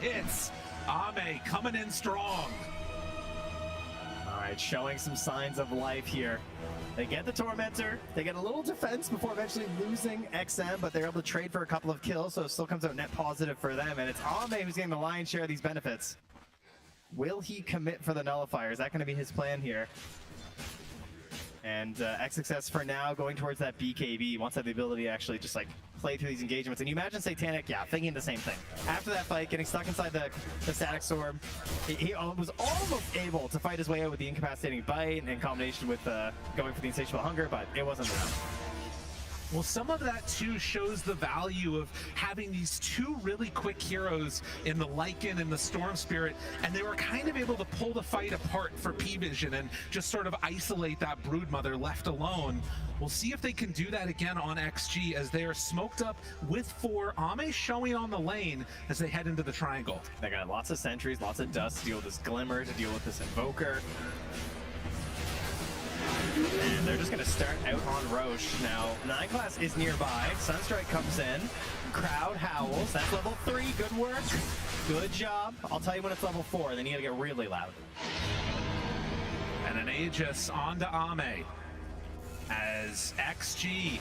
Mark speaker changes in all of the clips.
Speaker 1: hits. Ame coming in strong.
Speaker 2: All right, showing some signs of life here. They get the Tormentor, they get a little defense before eventually losing XM, but they're able to trade for a couple of kills, so it still comes out net positive for them, and it's Ame who's getting the lion's share of these benefits. Will he commit for the nullifier? Is that going to be his plan here? And XXS for now going towards that BKB, wants to have the ability to actually just like play through these engagements. And you imagine Satanic, yeah, thinking the same thing. After that fight, getting stuck inside the static storm, he was almost able to fight his way out with the incapacitating bite in combination with going for the insatiable hunger, but it wasn't enough.
Speaker 1: Well, some of that too shows the value of having these two really quick heroes in the Lycan and the Storm Spirit, and they were kind of able to pull the fight apart for Pvision and just sort of isolate that Broodmother left alone. We'll see if they can do that again on XG as they are smoked up with 4. Ame showing on the lane as they head into the triangle.
Speaker 2: They got lots of sentries, lots of dust to deal with this Glimmer, to deal with this Invoker. And they're just going to start out on Roche. Now, 9 class is nearby. Sunstrike comes in. Crowd howls. That's level 3. Good work. Good job. I'll tell you when it's level 4. Then you got to get really loud.
Speaker 1: And an Aegis onto Ame as XG.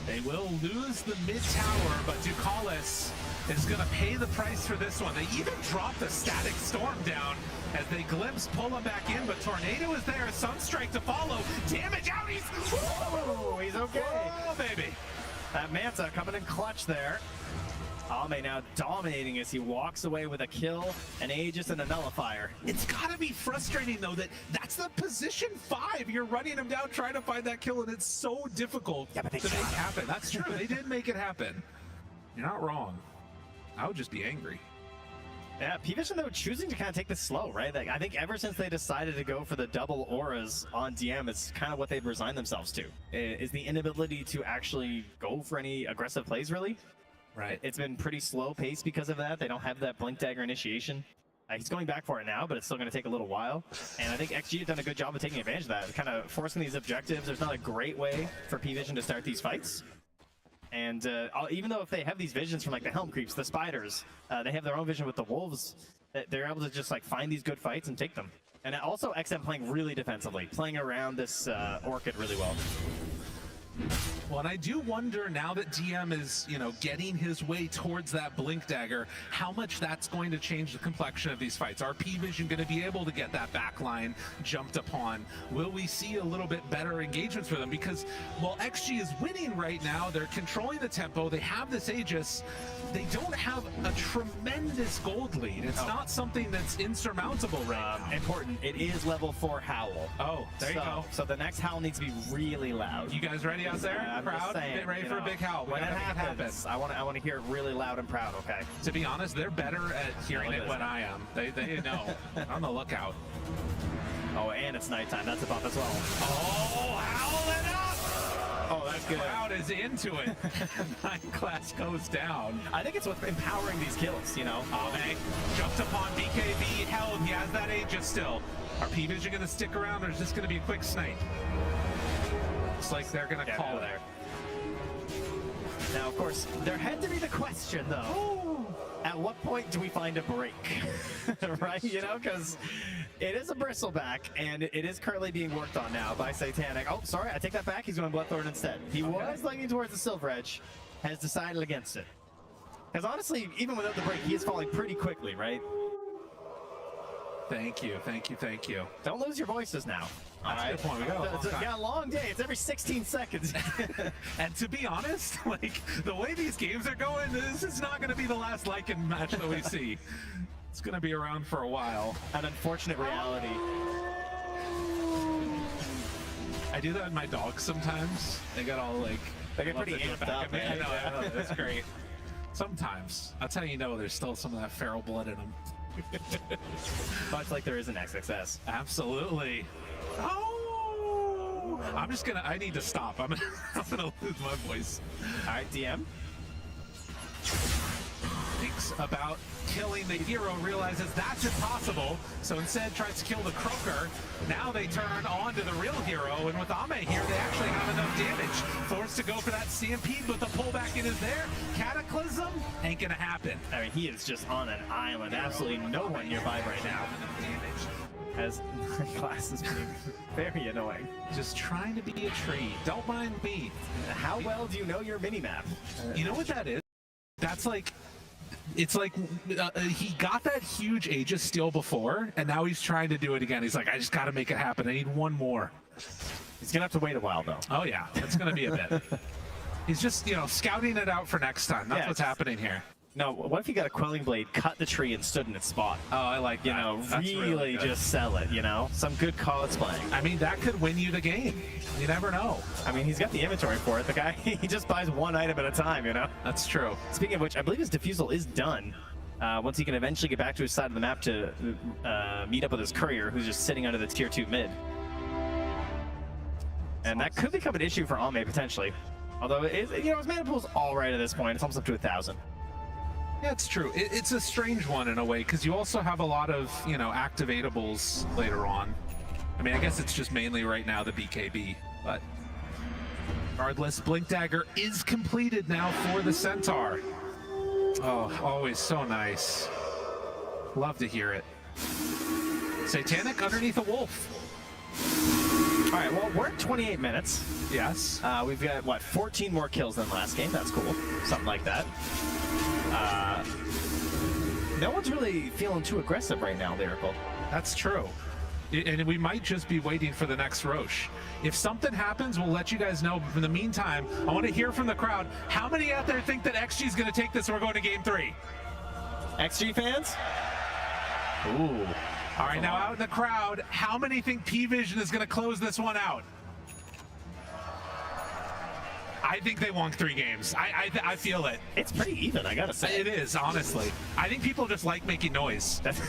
Speaker 1: They will lose the mid tower, but Ducalis is going to pay the price for this one. They even dropped the static storm down as they glimpse, pull him back in, but Tornado is there, Sunstrike to follow. Damage out, he's
Speaker 2: okay.
Speaker 1: Oh, baby.
Speaker 2: That Manta coming in clutch there. Ame now dominating as he walks away with a kill, an Aegis, and a nullifier.
Speaker 1: It's gotta be frustrating though that that's the position 5. You're running him down, trying to find that kill, and it's so difficult to make happen. That's true, they did make it happen. You're not wrong. I would just be angry.
Speaker 2: Yeah, Pvision though choosing to kind of take this slow, right? Like, I think ever since they decided to go for the double auras on DM, it's kind of what they've resigned themselves to. Is the inability to actually go for any aggressive plays, really.
Speaker 1: Right.
Speaker 2: It's been pretty slow paced because of that. They don't have that Blink Dagger initiation. He's going back for it now, but it's still going to take a little while. And I think XG has done a good job of taking advantage of that, kind of forcing these objectives. There's not a great way for Pvision to start these fights. And even though if they have these visions from like the Helm Creeps, the Spiders, they have their own vision with the Wolves, they're able to just like find these good fights and take them. And also XM playing really defensively, playing around this Orchid really well.
Speaker 1: Well, and I do wonder now that DM is, you know, getting his way towards that Blink Dagger, how much that's going to change the complexion of these fights. Are Pvision going to be able to get that back line jumped upon? Will we see a little bit better engagements for them? Because while XG is winning right now, they're controlling the tempo, they have this Aegis, they don't have a tremendous gold lead. It's not something that's insurmountable right now.
Speaker 2: Important, it is level 4 Howl.
Speaker 1: Oh, there you go.
Speaker 2: So the next Howl needs to be really loud.
Speaker 1: You guys ready out there? Crowd, get ready for a big howl.
Speaker 2: When it happens, I want to hear it really loud and proud, okay?
Speaker 1: To be honest, they're better at hearing it when I am. They know. On the lookout.
Speaker 2: Oh, and it's nighttime. That's a buff as well.
Speaker 1: Oh, howl it up!
Speaker 2: Oh, that's good.
Speaker 1: Crowd is into it. 9 class goes down.
Speaker 2: I think it's what's empowering these kills, you know?
Speaker 1: Ame jumped upon BKB. Held. He has that Aegis still. Are Pvision going to stick around, or is this going to be a quick snipe? Looks like they're going to call it.
Speaker 2: Now, of course, there had to be the question, though. At what point do we find a break? Right? You know, because it is a bristleback, and it is currently being worked on now by Satanic. Oh, sorry, I take that back. He's going Bloodthorn instead. He was leaning towards the Silver Edge, has decided against it. Because honestly, even without the break, he is falling pretty quickly, right?
Speaker 1: Thank you, thank you, thank you.
Speaker 2: Don't lose your voices now.
Speaker 1: That's a good point. We got
Speaker 2: a long day. It's every 16 seconds.
Speaker 1: And to be honest, like the way these games are going, this is not going to be the last Lycan match that we see. It's going to be around for a while.
Speaker 2: An unfortunate reality.
Speaker 1: I do that with my dogs sometimes. They get all like...
Speaker 2: They get pretty amped up, man.
Speaker 1: I know, that's great. Sometimes. That's how you know there's still some of that feral blood in them.
Speaker 2: Much like there is in XXS.
Speaker 1: Absolutely. Oh! I need to stop. I'm gonna lose my voice.
Speaker 2: All right, DM.
Speaker 1: Thanks. nervous about killing the hero, realizes that's impossible, so instead tries to kill the Croaker. Now they turn on to the real hero, and with Ame here, they actually have enough damage. Forced to go for that stampede, but the pullback in is there. Cataclysm ain't gonna happen.
Speaker 2: I mean, he is just on an island. Absolutely no one nearby right now. As Glass is being very annoying.
Speaker 1: Just trying to be a tree. Don't mind me.
Speaker 2: How well do you know your mini-map?
Speaker 1: You know what that is? That's like, it's like he got that huge Aegis steal before, and now he's trying to do it again. He's like, I just got to make it happen. I need one more.
Speaker 2: He's gonna have to wait a while, though.
Speaker 1: Oh yeah, it's gonna be a bit. He's just, you know, scouting it out for next time. That's what's happening here.
Speaker 2: No, what if you got a quelling blade, cut the tree, and stood in its spot?
Speaker 1: Oh, I like that.
Speaker 2: You know,
Speaker 1: That's
Speaker 2: really just sell it, you know? Some good call-outs playing.
Speaker 1: I mean, that could win you the game. You never know.
Speaker 2: I mean, he's got the inventory for it. The guy, he just buys one item at a time, you know?
Speaker 1: That's true.
Speaker 2: Speaking of which, I believe his defusal is done. Once he can eventually get back to his side of the map to meet up with his courier, who's just sitting under the tier 2 mid. And that could become an issue for Ame, potentially. Although, you know, his mana pool's all right at this point. It's almost up to 1,000.
Speaker 1: Yeah, it's true. It's a strange one in a way, because you also have a lot of, you know, activatables later on. I mean, I guess it's just mainly right now the BKB, but regardless, Blink Dagger is completed now for the Centaur. Oh, always so nice. Love to hear it. Satanic underneath a wolf.
Speaker 2: All right, well, we're at 28 minutes.
Speaker 1: Yes.
Speaker 2: We've got, what, 14 more kills than last game. That's cool. Something like that. No one's really feeling too aggressive right now, Lyrical.
Speaker 1: That's true. And we might just be waiting for the next Roche. If something happens, we'll let you guys know. In the meantime, I want to hear from the crowd. How many out there think that XG is going to take this and we're going to game 3?
Speaker 2: XG fans? Ooh.
Speaker 1: All right, now out in the crowd, how many think Pvision is going to close this one out? I think they won 3 games. I feel it.
Speaker 2: It's pretty even, I gotta say.
Speaker 1: It is, honestly. I think people just like making noise. That's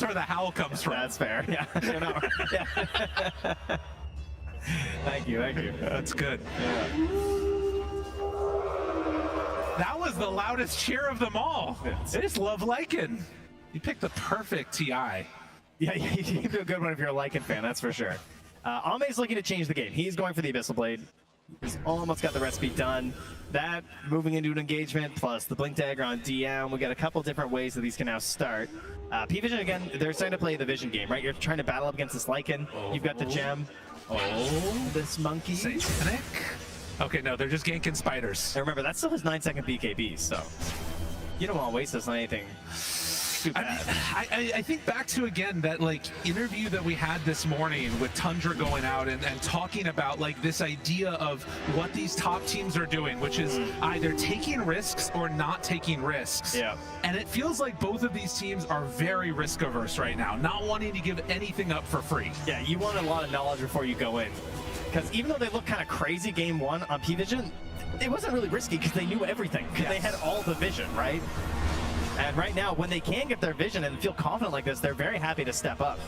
Speaker 1: where the howl comes from.
Speaker 2: That's fair. Yeah. You know. Yeah. Thank you.
Speaker 1: That's good.
Speaker 2: Yeah.
Speaker 1: That was the loudest cheer of them all. They just love Lycan. You picked the perfect TI.
Speaker 2: Yeah, you can do a good one if you're a Lycan fan, that's for sure. Ame's looking to change the game. He's going for the Abyssal Blade. He's almost got the recipe done. That moving into an engagement plus the Blink Dagger on DM. We got a couple different ways that these can now start. Pvision, again, they're starting to play the Vision game, right? You're trying to battle up against this Lycan. You've got the gem. Oh, this monkey.
Speaker 1: Satanic. Okay, no, they're just ganking spiders.
Speaker 2: And remember, that still has 9-second BKB, so you don't want to waste this on anything.
Speaker 1: I think back to, again, that like interview that we had this morning with Tundra going out and talking about like this idea of what these top teams are doing, which is either taking risks or not taking risks.
Speaker 2: Yeah.
Speaker 1: And it feels like both of these teams are very risk averse right now, not wanting to give anything up for free.
Speaker 2: Yeah, you want a lot of knowledge before you go in. Because even though they look kind of crazy game 1 on Pvision, it wasn't really risky because they knew everything. Because they had all the vision, right? And right now, when they can get their vision and feel confident like this, they're very happy to step up.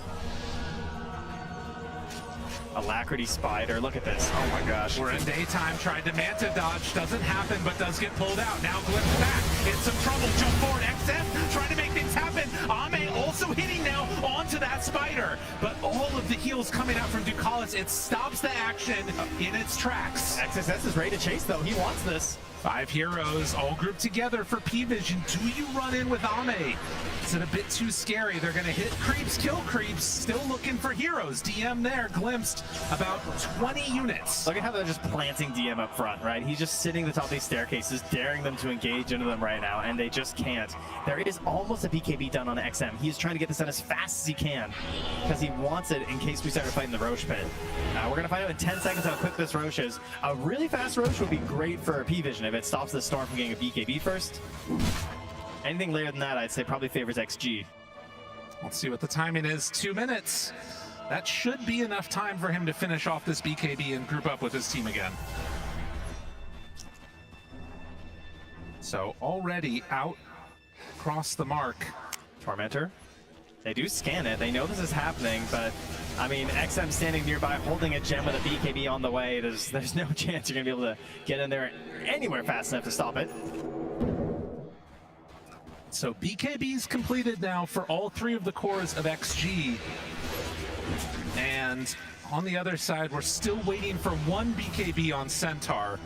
Speaker 2: Alacrity Spider, look at this. Oh my gosh.
Speaker 1: We're in daytime, tried to Manta dodge, doesn't happen, but does get pulled out. Now glimpse back, in some trouble, jump forward, XM, trying to make things happen. Ame also hitting now onto that Spider, but all of the heals coming out from Ducalis, it stops the action in its tracks.
Speaker 2: XSS is ready to chase though, he wants this.
Speaker 1: 5 heroes all grouped together for Pvision. Do you run in with Ame? Is it a bit too scary? They're going to hit creeps, kill creeps, still looking for heroes. DM there, glimpsed about 20 units.
Speaker 2: Look at how they're just planting DM up front, right? He's just sitting atop these staircases, daring them to engage into them right now, and they just can't. There is almost a BKB done on XM. He's trying to get this done as fast as he can, because he wants it in case we start fighting the Roche pit. We're going to find out in 10 seconds how quick this Roche is. A really fast Roche would be great for Pvision if it stops the Storm from getting a BKB first. Anything later than that, I'd say probably favors XG.
Speaker 1: Let's see what the timing is. 2 minutes. That should be enough time for him to finish off this BKB and group up with his team again. So already out across the mark.
Speaker 2: Tormentor. They do scan it. They know this is happening, but I mean, XM standing nearby holding a gem with a BKB on the way. There's no chance you're gonna be able to get in there anywhere fast enough to stop it.
Speaker 1: So BKB's completed now for all 3 of the cores of XG. And on the other side, we're still waiting for 1 BKB on Centaur.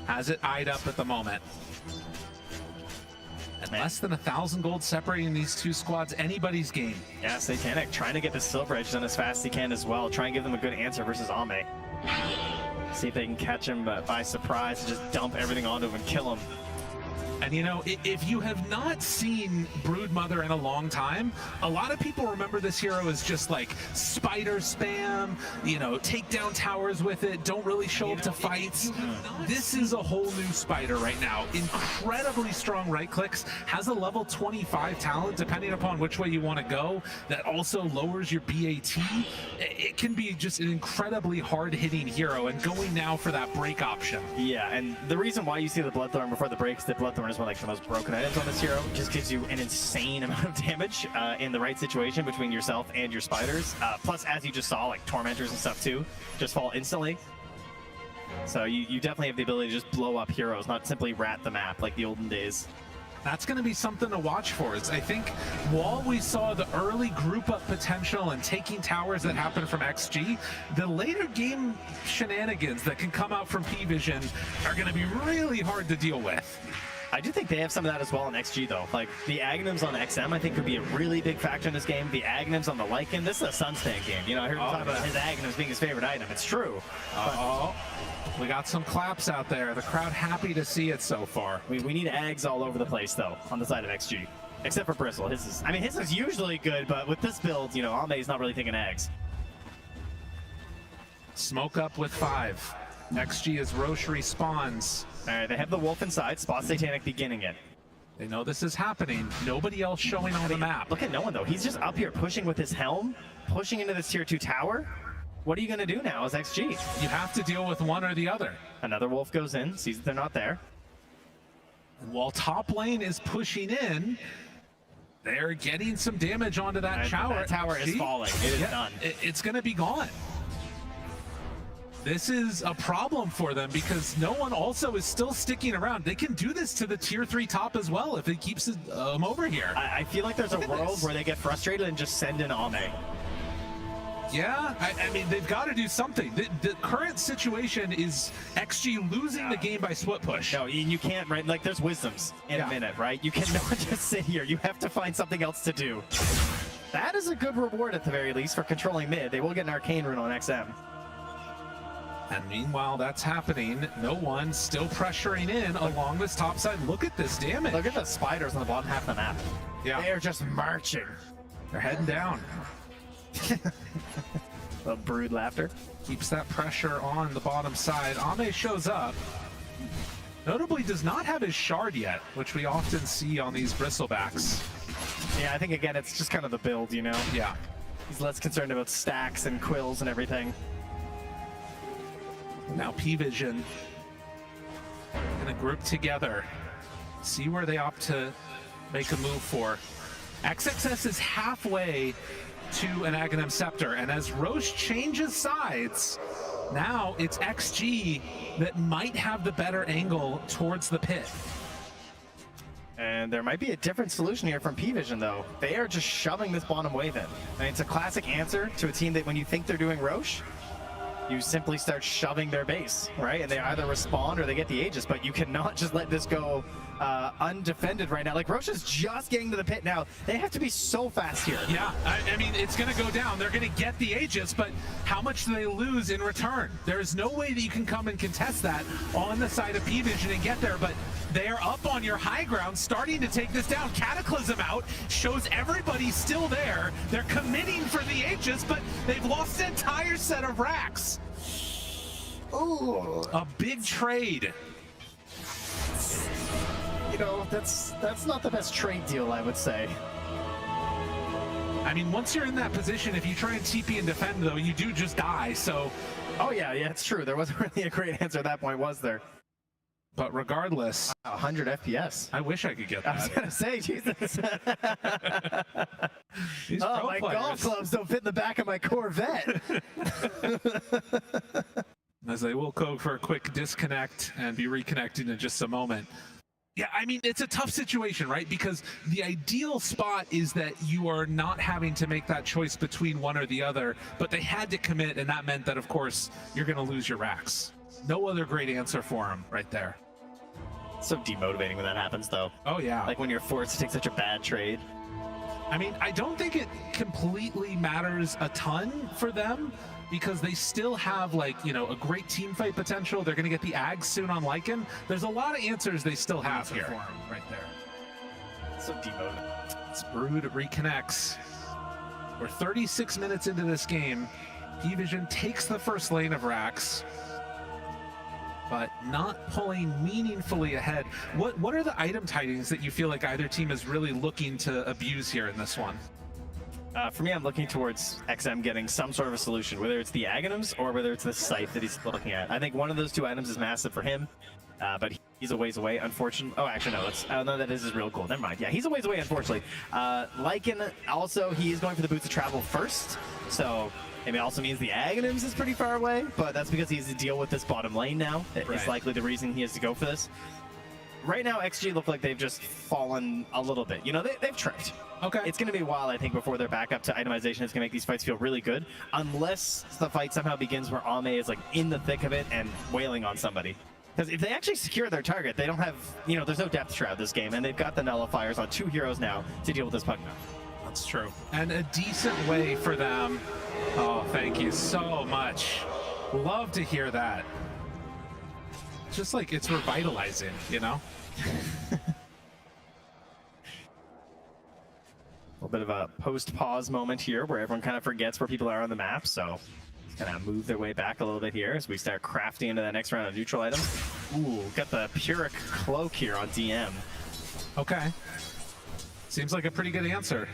Speaker 1: Has it eyed up at the moment. And less than 1,000 gold separating these 2 squads, anybody's game.
Speaker 2: Yeah, Satanic trying to get the Silver Edge done as fast as he can as well. Try and give them a good answer versus Ame. See if they can catch him by surprise and just dump everything onto him and kill him.
Speaker 1: And you know, if you have not seen Broodmother in a long time, a lot of people remember this hero as just like spider spam, you know, take down towers with it, don't really show up to fights. This is a whole new spider right now. Incredibly strong right clicks, has a level 25 talent depending upon which way you want to go, that also lowers your BAT. It can be just an incredibly hard hitting hero, and going now for that break option.
Speaker 2: Yeah, and the reason why you see the Bloodthorn before the breaks, the Bloodthorn is one of like the most broken items on this hero. Just gives you an insane amount of damage in the right situation between yourself and your spiders. Plus, as you just saw, like Tormentors and stuff too, just fall instantly. So you definitely have the ability to just blow up heroes, not simply rat the map like the olden days.
Speaker 1: That's going to be something to watch for. Is I think while we saw the early group up potential and taking towers that happened from XG, the later game shenanigans that can come out from Pvision are going to be really hard to deal with.
Speaker 2: I do think they have some of that as well in XG though. Like the Aghanims on XM I think could be a really big factor in this game. The Aghanims on the Lycan, this is a Sunstand game. You know, I heard him talk about his Aghanims being his favorite item. It's true.
Speaker 1: We got some claps out there. The crowd happy to see it so far.
Speaker 2: We need Ags all over the place though on the side of XG. Except for Bristle. His is usually good, but with this build, you know, Ame's not really thinking Ags.
Speaker 1: Smoke up with 5. XG as Roche respawns.
Speaker 2: All right, they have the Wolf inside. Spot Satanic beginning it.
Speaker 1: They know this is happening. Nobody else showing on the map.
Speaker 2: Look at no one though. He's just up here pushing with his helm, pushing into this tier 2 tower. What are you going to do now as XG?
Speaker 1: You have to deal with one or the other.
Speaker 2: Another Wolf goes in, sees that they're not there.
Speaker 1: And while top lane is pushing in, they're getting some damage onto that tower.
Speaker 2: That tower is falling. It is done.
Speaker 1: It's going to be gone. This is a problem for them because no one also is still sticking around. They can do this to the tier 3 top as well if it keeps them over here.
Speaker 2: I feel like there's a world where they get frustrated and just send in Ame.
Speaker 1: Yeah, I mean, they've got to do something. The current situation is XG losing the game by split push.
Speaker 2: No, you can't, right? Like, there's wisdoms in a minute, right? You cannot just sit here. You have to find something else to do. That is a good reward at the very least for controlling mid. They will get an Arcane Rune on XM.
Speaker 1: And meanwhile, that's happening. No one still pressuring in along this top side. Look at this damage.
Speaker 2: Look at the spiders on the bottom half of the map.
Speaker 1: Yeah.
Speaker 2: They are just marching.
Speaker 1: They're heading down.
Speaker 2: The brood laughter.
Speaker 1: Keeps that pressure on the bottom side. Ame shows up. Notably does not have his shard yet, which we often see on these bristlebacks.
Speaker 2: Yeah, I think again, it's just kind of the build, you know?
Speaker 1: Yeah.
Speaker 2: He's less concerned about stacks and quills and everything.
Speaker 1: Now Pvision gonna group together, see where they opt to make a move for. XXS is halfway to an Aghanim Scepter, and as Roche changes sides, now it's XG that might have the better angle towards the pit.
Speaker 2: And there might be a different solution here from Pvision though. They are just shoving this bottom wave in. And it's a classic answer to a team that when you think they're doing Roche, you simply start shoving their base, right? And they either respond or they get the Aegis, but you cannot just let this go undefended right now. Like, Roche is just getting to the pit now. They have to be so fast here.
Speaker 1: Yeah, I mean, it's going to go down. They're going to get the Aegis, but how much do they lose in return? There is no way that you can come and contest that on the side of Pvision and get there, but they are up on your high ground, starting to take this down. Cataclysm out, shows everybody still there. They're committing for the Aegis, but they've lost an entire set of racks.
Speaker 2: Ooh.
Speaker 1: A big trade.
Speaker 2: You know, that's not the best trade deal, I would say.
Speaker 1: I mean, once you're in that position, if you try and TP and defend, though, you do just die, so...
Speaker 2: Oh, yeah, it's true. There wasn't really a great answer at that point, was there?
Speaker 1: But regardless...
Speaker 2: 100 FPS.
Speaker 1: I wish I could get that.
Speaker 2: I was going to say, Jesus.
Speaker 1: Oh,
Speaker 2: my golf clubs don't fit in the back of my Corvette.
Speaker 1: As they will go for a quick disconnect and be reconnected in just a moment. Yeah, I mean, it's a tough situation, right? Because the ideal spot is that you are not having to make that choice between one or the other, but they had to commit, and that meant that, of course, you're going to lose your racks. No other great answer for him right there.
Speaker 2: So demotivating when that happens, though.
Speaker 1: Oh, yeah.
Speaker 2: Like when you're forced to take such a bad trade.
Speaker 1: I mean, I don't think it completely matters a ton for them, because they still have, like, you know, a great team fight potential. They're going to get the Ags soon on Lycan. There's a lot of answers they still have here. For him right there.
Speaker 2: So demotivating.
Speaker 1: It's Brood reconnects. We're 36 minutes into this game. Pvision takes the first lane of racks, but not pulling meaningfully ahead. What are the item tidings that you feel like either team is really looking to abuse here in this one?
Speaker 2: For me, I'm looking towards XM getting some sort of a solution, whether it's the Aghanims or whether it's the scythe that he's looking at. I think one of those two items is massive for him, but he's a ways away, unfortunately. Oh, actually, no, no, that is his real goal. Never mind. Yeah, he's a ways away, unfortunately. Lycan, also, he is going for the boots of travel first, so it also means the Aghanims is pretty far away, but that's because he has to deal with this bottom lane now. It's likely the reason he has to go for this. Right now, XG look like they've just fallen a little bit. You know, they've tripped.
Speaker 1: Okay.
Speaker 2: It's going to be a while, I think, before they're back up to itemization. It's going to make these fights feel really good, unless the fight somehow begins where Ame is like in the thick of it and wailing on somebody. Because if they actually secure their target, they don't have, you know, there's no depth shroud this game, and they've got the nullifiers on 2 heroes now to deal with this puck now.
Speaker 1: That's true. And a decent way for them. Oh, thank you so much. Love to hear that. Just like it's revitalizing, you know?
Speaker 2: A little bit of a post-pause moment here where everyone kind of forgets where people are on the map, so kind of move their way back a little bit here as we start crafting into the next round of neutral items. Ooh, got the Pyrrhic Cloak here on DM.
Speaker 1: Okay. Seems like a pretty good answer.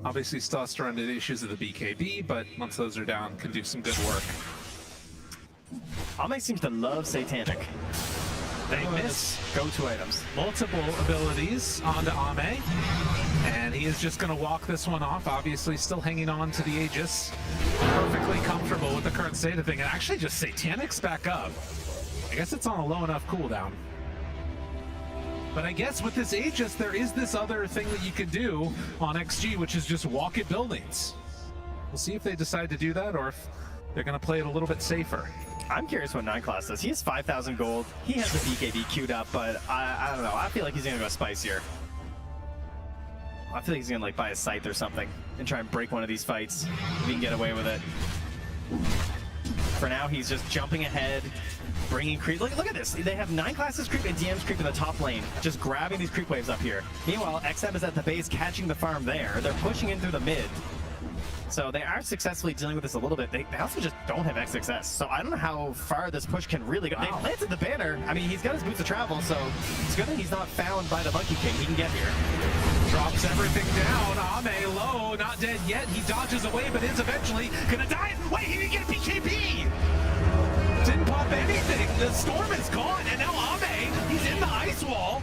Speaker 1: Obviously still has to run into the issues of the BKB, but once those are down, can do some good work.
Speaker 2: Ame seems to love Satanic.
Speaker 1: They miss
Speaker 2: go-to items.
Speaker 1: Multiple abilities onto Ame, and he is just going to walk this one off. Obviously still hanging on to the Aegis. Perfectly comfortable with the current state of thing, and actually just Satanic's back up. I guess it's on a low enough cooldown. But I guess with this Aegis, there is this other thing that you can do on XG, which is just walk at buildings. We'll see if they decide to do that, or if they're going to play it a little bit safer.
Speaker 2: I'm curious what 9 Class does. He has 5,000 gold. He has the BKB queued up, but I don't know. I feel like he's going to go spicier. I feel like he's going to like buy a scythe or something and try and break one of these fights if he can get away with it. For now, he's just jumping ahead, bringing creep. Look at this. They have 9 classes creep and DM's creep in the top lane, just grabbing these creep waves up here. Meanwhile, XM is at the base catching the farm there. They're pushing in through the mid. So they are successfully dealing with this a little bit. They also just don't have XXS. So I don't know how far this push can really go. Wow. They planted the banner. I mean, he's got his boots of travel, so it's good that he's not found by the Monkey King. He can get here.
Speaker 1: Drops everything down. Ame low, not dead yet. He dodges away, but is eventually gonna die. Wait, he didn't get a BKB! Didn't pop anything. The storm is gone, and now Ame, he's in the ice wall.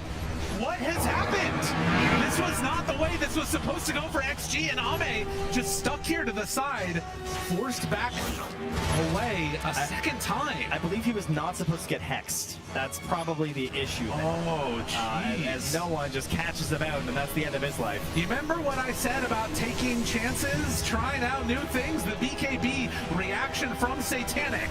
Speaker 1: What has happened? This was not the way this was supposed to go for XG, and Ame just stuck here to the side, forced back away a second time.
Speaker 2: I believe he was not supposed to get hexed. That's probably the issue there.
Speaker 1: Oh, jeez.
Speaker 2: As no one just catches him out, and that's the end of his life.
Speaker 1: You remember what I said about taking chances, trying out new things? The BKB reaction from Satanic.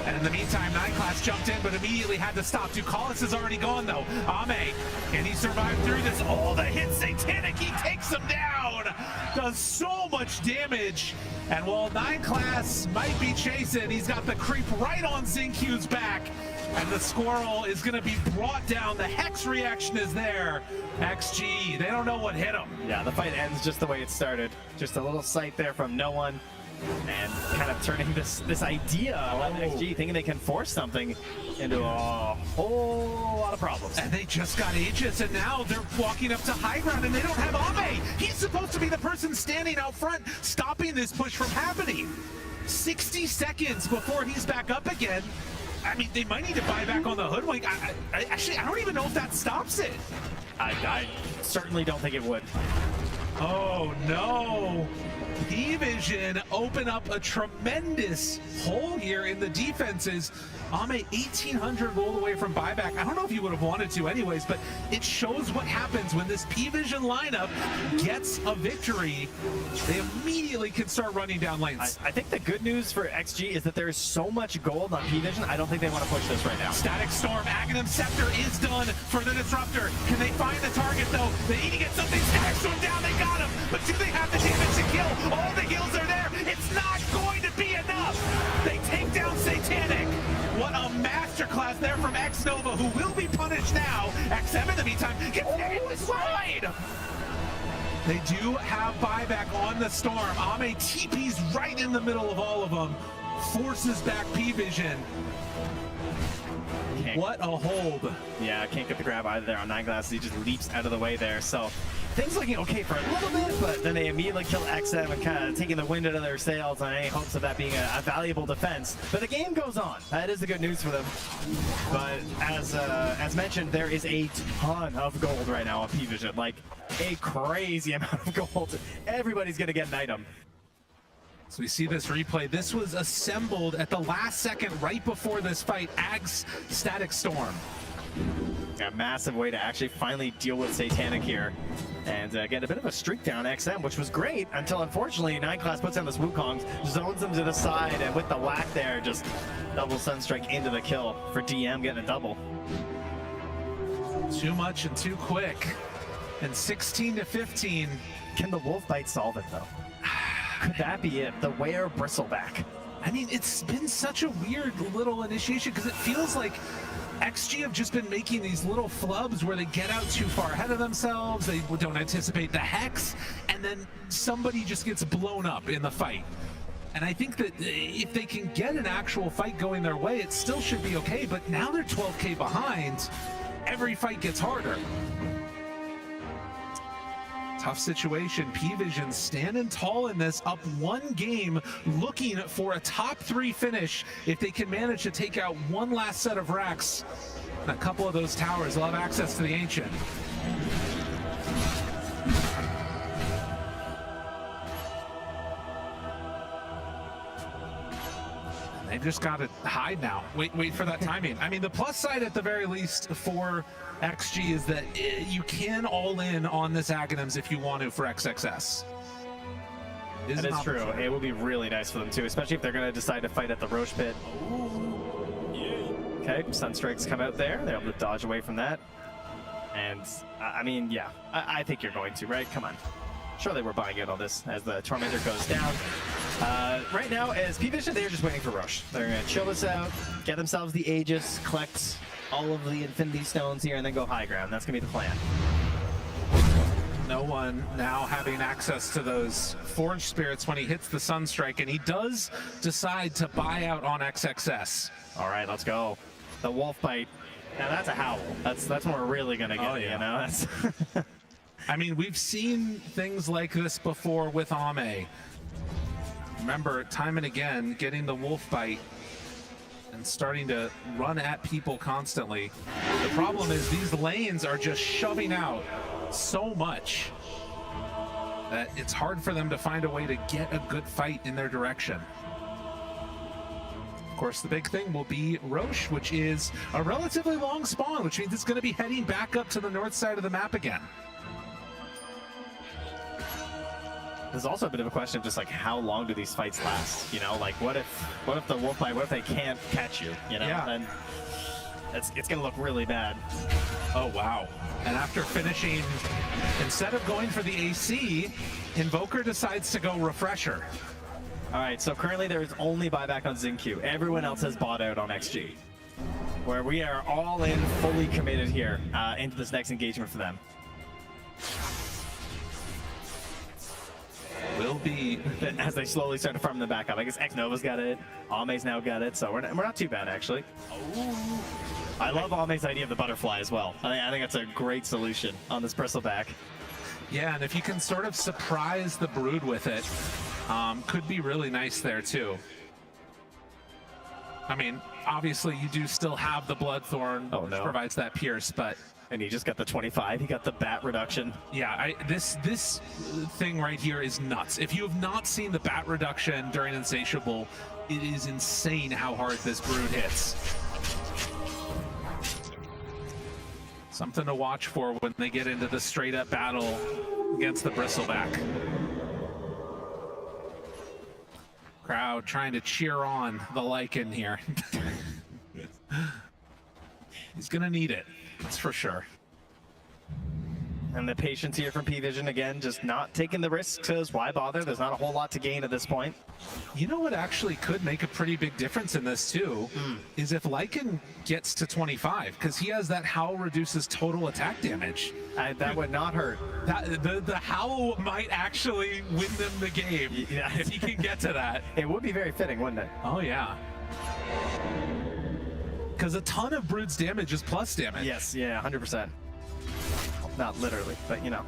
Speaker 1: And in the meantime, 9 Class jumped in, but immediately had to stop. Ducalis is already gone, though. Ame, can he survive through this? Oh, the hit Satanic, he takes him down! Does so much damage. And while 9 Class might be chasing, he's got the creep right on Xinq's back. And the squirrel is going to be brought down. The Hex reaction is there. XG, they don't know what hit him.
Speaker 2: Yeah, the fight ends just the way it started. Just a little sight there from no one. And kind of turning this idea of XG, thinking they can force something into a whole lot of problems.
Speaker 1: And they just got Aegis, and now they're walking up to high ground, and they don't have Ame. He's supposed to be the person standing out front, stopping this push from happening. 60 seconds before he's back up again. I mean, they might need to buy back on the hoodwink. Actually, I don't even know if that stops it.
Speaker 2: I certainly don't think it would.
Speaker 1: Oh, no. Pvision open up a tremendous hole here in the defenses. Ame 1800 rolled away from buyback. I don't know if you would have wanted to anyways, but it shows what happens when this Pvision lineup gets a victory. They immediately can start running down lanes.
Speaker 2: I think the good news for XG is that there is so much gold on Pvision. I don't think they want to push this right now.
Speaker 1: Static Storm, Aghanim Scepter is done for the Disruptor. Can they find the target though? They need to get something. Static Storm down, they got him. But do they have the damage to kill? All the heals are there. It's not going to be enough. They take down Satanic. What a masterclass there from X-Nova, who will be punished now. XM in the meantime gets hit with wide. They do have buyback on the Storm. Ame TP's right in the middle of all of them. Forces back Pvision. What a hold.
Speaker 2: Yeah, I can't get the grab either there on 9 Glass. He just leaps out of the way there. So things looking okay for a little bit, but then they immediately kill XM and kind of taking the wind out of their sails on any hopes of that being a valuable defense. But the game goes on. That is the good news for them. But as mentioned, there is a ton of gold right now on Pvision. Like a crazy amount of gold. Everybody's going to get an item.
Speaker 1: So we see this replay. This was assembled at the last second right before this fight. Ag's Static Storm.
Speaker 2: A massive way to actually finally deal with Satanic here and get a bit of a streak down XM, which was great until unfortunately 9 Class puts down this Wukong, zones them to the side, and with the whack there, just double Sunstrike into the kill for DM, getting a double.
Speaker 1: Too much and too quick. And 16 to 15.
Speaker 2: Can the Wolf Bite solve it though? Could that be it? The Wear Bristleback.
Speaker 1: I mean, it's been such a weird little initiation because it feels like XG have just been making these little flubs where they get out too far ahead of themselves, they don't anticipate the Hex, and then somebody just gets blown up in the fight. And I think that if they can get an actual fight going their way, it still should be okay, but now they're 12K behind. Every fight gets harder. Tough situation. Pvision standing tall in this, up 1 game, looking for a top 3 finish if they can manage to take out one last set of racks. And a couple of those towers will have access to the Ancient. They've just got to hide now. Wait for that timing. I mean, the plus side at the very least for XG is that you can all in on this Aghanims if you want to for XXS.
Speaker 2: That is true. It would be really nice for them too, especially if they're going to decide to fight at the Roche Pit. Okay, Sunstrikes come out there. They're able to dodge away from that. And, I mean, yeah, I think you're going to, right? Come on. Surely we're buying out all this as the Tormentor goes down. Right now, as Pvision, they're just waiting for Roche. They're going to chill this out, get themselves the Aegis, collect all of the Infinity Stones here, and then go high ground. That's going to be the plan.
Speaker 1: No one now having access to those Forge Spirits when he hits the Sunstrike, and he does decide to buy out on XXS.
Speaker 2: All right, let's go. The Wolf Bite. Now that's a howl. That's when we're really going to get it, you know? That's
Speaker 1: I mean, we've seen things like this before with Ame. Remember, time and again, getting the Wolf Bite and starting to run at people constantly. The problem is these lanes are just shoving out so much that it's hard for them to find a way to get a good fight in their direction. Of course, the big thing will be Roche, which is a relatively long spawn, which means it's going to be heading back up to the north side of the map again.
Speaker 2: There's also a bit of a question of just like how long do these fights last? You know, like what if the Wolf Bite, what if they can't catch you? You know, then it's gonna look really bad.
Speaker 1: Oh wow! And after finishing, instead of going for the AC, Invoker decides to go Refresher.
Speaker 2: All right, so currently there is only buyback on XinQ. Everyone else has bought out on XG, where we are all in, fully committed here into this next engagement for them.
Speaker 1: Will be
Speaker 2: as they slowly start to farm them back up. I guess X-Nova's got it, Ame's now got it, so we're not too bad actually. Oh. I love Ame's idea of the butterfly as well. I think that's a great solution on this bristleback.
Speaker 1: Yeah, and if you can sort of surprise the Brood with it, could be really nice there too. I mean, obviously you do still have the Bloodthorn, which provides that pierce, but
Speaker 2: And he just got the 25. He got the bat reduction.
Speaker 1: Yeah, this thing right here is nuts. If you have not seen the bat reduction during Insatiable, it is insane how hard this brood hits. Something to watch for when they get into the straight up battle against the bristleback. Crowd trying to cheer on the Lycan here. He's gonna need it, that's for sure.
Speaker 2: And the patience here from Pvision again, just not taking the risks, because why bother? There's not a whole lot to gain at this point.
Speaker 1: You know what actually could make a pretty big difference in this too, is if Lycan gets to 25, because he has that Howl reduces total attack damage.
Speaker 2: That would not hurt.
Speaker 1: The Howl might actually win them the game if he can get to that.
Speaker 2: It would be very fitting, wouldn't it?
Speaker 1: Oh yeah. Because a ton of Brood's damage is plus damage.
Speaker 2: Yes, yeah, 100%. Not literally, but you know.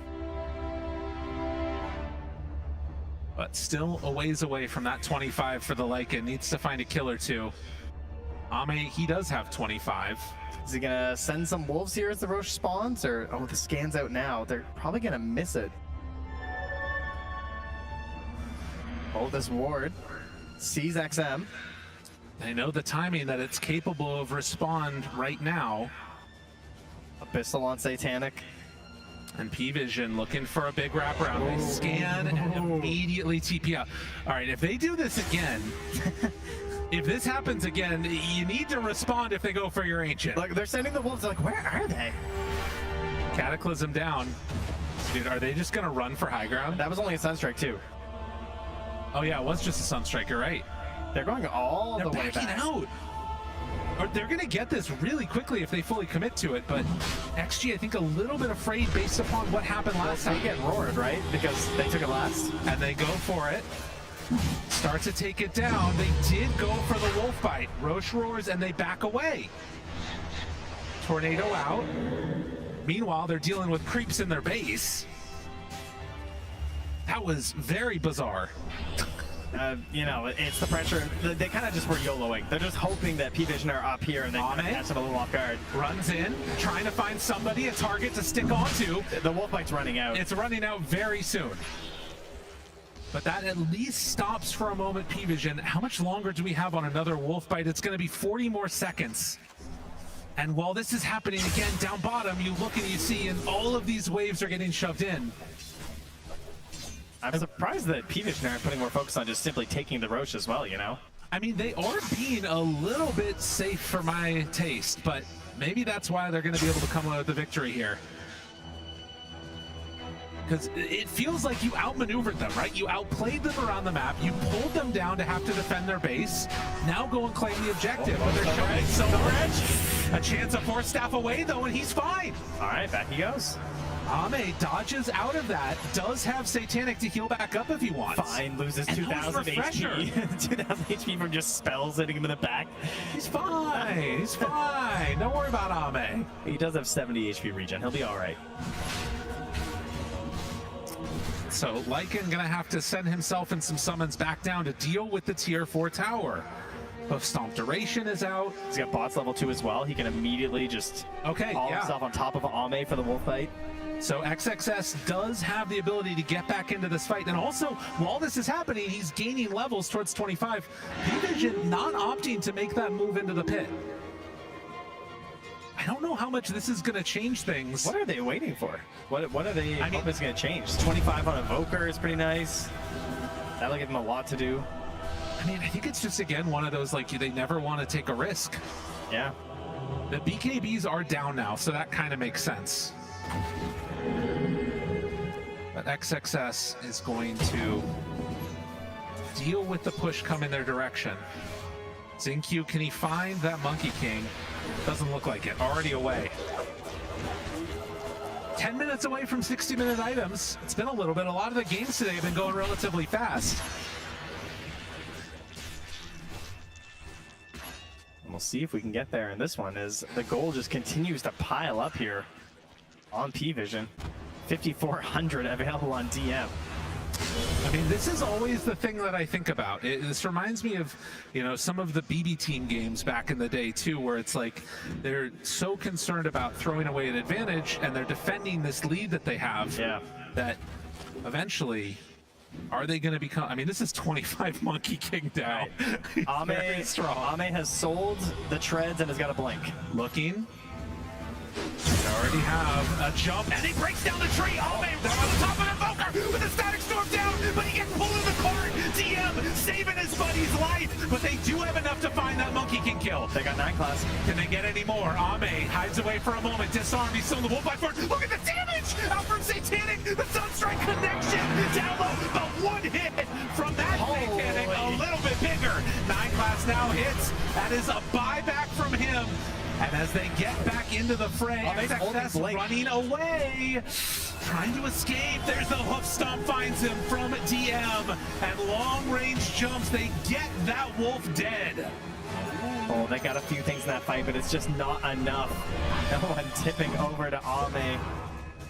Speaker 1: But still a ways away from that 25 for the Lycan. Needs to find a kill or two. Ame, he does have 25.
Speaker 2: Is he gonna send some wolves here as the Roche spawns? Or, oh, the scan's out now. They're probably gonna miss it. Oh, this ward sees XM.
Speaker 1: They know the timing that it's capable of respond right now.
Speaker 2: Abyssal on Satanic.
Speaker 1: And Pvision looking for a big wraparound. They scan and immediately TP out. All right, if they do this again, if this happens again, you need to respond if they go for your Ancient.
Speaker 2: Look, they're sending the wolves. Like, where are they?
Speaker 1: Cataclysm down. Dude, are they just going to run for high ground?
Speaker 2: That was only a Sunstrike, too.
Speaker 1: Oh, yeah, it was just a Sunstrike. You're right.
Speaker 2: They're going all the way back.
Speaker 1: They're backing out. Or they're going to get this really quickly if they fully commit to it, but XG, I think, a little bit afraid based upon what happened last time.
Speaker 2: They get roared, right? Because they took it last.
Speaker 1: And they go for it. Start to take it down. They did go for the wolf bite. Roche roars and they back away. Tornado out. Meanwhile, they're dealing with creeps in their base. That was very bizarre.
Speaker 2: You know, it's the pressure. They kind of just were YOLOing. They're just hoping that Pvision are up here and they can catch them a little off guard.
Speaker 1: Runs in, trying to find somebody, a target to stick onto.
Speaker 2: The wolf bite's running out.
Speaker 1: It's running out very soon. But that at least stops for a moment Pvision. How much longer do we have on another wolf bite? It's going to be 40 more seconds. And while this is happening again down bottom, you look and you see, and all of these waves are getting shoved in.
Speaker 2: I'm surprised that Pvision aren't putting more focus on just simply taking the Roche as well, you know?
Speaker 1: I mean, they are being a little bit safe for my taste, but maybe that's why they're going to be able to come out with the victory here. Because it feels like you outmaneuvered them, right? You outplayed them around the map. You pulled them down to have to defend their base. Now go and claim the objective. But they're showing so much. A chance of Force Staff away, though, and he's fine.
Speaker 2: All right, back he goes.
Speaker 1: Ame dodges out of that, does have Satanic to heal back up if he wants.
Speaker 2: Fine, loses 2,000 HP. 2,000 HP from just spells hitting him in the back.
Speaker 1: He's fine, he's fine. Don't worry about Ame.
Speaker 2: He does have 70 HP regen, he'll be all right.
Speaker 1: So Lycan gonna have to send himself and some summons back down to deal with the tier 4 tower. Hoof Stomp duration is out.
Speaker 2: He's got bots level 2 as well. He can immediately just haul himself on top of Ame for the wolf bite.
Speaker 1: So XXS does have the ability to get back into this fight. And also, while this is happening, he's gaining levels towards 25. Pvision not opting to make that move into the pit. I don't know how much this is going to change things.
Speaker 2: What are they waiting for? What are they hoping is going to change? 25 on Evoker is pretty nice. That'll give them a lot to do.
Speaker 1: I mean, I think it's just, again, one of those, like, they never want to take a risk.
Speaker 2: Yeah.
Speaker 1: The BKBs are down now, so that kind of makes sense. But XXS is going to deal with the push coming their direction. Zinq, can he find that Monkey King? Doesn't look like it. Already away. 10 minutes away from 60-minute items. It's been a little bit. A lot of the games today have been going relatively fast.
Speaker 2: And we'll see if we can get there. And this one is the goal just continues to pile up here on Pvision. 5,400 available on DM.
Speaker 1: I mean, this is always the thing that I think about. This reminds me of, you know, some of the BB team games back in the day too, where it's like they're so concerned about throwing away an advantage and they're defending this lead that they have.
Speaker 2: Yeah.
Speaker 1: That eventually, are they going to become? I mean, this is 25 Monkey King down.
Speaker 2: Right. Ame has sold the treads and has got a blink.
Speaker 1: Looking. They already have a jump, and he breaks down the tree. Ame over the top of Invoker with a static storm down, but he gets pulled in the cart. DM saving his buddy's life, but they do have enough to find that Monkey King kill.
Speaker 2: They got 9 class.
Speaker 1: Can they get any more? Ame hides away for a moment, disarmed. He's still in the wolf by 4. Look at the damage out from Satanic. The Sunstrike connection down low, but one hit from that Satanic, a little bit bigger. 9 class now hits. That is a buyback from him. And as they get back into the fray, XXS running away, trying to escape. There's the hoof stomp, finds him from DM, and long range jumps. They get that wolf dead.
Speaker 2: Oh, they got a few things in that fight, but it's just not enough. No one tipping over to Ame.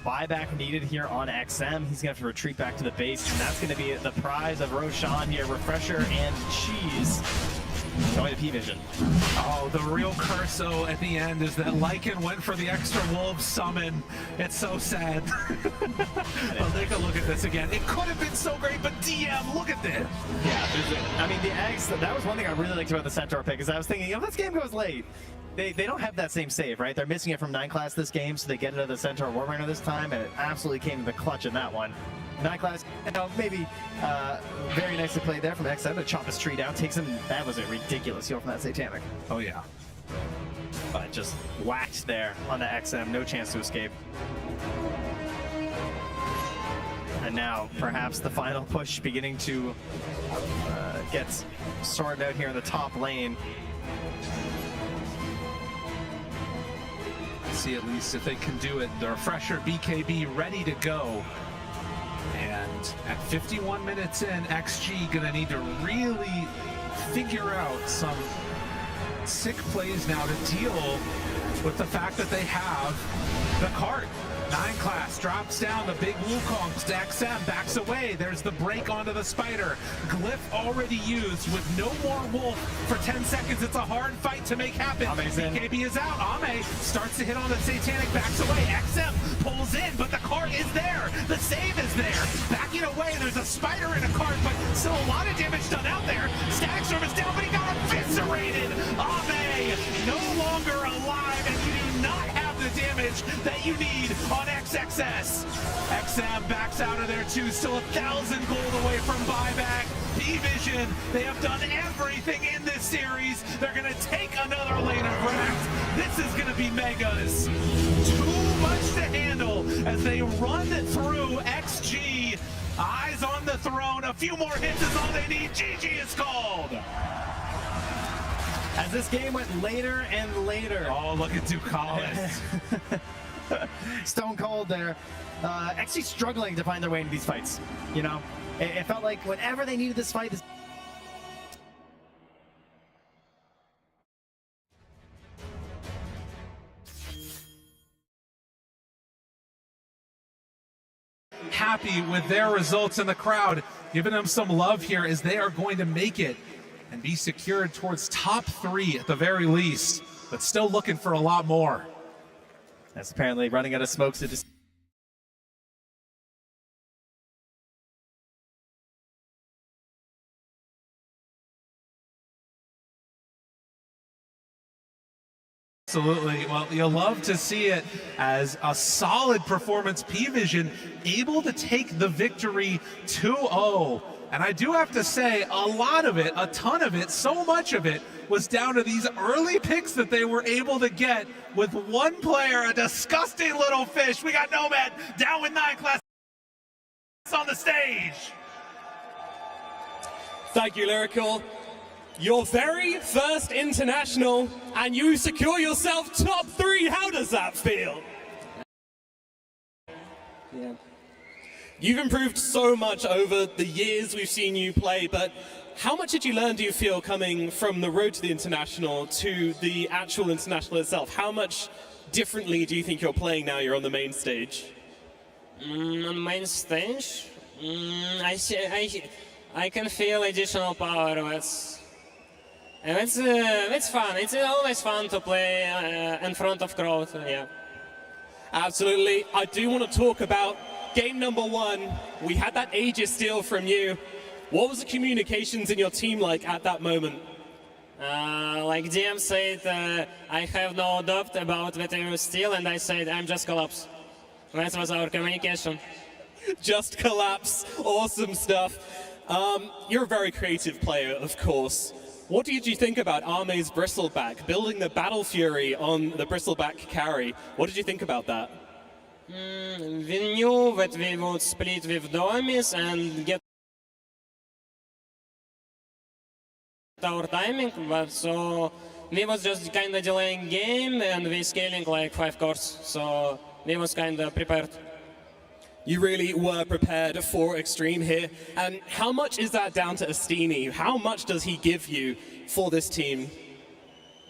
Speaker 2: Buyback needed here on XM. He's gonna have to retreat back to the base, and that's gonna be the prize of Roshan here. Refresher and cheese. Going to Pvision.
Speaker 1: Oh, the real curse at the end is that Lycan went for the extra wolves summon. It's so sad. Well, take a look at this again. It could have been so great, but DM, look at this.
Speaker 2: Yeah, I mean, the eggs, that was one thing I really liked about the Centaur pick, is I was thinking, if this game goes late, they don't have that same save, right? They're missing it from 9 class this game, so they get it out of the Centaur Warbringer this time, and it absolutely came to the clutch in that one. 9 class, you know, maybe very nicely played there from XM to chop his tree down, takes him. That was a ridiculous heal from that Satanic.
Speaker 1: Oh yeah.
Speaker 2: But just whacked there on the XM, no chance to escape. And now perhaps the final push beginning to get sorted out here in the top lane.
Speaker 1: See at least if they can do it. The Refresher BKB ready to go. And at 51 minutes in, XG gonna need to really figure out some sick plays now to deal with the fact that they have the cart. 9 class drops down the big Wukong. XM backs away. There's the break onto the spider. Glyph already used with no more wolf for 10 seconds. It's a hard fight to make happen. BKB is out. Ame starts to hit on the Satanic, backs away. XM pulls in, but the cart is there. The save is there. Backing away, there's a spider in a cart, but still a lot of damage done out there. Static Storm is down, but he got eviscerated. Ame no longer alive, and you do not have the damage that you need on XXS. XM backs out of there too, still 1,000 gold away from buyback. Pvision, they have done everything in this series. They're gonna take another lane of Rax. This is gonna be megas. Too much to handle as they run through XG. Eyes on the throne, a few more hits is all they need. GG is called.
Speaker 2: As this game went later and later.
Speaker 1: Oh, look at Ducalis.
Speaker 2: Stone cold there. Actually struggling to find their way into these fights. You know, it felt like whenever they needed this fight,
Speaker 1: happy with their results in the crowd, giving them some love here as they are going to make it and be secured towards top 3 at the very least, but still looking for a lot more.
Speaker 2: That's apparently running out of smokes to just.
Speaker 1: Absolutely. Well, you'll love to see it as a solid performance. Pvision able to take the victory 2-0. And I do have to say, a lot of it, a ton of it, so much of it was down to these early picks that they were able to get with one player, a disgusting little fish. We got Nomad down with 9 class on the stage.
Speaker 3: Thank you, Lyrical. Your very first international, and you secure yourself top 3. How does that feel? Yeah. You've improved so much over the years we've seen you play, but how much did you learn, do you feel, coming from the road to the international to the actual international itself? How much differently do you think you're playing now you're on the main stage?
Speaker 4: On the main stage? I can feel additional power. And it's fun. It's always fun to play in front of crowd. Yeah.
Speaker 3: Absolutely. I do want to talk about game number 1. We had that Aegis steal from you. What was the communications in your team like at that moment?
Speaker 4: Like DM said, I have no doubt about that I will steal, and I said, I'm just collapse. That was our communication.
Speaker 3: Just collapse. Awesome stuff. You're a very creative player, of course. What did you think about Arme's Bristleback, building the Battle Fury on the Bristleback carry? What did you think about that?
Speaker 4: We knew that we would split with Domis and get our timing, but so we was just kind of delaying game and we scaling like 5 cores, so we was kind of prepared.
Speaker 3: You really were prepared for Extreme here. And how much is that down to Astini? How much does he give you for this team?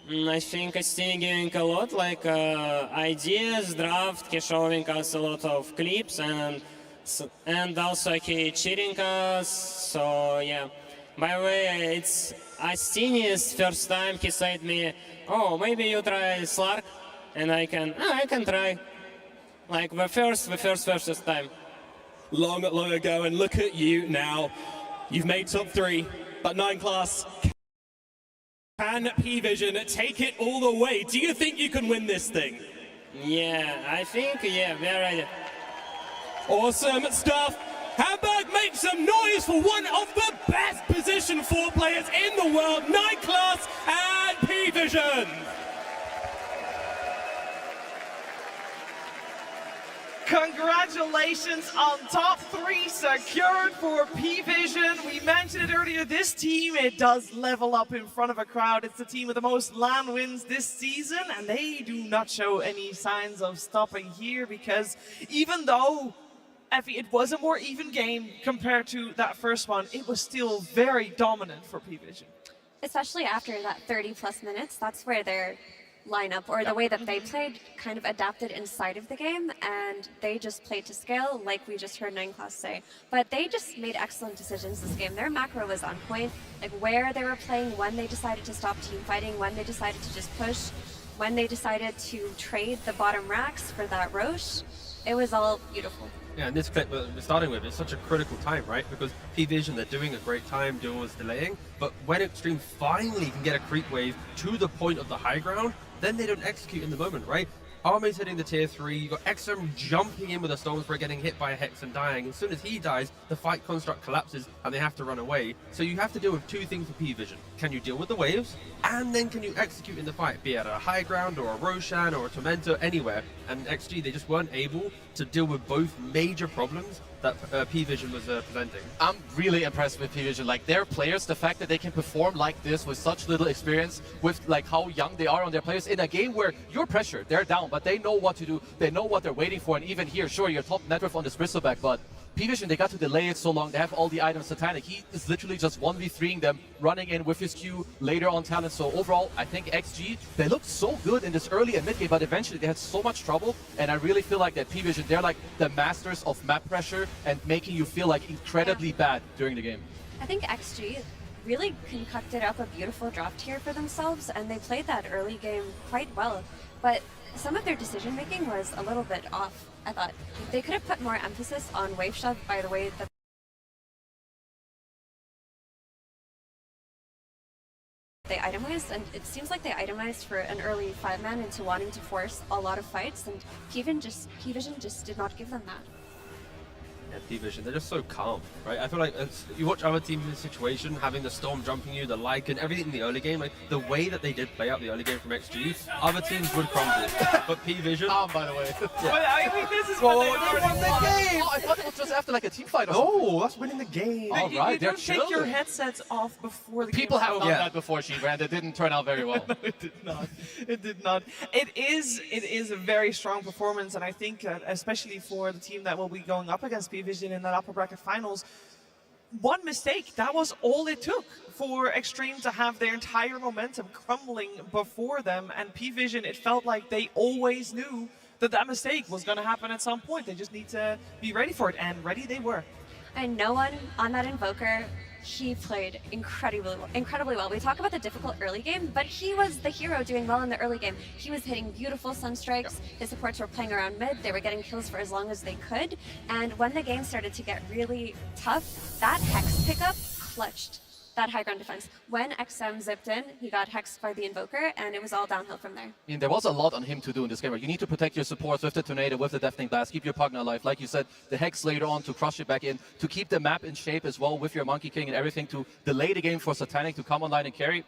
Speaker 4: I think Astini giving a lot, like ideas, draft, he showing us a lot of clips, and also he cheering us, so yeah. By the way, it's Astini's first time he said me, oh, maybe you try Slark, and I can try. Like the first time.
Speaker 3: Long ago, and look at you now. You've made top 3, but 9 class. Can Pvision take it all the way? Do you think you can win this thing?
Speaker 4: Yeah, I think, yeah, we're ready.
Speaker 3: Awesome stuff. Hamburg, make some noise for one of the best position 4 players in the world, 9 class and Pvision.
Speaker 5: Congratulations on top 3 secured for Pvision. We mentioned it earlier, this team, it does level up in front of a crowd. It's the team with the most LAN wins this season, and they do not show any signs of stopping here, because even though Effie, it was a more even game compared to that first one, it was still very dominant for Pvision.
Speaker 6: Especially after that 30+ minutes, that's where their lineup, or the way that they played, kind of adapted inside of the game, and they just played to scale, like we just heard 9 class say. But they just made excellent decisions this game. Their macro was on point, like where they were playing, when they decided to stop team fighting, when they decided to just push, when they decided to trade the bottom racks for that Roche. It was all beautiful.
Speaker 7: Yeah, and this clip we're starting with is such a critical time, right? Because Pvision, they're doing a great time, Duel is delaying, but when Extreme finally can get a creep wave to the point of the high ground, then they don't execute in the moment, right? Arme's hitting the tier 3, you got XM jumping in with a Storm Spray, getting hit by a Hex and dying. As soon as he dies, the fight construct collapses and they have to run away. So you have to deal with 2 things for Pvision. Can you deal with the waves? And then can you execute in the fight, be it at a high ground or a Roshan or a Tormentor, anywhere. And XG, they just weren't able to deal with both major problems that Pvision was presenting.
Speaker 8: I'm really impressed with Pvision. Like, their players, the fact that they can perform like this with such little experience, with like how young they are on their players in a game where you're pressured, they're down, but they know what to do, they know what they're waiting for. And even here, sure, you're top net worth on this Bristleback, but Pvision, they got to delay it so long, they have all the items Satanic. He is literally just 1v3ing them, running in with his Q later on talent. So overall, I think XG, they looked so good in this early and mid game, but eventually they had so much trouble. And I really feel like that Pvision, they're like the masters of map pressure and making you feel like incredibly bad during the game.
Speaker 6: I think XG really concocted up a beautiful draft here for themselves, and they played that early game quite well. But some of their decision making was a little bit off, I thought. They could have put more emphasis on wave shove by the way that they itemized, and it seems like they itemized for an early 5-man into wanting to force a lot of fights, and Pvision just did not give them that.
Speaker 7: Yeah, Pvision, they're just so calm, right? I feel like you watch other teams in this situation, having the Storm jumping you, the Lycan, everything in the early game, like the way that they did play out the early game from XG, other teams would crumble. But Pvision...
Speaker 8: by the way.
Speaker 5: Yeah. But I think this is what they
Speaker 8: won the game! Oh, I thought it was just after like a team fight or something.
Speaker 7: Oh, that's winning the game.
Speaker 8: All right,
Speaker 5: you don't take your headsets off before the
Speaker 8: People
Speaker 5: game.
Speaker 8: have done that before, Sheeran. It didn't turn out very well.
Speaker 5: No, it did not. It did not. It is a very strong performance, and I think especially for the team that will be going up against Pvision in that upper bracket finals, one mistake, that was all it took for Extreme to have their entire momentum crumbling before them. And Pvision, it felt like they always knew that that mistake was going to happen at some point. They just need to be ready for it, and ready they were.
Speaker 6: And no one on that Invoker, he played incredibly well. We talk about the difficult early game, but he was the hero doing well in the early game. He was hitting beautiful sunstrikes. His supports were playing around mid. They were getting kills for as long as they could. And when the game started to get really tough, that Hex pickup clutched that high ground defense. When XM zipped in, he got hexed by the Invoker, and it was all downhill from there.
Speaker 8: I mean, there was a lot on him to do in this game. You need to protect your supports with the Tornado, with the Deafening Blast, keep your Pugna alive. Like you said, the Hex later on to crush it back in, to keep the map in shape as well with your Monkey King and everything, to delay the game for Satanic to come online and carry.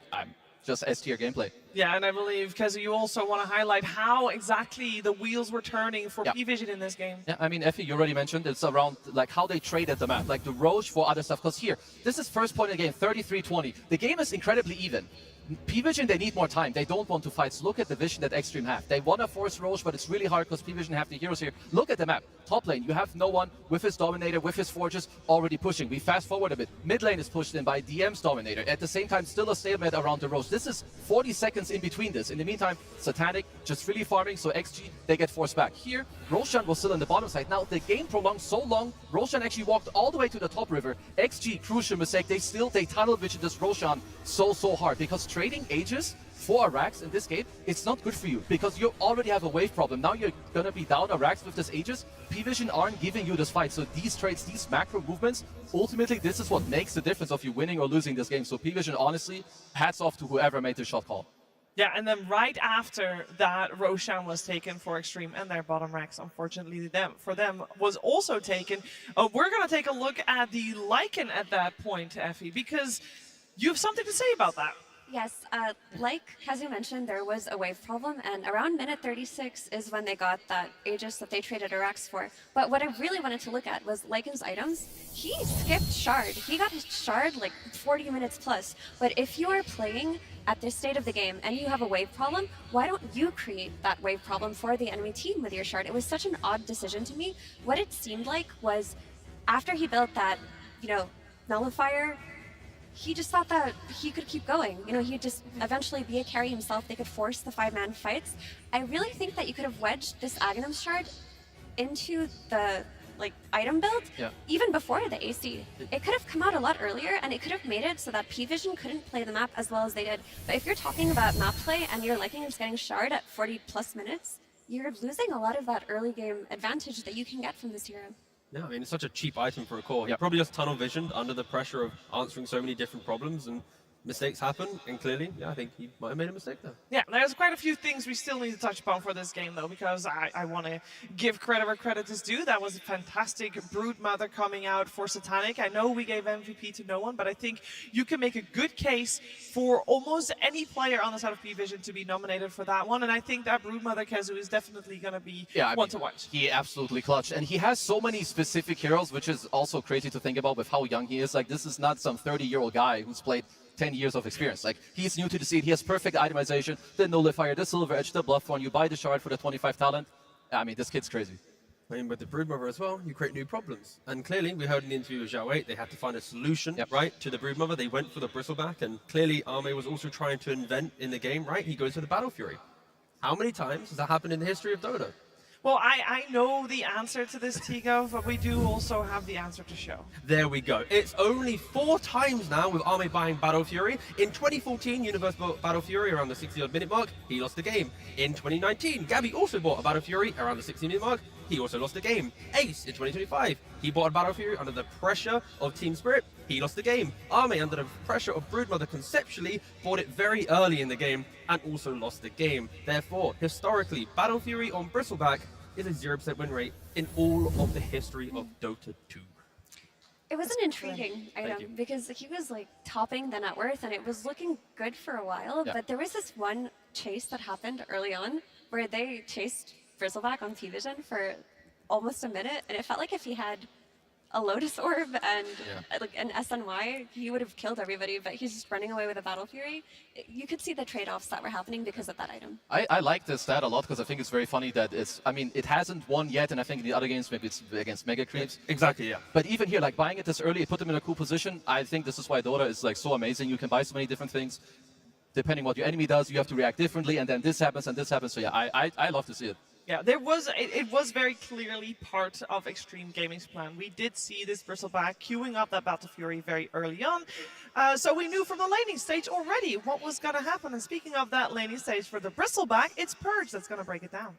Speaker 8: Just S-tier gameplay.
Speaker 5: Yeah, and I believe, Kezu, you also want to highlight how exactly the wheels were turning for
Speaker 8: Yeah.
Speaker 5: Pvision in this game.
Speaker 8: Yeah, I mean, Effie, you already mentioned it's around like how they traded the map, like the Roche for other stuff. Because here, this is first point in the game, 33-20. The game is incredibly even. Pvision, they need more time. They don't want to fight. So look at the vision that Extreme have. They want to force Roche, but it's really hard because Pvision have the heroes here. Look at the map. Top lane, you have no one with his Dominator, with his Forges already pushing. We fast forward a bit. Mid lane is pushed in by DM's Dominator. At the same time, still a stalemate around the Roche. This is 40 seconds in between this. In the meantime, Satanic just really farming, so XG, they get forced back. Here, Roshan was still on the bottom side. Now, the game prolonged so long, Roshan actually walked all the way to the top river. XG, crucial mistake. They tunnel vision this Roshan so hard because trading ages for a Rax in this game, it's not good for you because you already have a wave problem. Now you're going to be down a Rax with this Aegis. Pvision aren't giving you this fight. So these trades, these macro movements, ultimately this is what makes the difference of you winning or losing this game. So Pvision, honestly, hats off to whoever made the shot call.
Speaker 5: Yeah, and then right after that, Roshan was taken for Extreme, and their bottom Rax, unfortunately, for them, was also taken. We're going to take a look at the Lycan at that point, Effie, because you have something to say about that.
Speaker 6: Yes, like Kezu mentioned, there was a wave problem, and around minute 36 is when they got that Aegis that they traded a Rax for. But what I really wanted to look at was Lycan's items. He skipped Shard. He got his Shard like 40 minutes plus. But if you are playing at this state of the game and you have a wave problem, why don't you create that wave problem for the enemy team with your Shard? It was such an odd decision to me. What it seemed like was after he built that, nullifier, he just thought that he could keep going. He'd just eventually be a carry himself. They could force the 5-man fights. I really think that you could have wedged this Aghanim Shard into the item build even before the AC. It could have come out a lot earlier, and it could have made it so that Pvision couldn't play the map as well as they did. But if you're talking about map play and you're liking just getting Shard at 40+ minutes, you're losing a lot of that early game advantage that you can get from this hero.
Speaker 7: Yeah, I mean, it's such a cheap item for a core. He probably just tunnel visioned under the pressure of answering so many different problems, and mistakes happen, and clearly, I think he might have made a mistake there.
Speaker 5: Yeah, there's quite a few things we still need to touch upon for this game, though, because I want to give credit where credit is due. That was a fantastic Broodmother coming out for Satanic. I know we gave MVP to no one, but I think you can make a good case for almost any player on the side of Pvision to be nominated for that one, and I think that Broodmother Kezu is definitely going to be one to watch.
Speaker 8: He absolutely clutched, and he has so many specific heroes, which is also crazy to think about with how young he is. Like, this is not some 30-year-old guy who's played 10 years of experience. Like, he's new to the scene. He has perfect itemization, the Nullifier, the Silver Edge, the Bloodthorn. You buy the Shard for the 25 talent. I mean, this kid's crazy.
Speaker 7: I mean, with the Broodmother as well, you create new problems. And clearly, we heard in the interview with GSKILL, they had to find a solution, right, to the Broodmother. They went for the Bristleback, and clearly, Arme was also trying to invent in the game, right? He goes for the Battle Fury. How many times has that happened in the history of Dota?
Speaker 5: Well, I know the answer to this, Tigo, but we do also have the answer to show.
Speaker 7: There we go. It's only 4 times now with Arme buying Battle Fury. In 2014, Universe bought Battle Fury around the 60-odd minute mark. He lost the game. In 2019, Gabby also bought a Battle Fury around the 60-minute mark. He also lost the game. Ace in 2025, he bought a Battle Fury under the pressure of Team Spirit. He lost the game. Arme, under the pressure of Broodmother conceptually, bought it very early in the game and also lost the game. Therefore, historically, Battle Fury on Bristleback is a 0% win rate in all of the history of Dota 2.
Speaker 6: It was an intriguing item because he was topping the net worth, and it was looking good for a while. But there was this one chase that happened early on where they chased Bristleback on Pvision for almost a minute, and it felt like if he had a Lotus Orb and an SNY, he would have killed everybody, but he's just running away with a Battle Fury. You could see the trade-offs that were happening because of that item.
Speaker 8: I like this stat a lot because I think it's very funny that it hasn't won yet, and I think in the other games maybe it's against Mega Creeps.
Speaker 7: Exactly, yeah.
Speaker 8: But even here, buying it this early, it put them in a cool position. I think this is why Dota is so amazing. You can buy so many different things. Depending what your enemy does, you have to react differently, and then this happens and this happens. So yeah, I love to see it.
Speaker 5: Yeah, it was very clearly part of Extreme Gaming's plan. We did see this Bristleback queuing up that Battle Fury very early on. So we knew from the laning stage already what was going to happen. And speaking of that laning stage for the Bristleback, it's Purge that's going to break it down.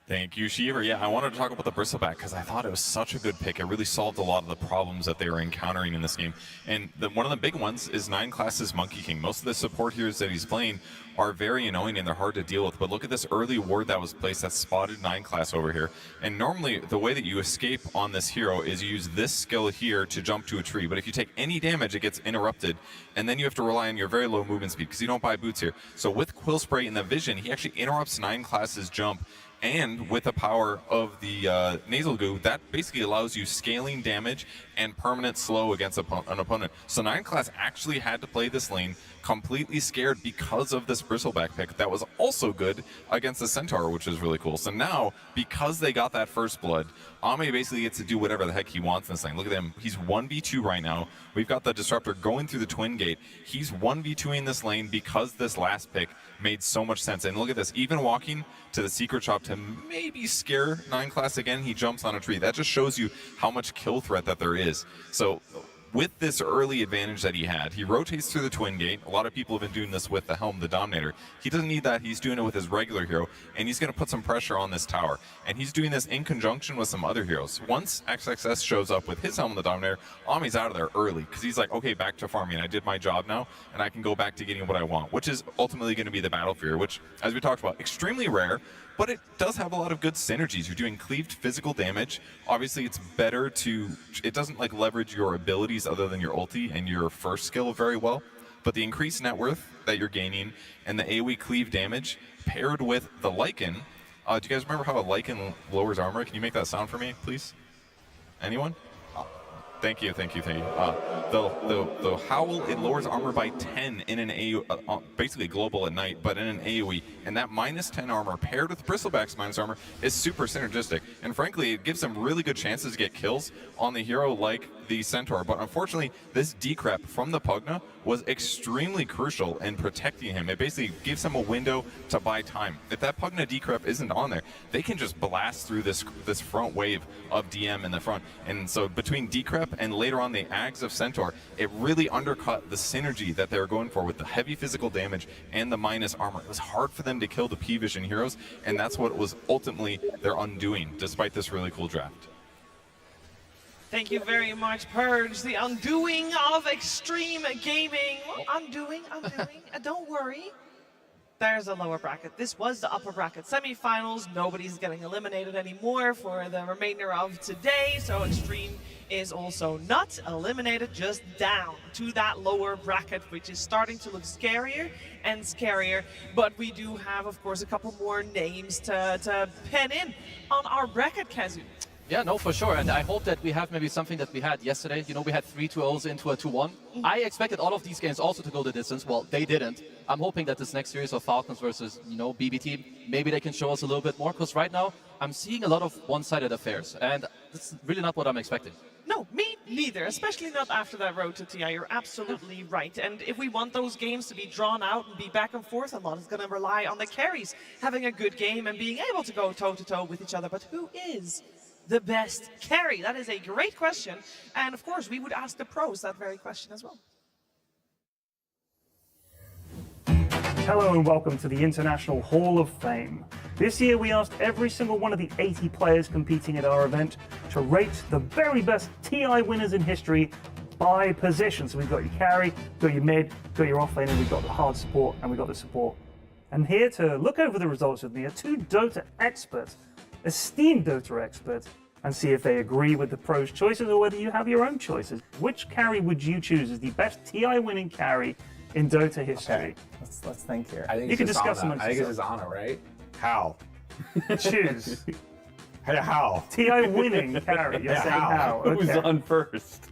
Speaker 9: Thank you, Shiver. Yeah, I wanted to talk about the Bristleback because I thought it was such a good pick. It really solved a lot of the problems that they were encountering in this game. And one of the big ones is 9 Class's Monkey King. Most of the support heroes that he's playing are very annoying and they're hard to deal with. But look at this early ward that was placed that spotted 9 Class over here. And normally the way that you escape on this hero is you use this skill here to jump to a tree. But if you take any damage, it gets interrupted. And then you have to rely on your very low movement speed because you don't buy boots here. So with Quill Spray and the Vision, he actually interrupts 9 Class's jump. And with the power of the Nasal Goo, that basically allows you scaling damage and permanent slow against an opponent. So 9 Class actually had to play this lane completely scared because of this Bristleback pick that was also good against the Centaur, which is really cool. So now, because they got that first blood, Ame basically gets to do whatever the heck he wants in this lane. Look at him. He's 1v2 right now. We've got the Disruptor going through the Twin Gate. He's 1v2ing this lane because this last pick made so much sense. And look at this. Even walking to the Secret Shop to maybe scare 9 Class again, he jumps on a tree. That just shows you how much kill threat that there is. So with this early advantage that he had, he rotates through the Twin Gate. A lot of people have been doing this with the Helm, the Dominator. He doesn't need that. He's doing it with his regular hero, and he's going to put some pressure on this tower. And he's doing this in conjunction with some other heroes. Once XXS shows up with his Helm, the Dominator, Ami's out of there early because he's like, okay, back to farming. I did my job now, and I can go back to getting what I want, which is ultimately going to be the Battle Fury, which, as we talked about, extremely rare. But it does have a lot of good synergies. You're doing cleaved physical damage. Obviously, it's better to... It doesn't like leverage your abilities other than your ulti and your first skill very well. But the increased net worth that you're gaining and the AoE cleave damage paired with the Lycan... do you guys remember how a Lycan lowers armor? Can you make that sound for me, please? Anyone? Thank you, thank you, thank you. The Howl, it lowers armor by 10 in an AoE, basically global at night, but in an AoE. And that minus 10 armor paired with Bristleback's minus armor is super synergistic. And frankly, it gives them really good chances to get kills on the hero like the Centaur. But unfortunately, this decrep from the Pugna was extremely crucial in protecting him. It basically gives him a window to buy time. If that Pugna decrep isn't on there, they can just blast through this front wave of DM in the front. And so between decrep and later on the Ags of Centaur, it really undercut the synergy that they were going for with the heavy physical damage and the minus armor. It was hard for them to kill the Pvision heroes, and that's what was ultimately their undoing, despite this really cool draft.
Speaker 5: Thank you very much, Purge. The undoing of Extreme Gaming. Undoing. Don't worry. There's a lower bracket. This was the upper bracket semifinals. Nobody's getting eliminated anymore for the remainder of today. So Extreme is also not eliminated, just down to that lower bracket, which is starting to look scarier and scarier. But we do have, of course, a couple more names to pen in on our bracket, Kazu.
Speaker 8: Yeah, no, for sure. And I hope that we have maybe something that we had yesterday. You know, we had 3 2-0s into a 2-1. I expected all of these games also to go the distance. Well, they didn't. I'm hoping that this next series of Falcons versus, you know, BB team, maybe they can show us a little bit more. Because right now, I'm seeing a lot of one-sided affairs. And that's really not what I'm expecting.
Speaker 5: No, me neither, especially not after that road to TI. You're absolutely right. And if we want those games to be drawn out and be back and forth, a lot is going to rely on the carries having a good game and being able to go toe-to-toe with each other. But who is the best carry? That is a great question. And of course, we would ask the pros that very question as well.
Speaker 10: Hello and welcome to the International Hall of Fame. This year we asked every single one of the 80 players competing at our event to rate the very best TI winners in history by position. So we've got your carry, got your mid, got your off lane, and we've got the hard support, and we've got the support. And here to look over the results with me are 2 Dota experts, esteemed Dota experts, and see if they agree with the pros' choices or whether you have your own choices. Which carry would you choose as the best TI winning carry in Dota history?
Speaker 11: Okay, let's think here.
Speaker 10: I think you can discuss them.
Speaker 11: I think it's Ana, right? How?
Speaker 10: Choose.
Speaker 11: Hey, how?
Speaker 10: TI winning carry. You're saying how? Okay.
Speaker 11: Who's on first?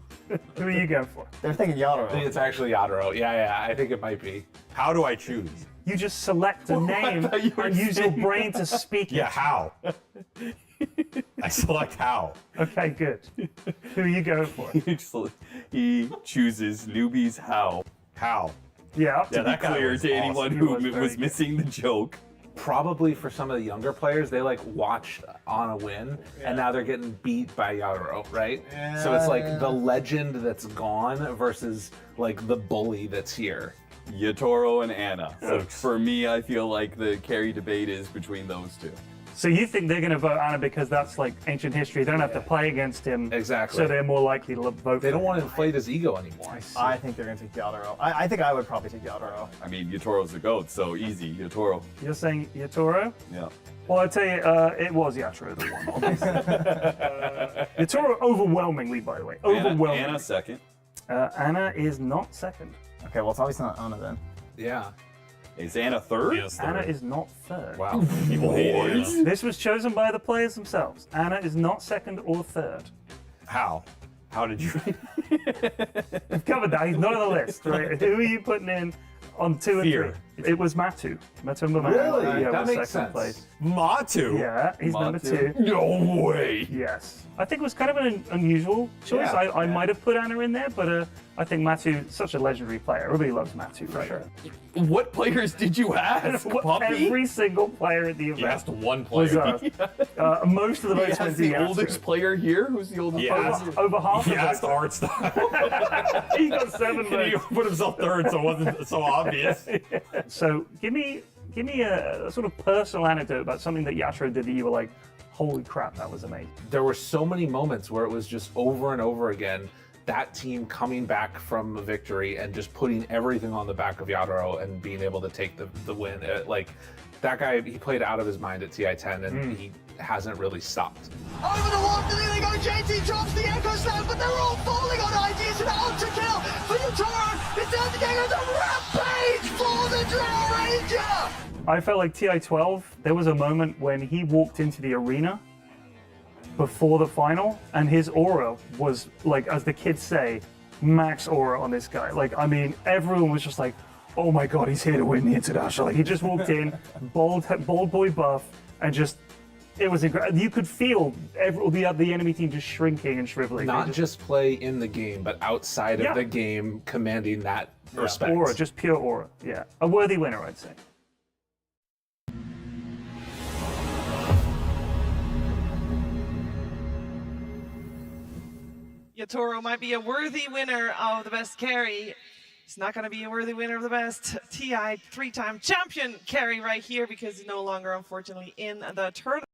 Speaker 10: Who are you going for?
Speaker 11: They're thinking Yadro. I think it's actually Yadro. Yeah, I think it might be. How do I choose?
Speaker 10: You just select a name and use your brain to speak it.
Speaker 11: Yeah, how? I select how.
Speaker 10: Okay, good. Who are you going for?
Speaker 12: He chooses newbies how.
Speaker 11: How?
Speaker 10: Yeah,
Speaker 12: to be clear to anyone who was missing the joke,
Speaker 11: probably for some of the younger players, they like watched on a win, and now they're getting beat by Yadro, right? So it's like the legend that's gone versus like the bully that's here.
Speaker 12: Yatoro and Anna. So for me, I feel like the carry debate is between those two.
Speaker 10: So you think they're going to vote Anna because that's like ancient history? They don't have to play against him.
Speaker 11: Exactly.
Speaker 10: So they're more likely to vote.
Speaker 11: They
Speaker 10: for
Speaker 11: don't
Speaker 10: him.
Speaker 11: want to inflate his ego anymore.
Speaker 2: I think they're going to take Yadoro. I think I would probably take Yadoro.
Speaker 12: I mean, Yatoro's the GOAT, so easy. Yatoro.
Speaker 10: You're saying Yatoro?
Speaker 12: Yeah.
Speaker 10: Well, I'll tell you, it was Yatoro the one, obviously. Yatoro overwhelmingly, by the way. Overwhelmingly.
Speaker 12: Anna second.
Speaker 10: Anna is not second.
Speaker 2: Okay, well, it's obviously not Anna then.
Speaker 11: Yeah.
Speaker 12: Is Anna third?
Speaker 11: Yes,
Speaker 10: Anna is not third.
Speaker 11: Wow. People hate Anna.
Speaker 10: This was chosen by the players themselves. Anna is not second or third.
Speaker 12: How? How did you?
Speaker 10: We've covered that. He's not on the list, right? Who are you putting in on 2 and
Speaker 12: Fear.
Speaker 10: 3? It was Matu. Matumba Man.
Speaker 11: Really?
Speaker 10: Yeah,
Speaker 11: That
Speaker 10: was
Speaker 11: makes
Speaker 10: second
Speaker 11: sense.
Speaker 10: place.
Speaker 12: Matu.
Speaker 10: Yeah, he's number 2.
Speaker 12: No way.
Speaker 10: Yes. I think it was kind of an unusual choice.
Speaker 11: Yeah,
Speaker 10: I might have put Anna in there, but I think Matu, such a legendary player. Everybody loves Matu, for sure.
Speaker 12: What players did you ask? Puppy?
Speaker 10: Every single player at the event
Speaker 11: He asked one
Speaker 10: was
Speaker 11: player.
Speaker 10: most of the
Speaker 12: He
Speaker 10: votes went
Speaker 12: asked
Speaker 10: to
Speaker 12: the
Speaker 10: Yatsu.
Speaker 12: oldest player here. Who's the oldest
Speaker 11: Yeah.
Speaker 12: player?
Speaker 10: Over half
Speaker 11: He
Speaker 10: of
Speaker 11: asked
Speaker 10: them.
Speaker 11: art style.
Speaker 10: He got 7
Speaker 11: He
Speaker 10: votes.
Speaker 11: put himself third, so it wasn't so obvious.
Speaker 10: So give me a sort of personal anecdote about something that Yatro did that you were like, holy crap, that was amazing.
Speaker 11: There were so many moments where it was just over and over again that team coming back from a victory and just putting everything on the back of Yadro and being able to take the win. Like that guy, he played out of his mind at TI10 and he hasn't really stopped.
Speaker 13: Over the wall, they go. JT drops the Echo Slam, but they're all falling on ideas and out to kill for Yatoro. It's down to get a rampage for the Drow Ranger.
Speaker 10: I felt like TI12, there was a moment when he walked into the arena before the final, and his aura was like, as the kids say, max aura on this guy. Like, I mean, everyone was just like, oh my god, he's here to win the international. Like, he just walked in, bald boy buff, and just, it was incredible. You could feel the enemy team just shrinking and shriveling.
Speaker 11: Not just play in the game, but outside of the game, commanding that respect.
Speaker 10: Aura, just pure aura. Yeah, a worthy winner, I'd say.
Speaker 5: Yatoro might be a worthy winner of the best carry. He's not going to be a worthy winner of the best TI 3-time champion carry right here because he's no longer, unfortunately, in the tournament.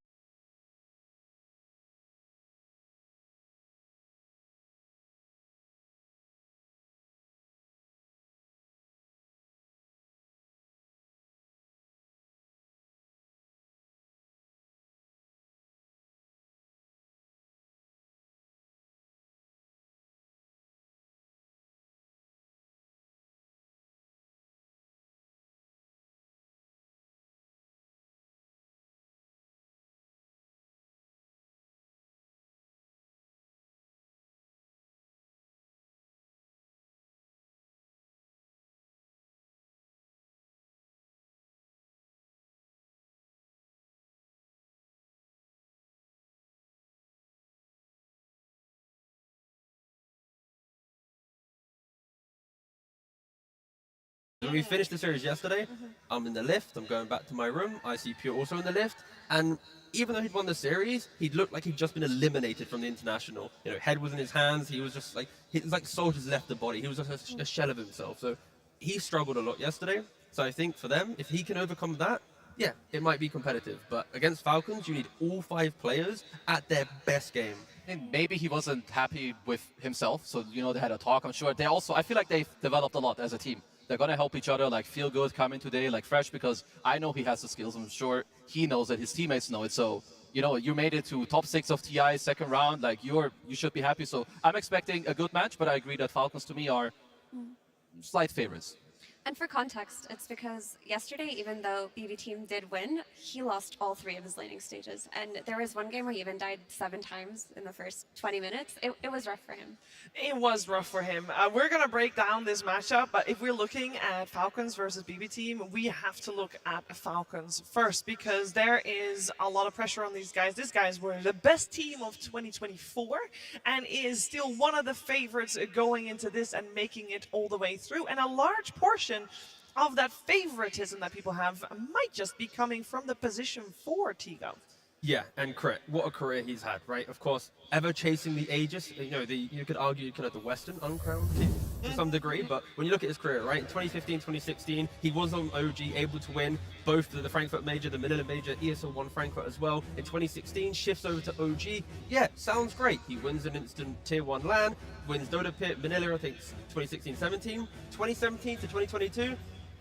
Speaker 7: When we finished the series yesterday, I'm in the lift, I'm going back to my room, I see Pure also in the lift, and even though he'd won the series, he'd looked like he'd just been eliminated from the international. You know, head was in his hands, he was just like, soldiers left the body, he was just a shell of himself. So he struggled a lot yesterday, so I think for them, if he can overcome that, yeah, it might be competitive. But against Falcons, you need all 5 players at their best game.
Speaker 8: And maybe he wasn't happy with himself, so you know they had a talk. I'm sure I feel like they've developed a lot as a team. They're gonna help each other, like feel good coming today, like fresh, because I know he has the skills. I'm sure he knows it. His teammates know it. So you know, you made it to top 6 of TI second round. Like you should be happy. So I'm expecting a good match, but I agree that Falcons to me are slight favorites.
Speaker 6: And for context, it's because yesterday, even though BB Team did win, he lost all 3 of his laning stages. And there was one game where he even died 7 times in the first 20 minutes. It was rough for him.
Speaker 5: It was rough for him. We're going to break down this matchup, but if we're looking at Falcons versus BB Team, we have to look at Falcons first because there is a lot of pressure on these guys. These guys were the best team of 2024 and is still one of the favorites going into this and making it all the way through. And a large portion of that favoritism that people have might just be coming from the position 4 Tigo.
Speaker 7: Yeah, and crit. What a career he's had, right? Of course, ever chasing the Aegis. You know, you could argue kind of the Western uncrowned team to some degree, but when you look at his career, right? In 2015, 2016, he was on OG, able to win both the Frankfurt Major, the Manila Major, ESL1 Frankfurt as well. In 2016, shifts over to OG. Yeah, sounds great. He wins an instant Tier 1 LAN, wins DOTA Pit, Manila, I think 2016-17, 2017 to 2022.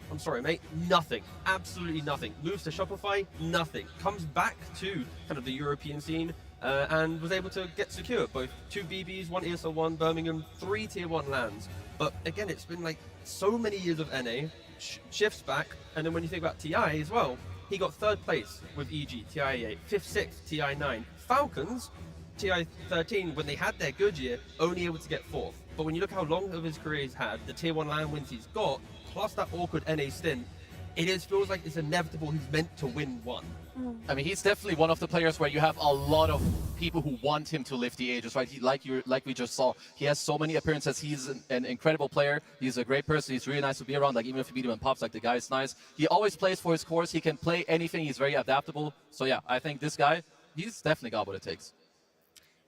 Speaker 7: I'm sorry, mate, nothing. Absolutely nothing. Moves to Shopify, nothing. Comes back to kind of the European scene and was able to get secure both 2 BBs, 1 ESL1, Birmingham, 3 Tier 1 lands. But again, it's been like so many years of NA, shifts back, and then when you think about TI as well, he got 3rd place with EG, TI8, 5th, 6th, TI9. Falcons, TI13, when they had their good year, only able to get 4th. But when you look how long of his career he's had, the Tier 1 LAN wins he's got, plus that awkward NA stint, it feels like it's inevitable he's meant to win one.
Speaker 8: I mean, he's definitely one of the players where you have a lot of people who want him to lift the Aegis, right? Like we just saw, he has so many appearances. He's an incredible player. He's a great person. He's really nice to be around. Like, even if you beat him in pops, like, the guy is nice. He always plays for his course. He can play anything. He's very adaptable. So yeah, I think this guy, he's definitely got what it takes.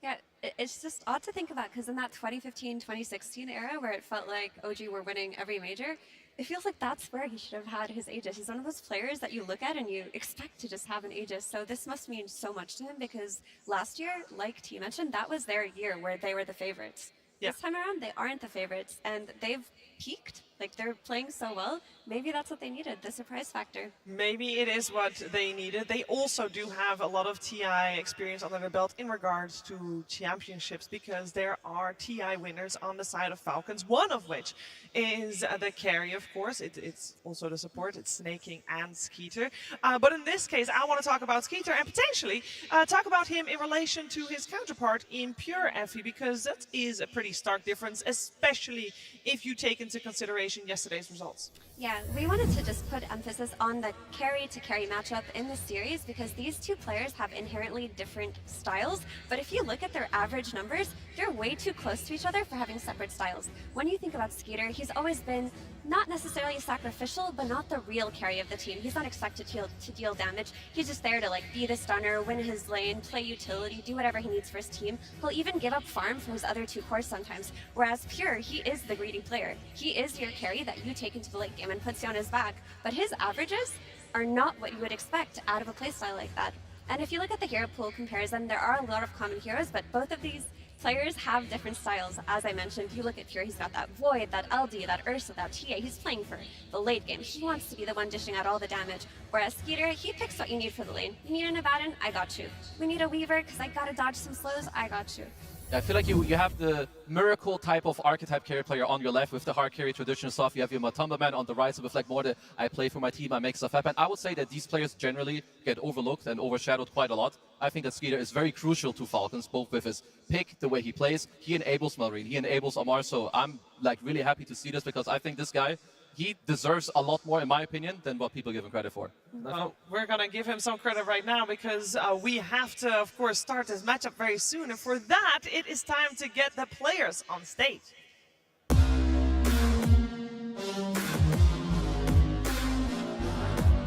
Speaker 6: Yeah, it's just odd to think about because in that 2015-2016 era where it felt like OG were winning every major, it feels like that's where he should have had his Aegis. He's one of those players that you look at and you expect to just have an Aegis. So this must mean so much to him because last year, like T mentioned, that was their year where they were the favorites.
Speaker 5: Yeah.
Speaker 6: This time around, they aren't the favorites and they've peaked. Like, they're playing so well. Maybe that's what they needed, the surprise factor.
Speaker 5: Maybe it is what they needed. They also do have a lot of TI experience under their belt in regards to championships because there are TI winners on the side of Falcons, one of which is the carry, of course. It's also the support. It's Snaking and Skeeter. But in this case, I want to talk about Skeeter and potentially talk about him in relation to his counterpart in pure FE because that is a pretty stark difference, especially if you take into consideration yesterday's results.
Speaker 6: Yeah, we wanted to just put emphasis on the carry-to-carry matchup in this series because these two players have inherently different styles, but if you look at their average numbers, they're way too close to each other for having separate styles. When you think about Skeeter, he's always been not necessarily sacrificial, but not the real carry of the team. He's not expected to deal damage. He's just there to, like, be the stunner, win his lane, play utility, do whatever he needs for his team. He'll even give up farm for his other 2 cores sometimes, whereas Pure, he is the greedy player. He is your carry that you take into the late game and puts you on his back, but his averages are not what you would expect out of a playstyle like that. And if you look at the hero pool comparison, there are a lot of common heroes, but both of these players have different styles. As I mentioned, if you look at Pure, he's got that Void, that LD, that Ursa, that TA. He's playing for the late game. He wants to be the one dishing out all the damage. Whereas Skeeter, he picks what you need for the lane. You need an Abaddon? I got you. We need a Weaver because I gotta dodge some slows? I got you.
Speaker 8: I feel like you have the miracle type of archetype carry player on your left with the hard carry traditional stuff. You have your Matumba man on the right, so with like more the I play for my team, I make stuff happen. I would say that these players generally get overlooked and overshadowed quite a lot. I think that Skeeter is very crucial to Falcons, both with his pick, the way he plays. He enables Marine, he enables Amar, so I'm like really happy to see this because I think this guy, he deserves a lot more, in my opinion, than what people give him credit for.
Speaker 5: Well, we're going to give him some credit right now because we have to, of course, start this matchup very soon. And for that, it is time to get the players on stage.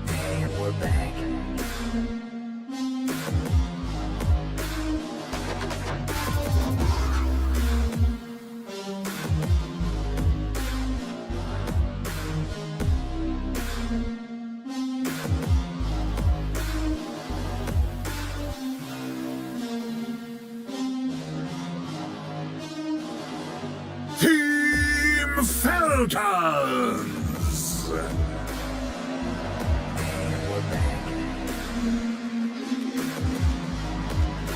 Speaker 13: And we're back.
Speaker 14: Team Falcons!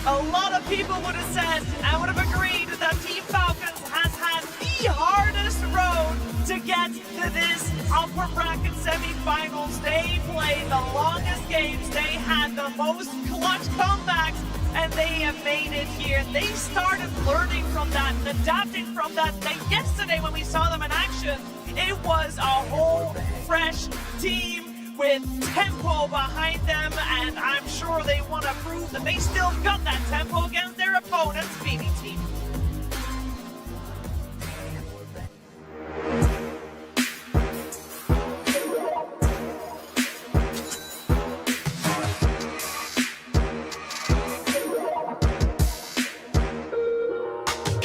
Speaker 5: A lot of people would have said and would have agreed that Team Falcons has had the hardest road to get to this upper bracket semifinals. They played the longest games, they had the most clutch comebacks, and they have made it here. They started learning from that and adapting from that. Like yesterday when we saw them in action, it was a whole fresh team with tempo behind them, and I'm sure they want to prove that they still got that tempo against their opponent's BB team.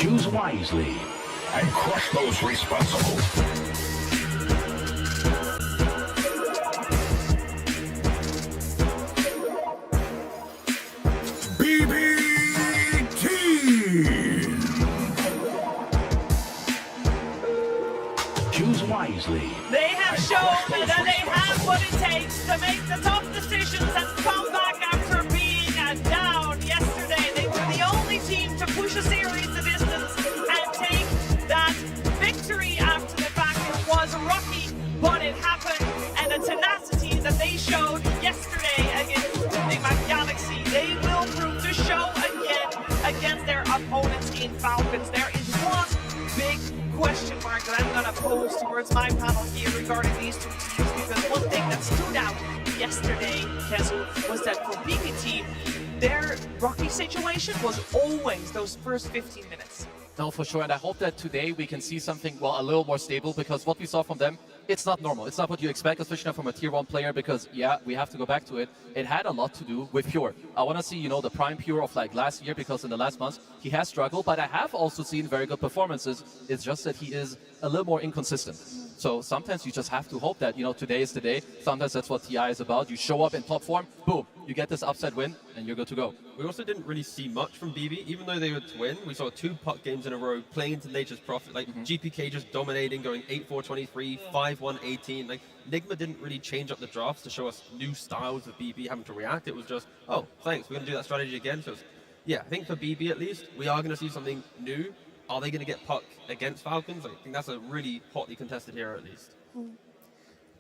Speaker 14: Choose wisely and crush those responsible. Choose wisely.
Speaker 5: They have shown that they have what it takes to make the tough decisions and come back after being down yesterday. They were the only team to push a series the distance and take that victory after the fact. It was rocky, but it happened. And the tenacity that they showed yesterday against the Big Mac Galaxy, they will prove to show again against their opponents in Falcons. There is one big question mark that I'm going to pose towards my panel here regarding these two teams, because one thing that stood out yesterday, Kessel, was that for BB team, their rocky situation was always those first 15 minutes.
Speaker 8: No, for sure, and I hope that today we can see something, well, a little more stable, because what we saw from them, it's not normal. It's not what you expect, especially not from a tier 1 player, because, yeah, we have to go back to it. It had a lot to do with Pure. I want to see, you know, the prime Pure of like last year, because in the last months, he has struggled, but I have also seen very good performances. It's just that he is a little more inconsistent. So sometimes you just have to hope that, you know, today is the day. Sometimes that's what TI is about. You show up in top form, boom, you get this upset win, and you're good to go.
Speaker 7: We also didn't really see much from BB, even though they were to win. We saw 2 puck games in a row, playing into nature's profit. Like GPK just dominating, going 8-4-23, 5-1-18. Like Nigma didn't really change up the drafts to show us new styles of BB having to react. It was just, oh, thanks, we're going to do that strategy again. So yeah, I think for BB at least, we are going to see something new. Are they going to get puck against Falcons? I think that's a really hotly contested hero at least.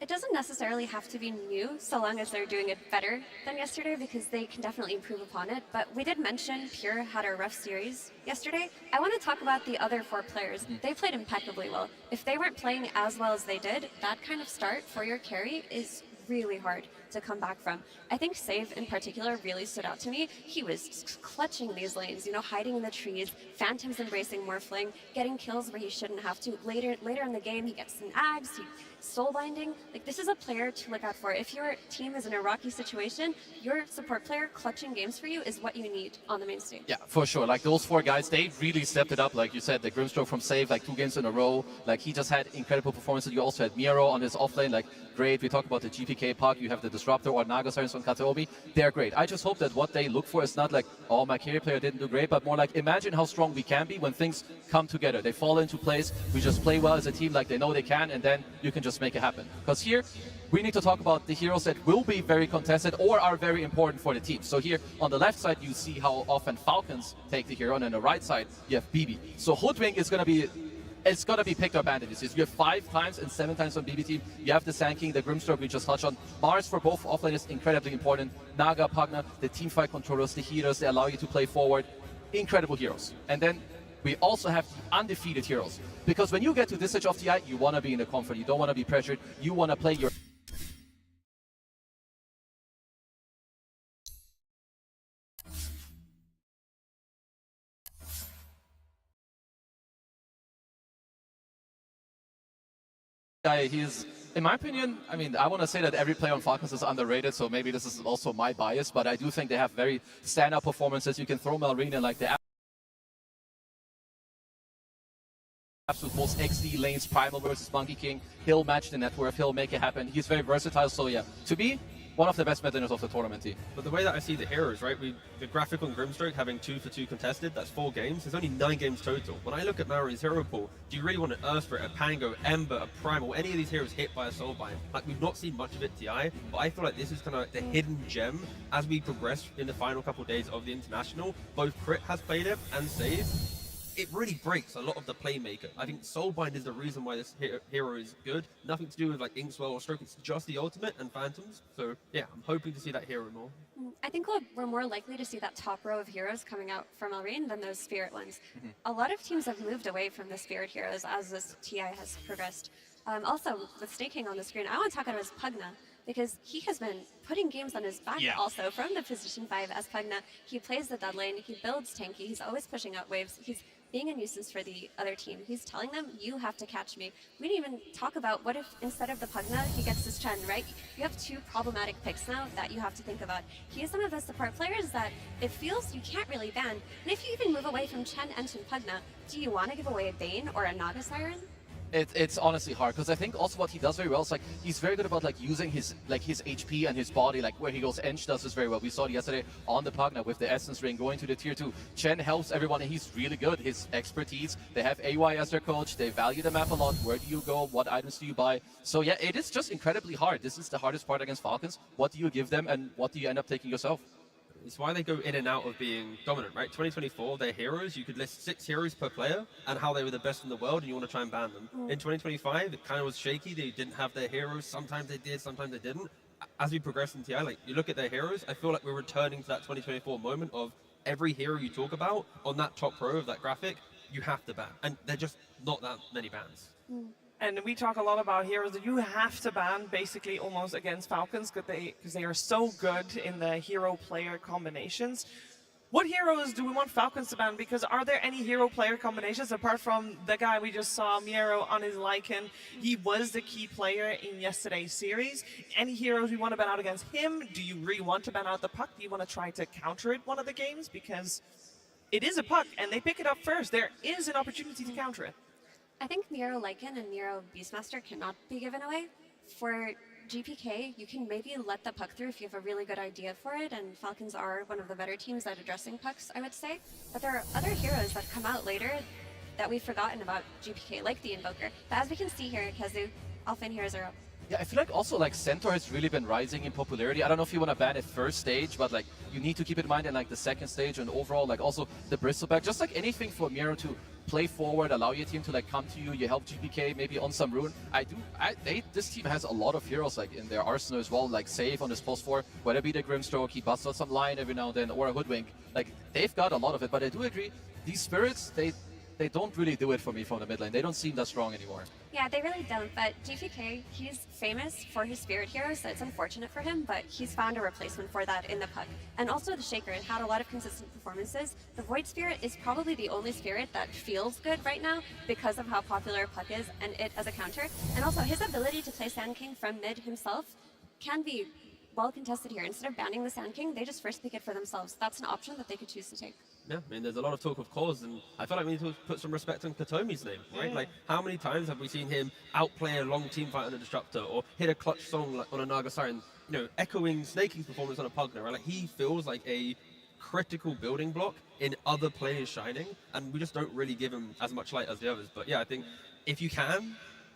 Speaker 6: It doesn't necessarily have to be new, so long as they're doing it better than yesterday, because they can definitely improve upon it. But we did mention Pure had a rough series yesterday. I want to talk about the other 4 players. They played impeccably well. If they weren't playing as well as they did, that kind of start for your carry is really hard to come back from. I think Save in particular really stood out to me. He was clutching these lanes, you know, hiding in the trees, Phantoms embracing Morphling, getting kills where he shouldn't have to. Later in the game, he gets some ags, he soul binding. Like, this is a player to look out for. If your team is in a rocky situation, your support player clutching games for you is what you need on the main stage.
Speaker 8: Yeah, for sure. Like those 4 guys, they really stepped it up. Like you said, the Grimstroke from Save, like 2 games in a row. Like he just had incredible performances. You also had Miro on his offlane, like great. We talk about the GPK puck. You have the Disruptor or Naga Sirens on Kataomi. They're great. I just hope that what they look for is not like, oh, my carry player didn't do great, but more like, imagine how strong we can be when things come together. They fall into place. We just play well as a team like they know they can, and then you can just make it happen. Because here, we need to talk about the heroes that will be very contested or are very important for the team. So here, on the left side, you see how often Falcons take the hero, and on the right side, you have BB. So Hoodwink is going to be... It's going to be picked up bandages. You have 5 times and 7 times on BB team. You have the Sand King, the Grimstroke we just touched on. Mars for both offlane is incredibly important. Naga, Pugna, the teamfight controllers, the healers, they allow you to play forward. Incredible heroes. And then we also have the undefeated heroes. Because when you get to this stage of TI, you want to be in the comfort. You don't want to be pressured. You want to play your... He's, in my opinion, I mean, I want to say that every player on Falcons is underrated, so maybe this is also my bias, but I do think they have very stand-up performances. You can throw Malrine in like the absolute most XD lanes, Primal versus Monkey King. He'll match the net worth, he'll make it happen. He's very versatile, so yeah, to me, one of the best mid laners of the tournament team.
Speaker 7: But the way that I see the heroes, right, the graphic on Grimstroke having 2 for 2 contested, that's 4 games. There's only 9 games total. When I look at Maori's hero pool, do you really want an Earthspirit, a Pango, Ember, a Primal, any of these heroes hit by a Soulbind? Like, we've not seen much of it TI, but I feel like this is kind of like the hidden gem as we progress in the final couple of days of the International. Both Crit has played it and Save. It really breaks a lot of the playmaker. I think Soulbind is the reason why this hero is good. Nothing to do with like Inkswell or Stroke, it's just the ultimate and Phantoms. So yeah, I'm hoping to see that hero more.
Speaker 6: I think we're more likely to see that top row of heroes coming out from Marine than those Spirit ones. A lot of teams have moved away from the Spirit heroes as this TI has progressed. Also, with Staking on the screen, I want to talk about his Pugna, because he has been putting games on his back also from the position 5 as Pugna. He plays the dead lane, he builds tanky, he's always pushing out waves. He's being a nuisance for the other team. He's telling them, you have to catch me. We didn't even talk about what if instead of the Pugna, he gets this Chen, right? You have two problematic picks now that you have to think about. He is one of the support players that it feels you can't really ban. And if you even move away from Chen and Pugna, do you want to give away a Bane or a Naga Siren?
Speaker 8: It's honestly hard because I think also what he does very well is like he's very good about like using his HP and his body, like where he goes. Ench does this very well. We saw it yesterday on the Pugna with the Essence Ring going to the tier 2. Chen helps everyone and he's really good. His expertise, they have AY as their coach, they value the map a lot. Where do you go? What items do you buy? So yeah, it is just incredibly hard. This is the hardest part against Falcons. What do you give them and what do you end up taking yourself?
Speaker 7: It's why they go in and out of being dominant, right? 2024, their heroes, you could list 6 heroes per player and how they were the best in the world and you want to try and ban them. In 2025, it kind of was shaky. They didn't have their heroes. Sometimes they did, sometimes they didn't. As we progress in TI, like you look at their heroes, I feel like we're returning to that 2024 moment of every hero you talk about on that top row of that graphic, you have to ban. And they're just not that many bans.
Speaker 5: And we talk a lot about heroes that you have to ban basically almost against Falcons because they are so good in the hero-player combinations. What heroes do we want Falcons to ban? Because are there any hero-player combinations apart from the guy we just saw, Miero, on his Lycan? He was the key player in yesterday's series. Any heroes we want to ban out against him? Do you really want to ban out the Puck? Do you want to try to counter it one of the games? Because it is a Puck and they pick it up first. There is an opportunity to counter it.
Speaker 6: I think Miro Lycan and Miro Beastmaster cannot be given away. For GPK, you can maybe let the puck through if you have a really good idea for it, and Falcons are one of the better teams at addressing pucks, I would say. But there are other heroes that come out later that we've forgotten about GPK, like the Invoker. But as we can see here, Kazu, Alpha and heroes are up.
Speaker 8: Yeah, I feel like also like Centaur has really been rising in popularity. I don't know if you want to ban it first stage, but like you need to keep it in mind in like the second stage and overall like also the Bristleback, just like anything for Miro to play forward, allow your team to like come to you, you help GPK maybe on some rune. This team has a lot of heroes like in their arsenal as well, like Save on his post 4, whether it be the Grimstroke, he busts out some line every now and then, or a Hoodwink. Like they've got a lot of it, but I do agree, these spirits, they don't really do it for me from the mid lane. They don't seem that strong anymore.
Speaker 6: Yeah, they really don't, but GPK, he's famous for his spirit heroes, so it's unfortunate for him, but he's found a replacement for that in the Puck. And also the Shaker, it had a lot of consistent performances. The Void Spirit is probably the only spirit that feels good right now because of how popular Puck is and it as a counter. And also his ability to play Sand King from mid himself can be well contested here. Instead of banning the Sand King, they just first pick it for themselves. That's an option that they could choose to take.
Speaker 7: Yeah, I mean, there's a lot of talk of cause, and I feel like we need to put some respect on Katomi's name, right? Like, how many times have we seen him outplay a long team fight on a Disruptor, or hit a clutch song like on a Naga Siren, you know, echoing Snaking's performance on a Pugna, right? Like, he feels like a critical building block in other players shining, and we just don't really give him as much light as the others. But yeah, I think if you can,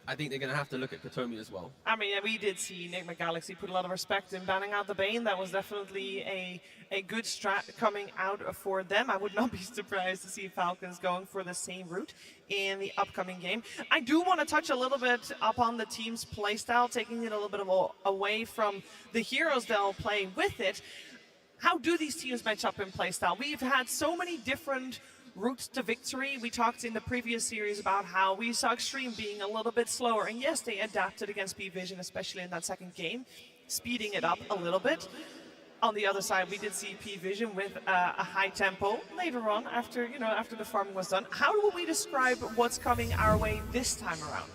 Speaker 7: I think they're going to have to look at Katomi as well.
Speaker 5: I mean, we did see Enigma Galaxy put a lot of respect in banning out the Bane. That was definitely a good strat coming out for them. I would not be surprised to see Falcons going for the same route in the upcoming game. I do want to touch a little bit upon the team's playstyle, taking it a little bit away from the heroes they'll play with it. How do these teams match up in playstyle? We've had so many different routes to victory. We talked in the previous series about how we saw Extreme being a little bit slower, and yes, they adapted against Pvision, especially in that second game, speeding it up a little bit. On the other side, we did see Pvision with a high tempo later on after the farming was done. How would we describe what's coming our way this time around?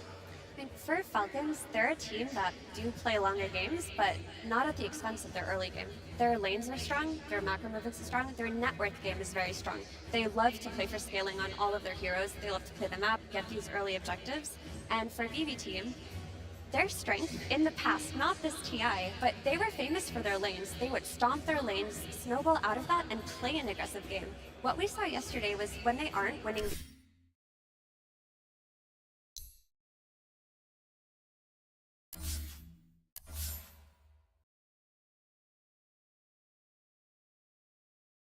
Speaker 6: I mean, for Falcons, they're a team that do play longer games, but not at the expense of their early game. Their lanes are strong, their macro movements are strong, their net worth game is very strong. They love to play for scaling on all of their heroes, they love to play the map, get these early objectives. And for VV team, their strength in the past, not this TI, but they were famous for their lanes. They would stomp their lanes, snowball out of that, and play an aggressive game. What we saw yesterday was when they aren't winning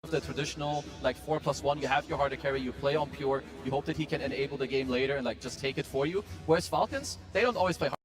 Speaker 8: the traditional like 4+1, you have your harder carry, you play on pure, you hope that he can enable the game later and like just take it for you. Whereas Falcons, they don't always play hard.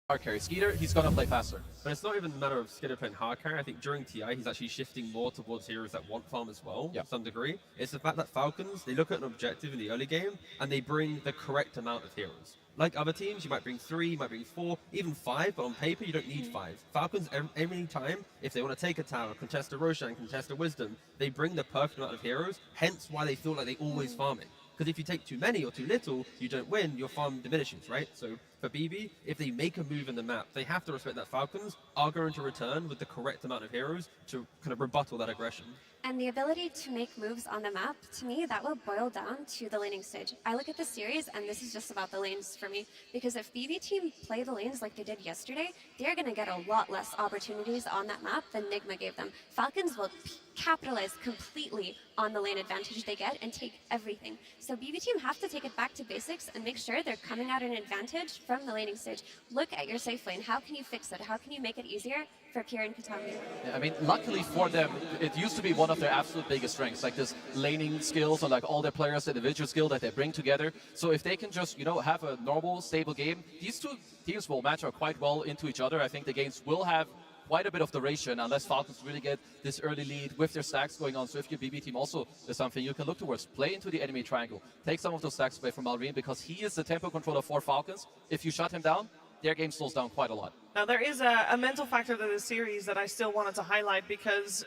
Speaker 8: hard carry. Skeeter, he's gonna play faster.
Speaker 7: But it's not even a matter of Skeeter playing hard carry. I think during TI, he's actually shifting more towards heroes that want farm as well, to some degree. It's the fact that Falcons, they look at an objective in the early game, and they bring the correct amount of heroes. Like other teams, you might bring 3, you might bring 4, even 5, but on paper, you don't need 5. Falcons, every time, if they want to take a tower, contest a Roshan, contest a Wisdom, they bring the perfect amount of heroes, hence why they feel like they always farm it. Because if you take too many or too little, you don't win, your farm diminishes, right? So for BB, if they make a move in the map, they have to respect that Falcons are going to return with the correct amount of heroes to kind of rebuttal that aggression.
Speaker 6: And the ability to make moves on the map, to me, that will boil down to the laning stage. I look at the series, and this is just about the lanes for me, because if BB team play the lanes like they did yesterday, they're going to get a lot less opportunities on that map than Nigma gave them. Falcons will capitalize completely on the lane advantage they get and take everything. So BB team have to take it back to basics and make sure they're coming at an advantage from the laning stage. Look at your safe lane. How can you fix it? How can you make it easier for Pure and Katami?
Speaker 8: Yeah, I mean, luckily for them, it used to be one of their absolute biggest strengths, like this laning skills or like all their players' individual skill that they bring together. So if they can just, you know, have a normal, stable game, these two teams will match up quite well into each other. I think the games will have quite a bit of duration unless Falcons really get this early lead with their stacks going on. So if your BB team also is something you can look towards, play into the enemy triangle, take some of those stacks away from Malrine because he is the tempo controller for Falcons. If you shut him down, their game slows down quite a lot.
Speaker 5: Now there is a mental factor to this series that I still wanted to highlight because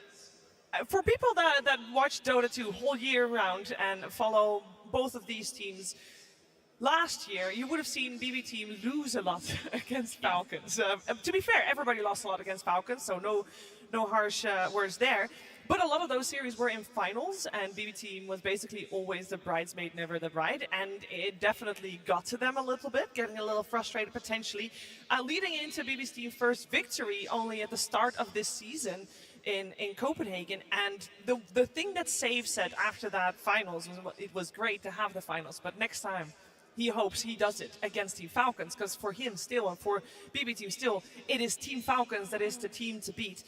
Speaker 5: for people that watch Dota 2 whole year round and follow both of these teams, last year, you would have seen BB team lose a lot against Falcons. To be fair, everybody lost a lot against Falcons, so no harsh words there. But a lot of those series were in finals, and BB team was basically always the bridesmaid, never the bride, and it definitely got to them a little bit, getting a little frustrated potentially, leading into BB team's first victory only at the start of this season in Copenhagen. And the thing that Save said after that finals was it was great to have the finals, but next time, he hopes he does it against Team Falcons, because for him still, and for BB team still, it is Team Falcons that is the team to beat.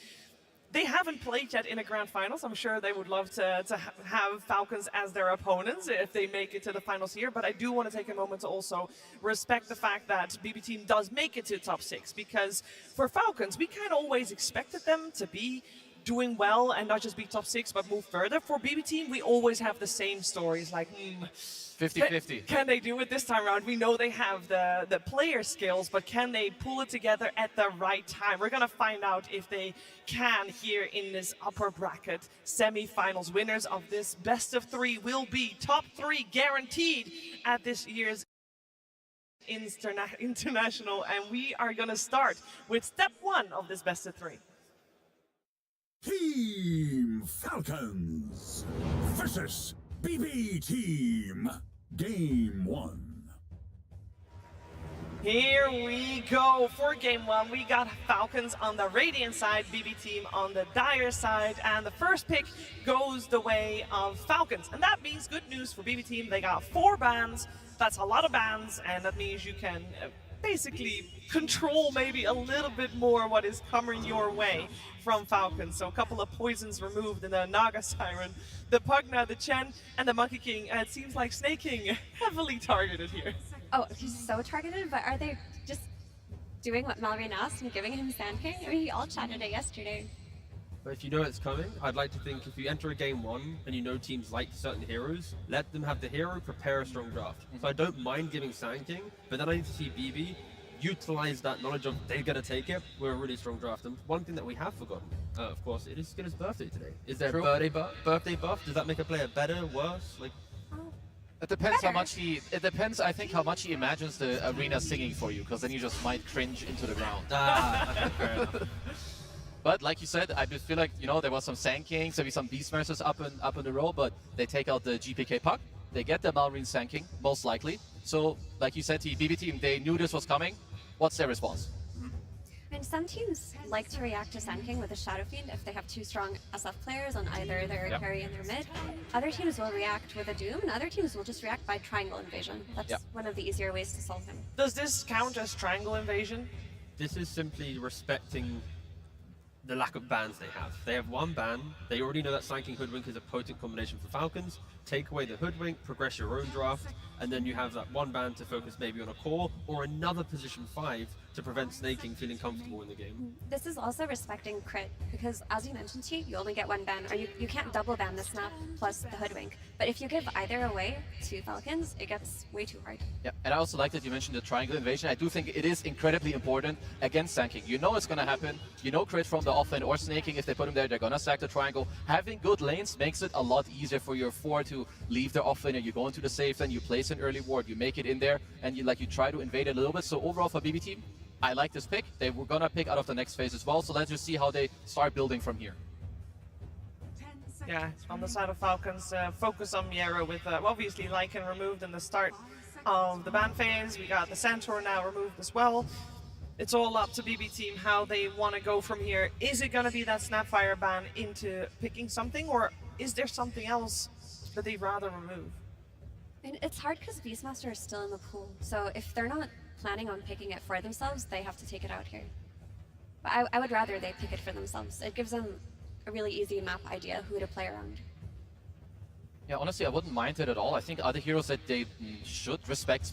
Speaker 5: They haven't played yet in a grand finals. I'm sure they would love to have Falcons as their opponents if they make it to the finals here, but I do want to take a moment to also respect the fact that BB team does make it to top 6, because for Falcons, we kind of always expected them to be doing well and not just be top 6, but move further. For BB team, we always have the same stories, like,
Speaker 8: 50-50.
Speaker 5: Can they do it this time around? We know they have the player skills, but can they pull it together at the right time? We're going to find out if they can here in this upper bracket semi-finals. Winners of this best of 3 will be top 3 guaranteed at this year's international. And we are going to start with step 1 of this best of 3.
Speaker 14: Team Falcons versus BB Team. Game 1.
Speaker 5: Here we go for game 1. We got Falcons on the Radiant side, BB team on the Dire side, and the first pick goes the way of Falcons. And that means good news for BB team. They got 4 bans. That's a lot of bans, and that means you can basically control maybe a little bit more what is coming your way from Falcons. So a couple of poisons removed in the Naga Siren, the Pugna, the Chen, and the Monkey King. And it seems like Snake King heavily targeted here.
Speaker 6: Oh, he's so targeted, but are they just doing what Malrine asked and giving him Sand King? I mean, he all chatted it yesterday.
Speaker 7: But if you know it's coming, I'd like to think if you enter a game 1 and you know teams like certain heroes, let them have the hero, prepare a strong draft. So I don't mind giving Sand King, but then I need to see BB utilize that knowledge of they're going to take it with a really strong draft. And one thing that we have forgotten, of course, it is Skiller's birthday today. Is there a birthday buff? Does that make a player better, worse? Like,
Speaker 8: it depends how much he. It depends, I think, how much he imagines the arena singing for you, because then you just might cringe into the ground.
Speaker 7: okay, fair enough.
Speaker 8: But like you said, I just feel like, you know, there was some Sand Kings, maybe some Beast Masters up in the row, but they take out the GPK puck. They get the Malrine Sand King, most likely. So, like you said, the BB team, they knew this was coming. What's their response?
Speaker 6: I mean, some teams like to react to Sand King with a Shadow Fiend if they have 2 strong SF players on either their carry and their mid. Other teams will react with a Doom, and other teams will just react by Triangle Invasion. That's one of the easier ways to solve him.
Speaker 5: Does this count as Triangle Invasion?
Speaker 7: This is simply respecting the lack of bans they have. They have 1 ban. They already know that Sand King Hoodwink is a potent combination for Falcons. take away the hoodwink, progress your own draft, and then you have that one ban to focus maybe on a core or another position 5 to prevent snaking feeling comfortable in the game.
Speaker 6: This is also respecting crit, because as you mentioned, T, you only get one ban, or you can't double ban the snap plus the hoodwink. But if you give either away to Falcons, it gets way too hard.
Speaker 8: Yeah, and I also like that you mentioned the triangle invasion. I do think it is incredibly important against tanking. You know it's going to happen. You know crit from the offlane or snaking. If they put him there, they're going to stack the triangle. Having good lanes makes it a lot easier for your 4 to leave their offlane. You go into the safe, then you place an early ward, you make it in there, and you try to invade a little bit. So overall for BB team, I like this pick. They were going to pick out of the next phase as well. So let's just see how they start building from here.
Speaker 5: Yeah, on the side of Falcons, focus on Miera with obviously Lycan removed in the start of the ban phase. We got the Centaur now removed as well. It's all up to BB team how they want to go from here. Is it going to be that Snapfire ban into picking something, or is there something else that they'd rather remove?
Speaker 6: And it's hard because Beastmaster is still in the pool, so if they're not planning on picking it for themselves, they have to take it out here. But I would rather they pick it for themselves. It gives them a really easy map idea who to play around.
Speaker 8: Yeah, honestly, I wouldn't mind it at all. I think other heroes that they should respect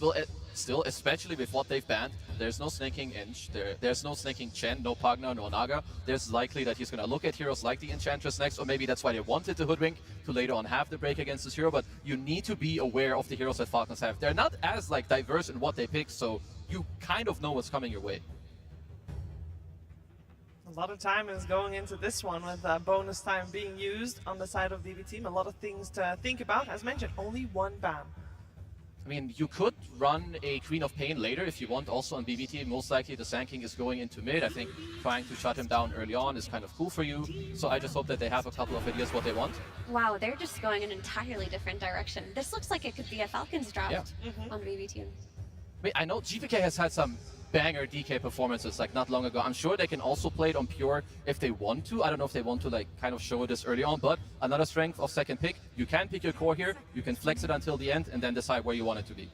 Speaker 8: still, especially with what they've banned. There's no snaking Inch, there's no snaking Chen, no Pagna, no Naga. There's likely that he's going to look at heroes like the Enchantress next, or maybe that's why they wanted the Hoodwink to later on have the break against this hero. But you need to be aware of the heroes that Falcons have. They're not as diverse in what they pick, so you kind of know what's coming your way.
Speaker 5: A lot of time is going into this one with bonus time being used on the side of BB team. A lot of things to think about. As mentioned, only one ban.
Speaker 8: I mean, you could run a Queen of Pain later if you want, also on BB team. Most likely the Sand King is going into mid. I think trying to shut him down early on is kind of cool for you. So I just hope that they have a couple of ideas what they want.
Speaker 6: Wow, they're just going an entirely different direction. This looks like it could be a Falcons draft on BB team.
Speaker 8: I mean, I know GPK has had some banger DK performances not long ago. I'm sure they can also play it on pure if they want to. I don't know if they want to kind of show this early on, but another strength of second pick. You can pick your core here, you can flex it until the end, and then decide where you want it to be.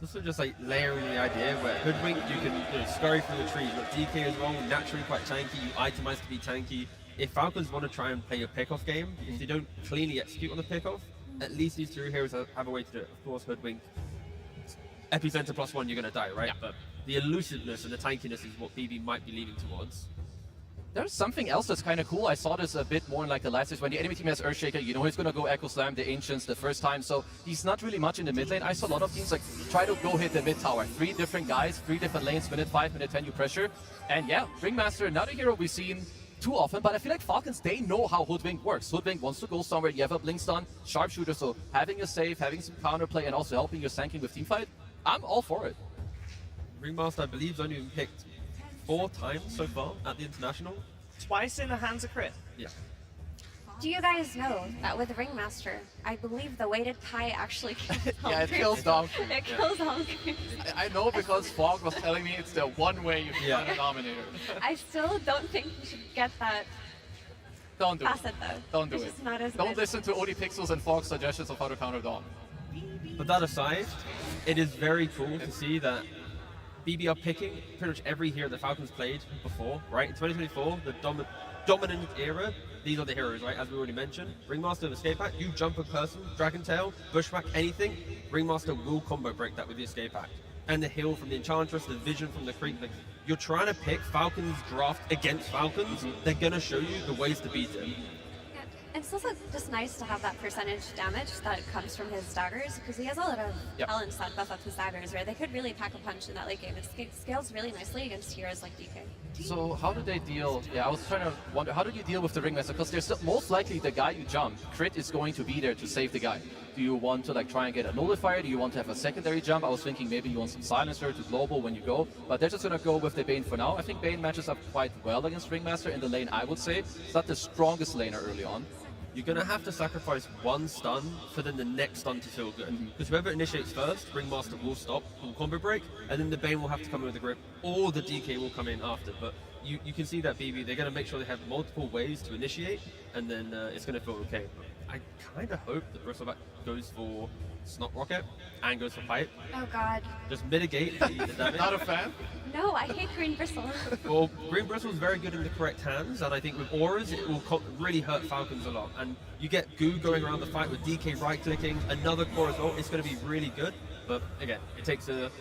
Speaker 7: It's also just layering the idea where Hoodwink, you can scurry through the trees, but DK as well, naturally quite tanky, you itemize to be tanky. If Falcons want to try and play a pickoff game, if they don't cleanly execute on the pickoff, at least these two heroes have a way to do it. Of course, Hoodwink, Epicenter +1, you're going to die, right? Yeah. But the elusiveness and the tankiness is what BB might be leaning towards.
Speaker 8: There's something else that's kind of cool. I saw this a bit more in the last days. When the enemy team has Earthshaker, you know he's going to go Echo Slam the Ancients the first time, so he's not really much in the mid lane. I saw a lot of teams try to go hit the mid tower. 3 different guys, 3 different lanes, minute 5, minute 10 you pressure. And yeah, Ringmaster, another hero we've seen too often, but I feel like Falcons, they know how Hoodwink works. Hoodwink wants to go somewhere, you have a Blink Stun, Sharpshooter, so having a save, having some counterplay, and also helping your Sanking with teamfight, I'm all for it.
Speaker 7: Ringmaster, I believe, has only been picked 4 times so far at the International.
Speaker 5: Twice in the hands of crit.
Speaker 7: Yeah.
Speaker 6: Do you guys know that with Ringmaster, I believe the weighted pie actually kills
Speaker 8: Yeah, it kills Donkey.
Speaker 6: It kills Donkey.
Speaker 8: I know because Fog was telling me it's the one way you can run a Dominator.
Speaker 6: I still don't think you should get that.
Speaker 8: Don't do
Speaker 6: Pass
Speaker 8: it.
Speaker 6: though.
Speaker 8: Don't do
Speaker 6: It's
Speaker 8: it.
Speaker 6: just not as
Speaker 8: Don't
Speaker 6: good.
Speaker 8: listen to OD Pixels and Fog's suggestions of how to counter Dawn.
Speaker 7: But that aside, it is very cool to see that BB are picking pretty much every hero the Falcons played before, right? In 2024, the dominant era, these are the heroes, right? As we already mentioned. Ringmaster of Escape Act, you jump a person, Dragon Tail, Bushwhack, anything, Ringmaster will combo break that with the Escape Act. And the heal from the Enchantress, the vision from the Creep. You're trying to pick Falcons draft against Falcons, they're going to show you the ways to beat them.
Speaker 6: And it's also just nice to have that percentage damage that comes from his daggers, because he has a lot of talents that buff up his daggers, where they could really pack a punch in that late game. It scales really nicely against heroes like DK.
Speaker 8: So how do they deal? Yeah, I was trying to wonder, how do you deal with the Ringmaster? Because there's still, most likely the guy you jump, crit is going to be there to save the guy. Do you want to try and get a nullifier? Do you want to have a secondary jump? I was thinking maybe you want some silencer to global when you go, but they're just going to go with the Bane for now. I think Bane matches up quite well against Ringmaster in the lane, I would say. It's not the strongest laner early on.
Speaker 7: You're going to have to sacrifice one stun for then the next stun to feel good. Because whoever initiates first, Ringmaster will stop from combo break, and then the Bane will have to come in with the grip, or the DK will come in after. But you can see that BB, they're going to make sure they have multiple ways to initiate, and then it's going to feel okay. I kind of hope that Bristleback goes for Snot Rocket and goes for Pipe.
Speaker 6: Oh god.
Speaker 7: Just mitigate the damage.
Speaker 8: Not a fan?
Speaker 6: No, I hate Green Bristle.
Speaker 7: Well, Green Bristle is very good in the correct hands, and I think with auras it will really hurt Falcons a lot. And you get Goo going around the fight with DK right-clicking, another core as well. It's going to be really good, but again, it takes a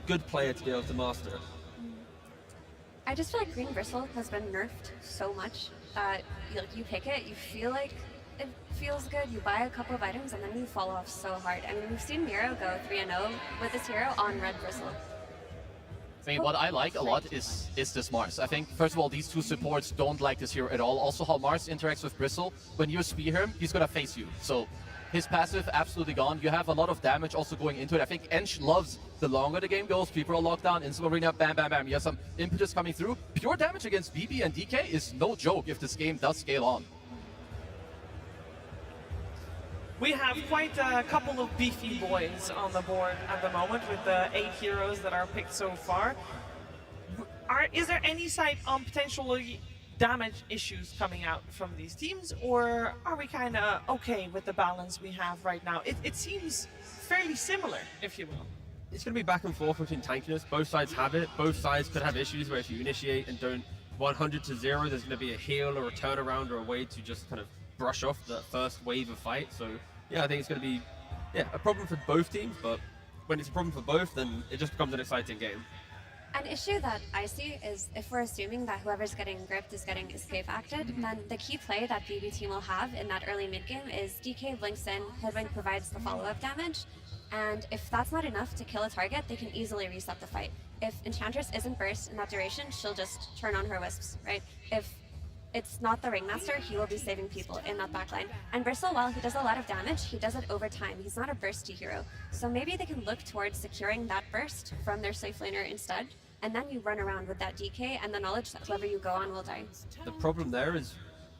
Speaker 7: good player to be able to master.
Speaker 6: I just feel like Green Bristle has been nerfed so much that you pick it, you feel like it feels good, you buy a couple of items, and then you fall off so hard. I mean, we've seen Miro go 3-0 with this hero on Red Bristle.
Speaker 8: I mean, what I like a lot is this Mars. I think, first of all, these two supports don't like this hero at all. Also, how Mars interacts with Bristle. When you spear him, he's going to face you. So his passive, absolutely gone. You have a lot of damage also going into it. I think Ench loves the longer the game goes. People are locked down, instant arena, bam, bam, bam. You have some impetus coming through. Pure damage against BB and DK is no joke if this game does scale on.
Speaker 5: We have quite a couple of beefy boys on the board at the moment with the 8 heroes that are picked so far. Is there any sight on potentially damage issues coming out from these teams, or are we kind of okay with the balance we have right now? It seems fairly similar, if you will.
Speaker 7: It's going to be back and forth between tankiness. Both sides have it. Both sides could have issues where if you initiate and don't 100 to 0, there's going to be a heal or a turnaround or a way to just kind of brush off the first wave of fight. So yeah, I think it's going to be a problem for both teams, but when it's a problem for both, then it just becomes an exciting game.
Speaker 6: An issue that I see is if we're assuming that whoever's getting gripped is getting escape acted, then the key play that BB team will have in that early mid game is DK blinks in, Hoodwink provides the follow-up damage, and if that's not enough to kill a target, they can easily reset the fight. If Enchantress isn't burst in that duration, she'll just turn on her wisps, right? If it's not the Ringmaster, he will be saving people in that backline. And Bristle, while he does a lot of damage, he does it over time. He's not a bursty hero. So maybe they can look towards securing that burst from their safe laner instead, and then you run around with that DK and the knowledge that whoever you go on will die.
Speaker 7: The problem there is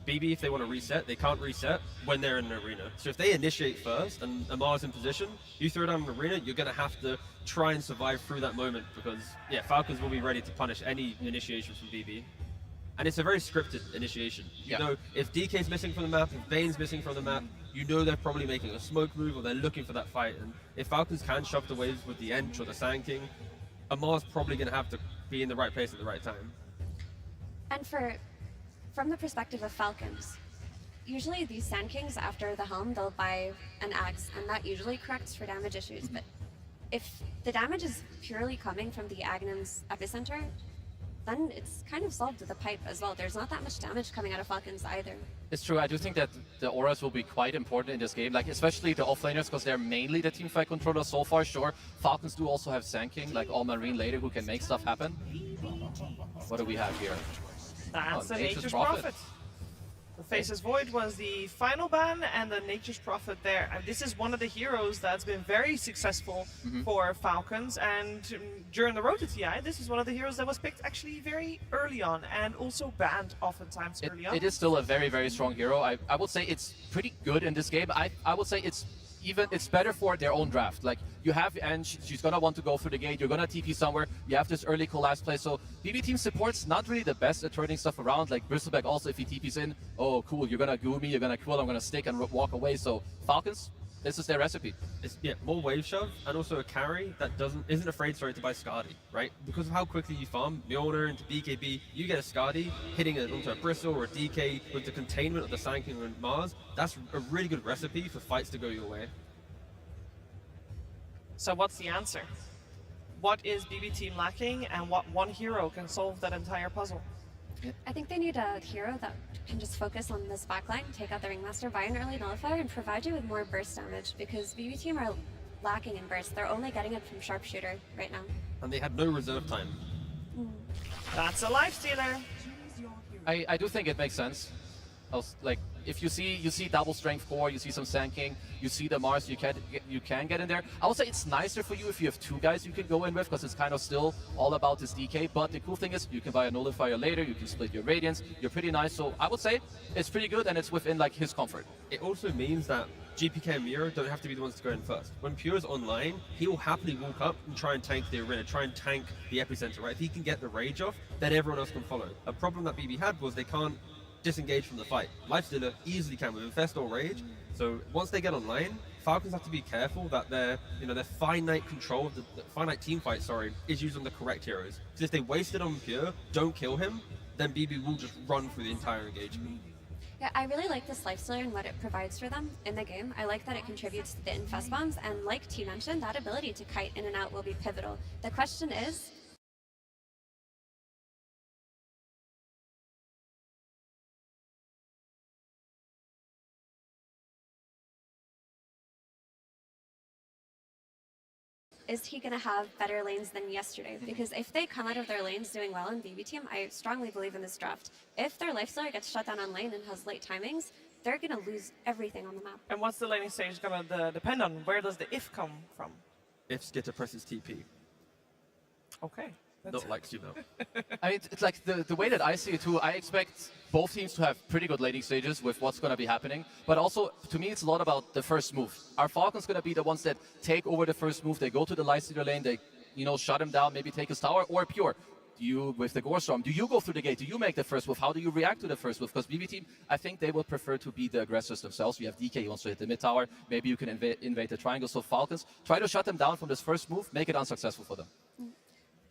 Speaker 7: BB, if they want to reset, they can't reset when they're in an arena. So if they initiate first and Amar's in position, you throw down an arena, you're going to have to try and survive through that moment because, yeah, Falcons will be ready to punish any initiation from BB. And it's a very scripted initiation. You know, if DK's missing from the map, if Bane's missing from the map, you know they're probably making a smoke move or they're looking for that fight. And if Falcons can shove the waves with the Ench or the Sand King, Amar's probably going to have to be in the right place at the right time.
Speaker 6: And from the perspective of Falcons, usually these Sand Kings, after the helm, they'll buy an axe, and that usually corrects for damage issues. But if the damage is purely coming from the Agnum's epicenter, then it's kind of solved with the pipe as well. There's not that much damage coming out of Falcons either.
Speaker 8: It's true. I do think that the auras will be quite important in this game, like especially the offlaners, because they're mainly the teamfight controllers so far. Sure, Falcons do also have Sand King, like all Marine later, who can make stuff happen. What do we have here?
Speaker 5: That's a Nature's Prophet. The Faceless Void was the final ban, and the Nature's Prophet there. And this is one of the heroes that's been very successful for Falcons. And during the road to TI, this is one of the heroes that was picked actually very early on, and also banned oftentimes early on.
Speaker 8: It is still a very, very strong hero. I would say it's pretty good in this game. I would say it's better for their own draft. Like, you have Ench, she's gonna want to go through the gate, you're gonna TP somewhere, you have this early collapse play, so BB team support's not really the best at turning stuff around. Like Bristleback also, if he TPs in, oh cool, you're gonna goo me, you're gonna kill, I'm gonna stick and walk away. So Falcons, this is their recipe.
Speaker 7: It's more wave shove and also a carry that isn't afraid to buy Skadi, right? Because of how quickly you farm Mjolnir into BKB, you get a Skadi hitting it onto a Bristle or a DK with the containment of the Sand King and Mars. That's a really good recipe for fights to go your way.
Speaker 5: So what's the answer? What is BB team lacking, and what one hero can solve that entire puzzle?
Speaker 6: I think they need a hero that can just focus on this backline, take out the Ringmaster, buy an early nullifier, and provide you with more burst damage, because BB team are lacking in burst. They're only getting it from Sharpshooter right now.
Speaker 7: And they had no reserve time.
Speaker 5: That's a life stealer.
Speaker 8: I do think it makes sense. Like, if you see double strength core, you see some Sand King, you see the Mars, you can get in there. I would say it's nicer for you if you have two guys you can go in with, because it's kind of still all about this DK. But the cool thing is you can buy a nullifier later, you can split your radiance, you're pretty nice. So I would say it's pretty good, and it's within like his comfort.
Speaker 7: It also means that GPK and Miro don't have to be the ones to go in first. When Pure's online, he will happily walk up and try and tank the arena, try and tank the epicenter, right? If he can get the rage off, then everyone else can follow. A problem that BB had was they can't disengage from the fight. Lifestealer easily can with Infest or Rage. So once they get online, Falcons have to be careful that their finite control of the finite team fight, is used on the correct heroes. Because if they waste it on Pure, don't kill him, then BB will just run through the entire engagement.
Speaker 6: Yeah, I really like this lifestealer and what it provides for them in the game. I like that it contributes to the infest bombs, and like T mentioned, that ability to kite in and out will be pivotal. The question is, is he going to have better lanes than yesterday? Because if they come out of their lanes doing well in BB team, I strongly believe in this draft. If their lifestealer gets shut down on lane and has late timings, they're going to lose everything on the map.
Speaker 5: And what's the laning stage going to depend on? Where does the if come from?
Speaker 7: If Skitter presses TP.
Speaker 5: Okay.
Speaker 7: Not like you know.
Speaker 8: I mean, it's like the way that I see it too, I expect both teams to have pretty good laning stages with what's going to be happening. But also, to me, it's a lot about the first move. Are Falcons going to be the ones that take over the first move? They go to the Lifestealer lane, they, shut him down, maybe take his tower, or Pure? Do you, with the Gore Storm, do you go through the gate? Do you make the first move? How do you react to the first move? Because BB team, I think they will prefer to be the aggressors themselves. You have DK, he wants to hit the mid tower. Maybe you can invade the triangle. So Falcons, try to shut them down from this first move, make it unsuccessful for them.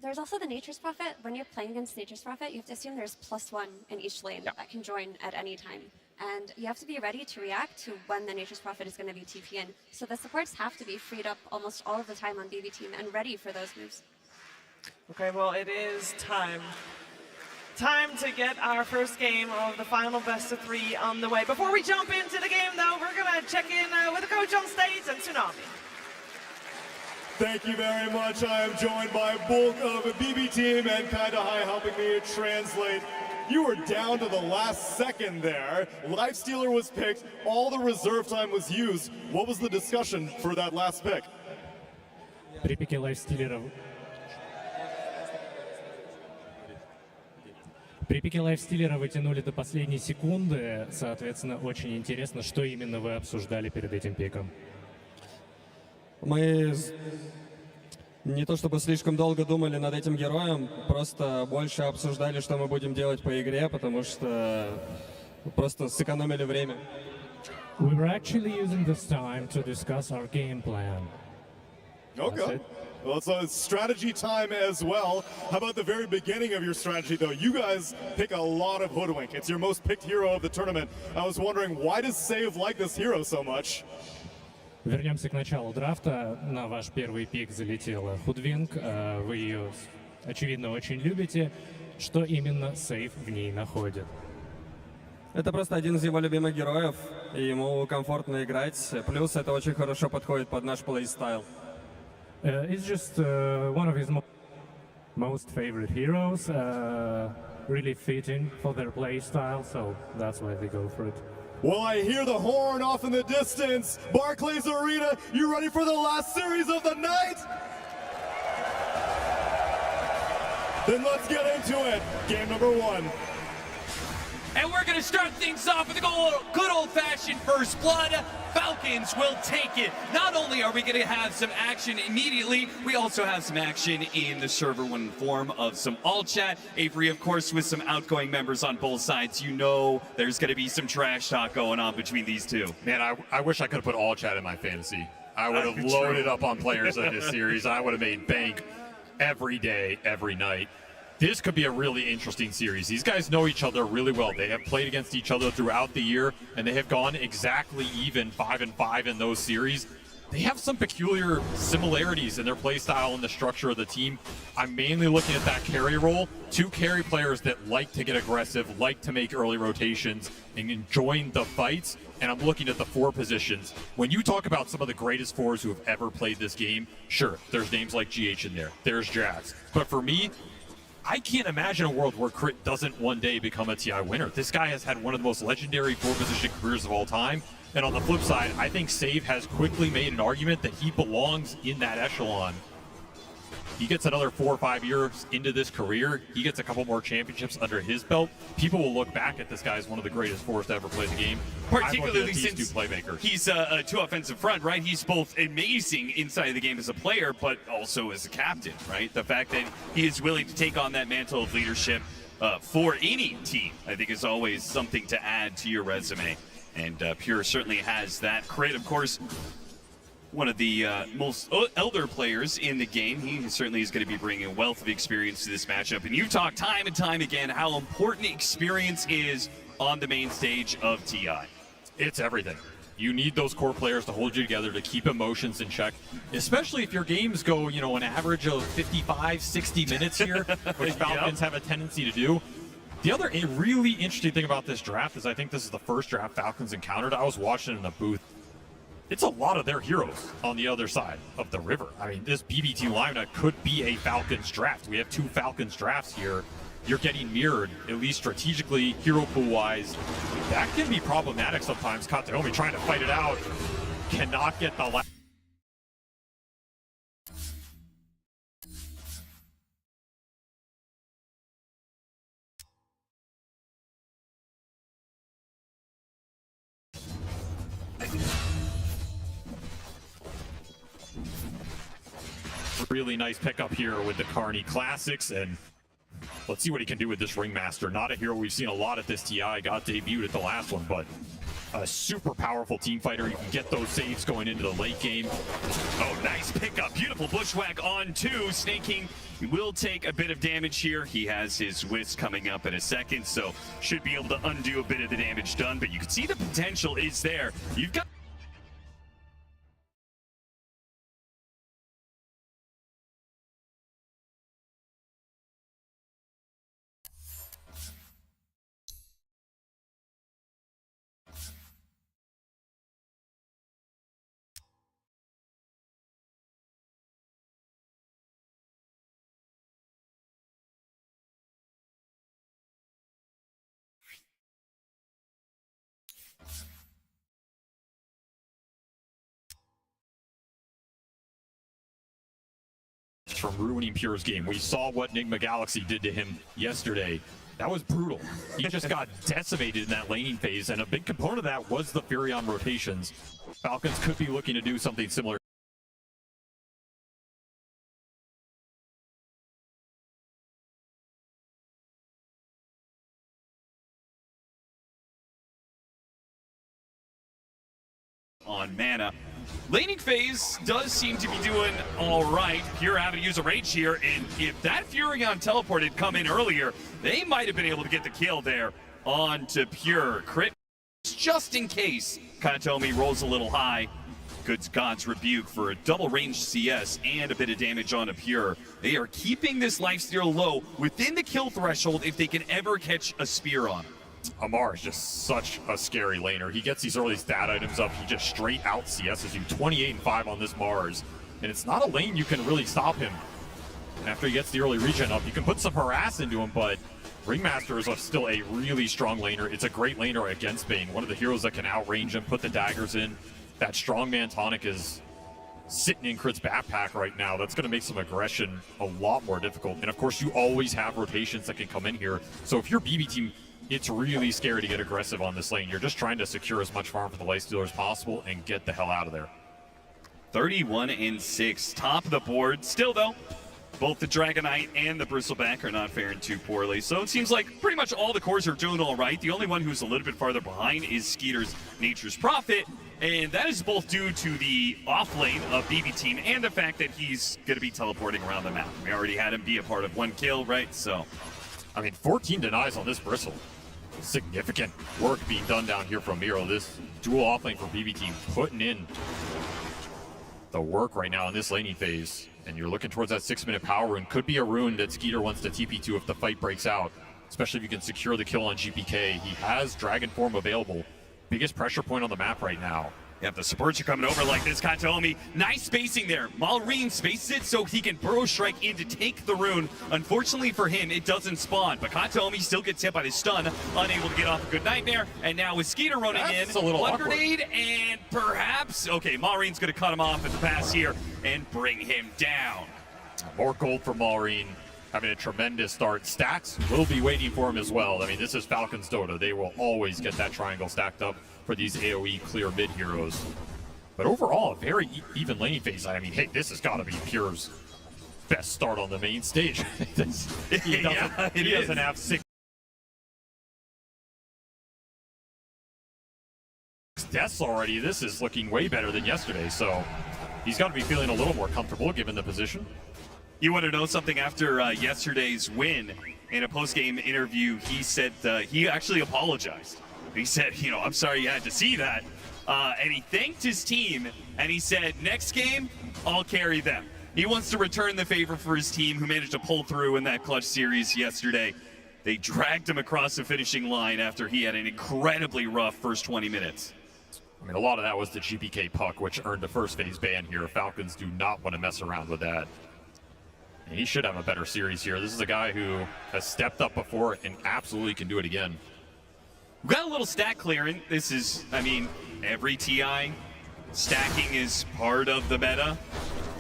Speaker 6: There's also the Nature's Prophet. When you're playing against Nature's Prophet, you have to assume there's +1 in each lane that can join at any time. And you have to be ready to react to when the Nature's Prophet is going to be TP in. So the supports have to be freed up almost all of the time on BB team and ready for those moves.
Speaker 5: Okay, well, it is time. Time to get our first game of the final best-of-3 on the way. Before we jump into the game, though, we're going to check in with the coach on stage and Tsunami.
Speaker 15: Thank you very much. I am joined by bulk of a BB team and Kinda High helping me translate. You were down to the last second there. Lifestealer was picked. All the reserve time was used. What was the discussion for that last pick?
Speaker 16: При пике лайфстиллера вы тянули до последней секунды. Соответственно, очень интересно, что именно вы обсуждали перед этим пиком.
Speaker 17: Мы не то чтобы слишком долго думали над этим героем, просто больше обсуждали, что мы будем делать по игре, потому что просто сэкономили время.
Speaker 16: We were actually using this time to discuss our game plan.
Speaker 15: Okay. Well, it's a strategy time as well. How about the very beginning of your strategy, though? You guys pick a lot of Hoodwink. It's your most picked hero of the tournament. I was wondering, why does Save like this hero so much?
Speaker 16: Вернемся к началу драфта. На ваш первый пик залетела Худвинг. Вы ее, очевидно, очень любите. Что именно Сейв в ней находит?
Speaker 17: Это просто один из его любимых героев, и ему комфортно играть. Плюс это очень хорошо подходит под наш плейстайл.
Speaker 16: It's just one of his most favorite heroes. Really fitting for their playstyle, so that's why they go for it.
Speaker 15: Well, I hear the horn off in the distance. Barclays Arena, you ready for the last series of the night? Then let's get into it. Game number 1.
Speaker 18: And we're going to start things off with a good old-fashioned first blood. Falcons will take it. Not only are we going to have some action immediately, we also have some action in the server one form of some all chat. Avery, of course, with some outgoing members on both sides. You know there's going to be some trash talk going on between these two.
Speaker 19: Man, I wish I could have put all chat in my fantasy. I would have loaded up on players in this series. I would have made bank every day, every night. This could be a really interesting series. These guys know each other really well. They have played against each other throughout the year, and they have gone exactly even 5-5 in those series. They have some peculiar similarities in their play style and the structure of the team. I'm mainly looking at that carry role. 2 carry players that like to get aggressive, like to make early rotations, and join the fights. And I'm looking at the 4 positions. When you talk about some of the greatest 4s who have ever played this game, sure, there's names like GH in there. There's Jax. But for me, I can't imagine a world where Crit doesn't one day become a TI winner. This guy has had one of the most legendary 4-position careers of all time. And on the flip side, I think Save has quickly made an argument that he belongs in that echelon. He gets another 4 or 5 years into this career. He gets a couple more championships under his belt. People will look back at this guy as one of the greatest 4s to ever play the game.
Speaker 18: Particularly since
Speaker 19: these 2 playmakers.
Speaker 18: He's a 2 offensive front, right? He's both amazing inside of the game as a player, but also as a captain, right? The fact that he is willing to take on that mantle of leadership for any team, I think is always something to add to your resume.
Speaker 20: And Pure certainly has that crit. Of course, one of the most elder players in the game. He certainly is going to be bringing a wealth of experience to this matchup. And you've talked time and time again how important experience is on the main stage of TI.
Speaker 19: It's everything. You need those core players to hold you together, to keep emotions in check, especially if your games go, you know, an average of 55, 60 minutes here, which Falcons have a tendency to do. The other really interesting thing about this draft is I think this is the first draft Falcons encountered. I was watching in the booth. It's a lot of their heroes on the other side of the river. I mean, this BBT lineup could be a Falcons draft. We have 2 Falcons drafts here. You're getting mirrored, at least strategically, hero pool-wise. That can be problematic sometimes. Kataomi trying to fight it out. Cannot get the last. Really nice pickup here with the Carney Classics, and let's see what he can do with this Ringmaster. Not a hero we've seen a lot at this TI, got debuted at the last one, but a super powerful team fighter. You can get those saves going into the late game.
Speaker 20: Oh, nice pickup. Beautiful bushwhack on 2. Snake King will take a bit of damage here. He has his Wisp coming up in a second, so should be able to undo a bit of the damage done, but you can see the potential is there. You've got
Speaker 19: from ruining Pure's game. We saw what Nigma Galaxy did to him yesterday. That was brutal. He just got decimated in that laning phase, and a big component of that was the Furion rotations. Falcons could be looking to do something similar.
Speaker 20: on mana. Laning phase does seem to be doing all right. Pure having to use a rage here, and if that Furion teleport had come in earlier, they might have been able to get the kill there onto Pure. Crit just in case Katomi rolls a little high. Good God's Rebuke for a double range CS and a bit of damage onto Pure. They are keeping this lifesteal low within the kill threshold if they can ever catch a spear on him.
Speaker 19: Amar is just such a scary laner. He gets these early stat items up. He just straight out CSs you 28-5 on this Mars. And it's not a lane you can really stop him. And after he gets the early regen up, you can put some harass into him, but Ringmaster is still a really strong laner. It's a great laner against Bane. One of the heroes that can outrange him, put the daggers in. That strongman tonic is sitting in Crit's backpack right now. That's going to make some aggression a lot more difficult. And of course, you always have rotations that can come in here. So if you're BB team, it's really scary to get aggressive on this lane. You're just trying to secure as much farm for the lifestealer as possible and get the hell out of there.
Speaker 20: 31-6, top of the board. Still though, both the Dragonite and the Bristleback are not faring too poorly. So it seems like pretty much all the cores are doing all right. The only one who's a little bit farther behind is Skeeter's Nature's Prophet. And that is both due to the off lane of BB Team and the fact that he's going to be teleporting around the map. We already had him be a part of 1 kill, right? So,
Speaker 19: I mean, 14 denies on this Bristle. Significant work being done down here from Miro. This dual offlane for BB Team putting in the work right now in this laning phase. And you're looking towards that 6-minute power rune. Could be a rune that Skeeter wants to TP to if the fight breaks out, especially if you can secure the kill on GPK. He has Dragon Form available. Biggest pressure point on the map right now.
Speaker 20: Yep, the supports are coming over like this. Katomi, nice spacing there. Malrine spaces it so he can burrow strike in to take the rune. Unfortunately for him, it doesn't spawn, but Katomi still gets hit by the stun, unable to get off a good nightmare. And now with Skeeter running
Speaker 19: That's
Speaker 20: in,
Speaker 19: a little
Speaker 20: blood
Speaker 19: awkward.
Speaker 20: grenade, and perhaps, okay, Malrine's gonna cut him off at the pass here and bring him down.
Speaker 19: More gold for Malrine, having a tremendous start. Stacks will be waiting for him as well. I mean, this is Falcons Dota. They will always get that triangle stacked up for these AoE clear mid heroes. But overall, a very even laning phase. I mean, hey, this has got to be Pure's best start on the main stage. He doesn't have 6 deaths already. This is looking way better than yesterday, so he's got to be feeling a little more comfortable given the position.
Speaker 20: You want to know something? After yesterday's win, in a post-game interview, he said he actually apologized. He said, you know, I'm sorry you had to see that. And he thanked his team, and he said, next game, I'll carry them. He wants to return the favor for his team, who managed to pull through in that clutch series yesterday. They dragged him across the finishing line after he had an incredibly rough first 20 minutes.
Speaker 19: I mean, a lot of that was the GPK puck, which earned the first phase ban here. Falcons do not want to mess around with that. And he should have a better series here. This is a guy who has stepped up before and absolutely can do it again.
Speaker 20: We've got a little stack clearing. This is, I mean, every TI stacking is part of the meta,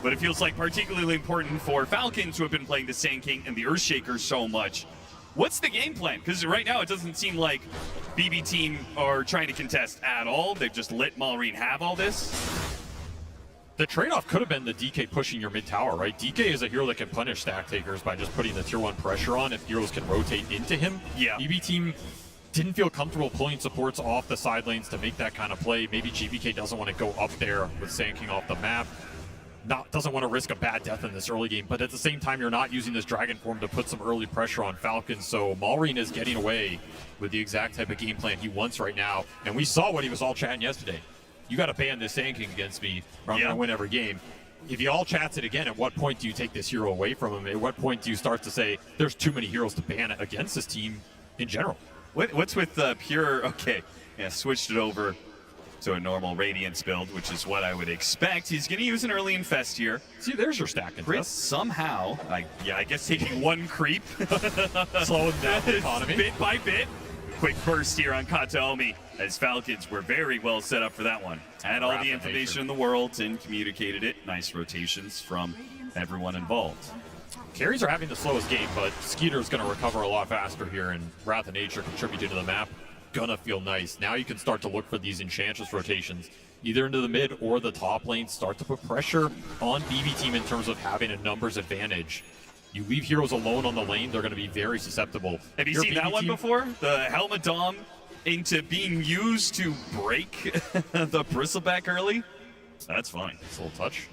Speaker 20: but it feels like particularly important for Falcons, who have been playing the Sand King and the Earthshaker so much. What's the game plan? Because right now it doesn't seem like BB team are trying to contest at all. They've just let Malrine have all this.
Speaker 19: The trade-off could have been the DK pushing your mid tower, right? DK is a hero that can punish stack takers by just putting the tier 1 pressure on if heroes can rotate into him.
Speaker 20: Yeah.
Speaker 19: BB team didn't feel comfortable pulling supports off the side lanes to make that kind of play. Maybe GBK doesn't want to go up there with Sand King off the map. Doesn't want to risk a bad death in this early game, but at the same time, you're not using this Dragon form to put some early pressure on Falcons, so Malrine is getting away with the exact type of game plan he wants right now, and we saw what he was all chatting yesterday. You got to ban this Sand King against me, or I'm going to win every game. If he all chats it again, at what point do you take this hero away from him? At what point do you start to say, there's too many heroes to ban against this team in general?
Speaker 20: What's with Pure? Okay, yeah, switched it over to a normal Radiance build, which is what I would expect. He's going to use an early Infest here.
Speaker 19: See, there's your stack.
Speaker 20: Chris somehow, I guess taking one creep.
Speaker 19: Slowing down the economy.
Speaker 20: Bit by bit. Quick burst here on Kataomi, as Falcons were very well set up for that one. Had all the information in the world and communicated it. Nice rotations from everyone involved.
Speaker 19: Carries are having the slowest game, but Skeeter's going to recover a lot faster here, and Wrath of Nature contributed to the map. Gonna feel nice. Now you can start to look for these Enchantress rotations, either into the mid or the top lane. Start to put pressure on BB team in terms of having a numbers advantage. You leave heroes alone on the lane, they're going to be very susceptible.
Speaker 20: Have you seen that one before? The Helmet Dom into being used to break the Bristleback early? That's fine.
Speaker 19: It's a little touch.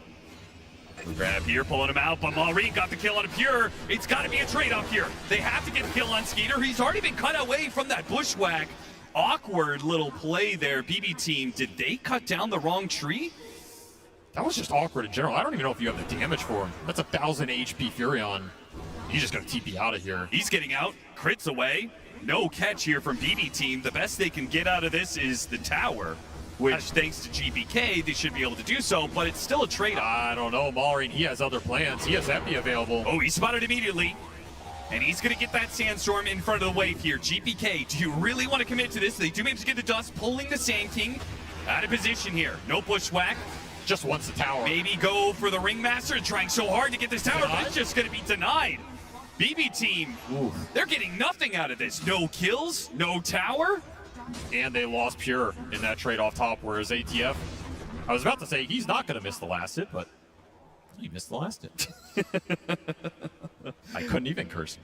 Speaker 20: Grab here, pulling him out, but Malrine got the kill on Pure. It's got to be a trade-off here. They have to get the kill on Skeeter. He's already been cut away from that bushwhack. Awkward little play there. BB team, did they cut down the wrong tree?
Speaker 19: That was just awkward in general. I don't even know if you have the damage for him. That's 1,000 HP Furion. He's just going to TP out of here.
Speaker 20: He's getting out. Crits away. No catch here from BB team. The best they can get out of this is the tower, which, thanks to GBK, they should be able to do so, but it's still a trade-off.
Speaker 19: I don't know, Malrine, he has other plans. He has Epi available.
Speaker 20: Oh, he spotted immediately. And he's going to get that Sandstorm in front of the wave here. GBK, do you really want to commit to this? They do manage to get the dust, pulling the Sand King out of position here. No bushwhack.
Speaker 19: Just wants the tower.
Speaker 20: Maybe go for the Ringmaster, trying so hard to get this tower, but it's just going to be denied. BB team, they're getting nothing out of this. No kills, no tower.
Speaker 19: And they lost Pure in that trade off top, whereas ATF, I was about to say he's not going to miss the last hit, but he missed the last hit. I couldn't even curse him.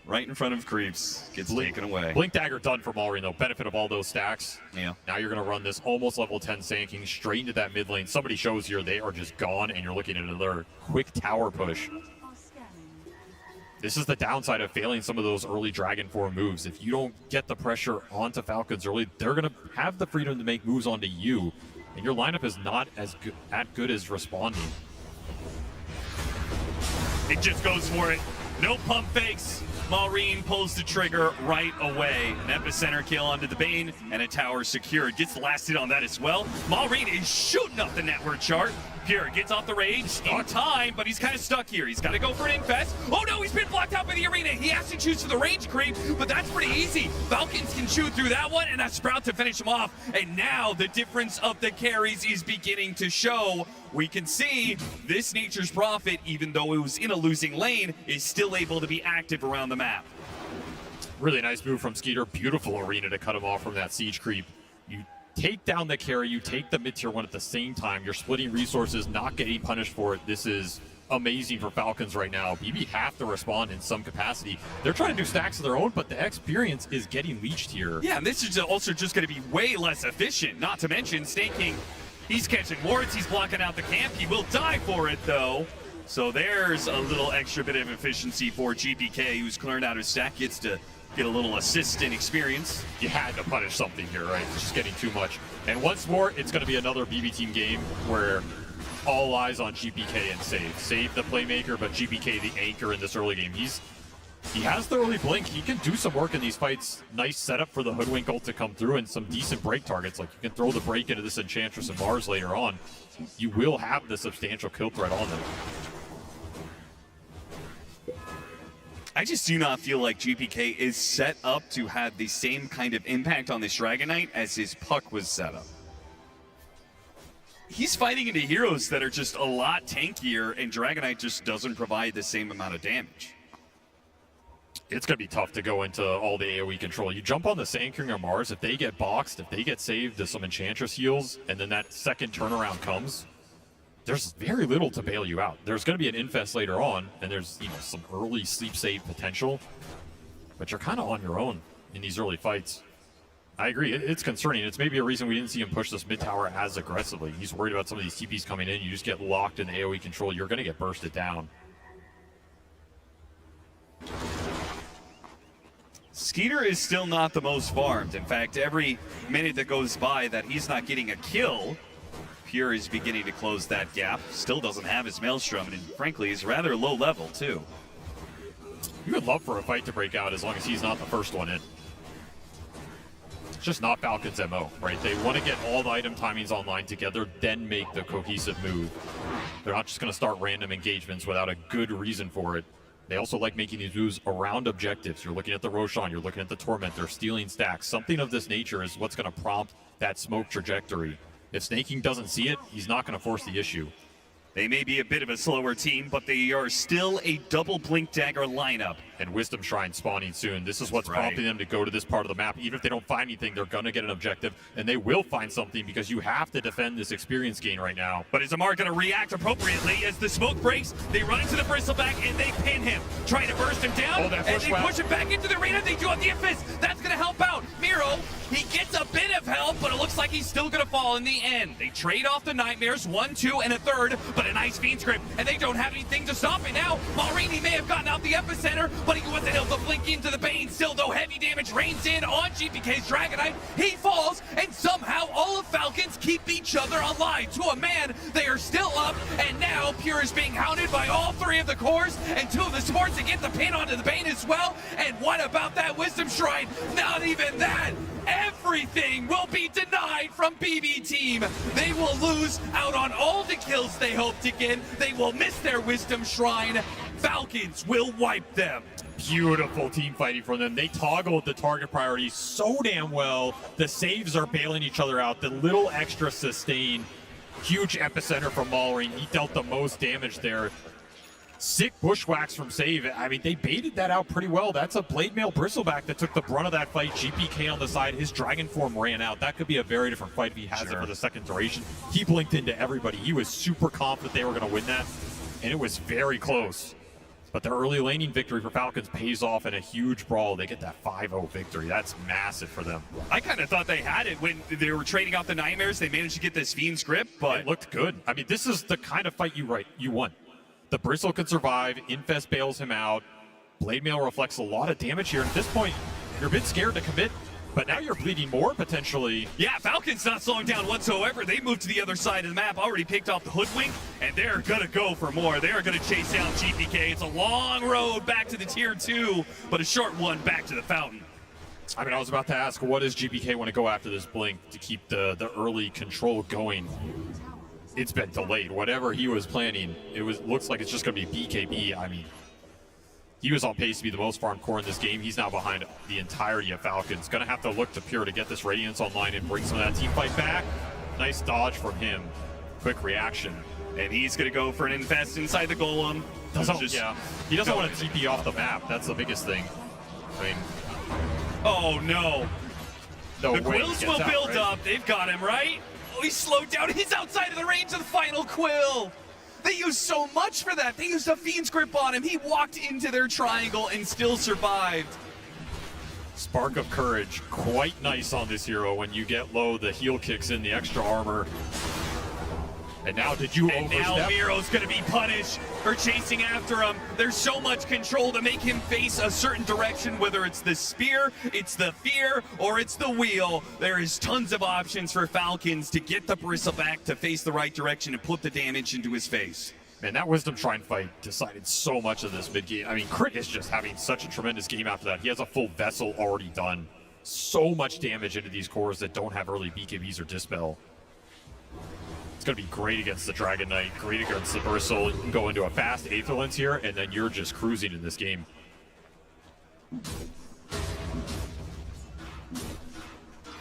Speaker 20: Right in front of Creeps, gets taken away.
Speaker 19: Blink Dagger done for Malrine though, benefit of all those stacks.
Speaker 20: Yeah.
Speaker 19: Now you're going to run this almost level 10 Sand King straight into that mid lane. Somebody shows here they are just gone, and you're looking at another quick tower push. This is the downside of failing some of those early Dragon form moves. If you don't get the pressure onto Falcons early, they're going to have the freedom to make moves onto you, and your lineup is not as good as responding.
Speaker 20: It just goes for it. No pump fakes. Malrine pulls the trigger right away. An epicenter kill onto the Bane, and a tower secured. Gets the last hit on that as well. Malrine is shooting up the network chart. Pure gets off the rage in time, but he's kind of stuck here. He's got to go for an infest. Oh no, he's been blocked out by the arena. He has to choose for the range creep, but that's pretty easy. Falcons can shoot through that one, and a Sprout to finish him off. And now the difference of the carries is beginning to show. We can see this Nature's Prophet, even though it was in a losing lane, is still able to be active around the map.
Speaker 19: Really nice move from Skeeter. Beautiful arena to cut him off from that siege creep. You take down the carry, you take the mid-tier one at the same time. You're splitting resources, not getting punished for it. This is amazing for Falcons right now. BB have to respond in some capacity. They're trying to do stacks of their own, but the experience is getting leached here.
Speaker 20: Yeah, and this is also just going to be way less efficient. Not to mention, Snaking, he's catching wards, he's blocking out the camp. He will die for it, though. So there's a little extra bit of efficiency for GPK, who's clearing out his stack, gets to get a little assist and experience.
Speaker 19: You had to punish something here, right? It's just getting too much. And once more, it's going to be another BB team game where all eyes on GPK and Save. Save the playmaker, but GPK the anchor in this early game. He has the early blink. He can do some work in these fights. Nice setup for the Hoodwink ult to come through and some decent break targets. Like, you can throw the break into this Enchantress and Mars later on. You will have the substantial kill threat on them.
Speaker 20: I just do not feel like GPK is set up to have the same kind of impact on this Dragon Knight as his Puck was set up. He's fighting into heroes that are just a lot tankier, and Dragon Knight just doesn't provide the same amount of damage.
Speaker 19: It's going to be tough to go into all the AoE control. You jump on the Sand King or Mars, if they get boxed, if they get saved to some Enchantress heals, and then that second turnaround comes, there's very little to bail you out. There's going to be an infest later on, and there's, you know, some early sleep save potential, but you're kind of on your own in these early fights. I agree, it's concerning. It's maybe a reason we didn't see him push this mid tower as aggressively. He's worried about some of these TPs coming in. You just get locked in AoE control, you're going to get bursted down.
Speaker 20: Skeeter is still not the most farmed. In fact, every minute that goes by that he's not getting a kill, Pure is beginning to close that gap. Still doesn't have his Maelstrom, and frankly, is rather low level, too.
Speaker 19: You would love for a fight to break out as long as he's not the first one in. It's just not Falcon's MO, right? They want to get all the item timings online together, then make the cohesive move. They're not just going to start random engagements without a good reason for it. They also like making these moves around objectives. You're looking at the Roshan, you're looking at the Torment, they're stealing stacks. Something of this nature is what's going to prompt that smoke trajectory. If Snaking doesn't see it, he's not going to force the issue.
Speaker 20: They may be a bit of a slower team, but they are still a double Blink Dagger lineup.
Speaker 19: And Wisdom Shrine spawning soon. This is what's prompting them to go to this part of the map. Even if they don't find anything, they're going to get an objective, and they will find something because you have to defend this experience gain right now.
Speaker 20: But is Amar going to react appropriately as the smoke breaks? They run into the Bristleback, and they pin him, trying to burst him down, and they push him back into the arena. They do have the Infest. That's going to help out. Miro, he gets a bit of help, but it looks like he's still going to fall in the end. They trade off the Nightmares, 1, 2, and a third, but a nice Fiend's Grip, and they don't have anything to stop it now. Marini may have gotten out the epicenter, but he wasn't able to blink into the Bane. Still, though, heavy damage rains in on GPK's Dragon Knight. He falls, and somehow all of Falcons keep each other alive. To a man, they are still up, and now Pure is being hounded by all three of the cores, and two of the supports to get the pin onto the Bane as well. And what about that Wisdom Shrine? Not even that. Everything will be denied from BB team. They will lose out on all the kills they hope to get. They will miss their Wisdom Shrine. Falcons will wipe them.
Speaker 19: Beautiful team fighting from them. They toggled the target priorities so damn well. The saves are bailing each other out. The little extra sustain. Huge epicenter from Maulering. He dealt the most damage there. Sick bushwhacks from Save. I mean, they baited that out pretty well. That's a Blade Mail Bristleback that took the brunt of that fight. GPK on the side. His Dragon form ran out. That could be a very different fight if he has it for the second duration. He blinked into everybody. He was super confident they were going to win that, and it was very close. But the early laning victory for Falcons pays off in a huge brawl. They get that 5-0 victory. That's massive for them.
Speaker 20: I kind of thought they had it when they were trading out the Nightmares. They managed to get this Fiend's Grip, but
Speaker 19: it looked good. I mean, this is the kind of fight you won. The Bristle can survive. Infest bails him out. Blade Mail reflects a lot of damage here. At this point, you're a bit scared to commit, but now you're bleeding more, potentially.
Speaker 20: Yeah, Falcons not slowing down whatsoever. They moved to the other side of the map, already picked off the Hoodwink, and they're going to go for more. They're going to chase down GPK. It's a long road back to the Tier 2, but a short one back to the Fountain.
Speaker 19: I mean, I was about to ask, what does GPK want to go after this Blink to keep the early control going? It's been delayed. Whatever he was planning, looks like it's just going to be BKB. I mean, he was on pace to be the most farmed core in this game. He's now behind the entirety of Falcons. Going to have to look to Pure to get this Radiance online and bring some of that team fight back. Nice dodge from him. Quick reaction.
Speaker 20: And he's going to go for an Infest inside the Golem.
Speaker 19: He doesn't want to TP off the map. That's the biggest thing. I mean,
Speaker 20: oh no.
Speaker 19: The
Speaker 20: Quills will build up. They've got him, right? Oh, he's slowed down. He's outside of the range of the final Quill. They used so much for that. They used a Fiend's Grip on him. He walked into their triangle and still survived.
Speaker 19: Spark of Courage, quite nice on this hero when you get low, the heal kicks in, the extra armor. And now did you overstep?
Speaker 20: Now Miro's going to be punished for chasing after him. There's so much control to make him face a certain direction, whether it's the spear, it's the fear, or it's the wheel. There is tons of options for Falcons to get the Bristleback to face the right direction and put the damage into his face.
Speaker 19: Man, that Wisdom Shrine fight decided so much of this mid-game. I mean, Crit is just having such a tremendous game after that. He has a full Vessel already done. So much damage into these cores that don't have early BKBs or Dispel. It's going to be great against the Dragon Knight, great against the Bristle. You can go into a fast Aether Lens here, and then you're just cruising in this game.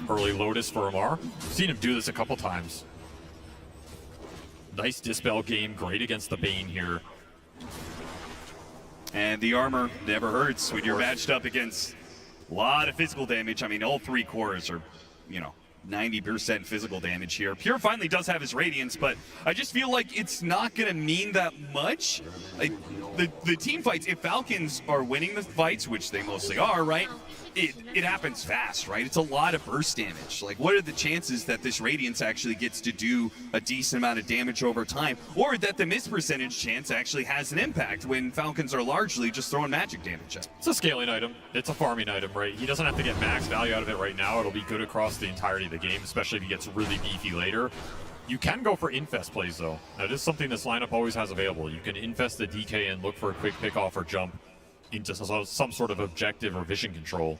Speaker 19: Early Lotus for Amar. Seen him do this a couple times. Nice Dispel game, great against the Bane here.
Speaker 20: And the armor never hurts when you're matched up against a lot of physical damage. I mean, all three cores are, you know, 90% physical damage here. Pure finally does have his Radiance, but I just feel like it's not going to mean that much. Like, the team fights, if Falcons are winning the fights, which they mostly are, right? It happens fast, right? It's a lot of burst damage. Like, what are the chances that this Radiance actually gets to do a decent amount of damage over time, or that the miss percentage chance actually has an impact when Falcons are largely just throwing magic damage at?
Speaker 19: It's a scaling item. It's a farming item, right? He doesn't have to get max value out of it right now. It'll be good across the entirety of the game, especially if he gets really beefy later. You can go for infest plays, though. Now, this is something this lineup always has available. You can infest the DK and look for a quick pick-off or jump into some sort of objective or vision control.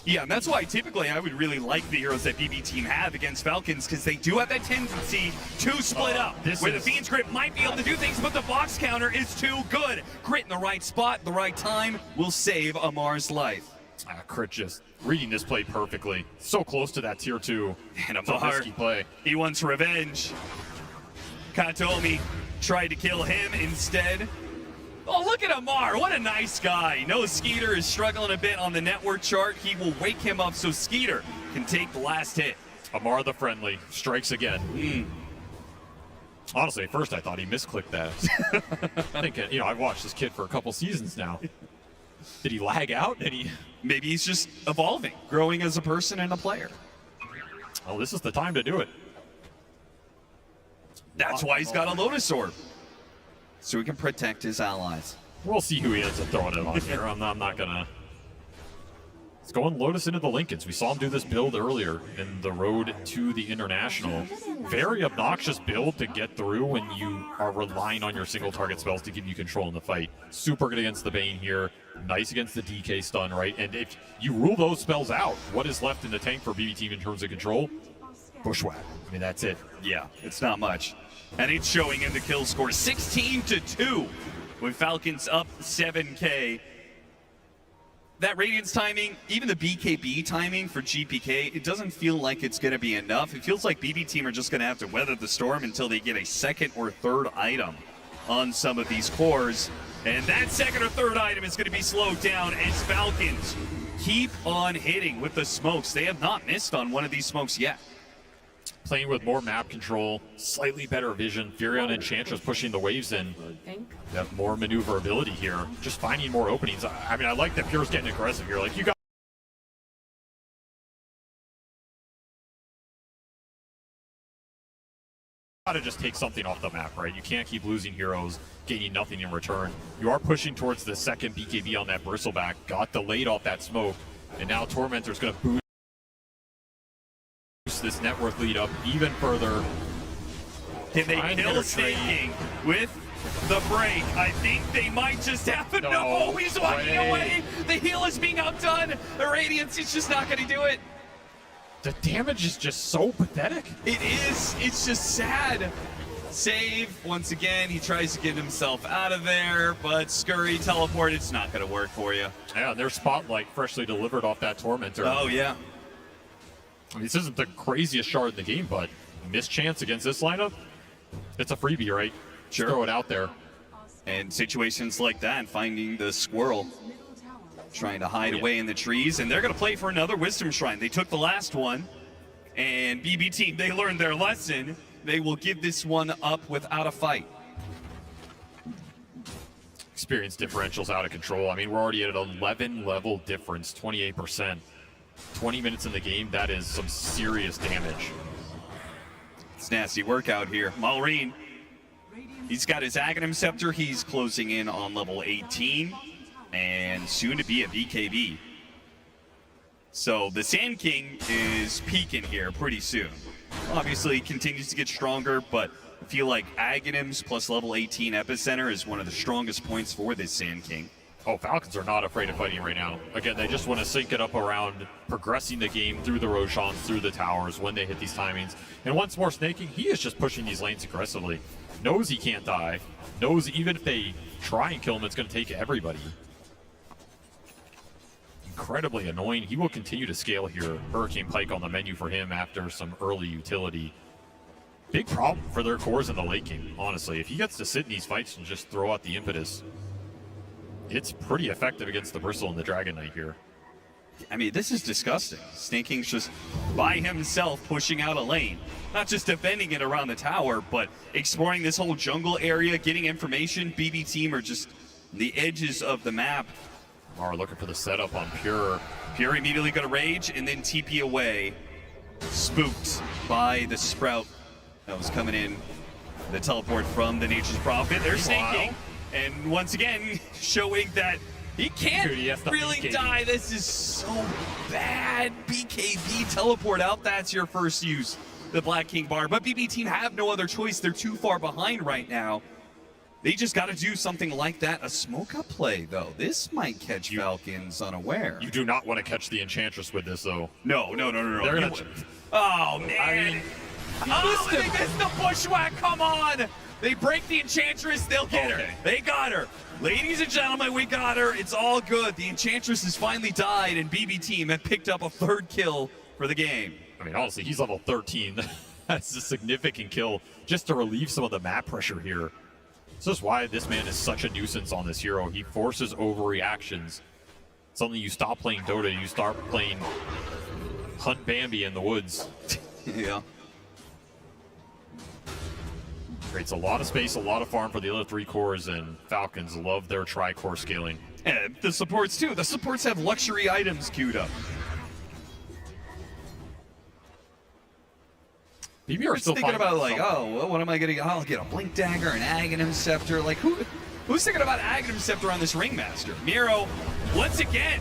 Speaker 20: Yeah, and that's why typically I would really like the heroes that BB team have against Falcons, because they do have that tendency to split up, where the Fiend's Grip might be able to do things, but the box counter is too good. Crit in the right spot, the right time will save Amar's life.
Speaker 19: Crit just reading this play perfectly. So close to that tier 2.
Speaker 20: And
Speaker 19: It's a
Speaker 20: Amar,
Speaker 19: risky play.
Speaker 20: he wants revenge. Katomi tried to kill him instead. Oh, look at Amar. What a nice guy. No, Skeeter is struggling a bit on the network chart. He will wake him up so Skeeter can take the last hit.
Speaker 19: Amar the friendly strikes again. Honestly, at first I thought he misclicked that. I think, you know, I've watched this kid for a couple seasons now. Did he lag out?
Speaker 20: Maybe he's just evolving, growing as a person and a player.
Speaker 19: Oh, this is the time to do it.
Speaker 20: That's why he's got a Lotus Orb, so he can protect his allies.
Speaker 19: We'll see who he ends up throwing it on here. I'm not gonna. It's going Lotus into the Lincolns. We saw him do this build earlier in the road to the International. Very obnoxious build to get through when you are relying on your single target spells to give you control in the fight. Super good against the Bane here. Nice against the DK stun, right? And if you rule those spells out, what is left in the tank for BB team in terms of control? Bushwhack. I mean, that's it.
Speaker 20: Yeah, it's not much. And it's showing in the kill score, 16-2, with Falcons up 7K. That Radiance timing, even the BKB timing for GPK, it doesn't feel like it's going to be enough. It feels like BB team are just going to have to weather the storm until they get a second or third item on some of these cores. And that second or third item is going to be slowed down as Falcons keep on hitting with the smokes. They have not missed on one of these smokes yet.
Speaker 19: Playing with more map control, slightly better vision. Furion and Enchantress pushing the waves in. They have more maneuverability here. Just finding more openings. I mean, I like that Pure's getting aggressive here. Like, you got to just take something off the map, right? You can't keep losing heroes, gaining nothing in return. You are pushing towards the second BKB on that Bristleback. Got delayed off that smoke, and now Tormentor's going to boost this network lead up even further.
Speaker 20: Can they kill Snake King with the break? I think they might just have to. No, he's walking away. The heal is being outdone. The Radiance is just not going to do it.
Speaker 19: The damage is just so pathetic.
Speaker 20: It is. It's just sad. Save once again. He tries to get himself out of there, but Scurry teleport. It's not going to work for you.
Speaker 19: Yeah, their Spotlight freshly delivered off that Tormentor.
Speaker 20: Oh yeah.
Speaker 19: I mean, this isn't the craziest shard in the game, but missed chance against this lineup, it's a freebie, right?
Speaker 20: Sure.
Speaker 19: Throw it out there.
Speaker 20: And situations like that, finding the squirrel, trying to hide away in the trees, and they're going to play for another Wisdom Shrine. They took the last one, and BB team, they learned their lesson. They will give this one up without a fight.
Speaker 19: experience differential's out of control. I mean, we're already at an 11 level difference, 28%. 20 minutes in the game, that is some serious damage.
Speaker 20: It's nasty work out here. Maureen, he's got his Aghanim Scepter. He's closing in on level 18 and soon to be a BKB. So the Sand King is peaking here pretty soon. Obviously, continues to get stronger, but I feel like Aghanims plus level 18 Epicenter is one of the strongest points for this Sand King.
Speaker 19: Oh, Falcons are not afraid of fighting right now. Again, they just want to sync it up around progressing the game through the Roshans, through the towers when they hit these timings. And once more snaking, he is just pushing these lanes aggressively. Knows he can't die. Knows even if they try and kill him, it's going to take everybody. Incredibly annoying. He will continue to scale here. Hurricane Pike on the menu for him after some early utility. Big problem for their cores in the late game, honestly. If he gets to sit in these fights and just throw out the impetus, it's pretty effective against the Bristle and the Dragon Knight here.
Speaker 20: I mean, this is disgusting. Snake King's just by himself pushing out a lane. Not just defending it around the tower, but exploring this whole jungle area, getting information. BB team are just the edges of the map.
Speaker 19: Mara looking for the setup on Pure.
Speaker 20: Pure immediately going to rage and then TP away. Spooked by the Sprout that was coming in. The teleport from the Nature's Prophet. They're snaking. And once again, showing that he can't really die. This is so bad. BKB teleport out. That's your first use. The Black King bar. But BB team have no other choice. They're too far behind right now. They just got to do something like that. A smoke up play, though. This might catch Falcons unaware.
Speaker 19: You do not want to catch the Enchantress with this, though.
Speaker 20: No.
Speaker 19: They're gonna...
Speaker 20: Oh, man.
Speaker 19: I mean,
Speaker 20: oh, they missed the bushwhack. Come on. They break the Enchantress. They'll get her. They got her. Ladies and gentlemen, we got her. It's all good. The Enchantress has finally died, and BB team have picked up a third kill for the game.
Speaker 19: I mean, honestly, he's level 13. That's a significant kill just to relieve some of the map pressure here. This is why this man is such a nuisance on this hero. He forces overreactions. Something you stop playing Dota, you start playing Hunt Bambi in the woods.
Speaker 20: Yeah.
Speaker 19: Creates a lot of space, a lot of farm for the other three cores, and Falcons love their tri-core scaling.
Speaker 20: And the supports too. The supports have luxury items queued up.
Speaker 19: BB are still
Speaker 20: thinking about like, oh, well, what am I getting? I'll get a Blink Dagger, an Aghanim Scepter. Like, who's thinking about Aghanim Scepter on this Ringmaster? Miro, once again,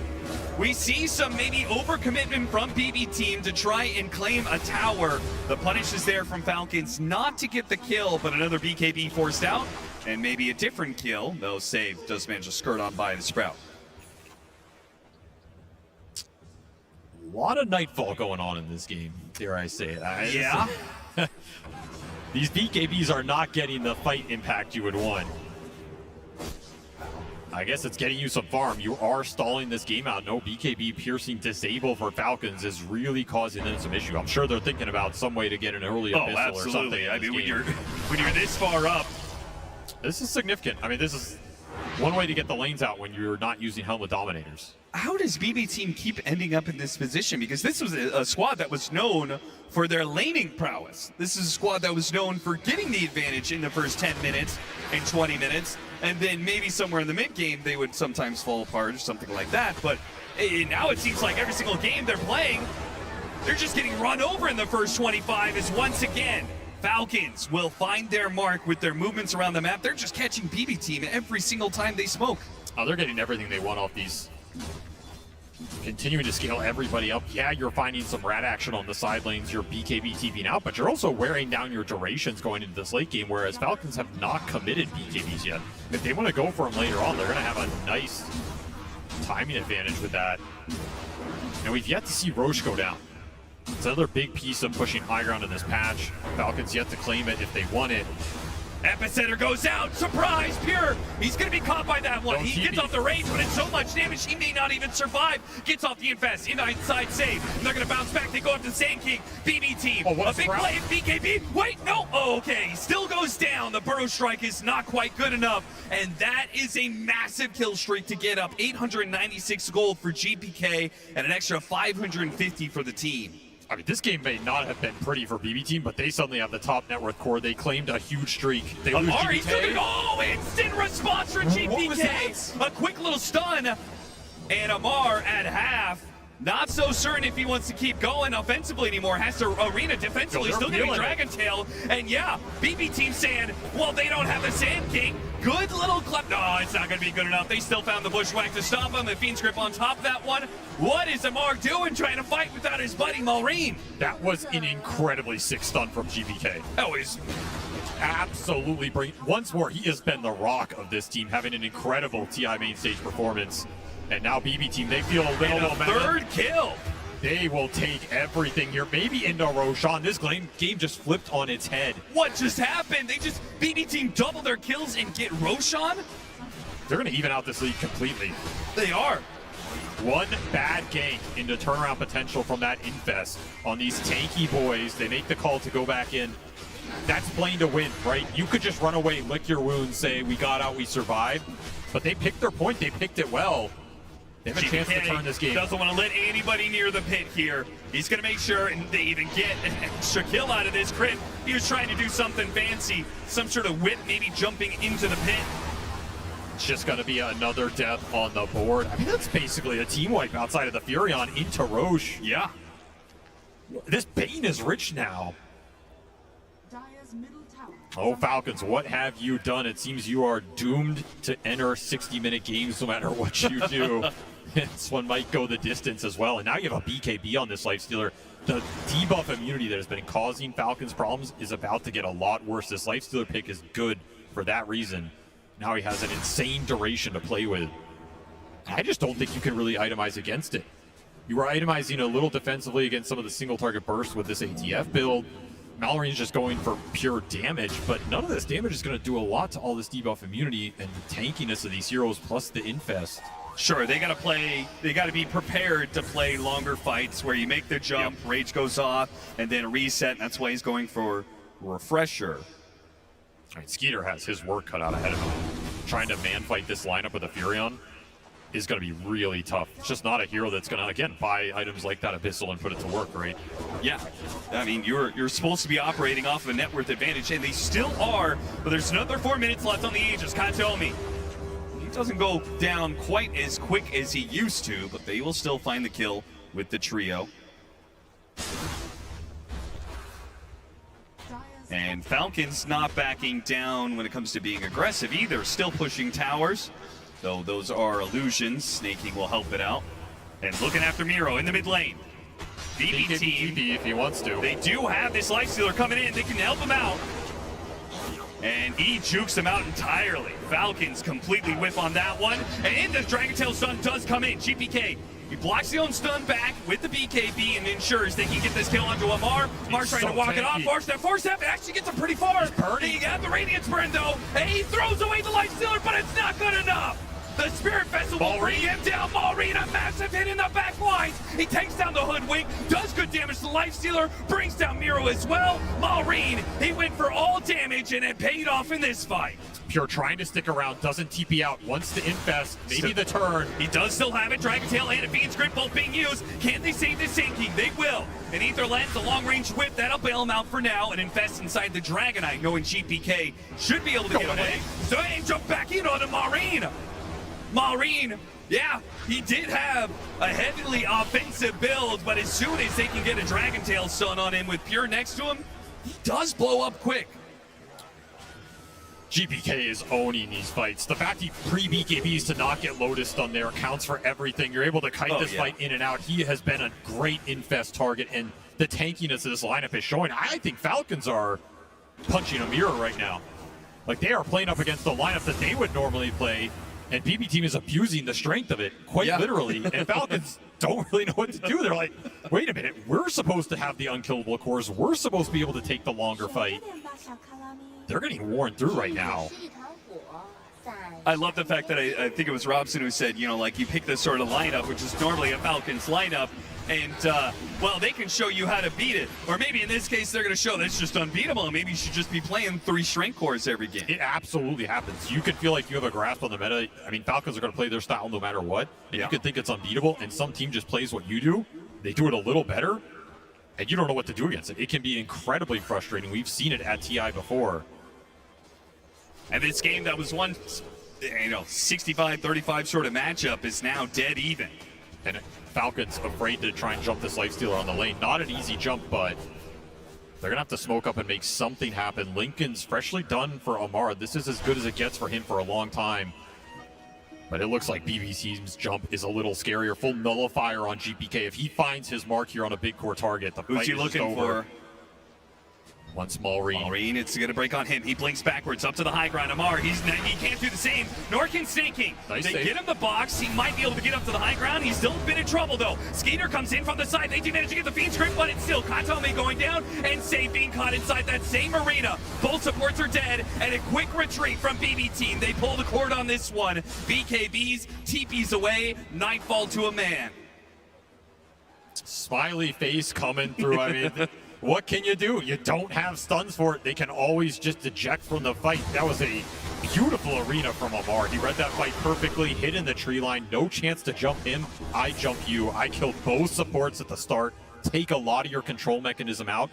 Speaker 20: we see some maybe overcommitment from BB team to try and claim a tower. The punish is there from Falcons not to get the kill, but another BKB forced out, and maybe a different kill, though save does manage to skirt on by the Sprout.
Speaker 19: A lot of Nightfall going on in this game, dare I say it.
Speaker 20: Yeah.
Speaker 19: These BKBs are not getting the fight impact you would want. I guess it's getting you some farm. You are stalling this game out. No BKB piercing disable for Falcons is really causing them some issue. I'm sure they're thinking about some way to get an early abyssal or something.
Speaker 20: I mean, when you're this far up,
Speaker 19: this is significant. I mean, this is one way to get the lanes out when you're not using Helmet Dominators.
Speaker 20: How does BB team keep ending up in this position? Because this was a squad that was known for their laning prowess. This is a squad that was known for getting the advantage in the first 10 minutes and 20 minutes, and then maybe somewhere in the mid game they would sometimes fall apart or something like that. But now it seems like every single game they're playing, they're just getting run over in the first 25 as once again, Falcons will find their mark with their movements around the map. They're just catching BB team every single time they smoke.
Speaker 19: Oh, they're getting everything they want off these. Continuing to scale everybody up. Yeah, you're finding some rat action on the side lanes. You're BKB TPing out, but you're also wearing down your durations going into this late game, whereas Falcons have not committed BKBs yet. If they want to go for them later on, they're going to have a nice timing advantage with that. And we've yet to see Roche go down. It's another big piece of pushing high ground in this patch. Falcons yet to claim it if they want it.
Speaker 20: Epicenter goes out. Surprise, Pure. He's going to be caught by that one. He gets off the range, but it's so much damage, he may not even survive. Gets off the infest. Inside save. And they're going to bounce back. They go up to Sand King. BB team.
Speaker 19: Oh,
Speaker 20: a big play. BKB. Wait, no. Oh, okay. He still goes down. The Burrow Strike is not quite good enough. And that is a massive kill streak to get up. 896 gold for GPK and an extra 550 for the team.
Speaker 19: I mean, this game may not have been pretty for BB team, but they suddenly have the top net worth core. They claimed a huge streak. They lose
Speaker 20: Ari,
Speaker 19: GPK.
Speaker 20: Oh, instant response from GPK. A quick little stun. And Amar at half. Not so certain if he wants to keep going offensively anymore. Has to arena defensively, still getting Dragon Tail. And yeah, BB team saying, well, they don't have a Sand King. Good little clip. No, it's not going to be good enough. They still found the Bushwhack to stop him. The Fiend's Grip on top of that one. What is Amar doing trying to fight without his buddy Maureen?
Speaker 19: That was an incredibly sick stun from GBK.
Speaker 20: Oh, he's
Speaker 19: absolutely brilliant. Once more, he has been the rock of this team, having an incredible TI main stage performance. And now BB team, they feel a little momentum.
Speaker 20: Third kill.
Speaker 19: They will take everything here. Maybe into Roshan. This game just flipped on its head.
Speaker 20: What just happened? BB team double their kills and get Roshan?
Speaker 19: They're going to even out this league completely.
Speaker 20: They are.
Speaker 19: One bad gank into turnaround potential from that Infest on these tanky boys. They make the call to go back in. That's playing to win, right? You could just run away, lick your wounds, say, we got out, we survived. But they picked their point. They picked it well. They have a chance to turn this game.
Speaker 20: Doesn't want to let anybody near the pit here. He's going to make sure they even get an extra kill out of this crit. He was trying to do something fancy, some sort of whip, maybe jumping into the pit.
Speaker 19: It's just going to be another death on the board. I mean, that's basically a team wipe outside of the Furion into Roche.
Speaker 20: Yeah.
Speaker 19: This Bane is rich now. Oh, Falcons, what have you done? It seems you are doomed to enter 60-minute games no matter what you do. This one might go the distance as well. And now you have a BKB on this Lifestealer. The debuff immunity that has been causing Falcons problems is about to get a lot worse. This Lifestealer pick is good for that reason. Now he has an insane duration to play with. I just don't think you can really itemize against it. You were itemizing a little defensively against some of the single target bursts with this ATF build. Mallory's just going for pure damage, but none of this damage is going to do a lot to all this debuff immunity and the tankiness of these heroes plus the Infest.
Speaker 20: Sure, they got to play, they got to be prepared to play longer fights where you make the jump, rage goes off, and then reset, and that's why he's going for Refresher.
Speaker 19: All right, Skeeter has his work cut out ahead of him. Trying to man fight this lineup with a Furion is going to be really tough. It's just not a hero that's going to, again, buy items like that Abyssal and put it to work, right?
Speaker 20: Yeah. I mean, you're supposed to be operating off of a net worth advantage, and they still are, but there's another 4 minutes left on the Aegis. Katomi. He doesn't go down quite as quick as he used to, but they will still find the kill with the trio. And Falcons not backing down when it comes to being aggressive either, still pushing towers. Though those are illusions, snaking will help it out. And looking after Miro in the mid lane. BB team,
Speaker 19: if he wants to.
Speaker 20: They do have this Lifestealer coming in, they can help him out. And he jukes him out entirely. Falcons completely whiff on that one. And the Dragon Tail stun does come in. GPK, he blocks the own stun back with the BKB and ensures they can get this kill onto Amar. Amar's trying to walk it off. Force step, it actually gets him pretty far. He got the Radiance Burn though. And he throws away the Lifestealer, but it's not good enough. The Spirit Vessel will bring him down. Maureen, a massive hit in the back lines. He takes down the Hoodwink, does good damage to the Lifestealer, brings down Miro as well. Maureen, he went for all damage and it paid off in this fight.
Speaker 19: Pure trying to stick around, doesn't TP out, wants to infest, maybe the turn.
Speaker 20: He does still have it, Dragon Tail and a Fiend's Grip both being used. Can they save this Sand King? They will. And Ether lands a long-range whip, that'll bail him out for now, and infest inside the Dragonite, knowing GPK should be able to get away. So they jump back in on the Maureen. Maureen, yeah, he did have a heavily offensive build, but as soon as they can get a Dragon Tail stun on him with Pure next to him, he does blow up quick.
Speaker 19: GPK is owning these fights. The fact he pre-BKBs to not get Lotus stun there counts for everything. You're able to kite this fight in and out. He has been a great infest target, and the tankiness of this lineup is showing. I think Falcons are punching a mirror right now. Like, they are playing up against the lineup that they would normally play, and BB team is abusing the strength of it, quite literally. And Falcons don't really know what to do. They're like, wait a minute, we're supposed to have the unkillable cores. We're supposed to be able to take the longer fight. They're getting worn through right now.
Speaker 20: I love the fact that I think it was Robson who said, you know, like, you pick this sort of lineup, which is normally a Falcons lineup, and, well, they can show you how to beat it. Or maybe in this case, they're going to show that it's just unbeatable, and maybe you should just be playing 3 strength cores every game.
Speaker 19: It absolutely happens. You can feel like you have a grasp on the meta. I mean, Falcons are going to play their style no matter what, and you can think it's unbeatable, and some team just plays what you do. They do it a little better, and you don't know what to do against it. It can be incredibly frustrating. We've seen it at TI before.
Speaker 20: And this game that was once, 65-35 sort of matchup is now dead even.
Speaker 19: And Falcons afraid to try and jump this lifestealer on the lane. Not an easy jump, but they're going to have to smoke up and make something happen. Lincoln's freshly done for Amar. This is as good as it gets for him for a long time. But it looks like BB Team's jump is a little scarier. Full nullifier on GPK. If he finds his mark here on a big core target, the fight
Speaker 20: Who's he
Speaker 19: is
Speaker 20: looking
Speaker 19: over.
Speaker 20: for? One Smallreen, it's going to break on him. He blinks backwards up to the high ground. Amar, he can't do the same. Nor can Snaking.
Speaker 19: Nice
Speaker 20: they
Speaker 19: save.
Speaker 20: get him the box. He might be able to get up to the high ground. He's still a bit in trouble, though. Skater comes in from the side. They do manage to get the Fiend's grip, but it's still Katome going down and Save being caught inside that same arena. Both supports are dead, and a quick retreat from BB Team. They pull the cord on this one. BKBs, TPs away, Nightfall to a man.
Speaker 19: Smiley face coming through. I mean, what can you do? You don't have stuns for it. They can always just eject from the fight. That was a beautiful arena from Amar. He read that fight perfectly, hit in the tree line. No chance to jump him. I jump you. I killed both supports at the start. Take a lot of your control mechanism out.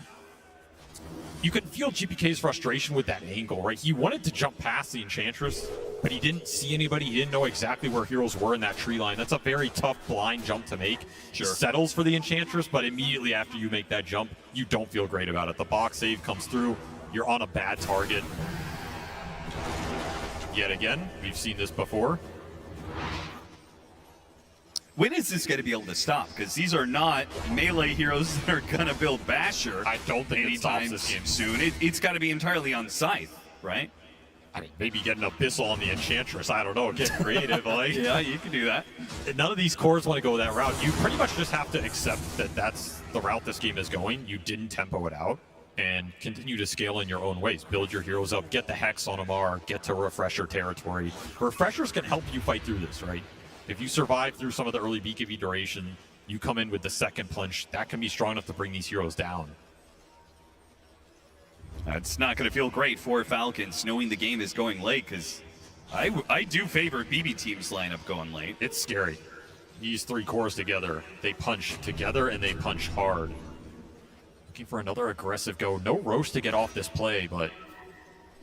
Speaker 19: You can feel GPK's frustration with that angle, right? He wanted to jump past the Enchantress, but he didn't see anybody. He didn't know exactly where heroes were in that tree line. That's a very tough blind jump to make. Sure. He settles for the Enchantress, but immediately after you make that jump, you don't feel great about it. The box save comes through. You're on a bad target. Yet again, we've seen this before.
Speaker 20: When is this going to be able to stop? Because these are not melee heroes that are going to build Basher.
Speaker 19: I don't think it stops
Speaker 20: anytime
Speaker 19: this game
Speaker 20: soon. It's got to be entirely on Scythe, right?
Speaker 19: I mean, maybe get an Abyssal on the Enchantress. I don't know. Get creative. Like,
Speaker 20: yeah, you can do that.
Speaker 19: None of these cores want to go that route. You pretty much just have to accept that that's the route this game is going. You didn't tempo it out and continue to scale in your own ways. Build your heroes up. Get the Hex on Amar. Get to Refresher territory. Refreshers can help you fight through this, right? If you survive through some of the early BKB duration, you come in with the second punch. That can be strong enough to bring these heroes down.
Speaker 20: That's not going to feel great for Falcons, knowing the game is going late, because I do favor BB Team's lineup going late.
Speaker 19: It's scary. These three cores together, they punch together and they punch hard. Looking for another aggressive go. No Roche to get off this play, but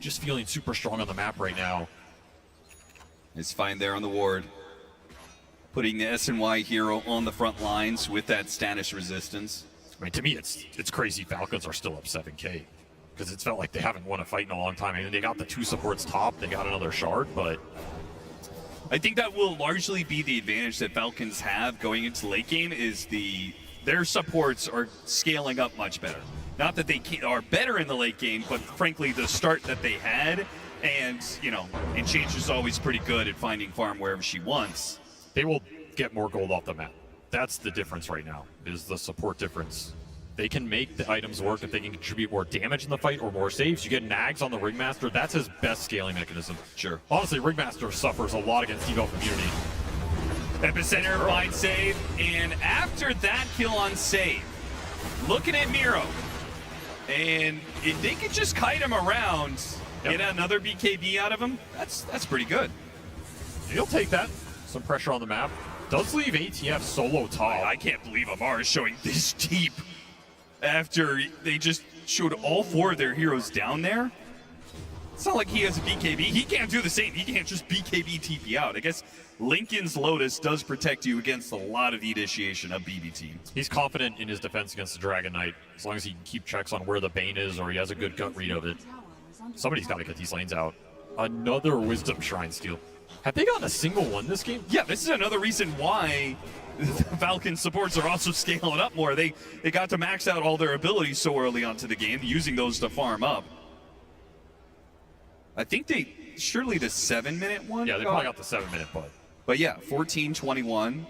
Speaker 19: just feeling super strong on the map right now.
Speaker 20: It's fine there on the ward. Putting the SNY hero on the front lines with that Stanish resistance.
Speaker 19: I mean, to me, it's crazy Falcons are still up 7K. Because it's felt like they haven't won a fight in a long time. I mean, they got the two supports top, they got another shard, but
Speaker 20: I think that will largely be the advantage that Falcons have going into the late game is their supports are scaling up much better. Not that they are better in the late game, but frankly, the start that they had, and, Enchantress is always pretty good at finding farm wherever she wants.
Speaker 19: They will get more gold off the map. That's the difference right now, is the support difference. They can make the items work if they can contribute more damage in the fight or more saves. You get Nags on the Ringmaster, that's his best scaling mechanism.
Speaker 20: Sure.
Speaker 19: Honestly, Ringmaster suffers a lot against debuff immunity.
Speaker 20: Epicenter finds save, and after that kill on save, looking at Miro, and if they could just kite him around, get another BKB out of him, that's pretty good.
Speaker 19: He'll take that. Some pressure on the map. Does leave ATF solo top.
Speaker 20: I can't believe Amar is showing this deep after they just showed all four of their heroes down there. It's not like he has a BKB. He can't do the same. He can't just BKB TP out. I guess Lincoln's Lotus does protect you against a lot of the initiation of BB Team.
Speaker 19: He's confident in his defense against the Dragon Knight, as long as he can keep checks on where the Bane is or he has a good gut read of it. Somebody's got to get these lanes out. Another Wisdom Shrine steal. Have they gotten a single one this game?
Speaker 20: Yeah, this is another reason why the Falcon supports are also scaling up more. They got to max out all their abilities so early onto the game, using those to farm up. I think surely the 7-minute one?
Speaker 19: Yeah, they probably got the 7-minute,
Speaker 20: But yeah, 14-21.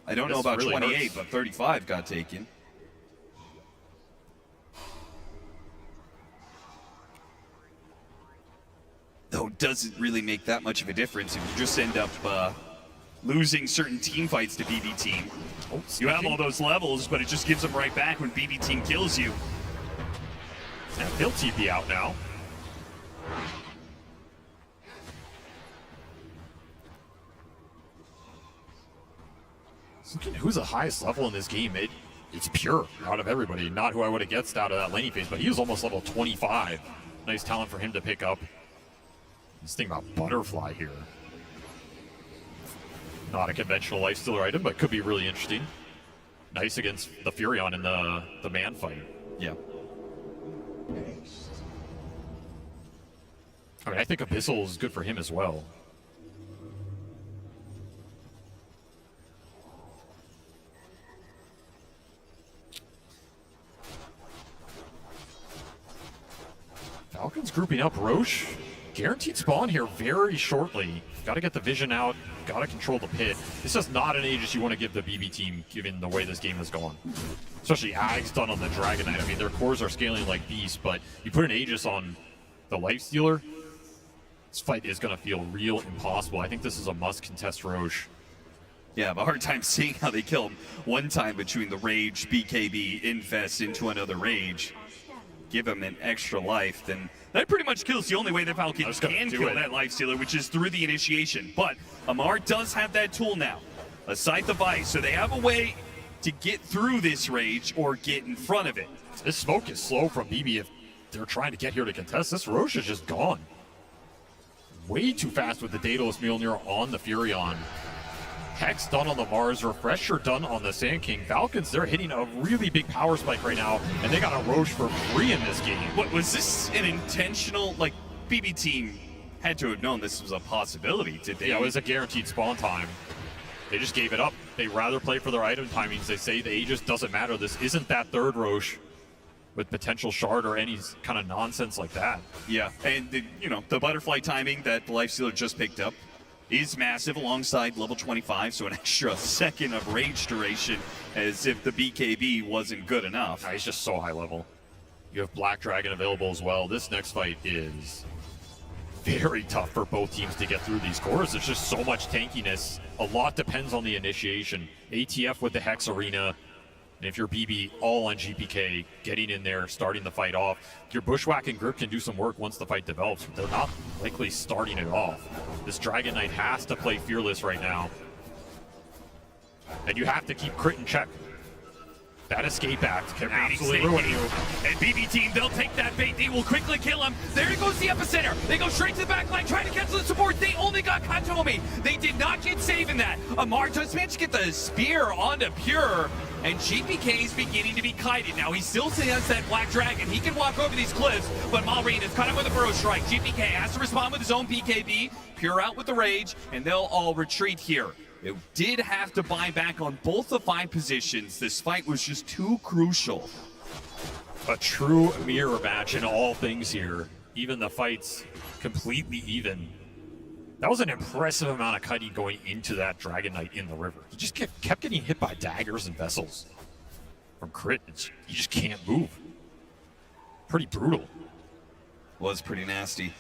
Speaker 20: I don't know about
Speaker 19: really
Speaker 20: 28,
Speaker 19: hurts.
Speaker 20: but 35 got taken. Though it doesn't really make that much of a difference if you just end up losing certain team fights to BB Team. You have all those levels, but it just gives them right back when BB Team kills you.
Speaker 19: And he'll TP out now. Who's the highest level in this game? It's pure out of everybody. Not who I would have guessed out of that laning phase, but he was almost level 25. Nice talent for him to pick up. Let's think about Butterfly here. Not a conventional lifestealer item, but could be really interesting. Nice against the Furion in the man fight.
Speaker 20: Yeah.
Speaker 19: I mean, I think Abyssal is good for him as well. Falcons grouping up. Roche, guaranteed spawn here very shortly. Got to get the vision out, got to control the pit. This is not an Aegis you want to give the BB team, given the way this game has gone. Especially Ag's done on the Dragon Knight. I mean, their cores are scaling like beasts, but you put an Aegis on the Lifestealer, this fight is going to feel real impossible. I think this is a must contest Roche.
Speaker 20: Yeah, I have a hard time seeing how they kill him one time between the Rage, BKB, Infest into another Rage. Give him an extra life, then that pretty much kills the only way that Falcon can kill that Lifestealer, which is through the initiation. But Amar does have that tool now, a Scythe of Ice, so they have a way to get through this Rage or get in front of it.
Speaker 19: This smoke is slow from BB if they're trying to get here to contest. This Roche is just gone. Way too fast with the Daedalus Mjolnir on the Furion. Hex done on the Mars, Refresher done on the Sand King. Falcons, they're hitting a really big power spike right now, and they got a Roche for free in this game.
Speaker 20: What, was this an intentional, like, BB team had to have known this was a possibility, did they?
Speaker 19: Yeah, it was a guaranteed spawn time. They just gave it up. They rather play for their item timings. They say the Aegis doesn't matter. This isn't that third Roche with potential shard or any kind of nonsense like that.
Speaker 20: Yeah, and the butterfly timing that the Lifestealer just picked up is massive alongside level 25, so an extra second of rage duration as if the BKB wasn't good enough.
Speaker 19: He's just so high level. You have Black Dragon available as well. This next fight is very tough for both teams to get through these cores. There's just so much tankiness. A lot depends on the initiation. ATF with the Hex Arena, and if you're BB, all on GPK, getting in there, starting the fight off. Your Bushwhack and Grip can do some work once the fight develops. They're not likely starting it off. This Dragon Knight has to play Fearless right now. And you have to keep crit in check. That escape act can absolutely ruin you.
Speaker 20: And BB team, they'll take that bait. They will quickly kill him. There goes the epicenter. They go straight to the back line, trying to cancel the support. They only got Katomi. They did not get save in that. Amar does manage to get the spear onto Pure, and GPK is beginning to be kited. Now, he still has that Black Dragon. He can walk over these cliffs, but Malrine is caught up with a Burrow Strike. GPK has to respond with his own BKB. Pure out with the Rage, and they'll all retreat here. It did have to buy back on both the 5 positions. This fight was just too crucial.
Speaker 19: A true mirror match in all things here. Even the fights completely even. That was an impressive amount of cutting going into that Dragon Knight in the river. He just kept getting hit by daggers and vessels. From crit, you just can't move. Pretty brutal.
Speaker 20: Was pretty nasty.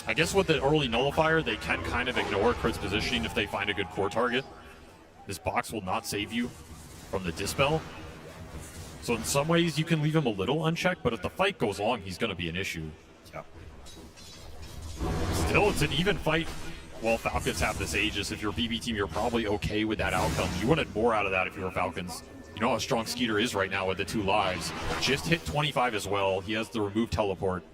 Speaker 19: I guess with the early nullifier, they can kind of ignore crit's positioning if they find a good core target. This box will not save you from the Dispel. So in some ways, you can leave him a little unchecked, but if the fight goes long, he's going to be an issue.
Speaker 20: Yeah.
Speaker 19: Still, it's an even fight. Well, Falcons have this Aegis. If you're a BB team, you're probably okay with that outcome. You wanted more out of that if you were Falcons. You know how strong Skeeter is right now with the 2 lives. Just hit 25 as well. He has the remove teleport.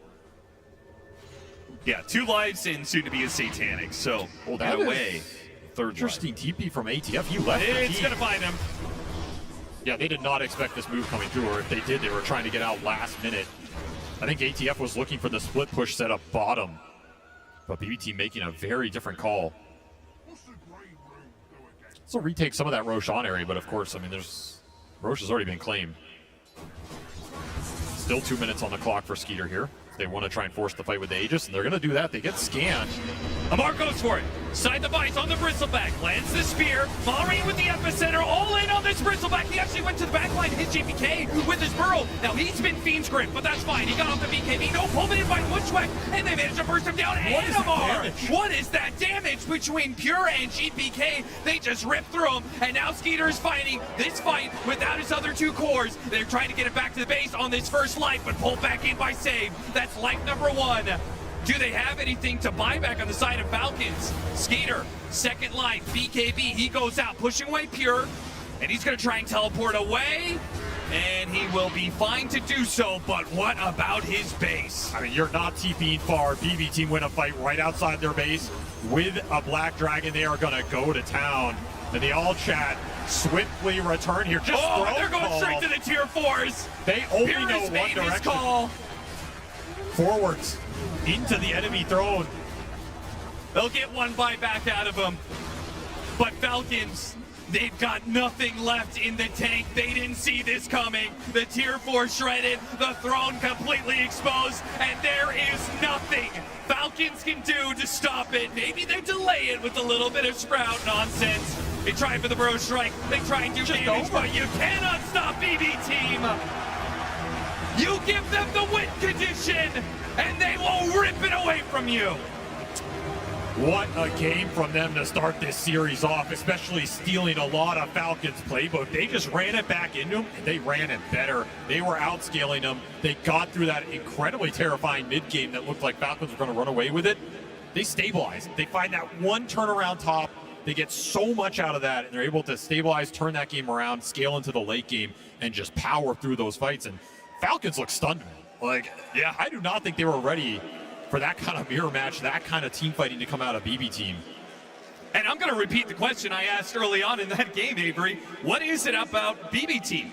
Speaker 20: Yeah, 2 lives and soon to be a Satanic, so that way.
Speaker 19: Third interesting TP from ATF. He left.
Speaker 20: It's going to find him.
Speaker 19: Yeah, they did not expect this move coming through, or if they did, they were trying to get out last minute. I think ATF was looking for the split push setup bottom, but BBT making a very different call. So retake some of that Roche on area, but of course, I mean, Roche has already been claimed. Still 2 minutes on the clock for Skeeter here. They want to try and force the fight with the Aegis, and they're going to do that. They get scanned.
Speaker 20: Amar goes for it. Side the Vice on the Bristleback. Lands the spear. Malrine with the epicenter. All in on this Bristleback. He actually went to the back line, hit GPK with his burrow. Now he's been Fiend's Grip, but that's fine. He got off the BKB. No pullman in by Bushwhack, and they managed to burst him down. And Amar! What is that damage between Pure and GPK? They just ripped through him, and now Skeeter is fighting this fight without his other 2 cores. They're trying to get it back to the base on this first life, but pulled back in by Save. That's life number 1. Do they have anything to buy back on the side of Falcons? Skeeter, second life, BKB, he goes out, pushing away Pure, and he's gonna try and teleport away. and he will be fine to do so, but what about his base?
Speaker 19: I mean, you're not TPing far. BB team win a fight right outside their base with a Black Dragon. They are going to go to town. And the all chat swiftly return here. Just
Speaker 20: oh,
Speaker 19: throw
Speaker 20: they're going
Speaker 19: call.
Speaker 20: straight to the tier 4s.
Speaker 19: They only
Speaker 20: Pure
Speaker 19: know
Speaker 20: has
Speaker 19: one
Speaker 20: made his
Speaker 19: direction.
Speaker 20: call.
Speaker 19: Forwards into the enemy throne.
Speaker 20: They'll get one buyback out of him. But Falcons, they've got nothing left in the tank. They didn't see this coming. The tier 4 shredded, the throne completely exposed, and there is nothing Falcons can do to stop it. Maybe they delay it with a little bit of Sprout nonsense. They try for the Bro Strike. They try and do damage, but you cannot stop BB Team. You give them the win condition, and they will rip it away from you.
Speaker 19: What a game from them to start this series off, especially stealing a lot of Falcons' playbook. They just ran it back into them, and they ran it better. They were outscaling them. They got through that incredibly terrifying mid-game that looked like Falcons were going to run away with it. They stabilize. They find that one turnaround top. They get so much out of that, and they're able to stabilize, turn that game around, scale into the late game, and just power through those fights. And Falcons look stunned, man. Like, yeah, I do not think they were ready for that kind of mirror match, that kind of team fighting to come out of BB Team.
Speaker 20: And I'm going to repeat the question I asked early on in that game, Avery. What is it about BB Team?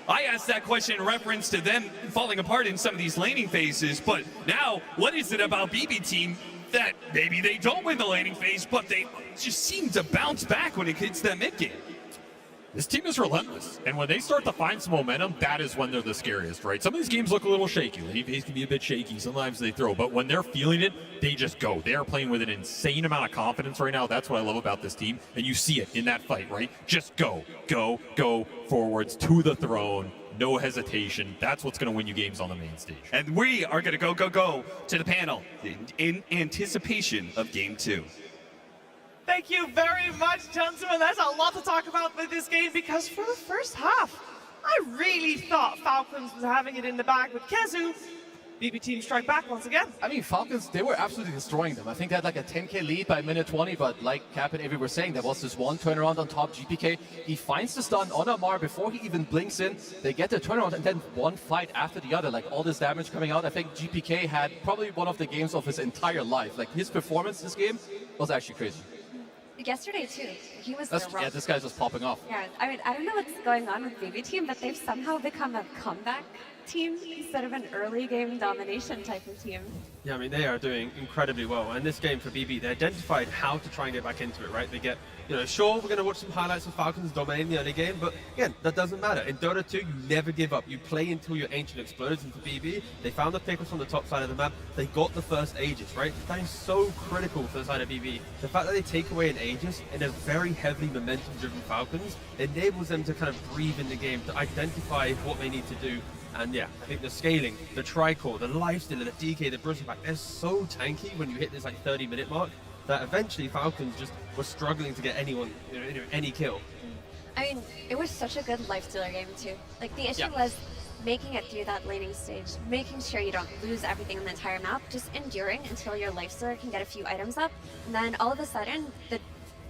Speaker 20: I asked that question in reference to them falling apart in some of these laning phases, but now, what is it about BB Team that maybe they don't win the laning phase, but they just seem to bounce back when it hits that mid game?
Speaker 19: This team is relentless, and when they start to find some momentum, that is when they're the scariest, right? Some of these games look a little shaky. Lane phase can be a bit shaky. Sometimes they throw, but when they're feeling it, they just go. They are playing with an insane amount of confidence right now. That's what I love about this team, and you see it in that fight, right? Just go, go, go forwards to the throne. No hesitation. That's what's going to win you games on the main stage.
Speaker 20: And we are going to go, go, go to the panel in anticipation of Game 2.
Speaker 5: Thank you very much, gentlemen. There's a lot to talk about with this game because for the first half, I really thought Falcons was having it in the bag with Kezu. BB Team strike back once again.
Speaker 8: I mean, Falcons, they were absolutely destroying them. I think they had like a 10k lead by minute 20, but like Cap and Avery were saying, there was this one turnaround on top. GPK, he finds the stun on Amar before he even blinks in. They get the turnaround, and then one fight after the other, like all this damage coming out. I think GPK had probably one of the games of his entire life. Like his performance this game was actually crazy.
Speaker 6: Yesterday too, he was
Speaker 8: Yeah, this guy's just popping off.
Speaker 6: Yeah, I mean, I don't know what's going on with BB Team, but they've somehow become a comeback team instead of an early game domination type of team.
Speaker 7: Yeah, I mean, they are doing incredibly well. And this game for BB, they identified how to try and get back into it, right? They get, you know, sure, we're going to watch some highlights of Falcons dominating the early game, but again, that doesn't matter. In Dota 2, you never give up. You play until your ancient explodes. And for BB, they found the pickles on the top side of the map. They got the first Aegis, right? That is so critical for the side of BB. The fact that they take away an Aegis in a very heavily momentum-driven Falcons enables them to kind of breathe in the game, to identify what they need to do. And yeah, I think the scaling, the Tricore, the lifesteal, the DK, the Bristleback, they're so tanky when you hit this like 30-minute mark that eventually Falcons just were struggling to get anyone, any kill.
Speaker 6: I mean, it was such a good lifestealer game too. Like the issue was making it through that laning stage, making sure you don't lose everything in the entire map, just enduring until your lifestealer can get a few items up, and then all of a sudden,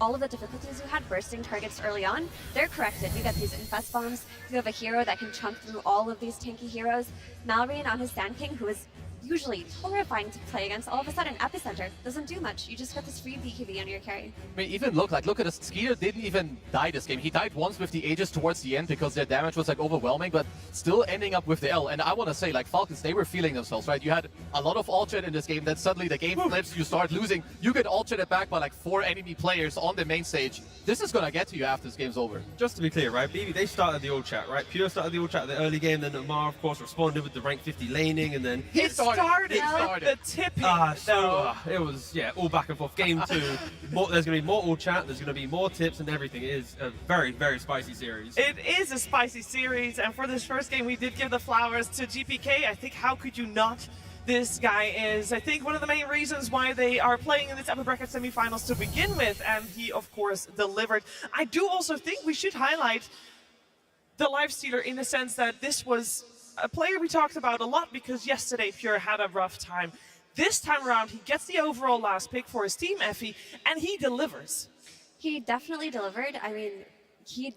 Speaker 6: all of the difficulties you had bursting targets early on, they're corrected. You get these infest bombs, you have a hero that can chunk through all of these tanky heroes. Malrine on his Sand King, who is usually horrifying to play against, all of a sudden Epicenter doesn't do much. You just get this free BKB on your carry.
Speaker 8: I mean, even look at this. Skeeter didn't even die this game. He died once with the Aegis towards the end because their damage was like overwhelming, but still ending up with the L. And I want to say, like Falcons, they were feeling themselves, right? You had a lot of ult in this game, then suddenly the game flips, you start losing. You get ult back by like 4 enemy players on the main stage. This is gonna get to you after this game's over.
Speaker 7: Just to be clear, right? BB, they started the ult chat, right? Pure started the ult chat at the early game, then Amar, of course, responded with the rank 50 laning, and then
Speaker 5: It started the tipping.
Speaker 7: It was, yeah, all back and forth. Game 2, there's going to be more ult chat, there's going to be more tips and everything. It is a very, very spicy series.
Speaker 5: It is a spicy series, and for this first game, we did give the flowers to GPK. I think, how could you not? This guy is, I think, one of the main reasons why they are playing in this upper bracket semifinals to begin with, and he, of course, delivered. I do also think we should highlight the lifestealer in the sense that this was a player we talked about a lot because yesterday Pure had a rough time. This time around, he gets the overall last pick for his team, Effie, and he delivers.
Speaker 6: He definitely delivered. I mean, he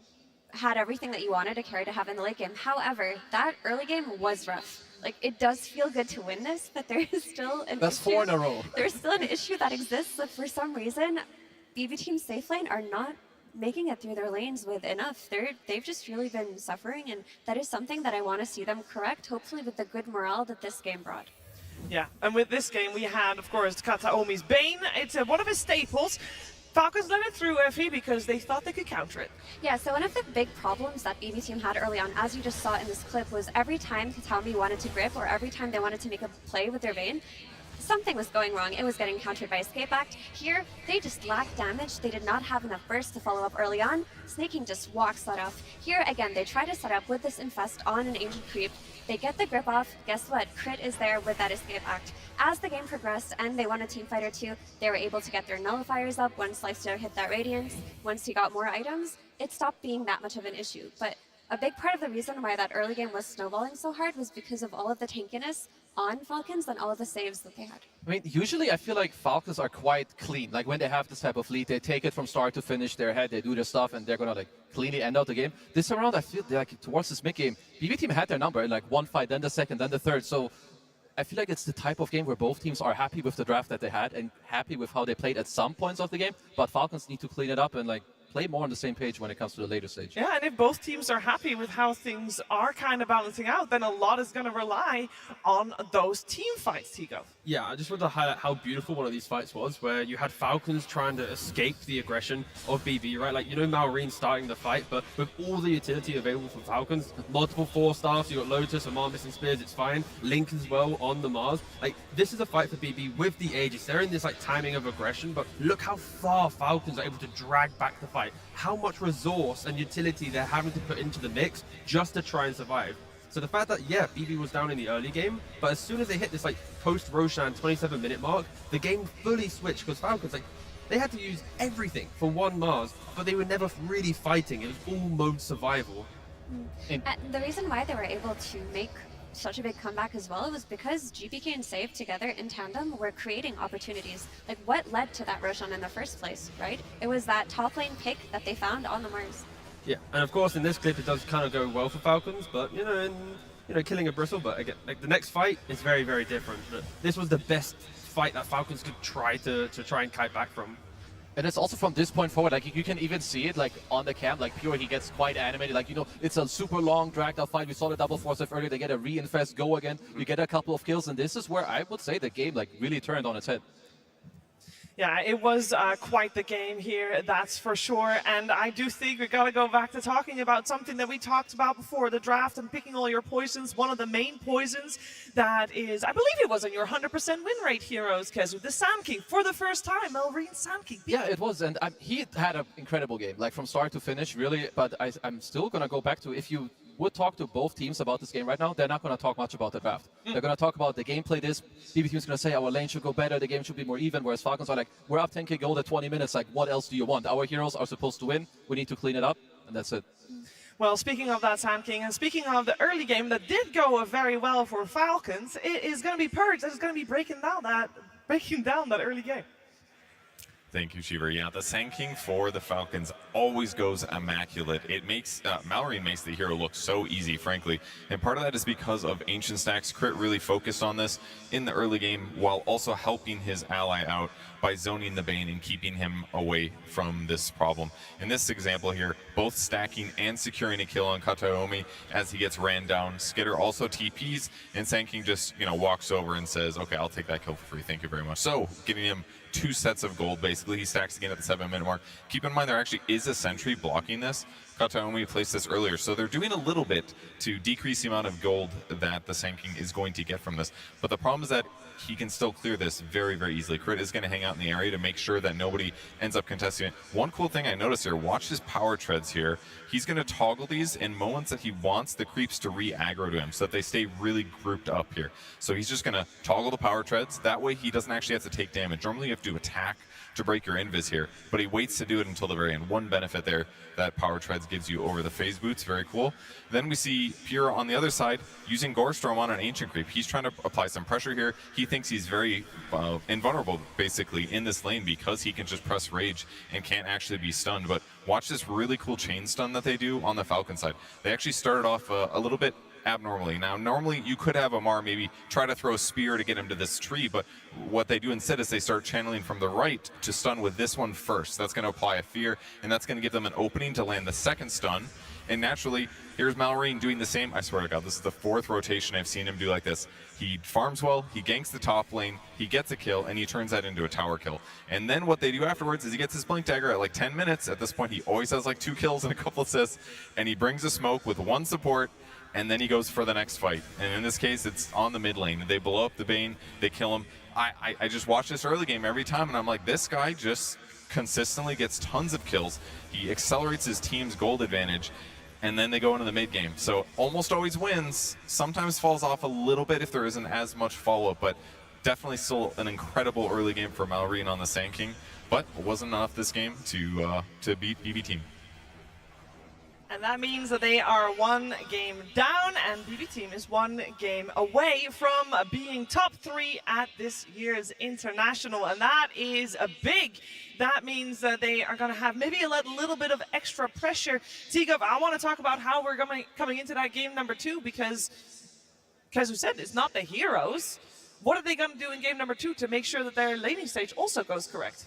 Speaker 6: had everything that you wanted a carry to have in the late game. However, that early game was rough. Like, it does feel good to win this, but there is still an
Speaker 8: That's
Speaker 6: issue.
Speaker 8: 4 in a row.
Speaker 6: There's still an issue that exists that for some reason, BB Team's safe lane are not making it through their lanes with enough. They've just really been suffering, and that is something that I want to see them correct, hopefully with the good morale that this game brought.
Speaker 5: Yeah, and with this game we had, of course, Kataomi's Bane. It's one of his staples. Falcons let it through FE because they thought they could counter it.
Speaker 6: Yeah, so one of the big problems that BB Team had early on, as you just saw in this clip, was every time Kataomi wanted to grip or every time they wanted to make a play with their Vayne, something was going wrong. It was getting countered by Escape Act. Here, they just lacked damage. They did not have enough burst to follow up early on. Snaking just walks that off. Here, again, they try to set up with this Infest on an Ancient Creep. They get the grip off. Guess what? Crit is there with that Escape Act. As the game progressed and they won a Teamfighter 2, they were able to get their nullifiers up once Lifestealer hit that Radiance. Once he got more items, it stopped being that much of an issue. But a big part of the reason why that early game was snowballing so hard was because of all of the tankiness on Falcons and all of the saves that they had.
Speaker 8: I mean, usually I feel like Falcons are quite clean. Like when they have this type of lead, they take it from start to finish, they're ahead, they do their stuff, and they're gonna like cleanly end out the game. This time around, I feel like towards this mid game, BB Team had their number in like one fight, then the second, then the third. So I feel like it's the type of game where both teams are happy with the draft that they had and happy with how they played at some points of the game. But Falcons need to clean it up and like play more on the same page when it comes to the later stage.
Speaker 5: Yeah, and if both teams are happy with how things are kind of balancing out, then a lot is going to rely on those team fights, Tigo.
Speaker 7: Yeah, I just wanted to highlight how beautiful one of these fights was, where you had Falcons trying to escape the aggression of BB, right? Like, you know, Malrine starting the fight, but with all the utility available for Falcons, multiple 4-stars, you got Lotus and Mar missing spears, it's fine. Link as well on the Mars. Like, this is a fight for BB with the Aegis. They're in this, like, timing of aggression, but look how far Falcons are able to drag back the fight. How much resource and utility they're having to put into the mix just to try and survive. So the fact that, yeah, BB was down in the early game, but as soon as they hit this like post-Roshan 27-minute mark, the game fully switched because Falcons, like, they had to use everything for one Mars, but they were never really fighting. It was all mode survival.
Speaker 6: The reason why they were able to make such a big comeback as well was because GPK and Save together in tandem were creating opportunities. Like, what led to that Roshan in the first place, right? It was that top lane pick that they found on the Mars.
Speaker 7: Yeah, and of course in this clip it does kind of go well for Falcons, but killing a Bristle, but again, like the next fight is very, very different. This was the best fight that Falcons could try to kite back from.
Speaker 8: And it's also from this point forward, like you can even see it like on the cam, like Pure, he gets quite animated, like, you know, it's a super long dragged out fight. We saw the double force earlier, they get a reinfest go again, you get a couple of kills, and this is where I would say the game like really turned on its head.
Speaker 5: Yeah, it was quite the game here, that's for sure. And I do think we got to go back to talking about something that we talked about before, the draft and picking all your poisons. One of the main poisons that is, I believe it was in your 100% win rate heroes, Kezu, the Sand King, for the first time, Malrine Sand King.
Speaker 8: Yeah, it was, and he had an incredible game, like from start to finish, really. But I'm still going to go back to, if you would talk to both teams about this game right now, they're not going to talk much about the draft. They're going to talk about the gameplay. BB Team is going to say our lane should go better, the game should be more even, whereas Falcons are like, we're up 10k gold at 20 minutes, like what else do you want? Our heroes are supposed to win, we need to clean it up, and that's it.
Speaker 5: Well, speaking of that Sand King, and speaking of the early game that did go very well for Falcons, it is going to be Purge that is going to be breaking down that early game.
Speaker 9: Thank you, Shiver. Yeah, the Sand King for the Falcons always goes immaculate. It makes Mallory makes the hero look so easy, frankly. And part of that is because of Ancient Stacks. Crit really focused on this in the early game while also helping his ally out by zoning the Bane and keeping him away from this problem. In this example here, both stacking and securing a kill on Kataomi as he gets ran down. Skitter also TPs, and Sand King just, walks over and says, okay, I'll take that kill for free, thank you very much. So, giving him 2 sets of gold, basically. He stacks again at the 7-minute mark. Keep in mind there actually is a sentry blocking this. Kataomi placed this earlier, so they're doing a little bit to decrease the amount of gold that the Sand King is going to get from this. But the problem is that he can still clear this very, very easily. Crit is going to hang out in the area to make sure that nobody ends up contesting it. One cool thing I noticed here, watch his power treads here. He's going to toggle these in moments that he wants the creeps to re-aggro to him so that they stay really grouped up here. So he's just going to toggle the power treads. That way he doesn't actually have to take damage. Normally you have to attack to break your invis here, but he waits to do it until the very end. One benefit there that Power Treads gives you over the phase boots, very cool. Then we see Pure on the other side using Gorestorm on an Ancient Creep. He's trying to apply some pressure here. He thinks he's very invulnerable, basically, in this lane because he can just press Rage and can't actually be stunned. But watch this really cool chain stun that they do on the Falcon side. They actually started off a little bit abnormally. Now, normally you could have Amar maybe try to throw a spear to get him to this tree, but what they do instead is they start channeling from the right to stun with this one first. That's going to apply a fear, and that's going to give them an opening to land the second stun. And naturally, here's Mallory doing the same. I swear to God, this is the 4th rotation I've seen him do like this. He farms well, he ganks the top lane, he gets a kill, and he turns that into a tower kill. And then what they do afterwards is he gets his Blink Dagger at like 10 minutes. At this point, he always has like 2 kills and a couple assists, and he brings a smoke with 1 support, and then he goes for the next fight. And in this case, it's on the mid lane. They blow up the Bane, they kill him. I just watch this early game every time, and I'm like, this guy just consistently gets tons of kills. He accelerates his team's gold advantage, and then they go into the mid game. So almost always wins, sometimes falls off a little bit if there isn't as much follow-up, but definitely still an incredible early game for Mallory on the Sand King, but it wasn't enough this game to beat BB Team.
Speaker 5: And that means that they are 1 game down, and BB Team is 1 game away from being top 3 at this year's International, and that is a big. That means that they are going to have maybe a little bit of extra pressure. T-Gov, I want to talk about how we're coming into that game number 2, because as we said, it's not the heroes. What are they going to do in game number 2 to make sure that their laning stage also goes correct?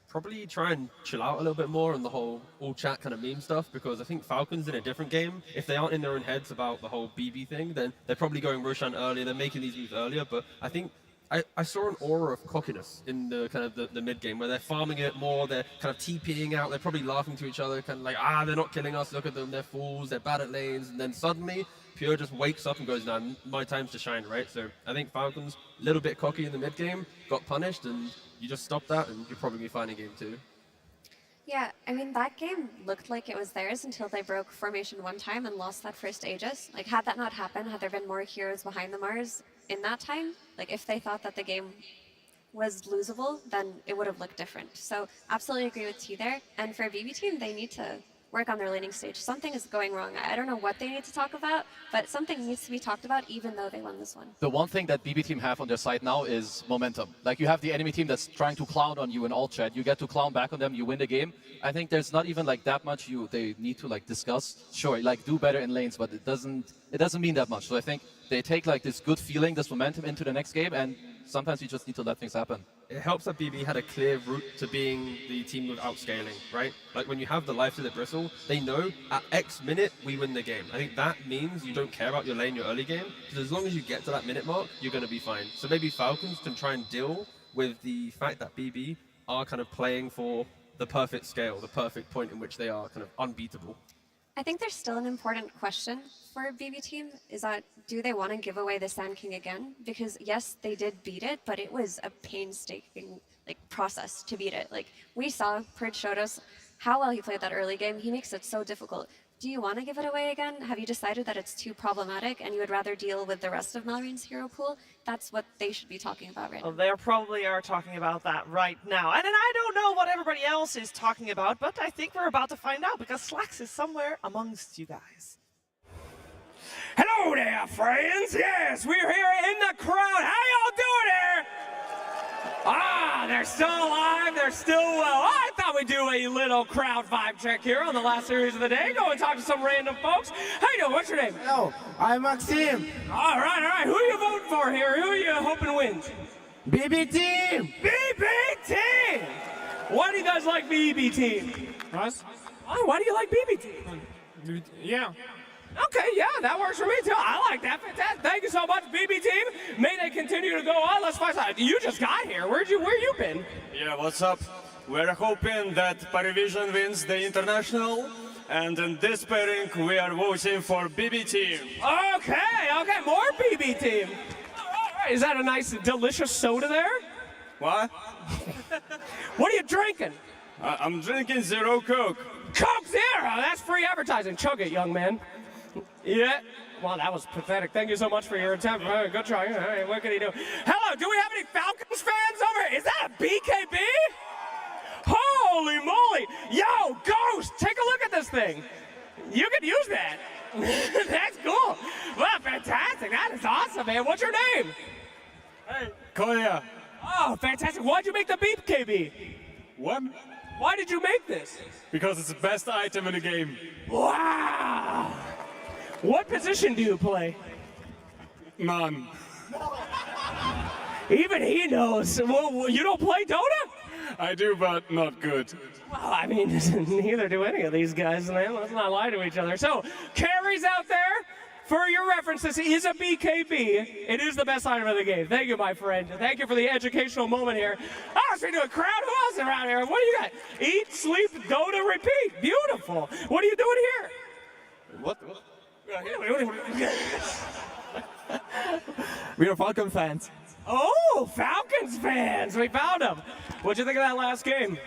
Speaker 7: Probably try and chill out a little bit more on the whole all chat kind of meme stuff, because I think Falcon's in a different game. If they aren't in their own heads about the whole BB thing, then they're probably going Roshan earlier, they're making these moves earlier, but I think I saw an aura of cockiness in the kind of the mid game where they're farming it more, they're kind of TPing out, they're probably laughing to each other, kind of like, they're not killing us, look at them, they're fools, they're bad at lanes, and then suddenly Pure just wakes up and goes, nah, my time's to shine, right? So I think Falcon's a little bit cocky in the mid game, got punished, and you just stop that and you'll probably be fine in game 2.
Speaker 6: Yeah, I mean, that game looked like it was theirs until they broke formation 1 time and lost that first Aegis. Like, had that not happened, had there been more heroes behind the Mars in that time, like, if they thought that the game was losable, then it would have looked different. So, absolutely agree with T there. And for BB Team, they need to work on their laning stage. Something is going wrong. I don't know what they need to talk about, but something needs to be talked about even though they won this one.
Speaker 8: The one thing that BB Team have on their side now is momentum. Like, you have the enemy team that's trying to clown on you in all chat. You get to clown back on them, you win the game. I think there's not even like that much they need to like discuss. Sure, like do better in lanes, but it doesn't mean that much. So I think they take like this good feeling, this momentum into the next game, and sometimes you just need to let things happen.
Speaker 7: It helps that BB had a clear route to being the team without scaling, right? Like when you have the life to the bristle, they know at X minute we win the game. I think that means you don't care about your lane, your early game, because as long as you get to that minute mark, you're going to be fine. So maybe Falcons can try and deal with the fact that BB are kind of playing for the perfect scale, the perfect point in which they are kind of unbeatable.
Speaker 6: I think there's still an important question for BB Team, is that do they want to give away the Sand King again? Because yes, they did beat it, but it was a painstaking process to beat it. Like, we saw, Purge showed us how well he played that early game. He makes it so difficult. Do you want to give it away again? Have you decided that it's too problematic and you would rather deal with the rest of Mallory's hero pool? That's what they should be talking about right now.
Speaker 5: Well, they probably are talking about that right now. And I don't know what everybody else is talking about, but I think we're about to find out because Slacks is somewhere amongst you guys.
Speaker 21: Hello there, friends. Yes, we're here in the crowd. How y'all doing here? They're still alive. They're still well. I thought we'd do a little crowd vibe check here on the last series of the day. Go and talk to some random folks. How you doing? What's your name?
Speaker 22: Hello, I'm Maxim.
Speaker 21: All right. Who are you voting for here? Who are you hoping wins?
Speaker 22: BB Team.
Speaker 21: BB Team. Why do you guys like BB Team?
Speaker 22: Us?
Speaker 21: Oh, why do you like BB Team?
Speaker 22: Yeah.
Speaker 21: Okay, yeah, that works for me too. I like that. Fantastic. Thank you so much, BB Team. May they continue to go on. Let's find out. You just got here. Where you been?
Speaker 23: Yeah, what's up? We're hoping that Pvision wins the International, and in this pairing, we are voting for BB Team.
Speaker 21: Okay, more BB Team. All right. Is that a nice, delicious soda there?
Speaker 23: What?
Speaker 21: What are you drinking?
Speaker 23: I'm drinking Zero Coke.
Speaker 21: Coke Zero? That's free advertising. Chug it, young man. Yeah. Well, that was pathetic. Thank you so much for your attempt. Good try. All right, what can he do? Hello, do we have any Falcons fans over here? Is that a BKB? Yo, Ghost, take a look at this thing. You can use that. That's cool. Well, fantastic. That is awesome, man. What's your name?
Speaker 23: Hey, Koya.
Speaker 21: Oh, fantastic. Why'd you make the beep, KB?
Speaker 23: What?
Speaker 21: Why did you make this?
Speaker 23: Because it's the best item in the game.
Speaker 21: Wow. What position do you play?
Speaker 23: None.
Speaker 21: Even he knows. Well, you don't play Dota?
Speaker 23: I do, but not good.
Speaker 21: Well, I mean, neither do any of these guys, man. Let's not lie to each other. So, carries out there. For your reference, this is a BKB. It is the best item of the game. Thank you, my friend. Thank you for the educational moment here. Oh, so we do a crowd. Who else is around here? What do you got? Eat, sleep, Dota, repeat. Beautiful. What are you doing here?
Speaker 23: What?
Speaker 21: We are Falcon fans. Oh, Falcons fans. We found them. What'd you think of that last game?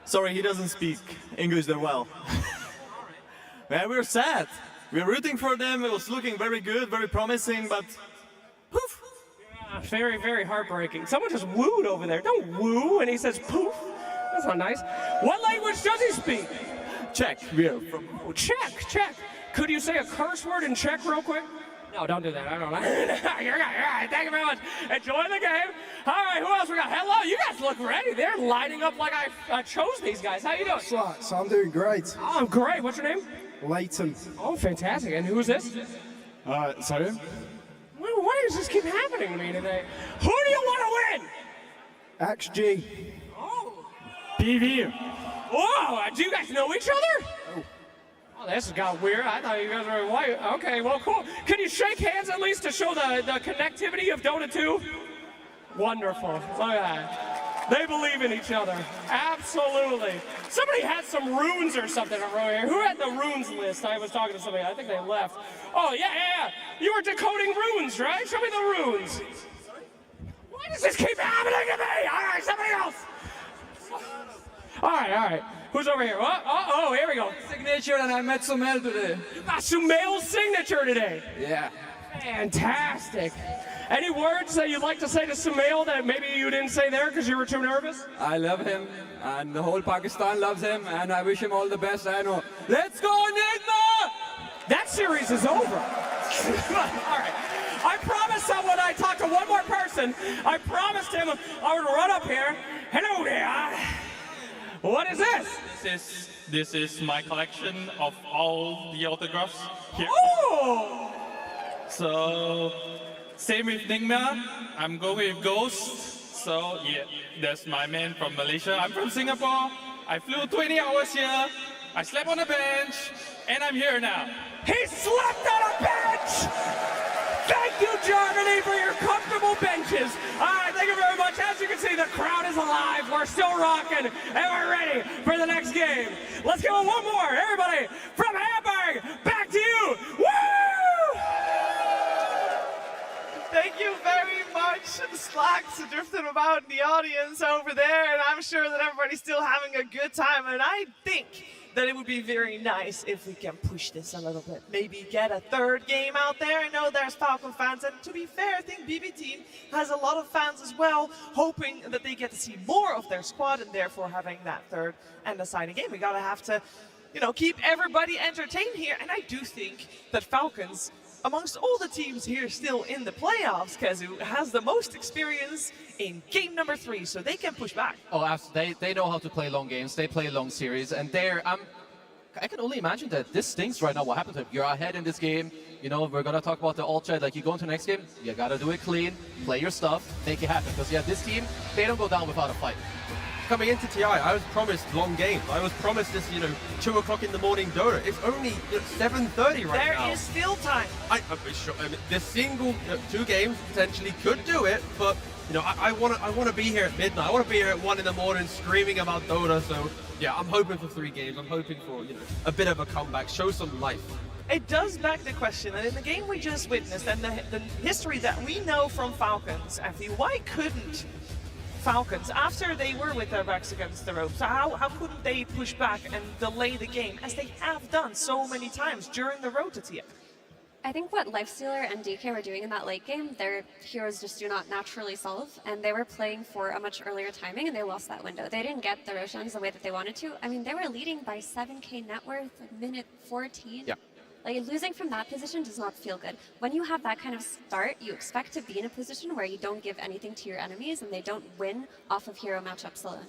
Speaker 1: Sorry, he doesn't speak English that well. Man, we were sad. We were rooting for them. It was looking very good, very promising, but poof.
Speaker 21: Yeah, very, very heartbreaking. Someone just wooed over there. Don't woo, and he says poof. That's not nice. What language does he speak?
Speaker 1: Czech. We're from
Speaker 21: Czech. Could you say a curse word in Czech real quick? No, don't do that. I don't know. You're right. Thank you very much. Enjoy the game. All right, who else we got? Hello, you guys look ready. They're lining up like I chose these guys. How you doing?
Speaker 3: So I'm doing great.
Speaker 21: Oh, I'm great. What's your name?
Speaker 3: Leighton.
Speaker 21: Oh, fantastic. And who is this?
Speaker 3: Sorry?
Speaker 21: Why does this keep happening to me today? Who do you want to win?
Speaker 3: XG.
Speaker 21: Oh.
Speaker 3: PV.
Speaker 21: Whoa, do you guys know each other? Oh, this got weird. I thought you guys were white. Okay, well, cool. Can you shake hands at least to show the connectivity of Dota 2? Wonderful. Look at that. They believe in each other. Absolutely. Somebody had some runes or something over here. Who had the runes list? I was talking to somebody. I think they left. Oh, yeah. You were decoding runes, right? Show me the runes. Why does this keep happening to me? All right, somebody else. All right. Who's over here? Oh, here we go.
Speaker 4: Signature, and I met Sumail today.
Speaker 21: You got Sumail's signature today.
Speaker 4: Yeah.
Speaker 21: Fantastic. Any words that you'd like to say to Sumail that maybe you didn't say there because you were too nervous?
Speaker 4: I love him, and the whole Pakistan loves him, and I wish him all the best. I know. Let's go, Nigma!
Speaker 21: That series is over. All right. I promised someone I'd talk to one more person. I promised him I would run up here. Hello there. What is this?
Speaker 24: This is my collection of all the autographs here.
Speaker 21: Oh!
Speaker 24: So, same with Nigma. I'm going with Ghost. So, yeah, that's my man from Malaysia. I'm from Singapore. I flew 20 hours here. I slept on a bench, and I'm here now.
Speaker 21: He slept on a bench! Thank you, Germany, for your comfortable benches. All right, thank you very much. As you can see, the crowd is alive. We're still rocking, and we're ready for the next game. Let's go one more. Everybody, from Hamburg, back to you. Woo!
Speaker 5: Thank you very much. Slacks drifting about in the audience over there, and I'm sure that everybody's still having a good time, and I think that it would be very nice if we can push this a little bit. Maybe get a third game out there. I know there's Falcon fans, and to be fair, I think BB Team has a lot of fans as well, hoping that they get to see more of their squad and therefore having that third and deciding game. We gotta have to, keep everybody entertained here, and I do think that Falcons, amongst all the teams here still in the playoffs, Kezu has the most experience in game number 3, so they can push back.
Speaker 8: Oh, absolutely. They know how to play long games. They play long series, and I can only imagine that this stinks right now. What happened to him? You're ahead in this game. We're gonna talk about the alt chat. Like, you go into the next game, you gotta do it clean, play your stuff, make it happen. Because this team, they don't go down without a fight.
Speaker 7: Coming into TI, I was promised long games. I was promised this, 2 o'clock in the morning Dota. It's only 7:30 right now.
Speaker 5: There is still time.
Speaker 7: This single 2 games potentially could do it, but I want to be here at midnight. I want to be here at 1 in the morning screaming about Dota. So yeah, I'm hoping for 3 games. I'm hoping for a bit of a comeback, show some life.
Speaker 5: It does beg the question, and in the game we just witnessed, and the history that we know from Falcons, Effie, why couldn't Falcons, after they were with their backs against the ropes, how couldn't they push back and delay the game, as they have done so many times during the road to TI?
Speaker 6: I think what Lifestealer and DK were doing in that late game, their heroes just do not naturally solve, and they were playing for a much earlier timing, and they lost that window. They didn't get the Roshans the way that they wanted to. I mean, they were leading by 7k net worth at minute 14.
Speaker 8: Yeah.
Speaker 6: Like, losing from that position does not feel good. When you have that kind of start, you expect to be in a position where you don't give anything to your enemies, and they don't win off of hero matchups alone.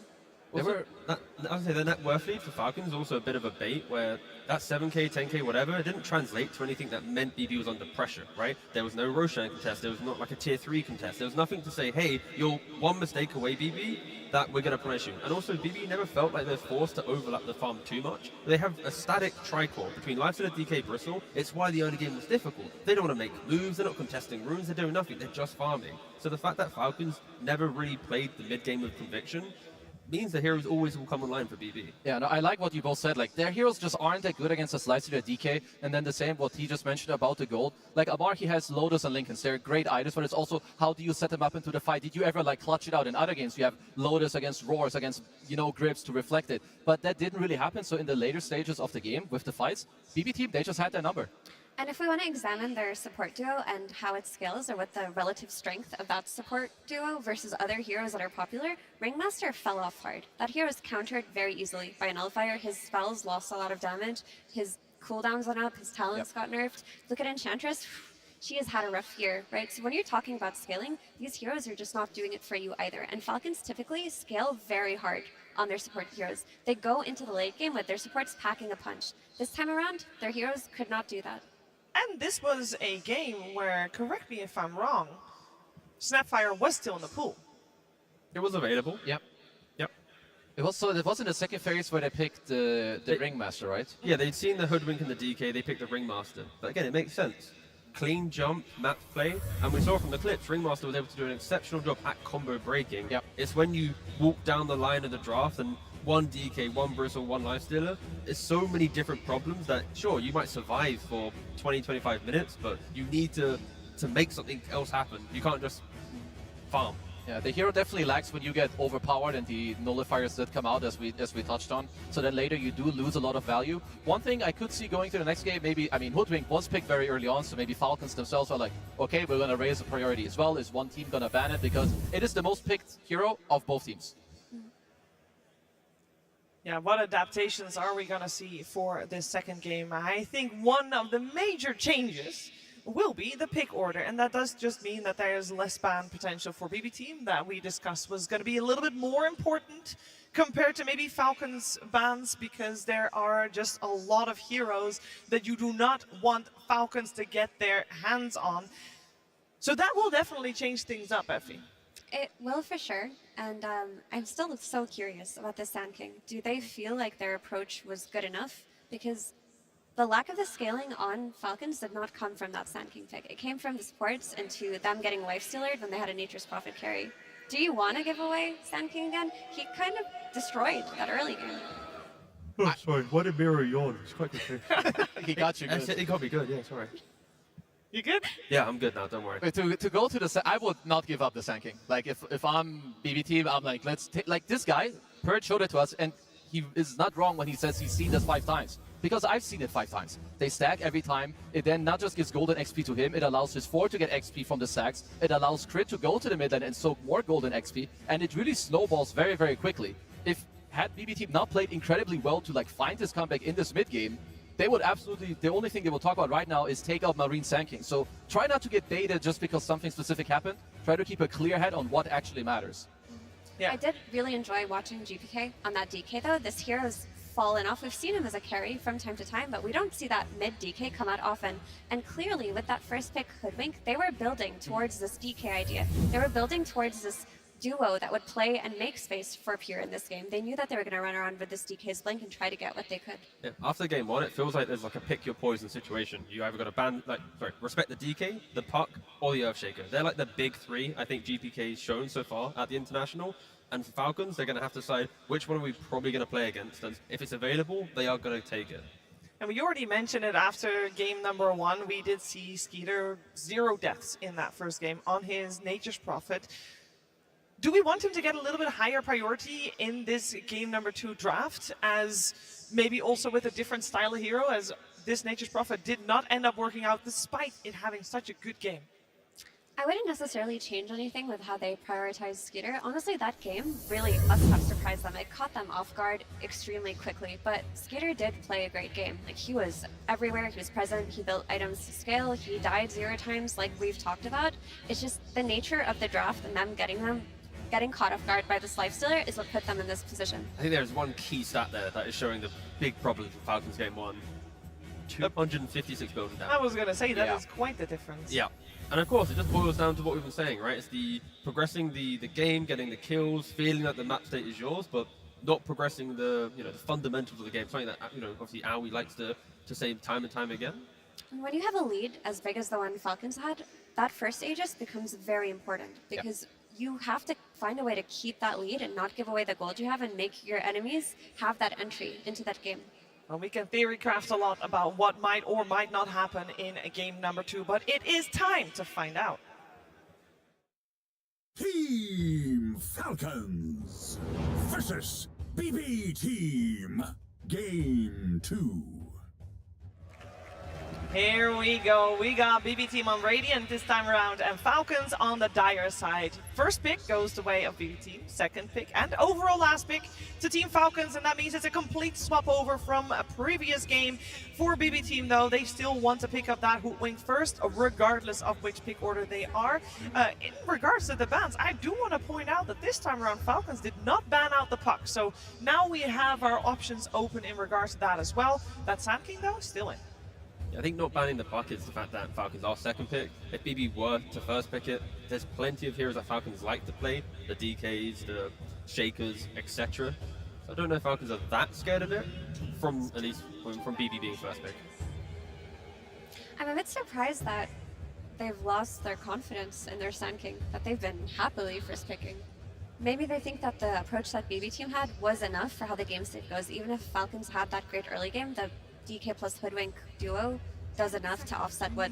Speaker 7: Also, I would say the net worth lead for Falcons is also a bit of a bait, where that 7k, 10k, whatever, it didn't translate to anything that meant BB was under pressure, right? There was no Roshan contest, there was not like a tier 3 contest, there was nothing to say, hey, you're one mistake away, BB, that we're going to punish you. And also, BB never felt like they're forced to overlap the farm too much. They have a static tricore between Lifestealer, DK, Bristle. It's why the early game was difficult. They don't want to make moves, they're not contesting runes, they're doing nothing, they're just farming. So the fact that Falcons never really played the mid game with conviction means the heroes always will come online for BB.
Speaker 8: Yeah, no, I like what you both said. Like, their heroes just aren't that good against a Slicer or DK. And then the same, what he just mentioned about the gold. Like, Amar, he has Lotus and Lincolns. They're great items, but it's also how do you set them up into the fight? Did you ever, like, clutch it out in other games? You have Lotus against Roars, against, you know, Grips to reflect it. But that didn't really happen. So in the later stages of the game, with the fights, BB team, they just had their number.
Speaker 6: And if we want to examine their support duo and how it scales, or what the relative strength of that support duo versus other heroes that are popular, Ringmaster fell off hard. That hero is countered very easily by a Nullifier. His spells lost a lot of damage. His cooldowns went up. His talents got nerfed. Look at Enchantress. She has had a rough year, right? So when you're talking about scaling, these heroes are just not doing it for you either. And Falcons typically scale very hard on their support heroes. They go into the late game with their supports packing a punch. This time around, their heroes could not do that.
Speaker 5: And this was a game where, correct me if I'm wrong, Snapfire was still in the pool.
Speaker 7: It was available.
Speaker 8: Yep.
Speaker 7: Yep.
Speaker 8: It was in the second phase where they picked the Ringmaster, right?
Speaker 7: Yeah, they'd seen the Hoodwink and the DK, they picked the Ringmaster. But again, it makes sense. Clean jump, map play, and we saw from the clips, Ringmaster was able to do an exceptional job at combo breaking.
Speaker 8: Yep.
Speaker 7: It's when you walk down the line of the draft and one DK, one Bristle, one Lifestealer, there's so many different problems that, sure, you might survive for 20-25 minutes, but you need to make something else happen. You can't just farm.
Speaker 8: Yeah, the hero definitely lacks when you get overpowered and the nullifiers that come out, as we touched on. So then later you do lose a lot of value. One thing I could see going to the next game, maybe, I mean, Hoodwink was picked very early on, so maybe Falcons themselves are like, okay, we're going to raise the priority as well. Is one team going to ban it? Because it is the most picked hero of both teams.
Speaker 5: Yeah, what adaptations are we going to see for this second game? I think one of the major changes will be the pick order, and that does just mean that there's less ban potential for BB Team that we discussed was going to be a little bit more important compared to maybe Falcons bans, because there are just a lot of heroes that you do not want Falcons to get their hands on. So that will definitely change things up, Effie.
Speaker 6: It will for sure, and I'm still so curious about the Sand King. Do they feel like their approach was good enough? Because the lack of the scaling on Falcons did not come from that Sand King pick. It came from the supports and to them getting Lifestealered when they had a Nature's Prophet carry. Do you want to give away Sand King again? He kind of destroyed that early game.
Speaker 2: Oh, sorry. What a mirror yawn. It's quite okay.
Speaker 8: He got you good.
Speaker 7: He got me good, yeah, sorry.
Speaker 5: You good?
Speaker 7: Yeah, I'm good now, don't worry.
Speaker 8: Wait, to go to the, I would not give up the Sand King. Like, if I'm BB Team, I'm like, let's take, like, this guy, Purge showed it to us, and he is not wrong when he says he's seen this 5 times. Because I've seen it 5 times. They stack every time. It then not just gives golden XP to him, it allows his 4 to get XP from the sacks. It allows Crit to go to the mid lane and soak more golden XP. And it really snowballs very, very quickly. Had BB Team not played incredibly well to like find his comeback in this mid game, they would absolutely, the only thing they will talk about right now is take out Marine Sand King. So try not to get baited just because something specific happened. Try to keep a clear head on what actually matters.
Speaker 6: Yeah. I did really enjoy watching GPK on that DK though. This hero's fallen off. We've seen him as a carry from time to time, but we don't see that mid DK come out often. And clearly with that first pick Hoodwink, they were building towards this DK idea. They were building towards this duo that would play and make space for Pure in this game. They knew that they were going to run around with this DK's Blink and try to get what they could.
Speaker 7: Yeah, after game 1, it feels like there's like a pick your poison situation. You either got to ban, respect the DK, the Puck, or the Earthshaker. They're like the big 3 I think GPK's shown so far at the International. And for Falcons, they're going to have to decide which one are we probably going to play against. And if it's available, they are going to take it.
Speaker 5: And we already mentioned it after game number 1. We did see Skeeter 0 deaths in that first game on his Nature's Prophet. Do we want him to get a little bit higher priority in this game number 2 draft, as maybe also with a different style of hero, as this Nature's Prophet did not end up working out despite it having such a good game.
Speaker 6: I wouldn't necessarily change anything with how they prioritize Skeeter. Honestly, that game really must have surprised them. It caught them off guard extremely quickly, but Skeeter did play a great game. Like, he was everywhere, he was present, he built items to scale, he died 0 times like we've talked about. It's just the nature of the draft and them getting caught off guard by this Lifestealer is what put them in this position.
Speaker 7: I think there's one key stat there that is showing the big problems with Falcons game 1. 256 building damage.
Speaker 5: I was going to say, that is quite the difference.
Speaker 7: Yeah. And of course, it just boils down to what we've been saying, right? It's the progressing the game, getting the kills, feeling that the map state is yours, but not progressing the the fundamentals of the game. Something that obviously EO.E likes to say time and time again.
Speaker 6: And when you have a lead as big as the one Falcons had, that first Aegis becomes very important because you have to find a way to keep that lead and not give away the gold you have and make your enemies have that entry into that game.
Speaker 5: Well, we can theory craft a lot about what might or might not happen in a game number 2, but it is time to find out.
Speaker 14: Team Falcons versus BB Team. Game 2.
Speaker 5: Here we go. We got BB Team on Radiant this time around and Falcons on the Dire side. First pick goes the way of BB Team. Second pick and overall last pick to Team Falcons, and that means it's a complete swap over from a previous game. For BB Team though, they still want to pick up that Hoodwink first, regardless of which pick order they are. In regards to the bans, I do want to point out that this time around Falcons did not ban out the puck, so now we have our options open in regards to that as well. That Sand King though, still in.
Speaker 7: I think not banning the puck is the fact that Falcons are second pick. If BB were to first pick it, there's plenty of heroes that Falcons like to play. The DKs, the Shakers, etc. So I don't know if Falcons are that scared of it, at least from BB being first pick.
Speaker 6: I'm a bit surprised that they've lost their confidence in their Sand King, that they've been happily first picking. Maybe they think that the approach that BB Team had was enough for how the game state goes. Even if Falcons had that great early game, the DK plus Hoodwink duo does enough to offset what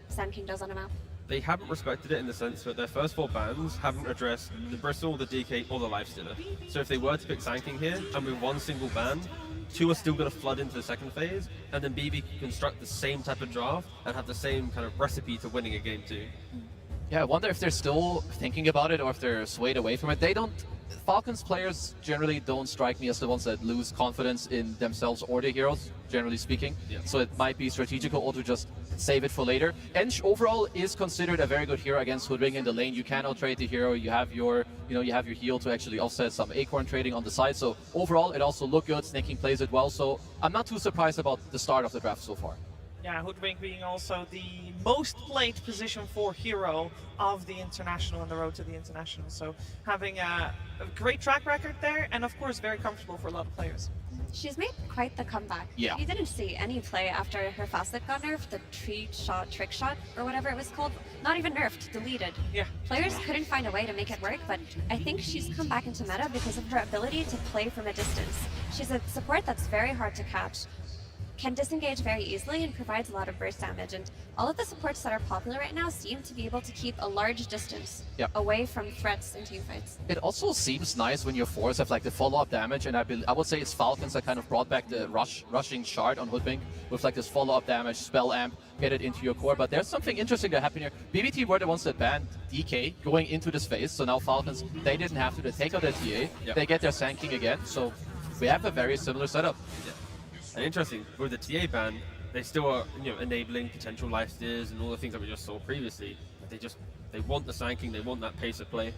Speaker 6: Sand King does on a map.
Speaker 7: They haven't respected it in the sense that their first 4 bans haven't addressed the Bristle, the DK, or the Lifestealer. So if they were to pick Sand King here, and with 1 single ban, 2 are still going to flood into the second phase, and then BB can construct the same type of draft and have the same kind of recipe to winning a game 2.
Speaker 8: Yeah, I wonder if they're still thinking about it or if they're swayed away from it. Falcons players generally don't strike me as the ones that lose confidence in themselves or their heroes, generally speaking.
Speaker 7: Yeah.
Speaker 8: So it might be strategical or to just save it for later. Ench overall is considered a very good hero against Hoodwink in the lane. You can out-trade the hero. You have your, you have your heal to actually offset some Acorn trading on the side. So overall, it also looked good. Snaking plays it well. So I'm not too surprised about the start of the draft so far.
Speaker 5: Yeah, Hoodwink being also the most played position 4 hero of the International on the road to the International. So having a great track record there, and of course very comfortable for a lot of players.
Speaker 6: She's made quite the comeback.
Speaker 8: Yeah.
Speaker 6: You didn't see any play after her facet got nerfed, the trick shot, or whatever it was called. Not even nerfed, deleted.
Speaker 5: Yeah.
Speaker 6: Players couldn't find a way to make it work, but I think she's come back into meta because of her ability to play from a distance. She's a support that's very hard to catch, can disengage very easily, and provides a lot of burst damage. And all of the supports that are popular right now seem to be able to keep a large distance away from threats in teamfights.
Speaker 8: It also seems nice when your fours have like the follow-up damage, and I would say it's Falcons that kind of brought back the rushing shard on Hoodwink with like this follow-up damage, spell amp, get it into your core. But there's something interesting that happened here. BBT were the ones that banned DK going into this phase, so now Falcons, they didn't have to. They take out their TA, they get their Sand King again, so we have a very similar setup.
Speaker 7: And interesting, with the TA ban, they still are enabling potential lifesteals and all the things that we just saw previously. They want the Sand King, they want that pace of play.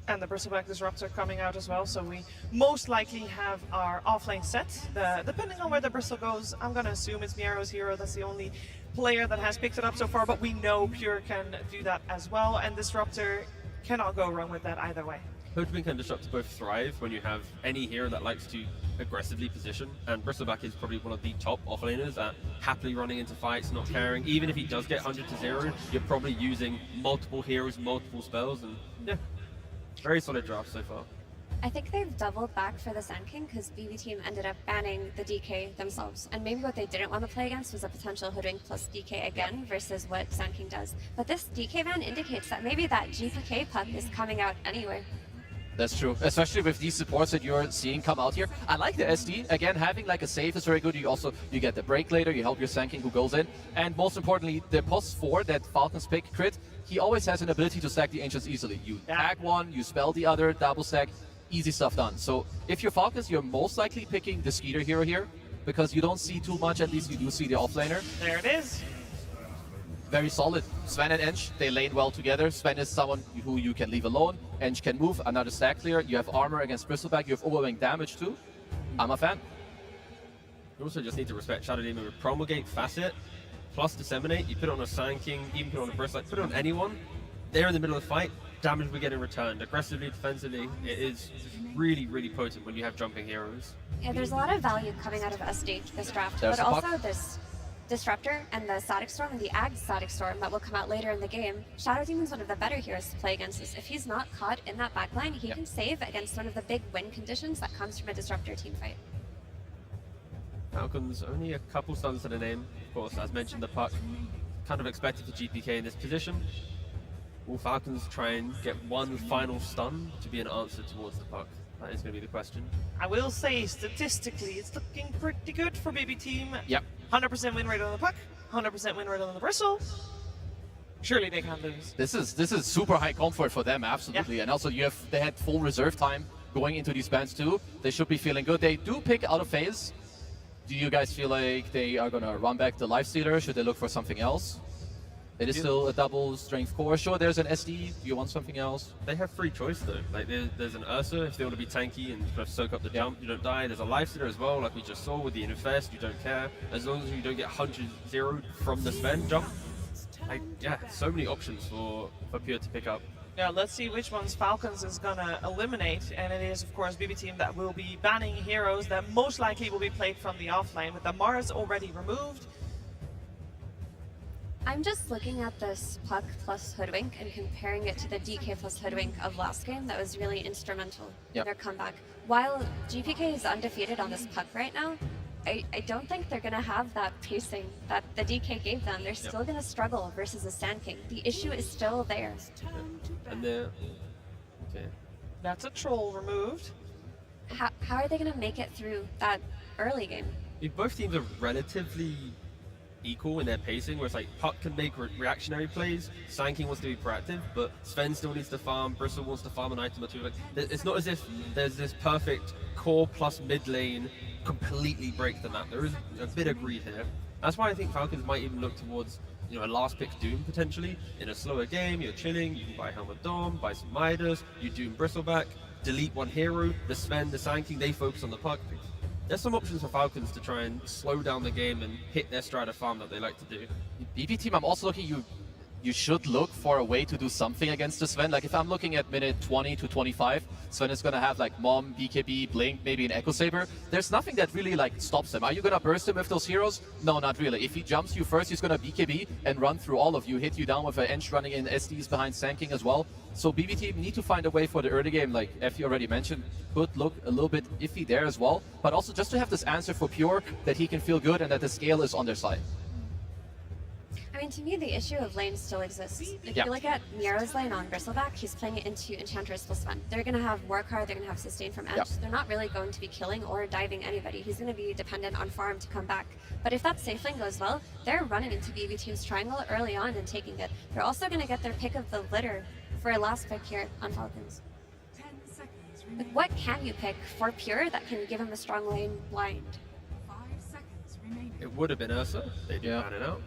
Speaker 5: And the Bristleback Disruptor coming out as well, so we most likely have our offlane set. Depending on where the Bristle goes, I'm going to assume it's Miero's hero. That's the only player that has picked it up so far, but we know Pure can do that as well, and Disruptor cannot go wrong with that either way.
Speaker 7: Hoodwink and Disruptor both thrive when you have any hero that likes to aggressively position, and Bristleback is probably one of the top offlaners at happily running into fights, not caring. Even if he does get 100 to 0, you're probably using multiple heroes, multiple spells, and yeah, very solid draft so far.
Speaker 6: I think they've doubled back for the Sand King because BB Team ended up banning the DK themselves. And maybe what they didn't want to play against was a potential Hoodwink plus DK again versus what Sand King does. But this DK ban indicates that maybe that GPK puck is coming out anyway.
Speaker 8: That's true, especially with these supports that you're seeing come out here. I like the SD. Again, having like a save is very good. You get the break later, you help your Sanking who goes in. And most importantly, the post 4 that Falcons pick crit, he always has an ability to stack the Ancients easily. You tag one, you spell the other, double stack, easy stuff done. So if you're Falcons, you're most likely picking the Skeeter hero here, because you don't see too much, at least you do see the offlaner.
Speaker 5: There it is.
Speaker 8: Very solid. Sven and Ench, they lane well together. Sven is someone who you can leave alone. Ench can move, another stack clear. You have armor against Bristleback, you have overwhelming damage too. I'm a fan.
Speaker 7: You also just need to respect Shadow Demon with Promulgate, Facet, plus Disseminate. You put it on a Sand King, even put it on a Bristleback, put it on anyone. They're in the middle of the fight, damage we're getting returned. Aggressively, defensively, it is really, really potent when you have jumping heroes.
Speaker 6: Yeah, there's a lot of value coming out of SD this draft,
Speaker 7: There's
Speaker 6: but
Speaker 7: a
Speaker 6: also this Disruptor and the Static Storm and the Ag Static Storm that will come out later in the game. Shadow Demon's one of the better heroes to play against this. If he's not caught in that backline, he can save against one of the big win conditions that comes from a Disruptor team fight.
Speaker 7: Falcons, only a couple stuns to the name. Of course, as mentioned, the puck kind of expected for GPK in this position. Will Falcons try and get one final stun to be an answer towards the puck? That is going to be the question.
Speaker 5: I will say, statistically, it's looking pretty good for BB Team.
Speaker 8: Yep.
Speaker 5: 100% win rate on the puck, 100% win rate on the bristle. Surely they can't lose.
Speaker 8: This is super high comfort for them, absolutely. And also they had full reserve time going into these bans too. They should be feeling good. They do pick out of phase. Do you guys feel like they are gonna run back the Lifestealer? Should they look for something else? It is still a double strength core. Sure, there's an SD. Do you want something else?
Speaker 7: They have free choice though. Like there's an Ursa if they want to be tanky and kind of soak up the jump, you don't die. There's a Lifestealer as well, like we just saw with the Infest. You don't care as long as you don't get 100-0 from the Sven jump. Like yeah, so many options for Pure to pick up.
Speaker 5: Yeah, let's see which ones Falcons is gonna eliminate, and it is of course BB Team that will be banning heroes that most likely will be played from the offlane with the Mars already removed.
Speaker 6: I'm just looking at this Puck plus Hoodwink and comparing it to the DK plus Hoodwink of last game that was really instrumental in their comeback. While GPK is undefeated on this Puck right now, I don't think they're going to have that pacing that the DK gave them. They're still going to struggle versus a Sand King. The issue is still there.
Speaker 7: And they're... Okay.
Speaker 5: That's a troll removed.
Speaker 6: How are they going to make it through that early game?
Speaker 7: Both teams are relatively equal in their pacing, where it's like Puck can make reactionary plays, Sand King wants to be proactive, but Sven still needs to farm, Bristle wants to farm an item or two. Like, it's not as if there's this perfect core plus mid lane completely break the map. There is a bit of greed here. That's why I think Falcons might even look towards, you know, a last pick Doom potentially. In a slower game, you're chilling, you can buy Helmet Dom, buy some Midas, you Doom Bristleback, delete one hero, the Sven, the Sand King, they focus on the Puck. There's some options for Falcons to try and slow down the game and hit their stride of farm that they like to do.
Speaker 8: BB Team, I'm also looking, you should look for a way to do something against the Sven. Like if I'm looking at minute 20 to 25, Sven is gonna have like Mom, BKB, Blink, maybe an Echo Saber. There's nothing that really like stops him. Are you gonna burst him with those heroes? No, not really. If he jumps you first, he's gonna BKB and run through all of you, hit you down with an Ench running in SDs behind Sand King as well. So BB Team need to find a way for the early game, like Effie already mentioned, could look a little bit iffy there as well, but also just to have this answer for Pure that he can feel good and that the scale is on their side.
Speaker 6: I mean, to me, the issue of lane still exists. If you look at Nero's lane on Bristleback, he's playing it into Enchantress plus Sven. They're going to have Work Hard, they're going to have Sustain from Edge. They're not really going to be killing or diving anybody. He's going to be dependent on farm to come back. But if that safe lane goes well, they're running into BB Team's triangle early on and taking it. They're also going to get their pick of the litter for a last pick here on Falcons. Like, what can you pick for Pure that can give him a strong lane blind?
Speaker 7: It would have been Ursa. They did ban it out.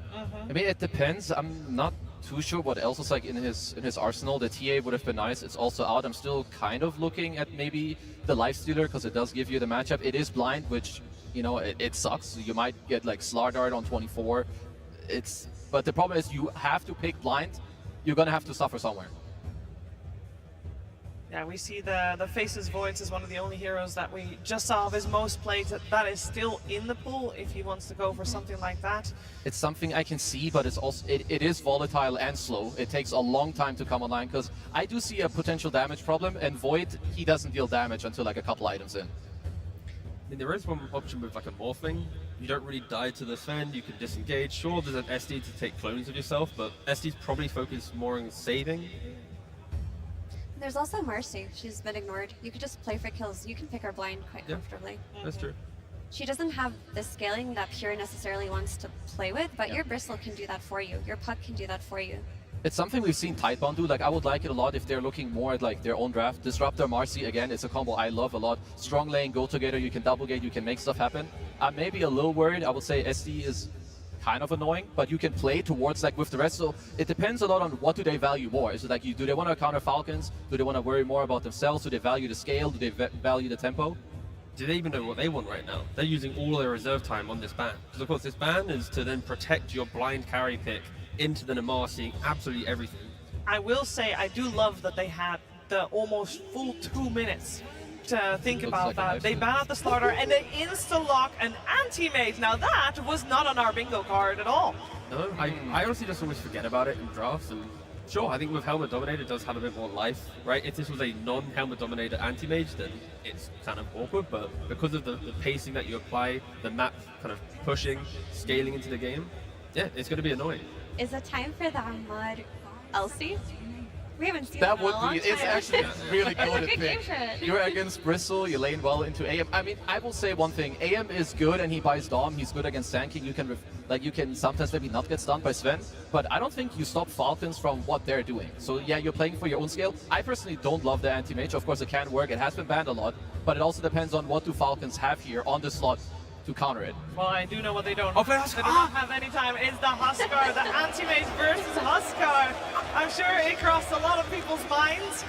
Speaker 8: I mean, it depends. I'm not too sure what else is like in his arsenal. The TA would have been nice. It's also out. I'm still kind of looking at maybe the Lifestealer because it does give you the matchup. It is blind, which, you know, it sucks. You might get like Slardart on 24. But the problem is you have to pick blind. You're gonna have to suffer somewhere.
Speaker 5: Yeah, we see the Faces Voids as one of the only heroes that we just saw of his most played that is still in the pool if he wants to go for something like that.
Speaker 8: It's something I can see, but it's also it is volatile and slow. It takes a long time to come online because I do see a potential damage problem, and Void, he doesn't deal damage until like a couple items in.
Speaker 7: I mean, there is one option with like a Morphling. You don't really die to the Sven, you can disengage. Sure, there's an SD to take clones of yourself, but SD's probably focused more on saving.
Speaker 6: There's also Marcy. She's been ignored. You could just play for kills. You can pick her blind quite comfortably.
Speaker 7: That's true.
Speaker 6: She doesn't have the scaling that Pure necessarily wants to play with, but your Bristle can do that for you. Your Puck can do that for you.
Speaker 8: It's something we've seen Tightbound do. Like, I would like it a lot if they're looking more at like their own draft. Disruptor, Marcy, again, it's a combo I love a lot. Strong lane, go together, you can double gate, you can make stuff happen. I'm maybe a little worried. I would say SD is kind of annoying, but you can play towards like with the rest. So it depends a lot on what do they value more. Is it like, do they want to counter Falcons? Do they want to worry more about themselves? Do they value the scale? Do they value the tempo?
Speaker 7: Do they even know what they want right now? They're using all their reserve time on this ban. Because of course this ban is to then protect your blind carry pick into the Namar seeing absolutely everything.
Speaker 5: I will say I do love that they had the almost full 2 minutes to think about that. They ban out the slaughter and they insta-lock an anti-mage. Now that was not on our bingo card at all.
Speaker 7: No, I honestly just always forget about it in drafts. And sure, I think with Helmet Dominator it does have a bit more life, right? If this was a non-Helmet Dominator anti-mage, then it's kind of awkward. But because of the pacing that you apply, the map kind of pushing, scaling into the game, yeah, it's going to be annoying.
Speaker 6: Is it time for the Mod LC? We haven't seen
Speaker 8: that
Speaker 6: in a long
Speaker 8: would be, it's
Speaker 6: time.
Speaker 8: actually really
Speaker 6: It's a
Speaker 8: good
Speaker 6: good game
Speaker 8: pick.
Speaker 6: for it.
Speaker 8: You're against Bristle, you lane well into AM. I mean, I will say one thing, AM is good and he buys Dom, he's good against tanking. You can sometimes maybe not get stunned by Sven, but I don't think you stop Falcons from what they're doing. So yeah, you're playing for your own scale. I personally don't love the anti-mage. Of course it can work, it has been banned a lot, but it also depends on what do Falcons have here on the slot to counter it.
Speaker 5: Well, I do know what they don't. They do not have any time. It's the Huskar, the anti-mage versus Huskar. I'm sure it crossed a lot of people's minds,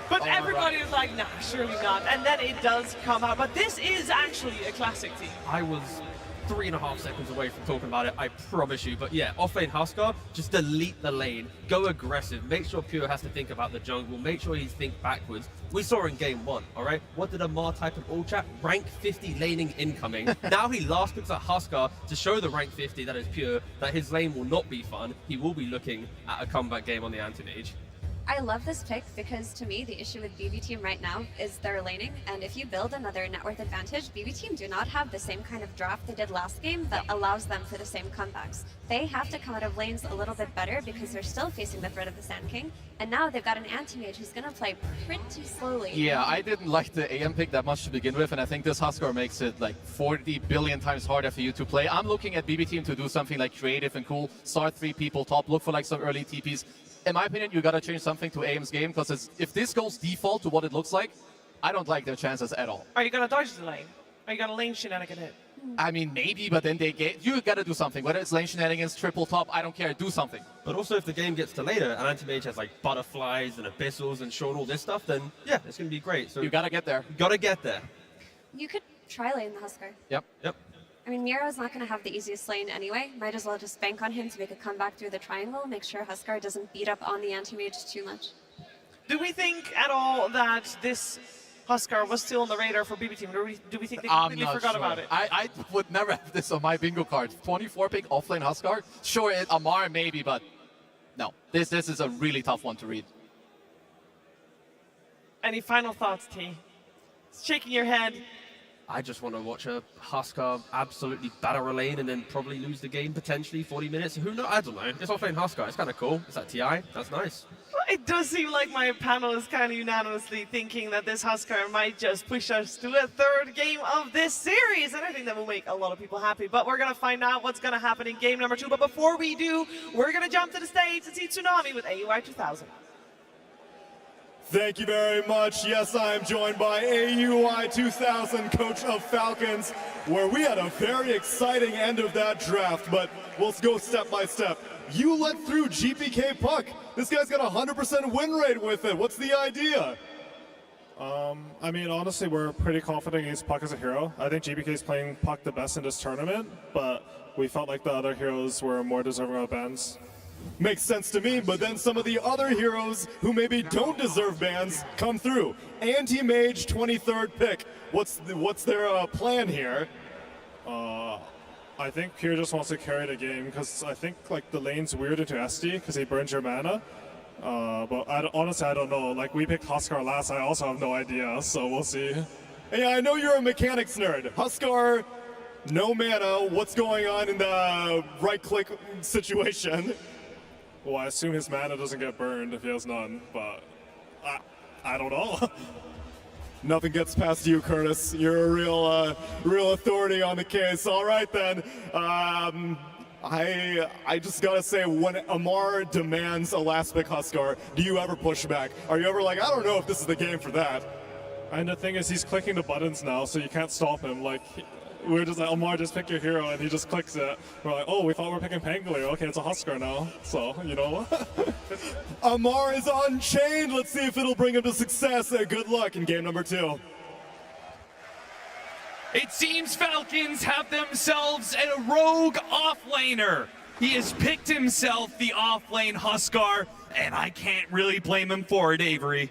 Speaker 5: but everybody was like, nah, surely not. And then it does come out. But this is actually a classic team.
Speaker 7: I was 3.5 seconds away from talking about it, I promise you. But yeah, off-lane Huskar, just delete the lane, go aggressive, make sure Pure has to think about the jungle, make sure he's think backwards. We saw in game 1, all right? What did Amar type in all chat? Rank 50 laning incoming. Now he last picks at Huskar to show the rank 50 that is Pure, that his lane will not be fun. He will be looking at a comeback game on the anti-mage.
Speaker 6: I love this pick because to me the issue with BB Team right now is their laning, and if you build another net worth advantage, BB Team do not have the same kind of draft they did last game that allows them for the same comebacks. They have to come out of lanes a little bit better because they're still facing the threat of the Sand King, and now they've got an anti-mage who's going to play pretty slowly.
Speaker 8: Yeah, I didn't like the AM pick that much to begin with, and I think this Huskar makes it like 40 billion times harder for you to play. I'm looking at BB Team to do something like creative and cool, start 3 people top, look for like some early TPs. In my opinion, you gotta change something to AM's game, because if this goes default to what it looks like, I don't like their chances at all.
Speaker 5: Are you going to dodge the lane? Are you going to lane shenanigan it?
Speaker 8: I mean, maybe, but then you gotta do something. Whether it's lane shenanigans, triple top, I don't care, do something.
Speaker 7: But also if the game gets to later, and anti-mage has like butterflies and abyssals and Shaw and all this stuff, then yeah, it's gonna be great. So
Speaker 8: you gotta get there.
Speaker 7: You gotta get there.
Speaker 6: You could try lane the Huskar.
Speaker 8: Yep.
Speaker 6: I mean, Miro's not going to have the easiest lane anyway. Might as well just bank on him to make a comeback through the triangle, make sure Huskar doesn't beat up on the anti-mage too much.
Speaker 5: Do we think at all that this Huskar was still on the radar for BB Team? Do we think they
Speaker 8: I'm
Speaker 5: completely
Speaker 8: not
Speaker 5: forgot
Speaker 8: sure.
Speaker 5: about it?
Speaker 8: I would never have this on my bingo card. 24 pick offlane Huskar. Sure, Amar maybe, but no. This is a really tough one to read.
Speaker 5: Any final thoughts, T? Shaking your head.
Speaker 7: I just want to watch a Huskar absolutely batter a lane and then probably lose the game potentially 40 minutes. Who knows? I don't know. It's offlane Huskar. It's kind of cool. It's like TI. That's nice.
Speaker 5: Well, it does seem like my panel is kind of unanimously thinking that this Huskar might just push us to a 3rd game of this series, and I think that will make a lot of people happy. But we're going to find out what's going to happen in game number 2. But before we do, we're going to jump to the stage and see Tsunami with AUI 2000.
Speaker 15: Thank you very much. Yes, I am joined by AUI 2000, coach of Falcons, where we had a very exciting end of that draft, but we'll go step by step. You let through GPK Puck. This guy's got a 100% win rate with it. What's the idea?
Speaker 10: I mean, honestly, we're pretty confident against Puck as a hero. I think GPK is playing Puck the best in this tournament, but we felt like the other heroes were more deserving of bans.
Speaker 15: Makes sense to me, but then some of the other heroes who maybe don't deserve bans come through. Anti-Mage 23rd pick. What's their plan here?
Speaker 10: I think Pure just wants to carry the game because I think like the lane's weird into SD because he burns your mana. But honestly, I don't know. Like we picked Huskar last, I also have no idea, so we'll see.
Speaker 15: Hey, I know you're a mechanics nerd. Huskar, no mana. What's going on in the right-click situation?
Speaker 10: Well, I assume his mana doesn't get burned if he has none, but
Speaker 15: I don't know. Nothing gets past you, Curtis. You're a real authority on the case. All right then. I just gotta say, when Amar demands a last pick Huskar, do you ever push back? Are you ever like, I don't know if this is the game for that?
Speaker 10: And the thing is, he's clicking the buttons now, so you can't stop him. Like, we're just like, Amar, just pick your hero, and he just clicks it. We're like, oh, we thought we were picking Pangolier. Okay, it's a Huskar now. So, you know.
Speaker 15: Amar is unchained. Let's see if it'll bring him to success. Good luck in game number 2.
Speaker 20: It seems Falcons have themselves a rogue offlaner. He has picked himself the offlane Huskar, and I can't really blame him for it, Avery.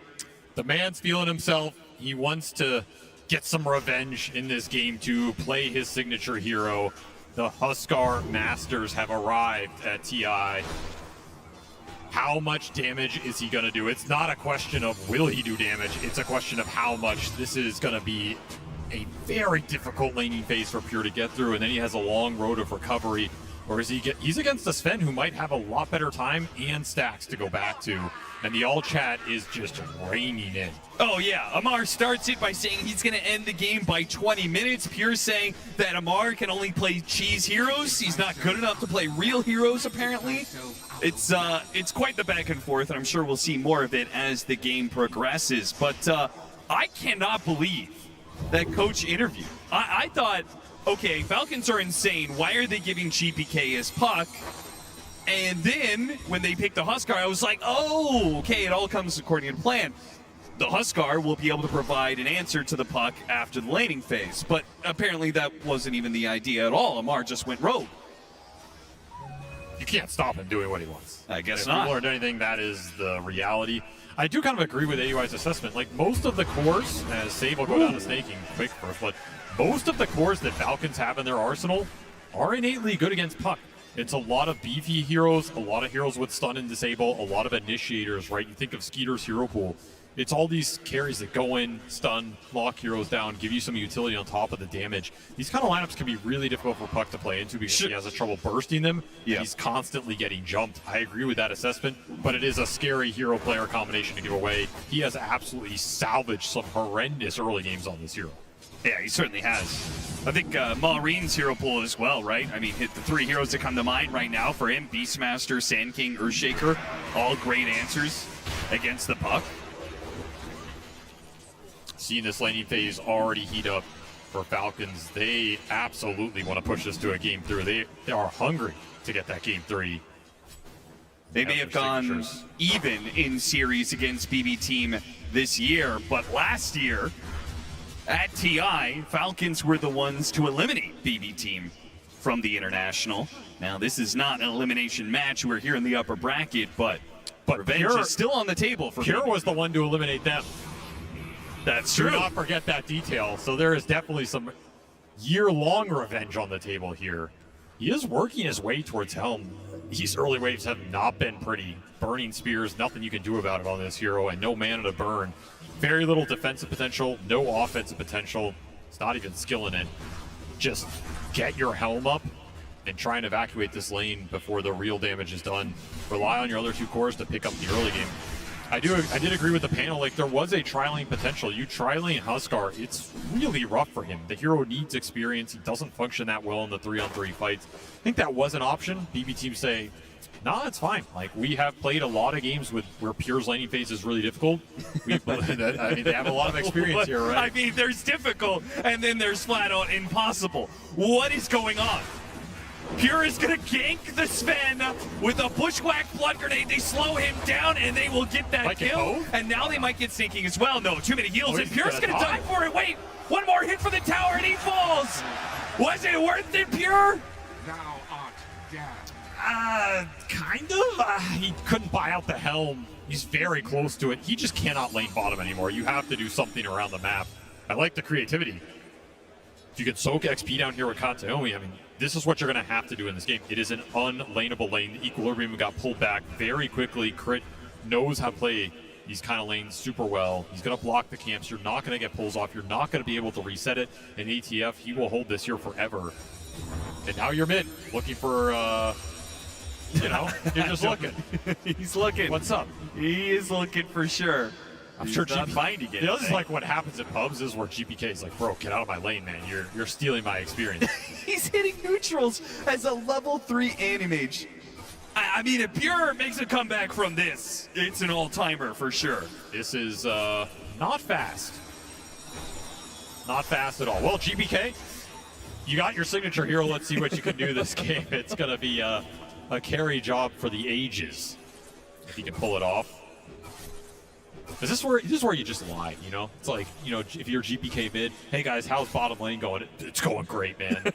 Speaker 19: The man's feeling himself. He wants to get some revenge in this game to play his signature hero. The Huskar Masters have arrived at TI. How much damage is he going to do? It's not a question of will he do damage. It's a question of how much. This is going to be a very difficult laning phase for Pure to get through, and then he has a long road of recovery. Or is he's against a Sven who might have a lot better time and stacks to go back to, and the all chat is just raining in.
Speaker 20: Oh yeah, Amar starts it by saying he's going to end the game by 20 minutes. Pure saying that Amar can only play cheese heroes. He's not good enough to play real heroes, apparently. It's quite the back and forth, and I'm sure we'll see more of it as the game progresses. But I cannot believe that coach interview. I thought, okay, Falcons are insane. Why are they giving GPK as Puck? And then when they picked the Huskar, I was like, oh, okay, it all comes according to plan. The Huskar will be able to provide an answer to the Puck after the laning phase. But apparently that wasn't even the idea at all. Amar just went rogue.
Speaker 19: You can't stop him doing what he wants.
Speaker 20: I guess
Speaker 19: if
Speaker 20: not.
Speaker 19: If we learned anything, that is the reality. I do kind of agree with AUI's assessment. Like, most of the cores, as Save will go down to snaking quick first, but most of the cores that Falcons have in their arsenal are innately good against Puck. It's a lot of beefy heroes, a lot of heroes with stun and disable, a lot of initiators, right? You think of Skeeter's hero pool. It's all these carries that go in, stun, lock heroes down, give you some utility on top of the damage. These kind of lineups can be really difficult for Puck to play into because he has a trouble bursting them. Yeah. He's constantly getting jumped. I agree with that assessment, but it is a scary hero-player combination to give away. He has absolutely salvaged some horrendous early games on this hero.
Speaker 20: Yeah, he certainly has. I think Maureen's hero pool as well, right? I mean, hit the 3 heroes that come to mind right now for him: Beastmaster, Sand King, Earthshaker. All great answers against the Puck.
Speaker 19: Seeing this laning phase already heat up for Falcons, they absolutely want to push this to a game 3. They are hungry to get that game 3.
Speaker 20: They may have gone even in series against BB Team this year, but last year at TI, Falcons were the ones to eliminate BB Team from the International. Now, this is not an elimination match. We're here in the upper bracket, but revenge
Speaker 19: Pure,
Speaker 20: is still on the table for
Speaker 19: Pure
Speaker 20: BB.
Speaker 19: was the one to eliminate them.
Speaker 20: That's true.
Speaker 19: Do not forget that detail. So there is definitely some year-long revenge on the table here. He is working his way towards Helm. These early waves have not been pretty. Burning spears, nothing you can do about it on this hero, and no mana to burn. Very little defensive potential, no offensive potential. It's not even skill in it. Just get your Helm up and try and evacuate this lane before the real damage is done. Rely on your other 2 cores to pick up the early game. I did agree with the panel. Like, there was a tri-lane potential. You tri-lane Huskar, it's really rough for him. The hero needs experience. He doesn't function that well in the 3-on-3 fights. I think that was an option. BB teams say, nah, it's fine. Like, we have played a lot of games where Pure's laning phase is really difficult. I mean, they have a lot of experience here, right?
Speaker 20: I mean, there's difficult, and then there's flat out impossible. What is going on? Pure is going to gank the Sven with a Bushwhack Blood Grenade. They slow him down, and they will get that kill. And now they might get sinking as well. No, too many heals, and Pure's going to die for it. Wait, one more hit for the tower, and he falls. Was it worth it, Pure?
Speaker 14: Thou art dead.
Speaker 19: Kind of. He couldn't buy out the Helm. He's very close to it. He just cannot lane bottom anymore. You have to do something around the map. I like the creativity. If you can soak XP down here with Kataomi, I mean, this is what you're going to have to do in this game. It is an unlaneable lane. The Equilibrium got pulled back very quickly. Crit knows how to play these kind of lanes super well. He's going to block the camps. You're not going to get pulls off. You're not going to be able to reset it. In ATF, he will hold this here forever. And now you're mid, looking for, you know, you're just looking.
Speaker 20: He's looking.
Speaker 19: What's up?
Speaker 20: He is looking for sure.
Speaker 19: I'm sure
Speaker 20: not finding it.
Speaker 19: You know, this is like what happens at pubs is where GPK is like, bro, get out of my lane, man. You're stealing my experience.
Speaker 20: He's hitting neutrals as a level 3 Animage. I mean, if Pure makes a comeback from this, it's an all-timer for sure.
Speaker 19: This is not fast. Not fast at all. Well, GPK, you got your signature hero. Let's see what you can do this game. It's going to be a carry job for the ages, if you can pull it off. This is where you just lie, you know? It's like, you know, if you're GPK mid, hey guys, how's bottom lane going? It's going great, man.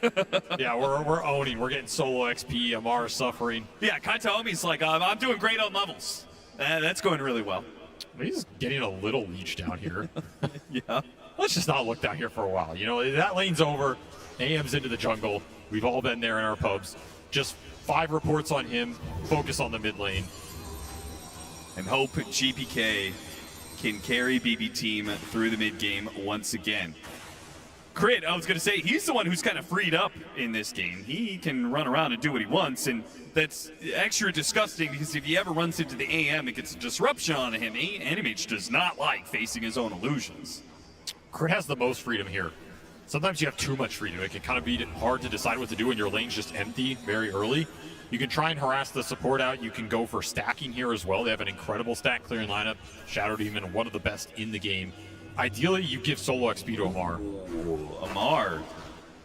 Speaker 19: Yeah, we're owning. We're getting solo XP. Amar's suffering.
Speaker 20: Yeah, Kataomi's like, I'm doing great on levels. That's going really well.
Speaker 19: He's getting a little leech down here.
Speaker 20: Yeah.
Speaker 19: Let's just not look down here for a while. You know, that lane's over. AM's into the jungle. We've all been there in our pubs. Just 5 reports on him. Focus on the mid lane.
Speaker 20: And hope GPK can carry BB team through the mid game once again. Crit, I was going to say, he's the one who's kind of freed up in this game. He can run around and do what he wants, and that's extra disgusting because if he ever runs into the AM, it gets a disruption on him. Animage does not like facing his own illusions.
Speaker 19: Crit has the most freedom here. Sometimes you have too much freedom. It can kind of be hard to decide what to do when your lane's just empty very early. You can try and harass the support out. You can go for stacking here as well. They have an incredible stack clearing lineup. Shadow Demon, one of the best in the game. Ideally, you give solo XP to Amar.
Speaker 20: Ooh, Amar,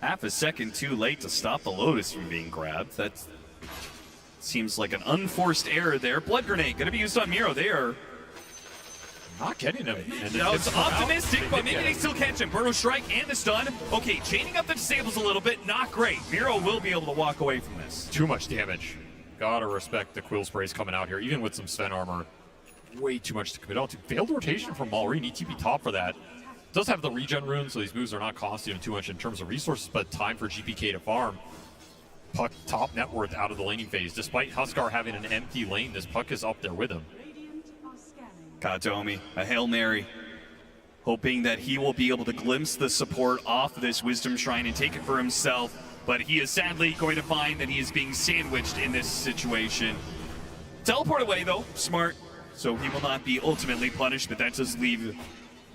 Speaker 20: half a second too late to stop the Lotus from being grabbed. That seems like an unforced error there. Blood Grenade going to be used on Miro. They are
Speaker 19: not getting him.
Speaker 20: That was optimistic, but maybe they still catch him. Burrow Strike and the stun. Okay, chaining up the disables a little bit, not great. Miro will be able to walk away from this.
Speaker 19: Too much damage. Gotta respect the Quill Sprays coming out here, even with some Sven armor. Way too much to commit on to. Failed rotation from Malrine, ETP top for that. Does have the regen rune, so these moves are not costing him too much in terms of resources, but time for GPK to farm. Puck top net worth out of the laning phase. Despite Huskar having an empty lane, this Puck is up there with him.
Speaker 20: Kataomi, a Hail Mary, hoping that he will be able to glimpse the support off this Wisdom Shrine and take it for himself, but he is sadly going to find that he is being sandwiched in this situation. Teleport away though, smart, so he will not be ultimately punished, but that does leave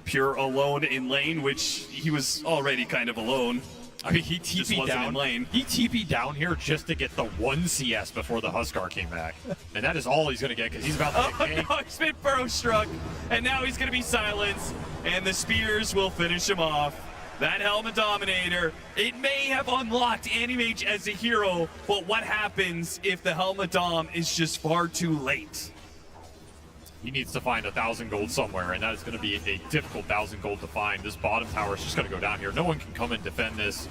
Speaker 20: Pure alone in lane, which he was already kind of alone.
Speaker 19: I mean, he TP'd down. In lane. He TP'd down here just to get the 1 CS before the Huskar came back. And that is all he's going to get because he's about to get
Speaker 20: no, he's been Burrow struck, and now he's going to be silenced, and the spears will finish him off. That Helmet Dominator, it may have unlocked Animage as a hero, but what happens if the Helmet Dom is just far too late?
Speaker 19: He needs to find 1,000 gold somewhere, and that is going to be a difficult 1,000 gold to find. This bottom tower is just going to go down here. No one can come and defend this.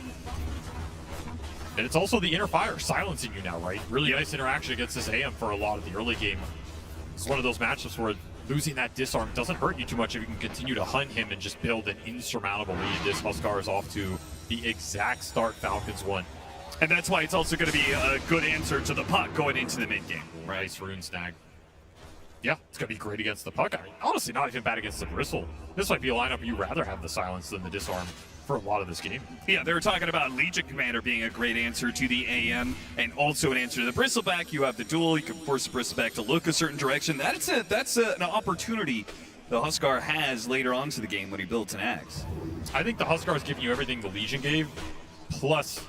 Speaker 19: And it's also the inner fire silencing you now, right? Really nice interaction against this AM for a lot of the early game. It's one of those matchups where losing that disarm doesn't hurt you too much if you can continue to hunt him and just build an insurmountable lead. This Huskar is off to the exact start Falcons won.
Speaker 20: And that's why it's also going to be a good answer to the puck going into the mid game.
Speaker 19: Nice rune snag. Yeah, it's going to be great against the Puck. Honestly, not even bad against the Bristle. This might be a lineup you'd rather have the silence than the disarm for a lot of this game.
Speaker 20: Yeah, they were talking about Legion Commander being a great answer to the AM and also an answer to the Bristleback. You have the duel. You can force the Bristleback to look a certain direction. That's an opportunity the Huskar has later on to the game when he builds an axe.
Speaker 19: I think the Huskar is giving you everything the Legion gave, plus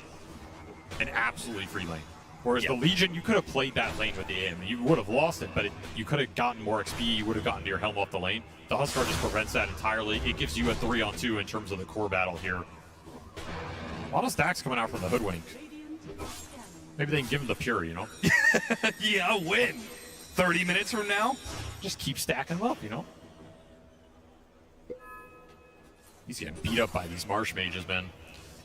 Speaker 19: an absolutely free lane. Whereas the Legion, you could have played that lane with the AM. You would have lost it, but you could have gotten more XP. You would have gotten your helm off the lane. The Huskar just prevents that entirely. It gives you a 3-on-2 in terms of the core battle here. A lot of stacks coming out from the Hoodwink. Maybe they can give him the Pure, you know?
Speaker 20: Yeah, win. 30 minutes from now?
Speaker 19: Just keep stacking them up, you know? He's getting beat up by these Marsh Mages, man.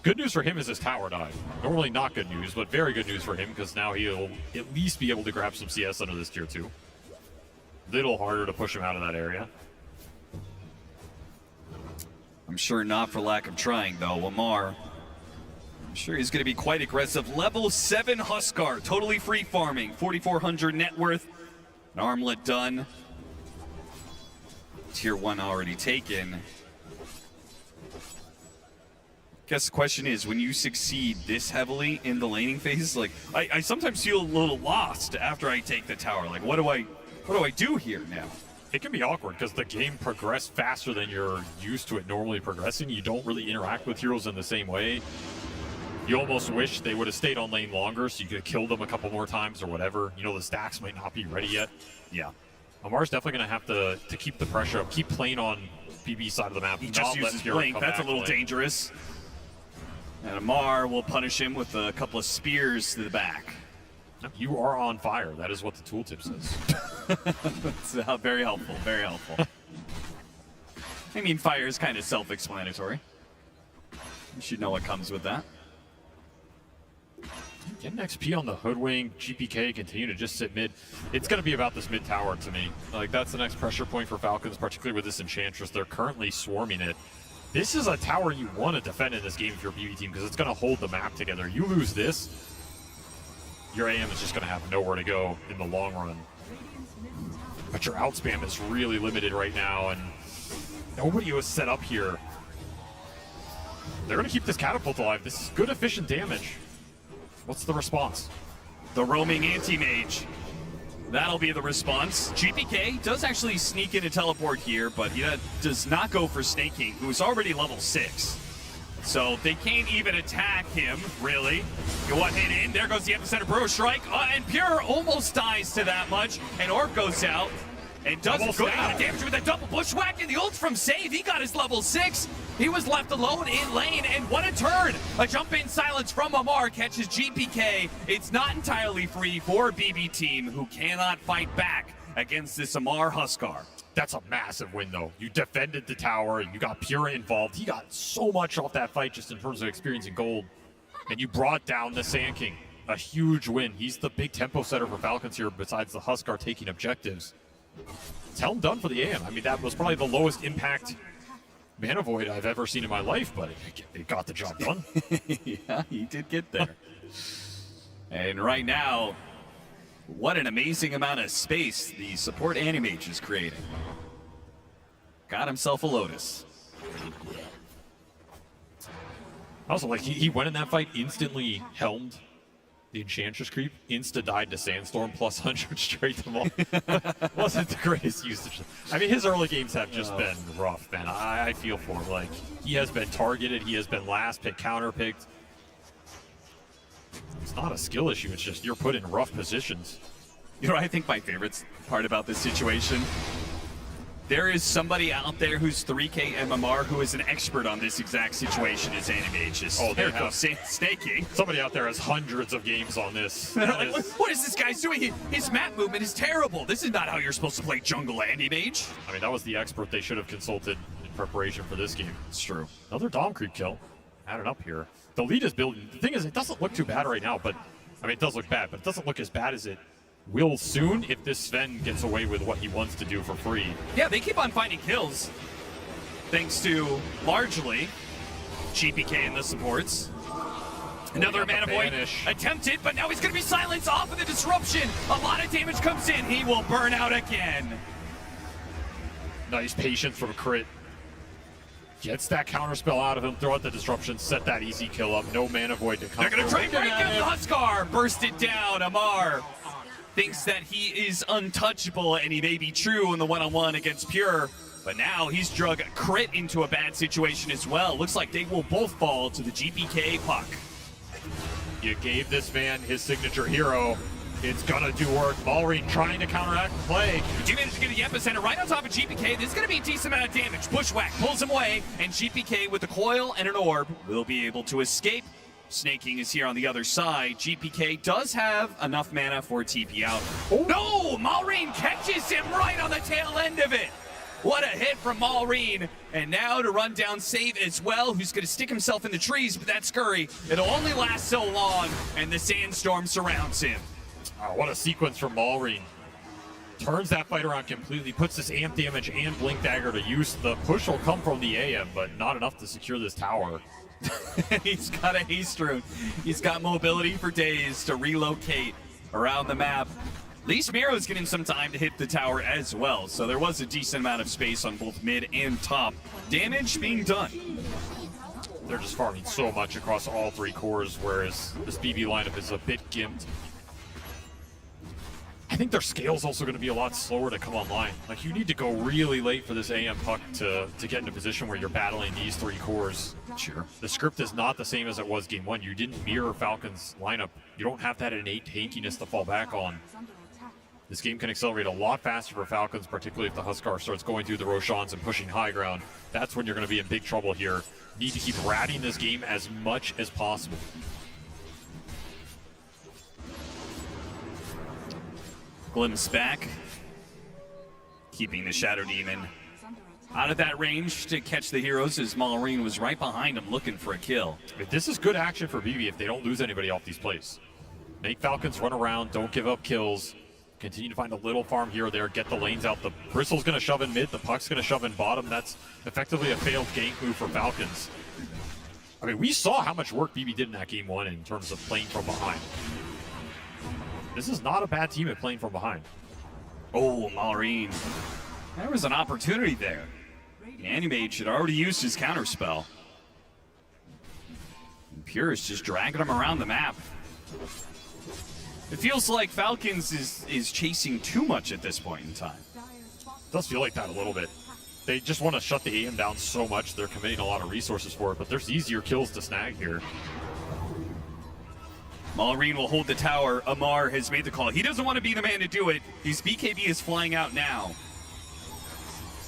Speaker 19: Good news for him is his tower died. Normally not good news, but very good news for him because now he'll at least be able to grab some CS under this tier 2. Little harder to push him out of that area.
Speaker 20: I'm sure not for lack of trying, though. Lamar, I'm sure he's going to be quite aggressive. Level 7 Huskar, totally free farming. 4,400 net worth. An armlet done. Tier 1 already taken. Guess the question is, when you succeed this heavily in the laning phase, like I sometimes feel a little lost after I take the tower. Like, what do I do here now?
Speaker 19: it can be awkward because the game progressed faster than you're used to it normally progressing. You don't really interact with heroes in the same way. You almost wish they would have stayed on lane longer so you could have killed them a couple more times or whatever. You know, the stacks might not be ready yet.
Speaker 20: Yeah.
Speaker 19: Amar's definitely going to have to keep the pressure up, keep playing on BB's side of the map.
Speaker 20: He just uses Blink. That's a little dangerous. And Amar will punish him with a couple of spears to the back.
Speaker 19: You are on fire. That is what the tooltip says.
Speaker 20: That's very helpful. Very helpful. I mean, fire is kind of self-explanatory. You should know what comes with that.
Speaker 19: Getting XP on the Hoodwink, GPK continue to just sit mid. It's going to be about this mid tower to me. Like, that's the next pressure point for Falcons, particularly with this Enchantress. They're currently swarming it. This is a tower you want to defend in this game if you're a BB team, because it's going to hold the map together. You lose this, your AM is just going to have nowhere to go in the long run. But your outspam is really limited right now, and nobody was set up here. They're going to keep this catapult alive. This is good, efficient damage. What's the response?
Speaker 20: The roaming anti-mage. That'll be the response. GPK does actually sneak in a teleport here, but he does not go for Snaking, who's already level 6. So they can't even attack him, really. You want hit in, there goes the epicenter Burrow Strike, and Pure almost dies to that much, and Orb goes out. And does a good amount of damage with a double bushwhack, and the ult from Save, he got his level 6. He was left alone in lane, and what a turn! A jump in silence from Amar catches GPK. It's not entirely free for BB team, who cannot fight back against this Amar Huskar.
Speaker 19: That's a massive win, though. You defended the tower, you got Pura involved. He got so much off that fight just in terms of experience and gold. And you brought down the Sand King. A huge win. He's the big tempo setter for Falcons here, besides the Huskar taking objectives. It's hell done for the AM. I mean, that was probably the lowest impact Mana Void I've ever seen in my life, but it got the job done.
Speaker 20: Yeah, he did get there. And right now, what an amazing amount of space the support Animage is creating. Got himself a Lotus.
Speaker 19: Also, like, he went in that fight, instantly helmed the Enchantress creep, insta-died to Sandstorm, plus 100 straight to them all. Wasn't the greatest usage. I mean, his early games have just been rough, man. I feel for him. Like, he has been targeted, he has been last pick, counter-picked. It's not a skill issue, it's just you're put in rough positions.
Speaker 20: You know what I think my favorite part about this situation? There is somebody out there who's 3K MMR who is an expert on this exact situation as Animage.
Speaker 19: Oh, there goes
Speaker 20: Snaking.
Speaker 19: Somebody out there has hundreds of games on this.
Speaker 20: Like, what is this guy doing? His map movement is terrible. This is not how you're supposed to play jungle Animage.
Speaker 19: I mean, that was the expert they should have consulted in preparation for this game.
Speaker 20: It's true.
Speaker 19: Another Dom creep kill. Added up here. The lead is building. The thing is, it doesn't look too bad right now, but I mean, it does look bad, but it doesn't look as bad as it will soon if this Sven gets away with what he wants to do for free.
Speaker 20: Yeah, they keep on finding kills, thanks to, largely, GPK and the supports. Another Mana Void attempted, but now he's going to be silenced off of the disruption. A lot of damage comes in. He will burn out again.
Speaker 19: Nice patience from Crit. Gets that counterspell out of him, throw out the disruption, set that easy kill up. No Mana Void to come.
Speaker 20: They're going to try and break him. The Huskar burst it down. Amar thinks that he is untouchable, and he may be true in the one-on-one against Pure, but now he's drug Crit into a bad situation as well. Looks like they will both fall to the GPK puck.
Speaker 19: You gave this man his signature hero. It's gonna do work. Malrine trying to counteract the play.
Speaker 20: You managed to get the epicenter right on top of GPK. This is gonna be a decent amount of damage. Bushwhack pulls him away, and GPK with the coil and an orb will be able to escape. Snaking is here on the other side. GPK does have enough mana for a TP out. Oh. No! Malrine catches him right on the tail end of it. What a hit from Malrine. And now to run down Save as well, who's going to stick himself in the trees, but that Scurry, it'll only last so long, and the Sandstorm surrounds him.
Speaker 19: Oh, what a sequence from Malrine. Turns that fight around completely, puts this amp damage and Blink Dagger to use. The push will come from the AM, but not enough to secure this tower.
Speaker 20: He's got a haste rune. He's got mobility for days to relocate around the map. At least Miro's getting some time to hit the tower as well, so there was a decent amount of space on both mid and top. Damage being done.
Speaker 19: They're just farming so much across all three cores, whereas this BB lineup is a bit gimped. think their scale's also going to be a lot slower to come online. Like, you need to go really late for this AM puck to get in a position where you're battling these 3 cores.
Speaker 20: Sure.
Speaker 19: The script is not the same as it was game 1. You didn't mirror Falcon's lineup. You don't have that innate tankiness to fall back on. This game can accelerate a lot faster for Falcons, particularly if the Huskar starts going through the Roshans and pushing high ground. That's when you're going to be in big trouble here. Need to keep ratting this game as much as possible.
Speaker 20: Glimpse back, keeping the Shadow Demon out of that range to catch the heroes as Malorine was right behind him looking for a kill.
Speaker 19: This is good action for BB if they don't lose anybody off these plays. Make Falcons run around, don't give up kills. Continue to find a little farm here or there, get the lanes out. The Bristle's going to shove in mid, the Puck's going to shove in bottom. That's effectively a failed gank move for Falcons. I mean, we saw how much work BB did in that game 1 in terms of playing from behind. This is not a bad team at playing from behind.
Speaker 20: Oh, Malorine. There was an opportunity there. The Animage had already used his counterspell. And Pure is just dragging him around the map. It feels like Falcons is chasing too much at this point in time.
Speaker 19: It does feel like that a little bit. They just want to shut the AM down so much, they're committing a lot of resources for it, but there's easier kills to snag here.
Speaker 20: Malorine will hold the tower. Amar has made the call. He doesn't want to be the man to do it. His BKB is flying out now.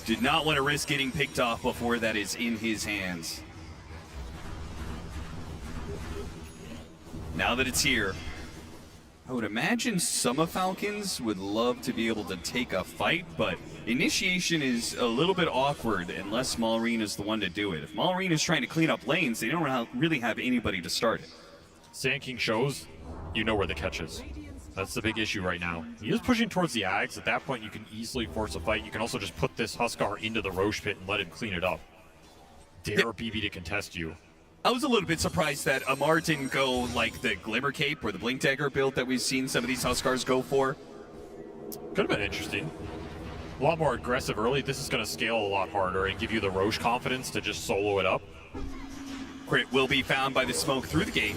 Speaker 20: Did not want to risk getting picked off before that is in his hands. Now that it's here, I would imagine some of Falcons would love to be able to take a fight, but initiation is a little bit awkward unless Malorine is the one to do it. If Malorine is trying to clean up lanes, they don't really have anybody to start it.
Speaker 19: Sand King shows, you know where the catch is. That's the big issue right now. He is pushing towards the Ags. At that point, you can easily force a fight. You can also just put this Huskar into the Roche pit and let him clean it up. Dare BB to contest you.
Speaker 20: I was a little bit surprised that Amar didn't go like the Glimmer Cape or the Blink Dagger build that we've seen some of these Huskars go for.
Speaker 19: Could have been interesting. A lot more aggressive early. This is going to scale a lot harder and give you the Roche confidence to just solo it up.
Speaker 20: Crit will be found by the smoke through the gate.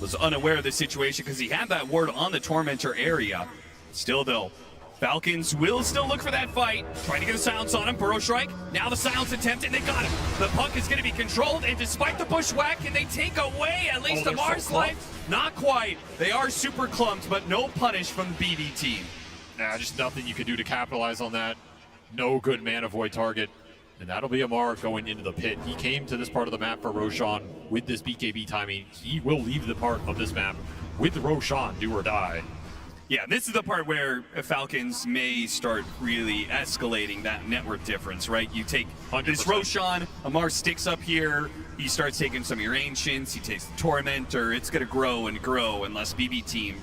Speaker 20: Was unaware of the situation because he had that ward on the Tormentor area. Still though, Falcons will still look for that fight. Trying to get a silence on him. Burrow Strike. Now the silence attempt, and they got him. The puck is going to be controlled, and despite the bushwhack, can they take away at least Amar's life? Not quite. They are super clumped, but no punish from the BB team.
Speaker 19: Nah, just nothing you can do to capitalize on that. No good mana void target. And that'll be Amar going into the pit. He came to this part of the map for Roshan with this BKB timing. He will leave the part of this map with Roshan, do or die.
Speaker 20: Yeah, this is the part where Falcons may start really escalating that network difference, right? You take
Speaker 19: 100%.
Speaker 20: This Roshan, Amar sticks up here, he starts taking some of your Ancients, he takes the Tormentor, it's going to grow and grow unless BB team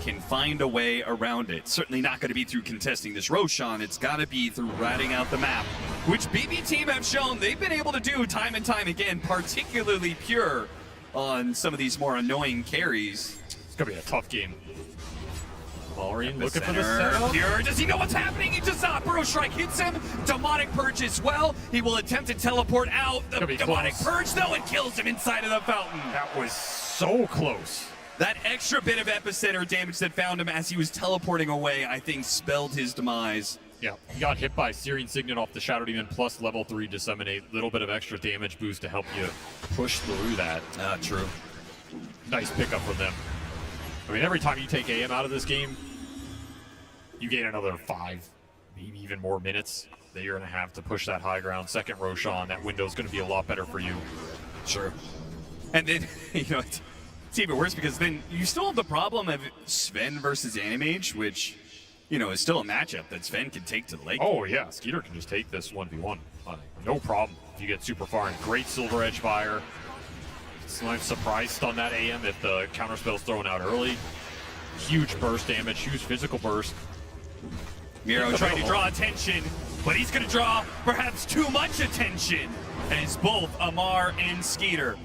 Speaker 20: can find a way around it. Certainly not going to be through contesting this Roshan, it's got to be through ratting out the map, which BB team have shown they've been able to do time and time again, particularly Pure on some of these more annoying carries.
Speaker 19: It's going to be a tough game. Malorine looking for the
Speaker 20: center.
Speaker 19: setup.
Speaker 20: Pure, does he know what's happening? He does not. Burrow Strike hits him. Demonic Purge as well. He will attempt to teleport out. The Demonic Purge, though, and kills him inside of the fountain.
Speaker 19: That was so close.
Speaker 20: That extra bit of epicenter damage that found him as he was teleporting away, I think, spelled his demise.
Speaker 19: Yeah, he got hit by Searing Signet off the Shadow Demon plus level 3 Disseminate. Little bit of extra damage boost to help you push through that.
Speaker 20: True.
Speaker 19: Nice pickup from them. I mean, every time you take AM out of this game, you gain another 5, maybe even more minutes that you're going to have to push that high ground. Second Roshan, that window's going to be a lot better for you.
Speaker 20: Sure. And then, you know, it's even worse because then you still have the problem of Sven versus Animage, which, you know, is still a matchup that Sven can take to the lake.
Speaker 19: Oh, yeah. Skeeter can just take this 1v1. No problem if you get super far. And great Silver Edge fire. Slime surprised on that AM if the counterspell's thrown out early. Huge burst damage, huge physical burst.
Speaker 20: Miro trying to draw attention, but he's going to draw perhaps too much attention as both Amar and Skeeter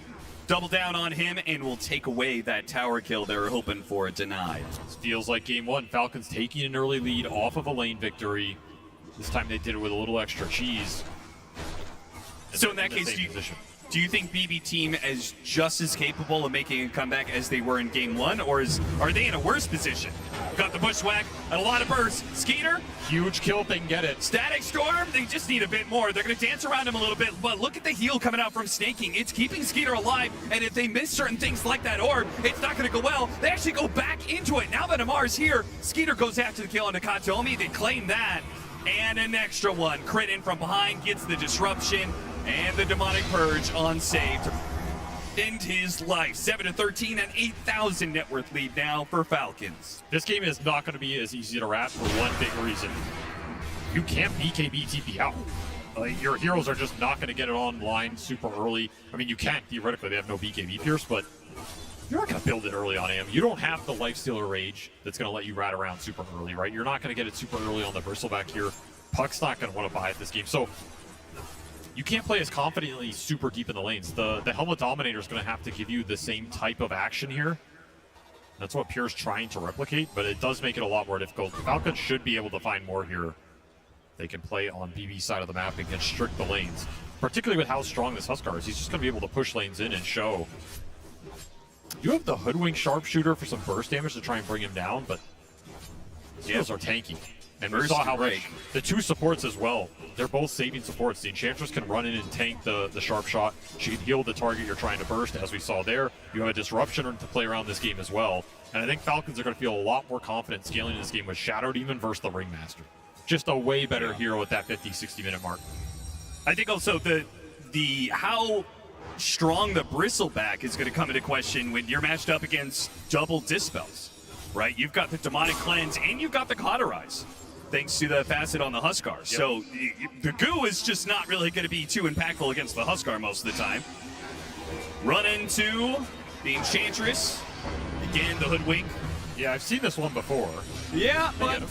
Speaker 20: double down on him and will take away that tower kill they were hoping for denied.
Speaker 19: This feels like game 1. Falcons taking an early lead off of a lane victory. This time they did it with a little extra cheese.
Speaker 20: So in that case, do you think BB team is just as capable of making a comeback as they were in game 1, or are they in a worse position? Got the bushwhack and a lot of bursts. Skeeter,
Speaker 19: huge kill if they can get it.
Speaker 20: Static Storm, they just need a bit more. They're going to dance around him a little bit, but look at the heal coming out from Snaking. It's keeping Skeeter alive, and if they miss certain things like that orb, it's not going to go well. They actually go back into it. Now that Amar's here, Skeeter goes after the kill on Nakatomi. They claim that, and an extra one. Crit in from behind, gets the disruption, and the Demonic Purge unsaved. End his life. 7-13 and 8,000 net worth lead now for Falcons.
Speaker 19: This game is not going to be as easy to wrap for one big reason. You can't BKB TP out. Like, your heroes are just not going to get it online super early. I mean, you can theoretically. They have no BKB pierce, but you're not going to build it early on AM. You don't have the Lifestealer Rage that's going to let you rat around super early, right? You're not going to get it super early on the Bristleback here. Puck's not going to want to buy it this game. So you can't play as confidently super deep in the lanes. The Helmet Dominator is going to have to give you the same type of action here. That's what Pure's trying to replicate, but it does make it a lot more difficult. Falcons should be able to find more here. They can play on BB's side of the map and constrict the lanes, particularly with how strong this Huskar is. He's just going to be able to push lanes in and show. You have the Hoodwink Sharpshooter for some burst damage to try and bring him down, but those are tanky. And we saw how much the two supports as well. They're both saving supports. The Enchantress can run in and tank the sharp shot. She can heal the target you're trying to burst, as we saw there. You have a disruption to play around this game as well. And I think Falcons are going to feel a lot more confident scaling this game with Shadow Demon versus the Ringmaster. Just a way better hero at that 50-60 minute mark.
Speaker 20: I think also the how strong the Bristleback is going to come into question when you're matched up against double Dispels, right? You've got the Demonic Cleanse and you've got the Cauterize, thanks to the facet on the Huskar. Yep. So the goo is just not really going to be too impactful against the Huskar most of the time. Run into the Enchantress. Again, the Hoodwink.
Speaker 19: Yeah, I've seen this one before.
Speaker 20: Yeah, but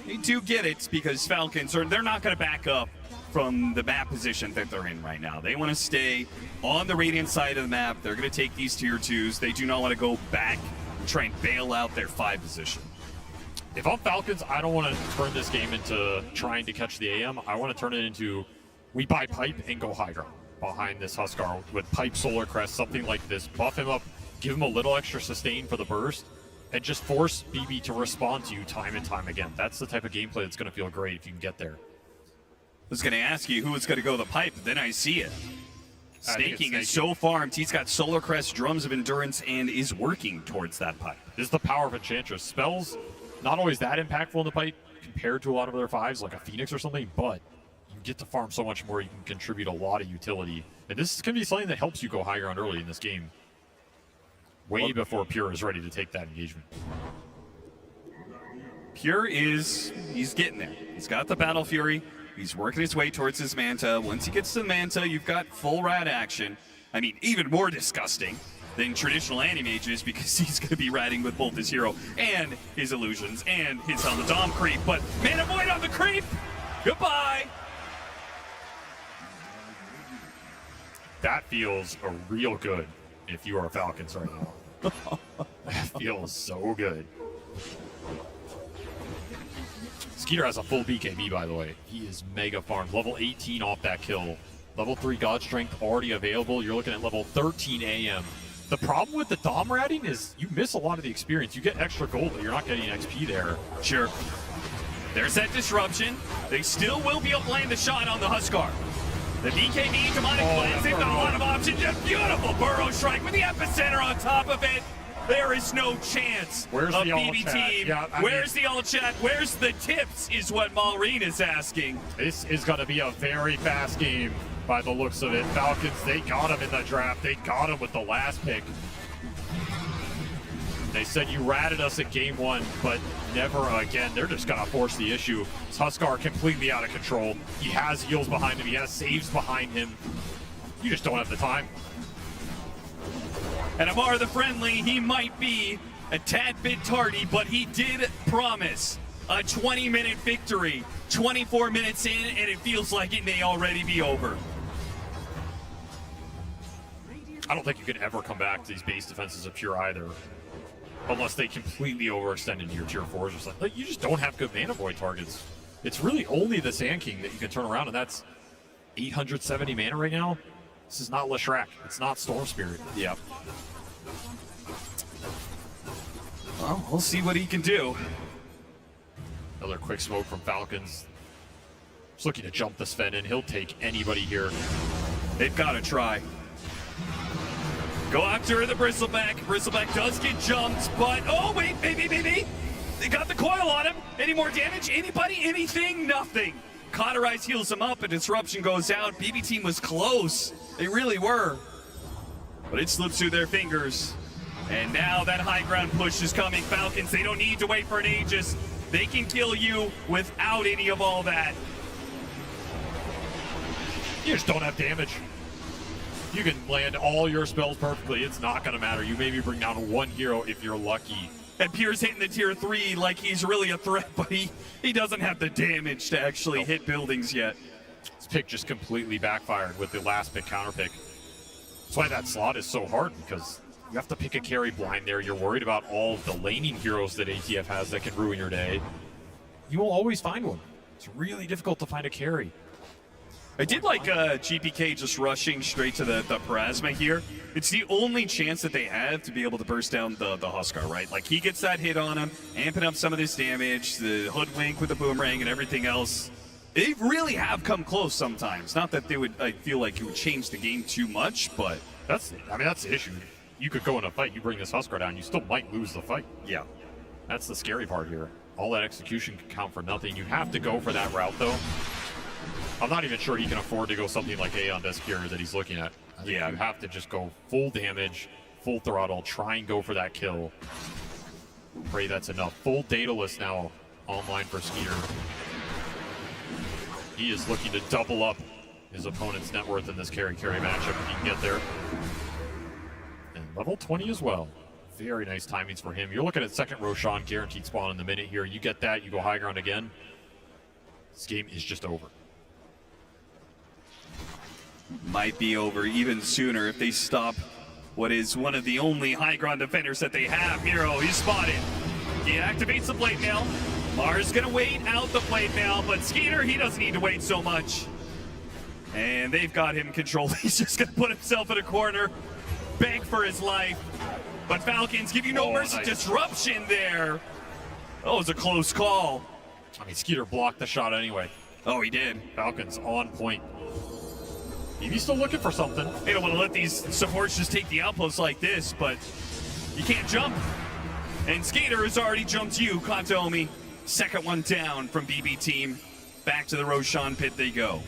Speaker 20: they do get it because Falcons they're not going to back up from the map position that they're in right now. They want to stay on the Radiant side of the map. They're going to take these tier 2s. They do not want to go back and try and bail out their 5 position.
Speaker 19: If I'm Falcons, I don't want to turn this game into trying to catch the AM. I want to turn it into we buy Pipe and go high ground behind this Huskar with Pipe, Solar Crest, something like this. Buff him up, give him a little extra sustain for the burst, and just force BB to respond to you time and time again. That's the type of gameplay that's going to feel great if you can get there.
Speaker 20: I was going to ask you who was going to go the Pipe, but then I see it. Snaking is so farmed. He's got Solar Crest, Drums of Endurance, and is working towards that Pipe.
Speaker 19: This is the power of Enchantress. Spells, not always that impactful in the Pipe compared to a lot of other 5s, like a Phoenix or something, but you get to farm so much more. You can contribute a lot of utility. And this is going to be something that helps you go high ground early in this game. Way before Pure is ready to take that engagement.
Speaker 20: Pure he's getting there. He's got the Battle Fury. He's working his way towards his Manta. Once he gets to the Manta, you've got full rat action. I mean, even more disgusting than traditional Animages because he's going to be ratting with both his hero and his illusions and his on the Dom creep. But Mana Void on the creep! Goodbye!
Speaker 19: That feels real good if you are Falcons right now. That feels so good. Skeeter has a full BKB, by the way. He is mega farmed. Level 18 off that kill. Level 3 God Strength already available. You're looking at level 13 AM. The problem with the Dom ratting is you miss a lot of the experience. You get extra gold, but you're not getting XP there.
Speaker 20: Sure. There's that disruption. They still will be able to land the shot on the Huskar. The BKB, Demonic Cleanse, they've got a lot of options. Just beautiful Burrow Strike with the epicenter on top of it. There is no chance
Speaker 19: Where's
Speaker 20: of
Speaker 19: the
Speaker 20: BB team.
Speaker 19: Yeah,
Speaker 20: Where's the all chat? Where's the tips is what Maureen is asking.
Speaker 19: This is going to be a very fast game by the looks of it. Falcons, they got him in the draft. They got him with the last pick. They said you ratted us at game 1, but never again. They're just going to force the issue. It's Huskar completely out of control. He has heals behind him. He has saves behind him. You just don't have the time.
Speaker 20: And Amar the Friendly, he might be a tad bit tardy, but he did promise a 20-minute victory. 24 minutes in, and it feels like it may already be over.
Speaker 19: I don't think you can ever come back to these base defenses of Pure either. Unless they completely overextend into your tier 4s or something. Like, you just don't have good Mana Void targets. It's really only the Sand King that you can turn around, and that's 870 mana right now. This is not Leshrac. It's not Storm Spirit.
Speaker 20: Yep. Well, we'll see what he can do.
Speaker 19: Another quick smoke from Falcons. Just looking to jump the Sven in. He'll take anybody here.
Speaker 20: They've got to try. Go after the Bristleback. Bristleback does get jumped, but oh wait, maybe. They got the coil on him. Any more damage? Anybody? Anything? Nothing. Cauterize heals him up, and Disruption goes out. BB team was close. They really were. But it slips through their fingers. And now that high ground push is coming. Falcons, they don't need to wait for an Aegis. They can kill you without any of all that.
Speaker 19: You just don't have damage. You can land all your spells perfectly. It's not going to matter. You maybe bring down one hero if you're lucky.
Speaker 20: And Pierre's hitting the tier 3 like he's really a threat, but he doesn't have the damage to actually hit buildings yet.
Speaker 19: This pick just completely backfired with the last pick counter pick. That's why that slot is so hard, because you have to pick a carry blind there. You're worried about all of the laning heroes that ATF has that can ruin your day. You will always find one. It's really difficult to find a carry.
Speaker 20: I did like GPK just rushing straight to the Parasma here. It's the only chance that they have to be able to burst down the Huskar, right? Like, he gets that hit on him, amping up some of this damage, the Hoodwink with the Boomerang and everything else. They really have come close sometimes. Not that they would, I feel like it would change the game too much, but...
Speaker 19: that's the issue. You could go in a fight, you bring this Huskar down, you still might lose the fight.
Speaker 20: Yeah.
Speaker 19: That's the scary part here. All that execution can count for nothing. You have to go for that route, though. I'm not even sure he can afford to go something like Aeon Deskir that he's looking at. I think you have to just go full damage, full throttle, try and go for that kill. Pray that's enough. Full Daedalus now online for Skeeter. He is looking to double up his opponent's net worth in this carry-carry matchup if he can get there. And level 20 as well. Very nice timings for him. You're looking at second Roshan guaranteed spawn in the minute here. You get that, you go high ground again. This game is just over.
Speaker 20: Might be over even sooner if they stop what is one of the only high ground defenders that they have. Miro, he's spotted. He activates the plate mail. Mars gonna wait out the plate mail, but Skeeter, he doesn't need to wait so much. And they've got him controlled. He's just gonna put himself in a corner, beg for his life. But Falcons give you no mercy.
Speaker 19: Nice.
Speaker 20: Disruption there. That was a close call.
Speaker 19: I mean, Skeeter blocked the shot anyway.
Speaker 20: Oh, he did.
Speaker 19: Falcons on point. He's still looking for something.
Speaker 20: They don't want to let these supports just take the outposts like this, but you can't jump. And Skater has already jumped you, Katomi. Second one down from BB team. Back to the Roshan pit they go.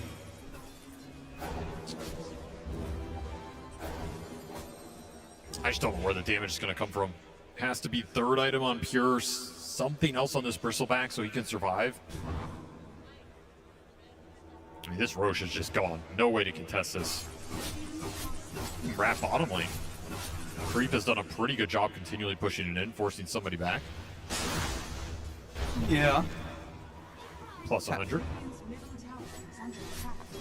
Speaker 19: I just don't know where the damage is going to come from. Has to be third item on Pure, something else on this Bristleback so he can survive. I mean, this Roche is just gone. No way to contest this. Rat bottom lane. Creep has done a pretty good job continually pushing it in, forcing somebody back.
Speaker 20: Yeah.
Speaker 19: Plus 100.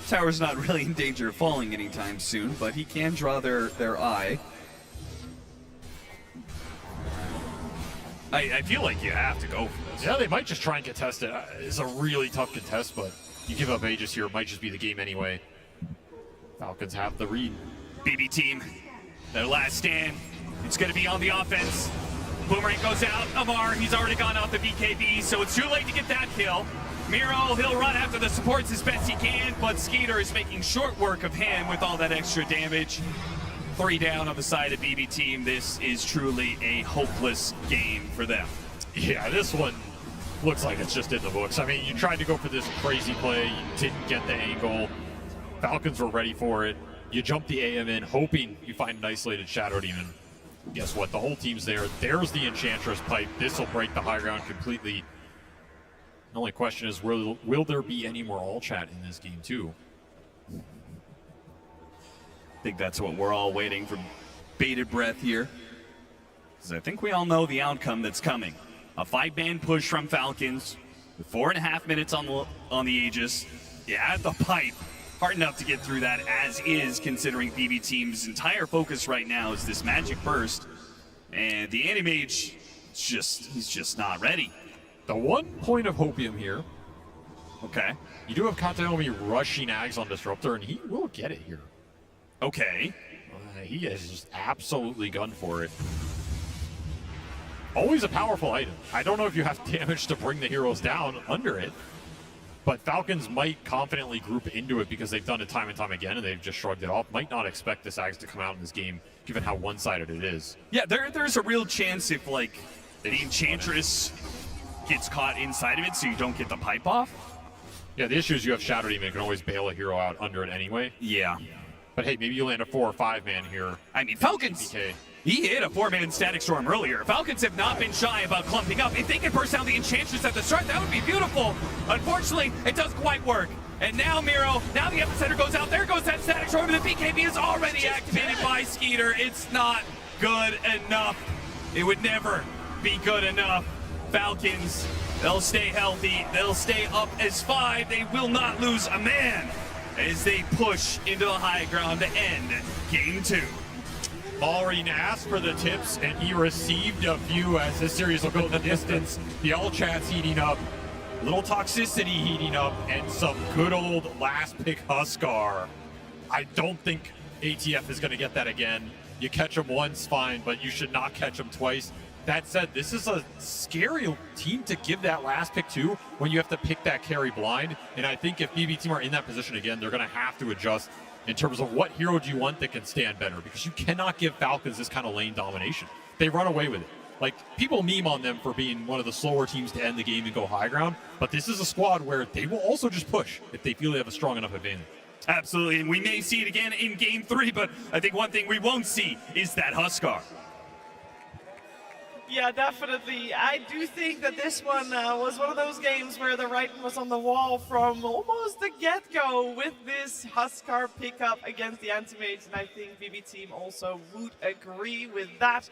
Speaker 20: Tower's not really in danger of falling anytime soon, but he can draw their eye. I feel like you have to go for this.
Speaker 19: Yeah, they might just try and contest it. It's a really tough contest, but you give up Aegis here, it might just be the game anyway. Falcons have the read.
Speaker 20: BB team, their last stand. It's going to be on the offense. Boomerang goes out. Amar, he's already gone out the BKB, so it's too late to get that kill. Miro, he'll run after the supports as best he can, but Skeeter is making short work of him with all that extra damage. 3 down on the side of BB team. This is truly a hopeless game for them.
Speaker 19: Yeah, this one looks like it's just in the books. I mean, you tried to go for this crazy play, you didn't get the angle. Falcons were ready for it. You jump the AM in, hoping you find an isolated Shadow Demon. Guess what? The whole team's there. There's the Enchantress pipe. This will break the high ground completely. The only question is, will there be any more all chat in this game too?
Speaker 20: I think that's what we're all waiting for, bated breath here. Because I think we all know the outcome that's coming. A 5-man push from Falcons with 4.5 minutes on the Aegis. You add the pipe. Hard enough to get through that as is, considering BB team's entire focus right now is this magic burst. And the Anti-Mage, he's just not ready.
Speaker 19: The one point of hopium here
Speaker 20: Okay.
Speaker 19: You do have Katanomi rushing Ags on Disruptor, and he will get it here.
Speaker 20: Okay.
Speaker 19: He has just absolutely gone for it. Always a powerful item. I don't know if you have damage to bring the heroes down under it, but Falcons might confidently group into it because they've done it time and time again, and they've just shrugged it off. Might not expect this Ags to come out in this game, given how one-sided it is.
Speaker 20: Yeah, there's a real chance if, like, the Enchantress gets caught inside of it so you don't get the pipe off.
Speaker 19: Yeah, the issue is you have Shadow Demon, you can always bail a hero out under it anyway.
Speaker 20: Yeah.
Speaker 19: But hey, maybe you land a 4 or 5 man here.
Speaker 20: I mean, Falcons, he hit a 4-man Static Storm earlier. Falcons have not been shy about clumping up. If they can burst down the Enchantress at the start, that would be beautiful. Unfortunately, it doesn't quite work. And now Miro, now the Epicenter goes out. There goes that Static Storm, and the BKB is already activated by Skeeter. It's not good enough. It would never be good enough. Falcons, they'll stay healthy. They'll stay up as 5. They will not lose a man as they push into the high ground to end Game 2.
Speaker 19: Maureen asked for the tips, and he received a few as this series will go the distance. The all chat's heating up, little toxicity heating up, and some good old last pick Huskar. I don't think ATF is going to get that again. You catch him once, fine, but you should not catch him twice. That said, this is a scary team to give that last pick to when you have to pick that carry blind. And I think if BB team are in that position again, they're going to have to adjust in terms of what hero do you want that can stand better, because you cannot give Falcons this kind of lane domination. They run away with it. Like, people meme on them for being one of the slower teams to end the game and go high ground, but this is a squad where they will also just push if they feel they have a strong enough advantage.
Speaker 20: Absolutely, and we may see it again in Game 3, but I think one thing we won't see is that Huskar.
Speaker 5: Yeah, definitely. I do think that this one was one of those games where the writing was on the wall from almost the get-go with this Huskar pickup against the Anti-Mage, and I think BB Team also would agree with that.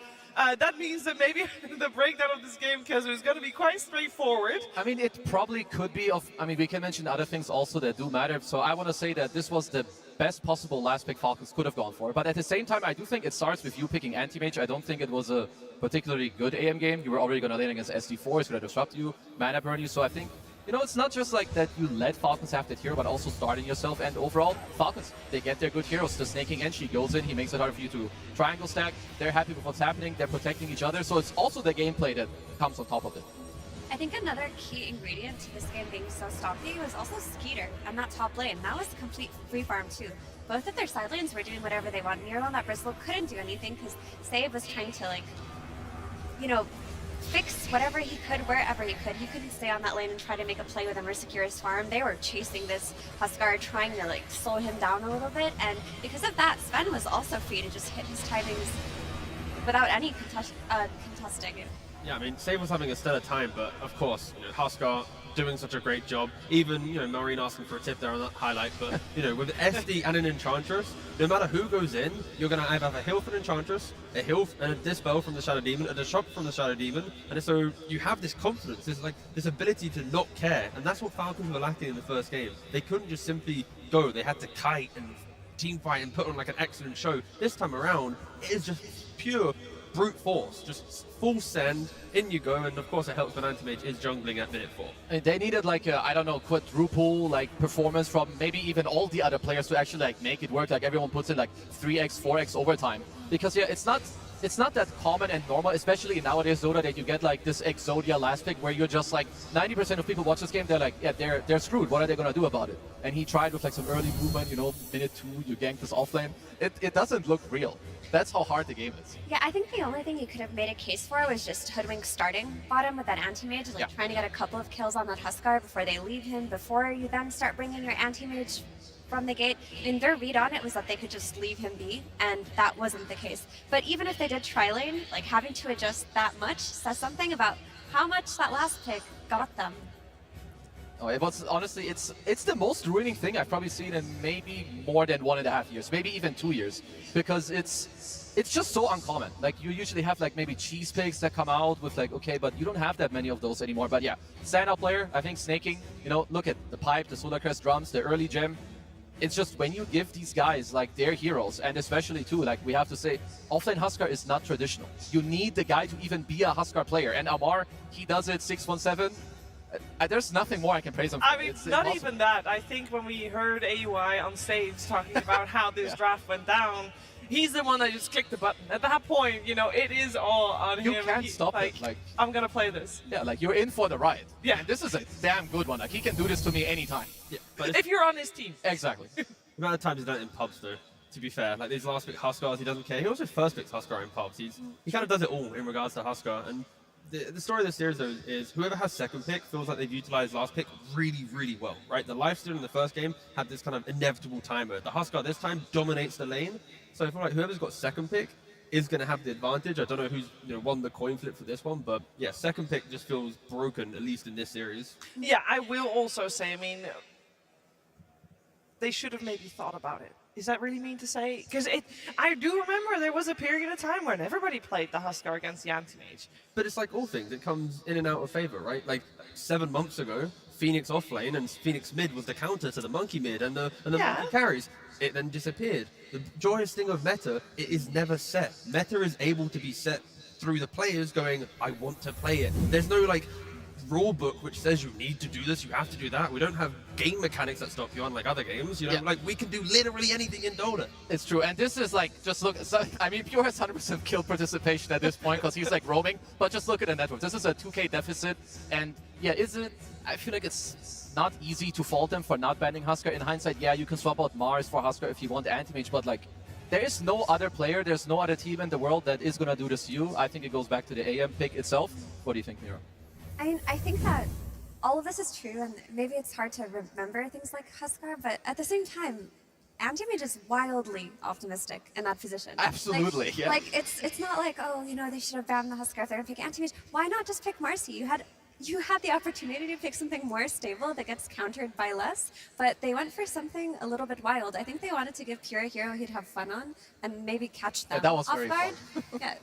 Speaker 5: That means that maybe the breakdown of this game, because it was going to be quite straightforward.
Speaker 8: I mean, it probably could be we can mention other things also that do matter. So I want to say that this was the best possible last pick Falcons could have gone for. But at the same time, I do think it starts with you picking Anti-Mage. I don't think it was a particularly good AM game. You were already going to lane against SD4, it's going to disrupt you, mana burn you. So I think, you know, it's not just like that you let Falcons have that hero, but also starting yourself. And overall, Falcons, they get their good heroes. The Snaking Enchi goes in, he makes it hard for you to triangle stack. They're happy with what's happening, they're protecting each other. So it's also the gameplay that comes on top of it.
Speaker 6: I think another key ingredient to this game being so stocky was also Skeeter and that top lane. That was a complete free farm too. Both of their side lanes were doing whatever they wanted. Miro on that Bristle couldn't do anything because Save was trying to, like, you know, fix whatever he could, wherever he could. He couldn't stay on that lane and try to make a play with him or secure his farm. They were chasing this Huskar, trying to, like, slow him down a little bit. And because of that, Sven was also free to just hit his timings without any contesting.
Speaker 7: Yeah, I mean, Save was having a stellar time, but of course, you know, Huskar doing such a great job. Even, you know, Maureen asking for a tip there on that highlight, but, you know, with SD and an Enchantress, no matter who goes in, you're going to either have a heal from an Enchantress, a heal and a Dispel from the Shadow Demon, a Disrupt from the Shadow Demon, and so you have this confidence, this ability to not care, and that's what Falcons were lacking in the first game. They couldn't just simply go, they had to kite and team fight and put on like an excellent show. This time around, it is just pure brute force, just full send, in you go, and of course it helps when Anti-Mage is jungling at minute 4.
Speaker 8: And they needed like a, I don't know, quadruple like performance from maybe even all the other players to actually like make it work. Like everyone puts in like 3x, 4x overtime. Because yeah, it's not that common and normal, especially in nowadays Dota, that you get like this Exodia last pick where you're just like 90% of people watch this game, they're like, yeah, they're screwed. What are they gonna do about it? And he tried with like some early movement, you know, minute 2, you ganked this offlane. It doesn't look real. That's how hard the game is.
Speaker 6: Yeah, I think the only thing you could have made a case for was just Hoodwink starting bottom with that Anti-Mage, like trying to get a couple of kills on that Huskar before they leave him, before you then start bringing your Anti-Mage from the gate. I mean, their read on it was that they could just leave him be, and that wasn't the case. But even if they did tri-lane, like having to adjust that much says something about how much that last pick got them.
Speaker 8: Oh, it was honestly, it's the most ruining thing I've probably seen in maybe more than 1.5 years, maybe even 2 years, because it's just so uncommon. Like you usually have like maybe cheese picks that come out with like, okay, but you don't have that many of those anymore. But yeah, standout player, I think Snaking, you know, look at the pipe, the Solar Crest drums, the early gem. It's just when you give these guys like their heroes, and especially too, like we have to say, offlane Huskar is not traditional. You need the guy to even be a Huskar player, and Amar, he does it 617. There's nothing more I can praise him for.
Speaker 5: I mean,
Speaker 8: It's
Speaker 5: not
Speaker 8: impossible.
Speaker 5: even that. I think when we heard AUI on stage talking about how this draft went down, he's the one that just clicked the button. At that point, you know, it is all on him.
Speaker 8: You can't stop
Speaker 5: like,
Speaker 8: it. Like,
Speaker 5: I'm gonna play this.
Speaker 8: yeah, like you're in for the ride.
Speaker 5: Yeah.
Speaker 8: And this is a damn good one. Like he can do this to me anytime.
Speaker 7: Yeah, but
Speaker 5: If you're on his team.
Speaker 8: Exactly.
Speaker 7: the amount of times he's done it in pubs, though, to be fair. Like, these last pick Huskars, he doesn't care. He also first picks Huskar in pubs. He kind of does it all in regards to Huskar. And the story of the series, though, is whoever has second pick feels like they've utilized last pick really, really well, right? The Lifesteal in the first game had this kind of inevitable timer. The Huskar this time dominates the lane. So I feel like whoever's got second pick is going to have the advantage. I don't know who's won the coin flip for this one, but yeah, second pick just feels broken, at least in this series.
Speaker 5: Yeah, I will also say, I mean, they should have maybe thought about it. Is that really mean to say? Because I do remember there was a period of time when everybody played the Huskar against the Anti-Mage.
Speaker 7: But it's like all things, it comes in and out of favor, right? Like 7 months ago, Phoenix offlane and Phoenix mid was the counter to the Monkey mid and the Monkey carries. It then disappeared. The joyous thing of meta, it is never set. Meta is able to be set through the players going, I want to play it. There's no like rule book which says you need to do this, you have to do that. We don't have game mechanics that stop you on like other games, you know, like we can do literally anything in Dota.
Speaker 8: It's true, and this is like, just look, so, I mean, Pure has 100% kill participation at this point because he's like roaming, but just look at the network. This is a 2k deficit, and yeah, I feel like it's not easy to fault them for not banning Huskar. In hindsight, yeah, you can swap out Mars for Huskar if you want Anti-Mage, but like, there is no other player, there's no other team in the world that is gonna do this to you. I think it goes back to the AM pick itself. What do you think, Mira?
Speaker 6: I think that all of this is true, and maybe it's hard to remember things like Huskar, but at the same time, Anti-Mage is wildly optimistic in that position.
Speaker 8: Absolutely,
Speaker 6: like,
Speaker 8: yeah.
Speaker 6: Like, it's not like, oh, you know, they should have banned the Huskar if they're going to pick Anti-Mage. Why not just pick Marcy? You had the opportunity to pick something more stable that gets countered by less, but they went for something a little bit wild. I think they wanted to give Pure a hero he'd have fun on and maybe catch them
Speaker 8: that was
Speaker 6: off
Speaker 8: very
Speaker 6: guard.
Speaker 8: fun.
Speaker 6: Yeah,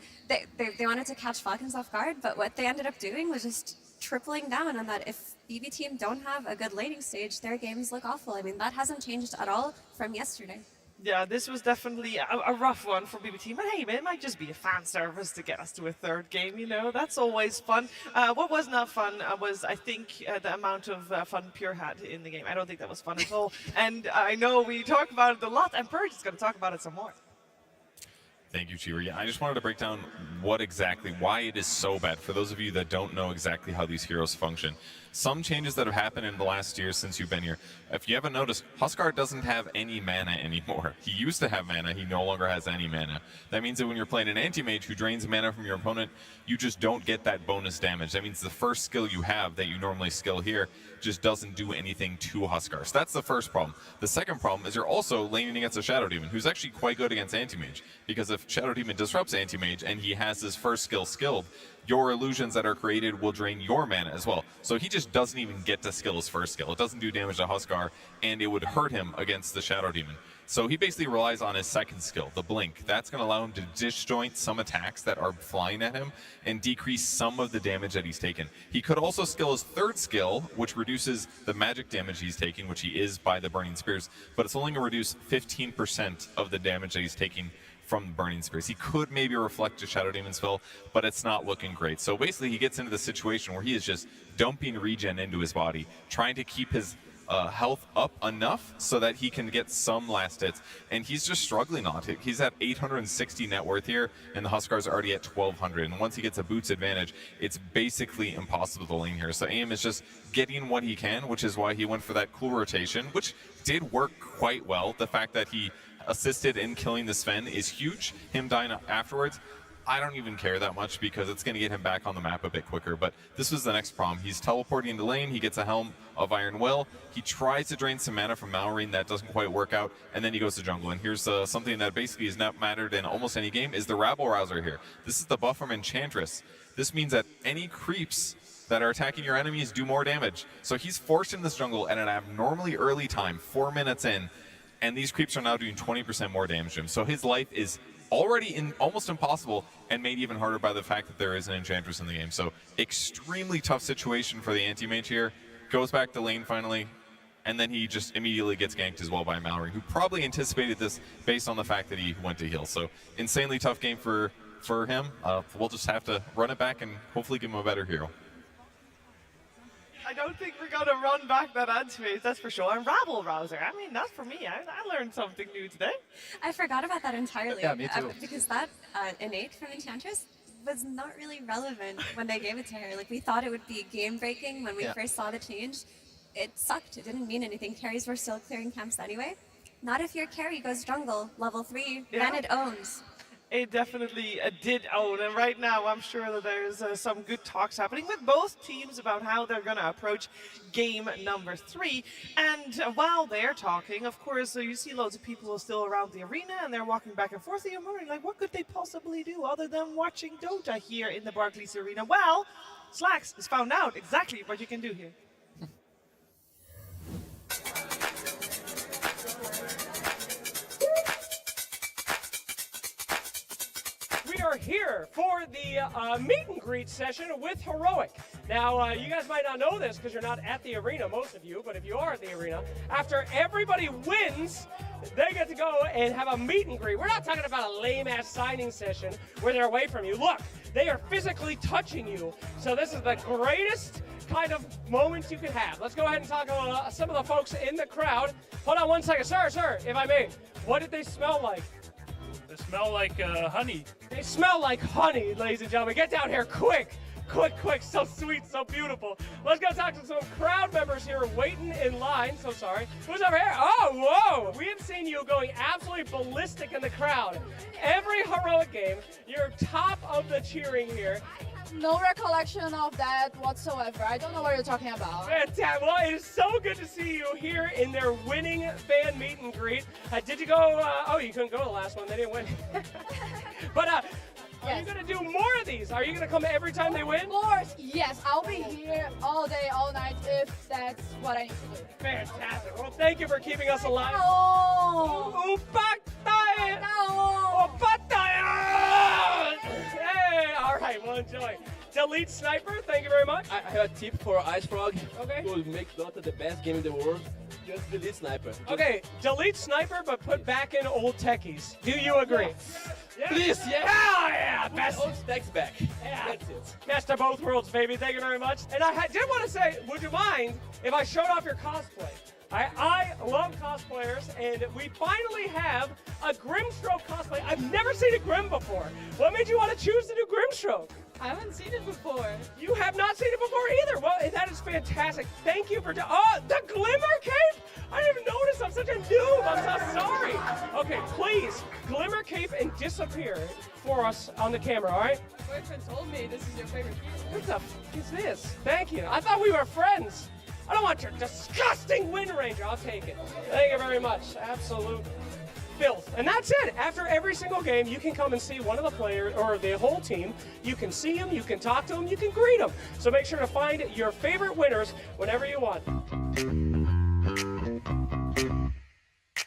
Speaker 6: they wanted to catch Falcons off guard, but what they ended up doing was just tripling down on that. If BB team don't have a good laning stage, their games look awful. I mean, that hasn't changed at all from yesterday.
Speaker 5: Yeah, this was definitely a rough one for BB team, but hey, it might just be a fan service to get us to a third game, you know, that's always fun. What was not fun was, I think, the amount of fun Pure had in the game. I don't think that was fun at all. And I know we talk about it a lot, and Purge is going to talk about it some more.
Speaker 9: Thank you, Cheever. Yeah, I just wanted to break down why it is so bad. For those of you that don't know exactly how these heroes function, some changes that have happened in the last year since you've been here. If you haven't noticed, Huskar doesn't have any mana anymore. He used to have mana, he no longer has any mana. That means that when you're playing an anti-mage who drains mana from your opponent, you just don't get that bonus damage. That means the first skill you have that you normally skill here just doesn't do anything to Huskar. So that's the first problem. The second problem is you're also laning against a Shadow Demon, who's actually quite good against anti-mage, because if Shadow Demon disrupts anti-mage and he has his first skill skilled, your illusions that are created will drain your mana as well. So he just doesn't even get to skill his first skill. It doesn't do damage to Huskar, and it would hurt him against the Shadow Demon. So he basically relies on his second skill, the Blink. That's going to allow him to disjoint some attacks that are flying at him and decrease some of the damage that he's taken. He could also skill his third skill, which reduces the magic damage he's taking, which he is by the Burning Spears, but it's only going to reduce 15% of the damage that he's taking from Burning Spears. He could maybe reflect a Shadow Demon spell, but it's not looking great. So basically he gets into the situation where he is just dumping regen into his body, trying to keep his health up enough so that he can get some last hits, and he's just struggling on it. He's at 860 net worth here, and the Huskar's already at 1200, and once he gets a boots advantage, it's basically impossible to lane here. So AIM is just getting what he can, which is why he went for that cool rotation, which did work quite well. The fact that he assisted in killing the Sven is huge. Him dying afterwards, I don't even care that much because it's going to get him back on the map a bit quicker. But this was the next problem. He's teleporting into lane. He gets a Helm of Iron Will. He tries to drain some mana from Malorine. That doesn't quite work out. And then he goes to jungle. And here's something that basically has not mattered in almost any game is the Rabble Rouser here. This is the buff from Enchantress. This means that any creeps that are attacking your enemies do more damage. So he's forced in this jungle at an abnormally early time, 4 minutes in. And these creeps are now doing 20% more damage to him. So his life is already almost impossible, and made even harder by the fact that there is an Enchantress in the game. So extremely tough situation for the anti-mage here. Goes back to lane finally, and then he just immediately gets ganked as well by Malorine, who probably anticipated this based on the fact that he went to heal. So insanely tough game for him. We'll just have to run it back and hopefully give him a better hero.
Speaker 5: I don't think we're going to run back that ad space, that's for sure. And rabble rouser, I mean, that's for me. I learned something new today.
Speaker 6: I forgot about that entirely.
Speaker 8: Yeah, me too.
Speaker 6: Because that innate from Enchantress was not really relevant when they gave it to her. Like, we thought it would be game-breaking when we first saw the change. It sucked. It didn't mean anything. Carries were still clearing camps anyway. Not if your carry goes jungle, level 3, then it owns.
Speaker 5: It definitely did own, and right now I'm sure that there's some good talks happening with both teams about how they're going to approach game number 3. And while they're talking, of course, you see loads of people still around the arena, and they're walking back and forth. And you're wondering, like, what could they possibly do other than watching Dota here in the Barclays Arena? Well, Slacks has found out exactly what you can do here.
Speaker 21: We are here for the meet and greet session with Heroic. Now, you guys might not know this because you're not at the arena, most of you, but if you are at the arena, after everybody wins, they get to go and have a meet and greet. We're not talking about a lame-ass signing session where they're away from you. Look, they are physically touching you, so this is the greatest kind of moment you can have. Let's go ahead and talk to some of the folks in the crowd. Hold on one second. Sir, if I may, what did they smell like?
Speaker 24: They smell like honey.
Speaker 21: They smell like honey, ladies and gentlemen. Get down here quick. Quick, so sweet, so beautiful. Let's go talk to some crowd members here waiting in line. So sorry. Who's over here? Oh, whoa. We have seen you going absolutely ballistic in the crowd. Every Heroic game, you're top of the cheering here.
Speaker 11: No recollection of that whatsoever. I don't know what you're talking about.
Speaker 21: Fantastic. Well, it is so good to see you here in their winning fan meet and greet. Did you go? Oh, you couldn't go to the last one. They didn't win. But are you going to do more of these? Are you going to come every time they win?
Speaker 11: Of course, yes. I'll be here all day, all night if that's what I need to do.
Speaker 21: Fantastic. Well, thank you for keeping us alive.
Speaker 11: No.
Speaker 21: Hey, all right, well, enjoy. Delete Sniper, thank you very much.
Speaker 12: I have a tip for Ice Frog.
Speaker 21: Okay.
Speaker 12: To make Dota the best game in the world. Just delete Sniper.
Speaker 21: Okay, delete Sniper, but put back in old techies. Do you agree?
Speaker 12: Yes. Please, yes.
Speaker 21: Hell yeah!
Speaker 12: Best old stacks back.
Speaker 21: Yeah.
Speaker 12: That's it.
Speaker 21: Best of both worlds, baby. Thank you very much. And I did want to say, would you mind if I showed off your cosplay? I love cosplayers, and we finally have a Grimstroke cosplay. I've never seen a Grim before. What made you want to choose to do Grimstroke?
Speaker 11: I haven't seen it before.
Speaker 21: You have not seen it before either. Well, that is fantastic. Thank you for oh, the Glimmer Cape? I didn't even notice. I'm such a noob. I'm so sorry. Okay, please, Glimmer Cape and disappear for us on the camera, all right?
Speaker 11: My boyfriend told me this is your favorite hero.
Speaker 21: What the f is this? Thank you. I thought we were friends. I don't want your disgusting Wind Ranger. I'll take it. Thank you very much. Absolute filth. And that's it. After every single game, you can come and see one of the players or the whole team. You can see them, you can talk to them, you can greet them. So make sure to find your favorite winners whenever you want.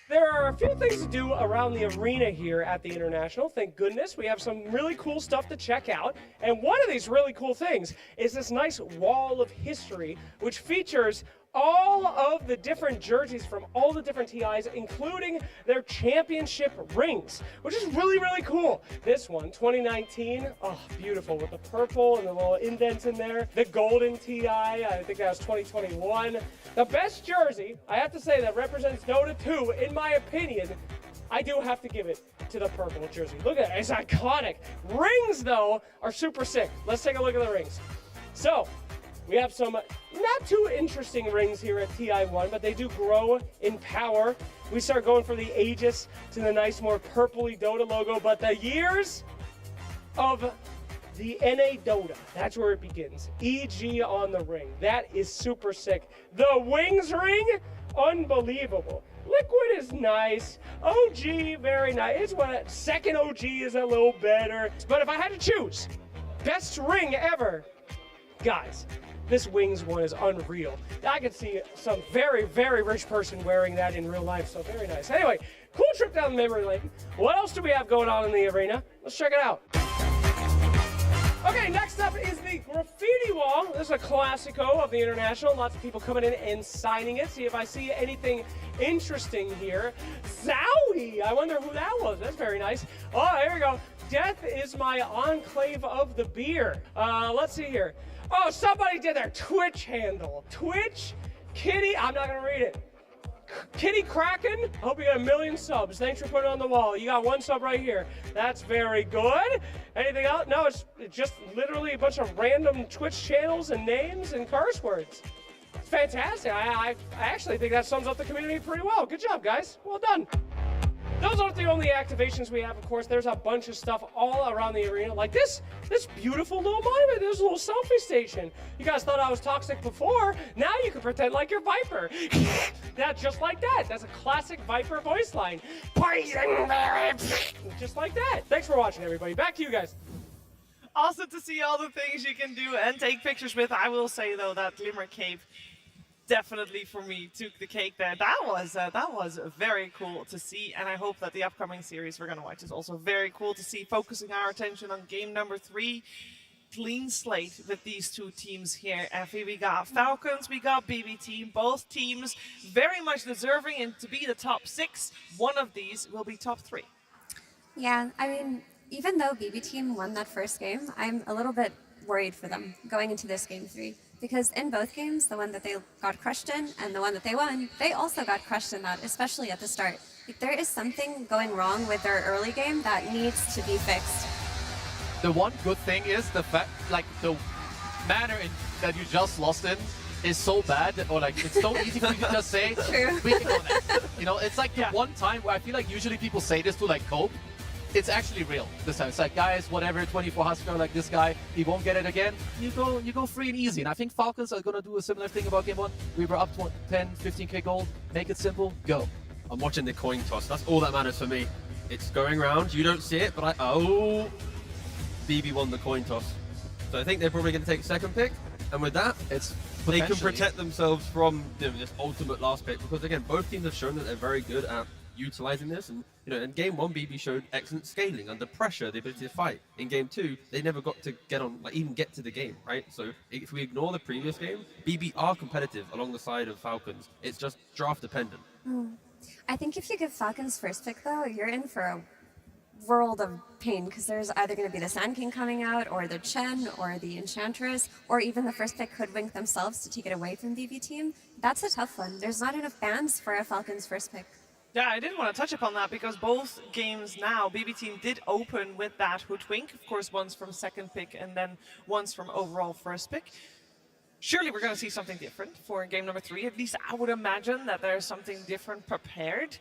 Speaker 21: There are a few things to do around the arena here at the International. Thank goodness we have some really cool stuff to check out. And one of these really cool things is this nice wall of history, which features all of the different jerseys from all the different TIs, including their championship rings, which is really, really cool. This one, 2019, oh, beautiful, with the purple and the little indents in there. The golden TI, I think that was 2021. The best jersey, I have to say, that represents Dota 2, in my opinion, I do have to give it to the purple jersey. Look at it, it's iconic. Rings, though, are super sick. Let's take a look at the rings. So, we have some not too interesting rings here at TI1, but they do grow in power. We start going from the Aegis to the nice, more purpley Dota logo, but the years of the NA Dota, that's where it begins. EG on the ring. That is super sick. The Wings ring, unbelievable. Liquid is nice. OG, very nice. It's what second OG is a little better. But if I had to choose, best ring ever, guys, this Wings one is unreal. I could see some very, very rich person wearing that in real life, so very nice. Anyway, cool trip down memory lane. What else do we have going on in the arena? Let's check it out. Okay, next up is the graffiti wall. This is a classico of the International. Lots of people coming in and signing it. See if I see anything interesting here. Zowie! I wonder who that was. That's very nice. Oh, here we go. Death is my enclave of the beer. Let's see here. Oh, somebody did their Twitch handle. Twitch Kitty. I'm not going to read it. Kitty Kraken, I hope you got 1 million subs. Thanks for putting it on the wall. You got 1 sub right here. That's very good. Anything else? No, it's just literally a bunch of random Twitch channels and names and curse words. It's fantastic. I actually think that sums up the community pretty well. Good job, guys. Well done. Those aren't the only activations we have, of course. There's a bunch of stuff all around the arena. Like this beautiful little monument. This little selfie station. You guys thought I was toxic before. Now you can pretend like you're Viper. That's just like that. That's a classic Viper voice line. Poison berry. Just like that. Thanks for watching, everybody. Back to you guys.
Speaker 5: Awesome to see all the things you can do and take pictures with. I will say, though, that Glimmer Cave definitely for me took the cake there. That was very cool to see, and I hope that the upcoming series we're going to watch is also very cool to see, focusing our attention on game number 3. Clean slate with these two teams here. Effie, we got Falcons, we got BB Team. Both teams very much deserving and to be the top 6. One of these will be top 3.
Speaker 6: Yeah, I mean, even though BB Team won that first game, I'm a little bit worried for them going into this game 3. Because in both games, the one that they got crushed in and the one that they won, they also got crushed in that, especially at the start. Like, there is something going wrong with their early game that needs to be fixed.
Speaker 8: The one good thing is the fact, like, the manner that you just lost in is so bad, or like, it's so easy for you to just say,
Speaker 6: True.
Speaker 8: we can go next. You know, it's like the one time where I feel like usually people say this to like cope. It's actually real this time. It's like, guys, whatever, 24 Husker, like this guy, he won't get it again. You go free and easy. And I think Falcons are going to do a similar thing about game 1. We were up 10, 15k gold. Make it simple, go.
Speaker 7: I'm watching the coin toss. That's all that matters for me. It's going round. You don't see it, but BB won the coin toss. So I think they're probably going to take second pick. And with that, they can protect themselves from this ultimate last pick. Because again, both teams have shown that they're very good at utilizing this, and in game 1 BB showed excellent scaling under pressure, the ability to fight. In game 2 they never got to even get to the game, right? So if we ignore the previous game, BB are competitive along the side of Falcons. It's just draft dependent.
Speaker 6: I think if you give Falcons first pick, though, you're in for a world of pain, because there's either going to be the Sand King coming out, or the Chen, or the Enchantress, or even the first pick Hoodwink themselves to take it away from BB Team. That's a tough one. There's not enough bans for a Falcons first pick.
Speaker 5: Yeah, I did want to touch upon that, because both games now, BB Team did open with that Hoodwink. Of course, once from second pick and then once from overall first pick. Surely we're going to see something different for game number 3. At least I would imagine that there's something different prepared.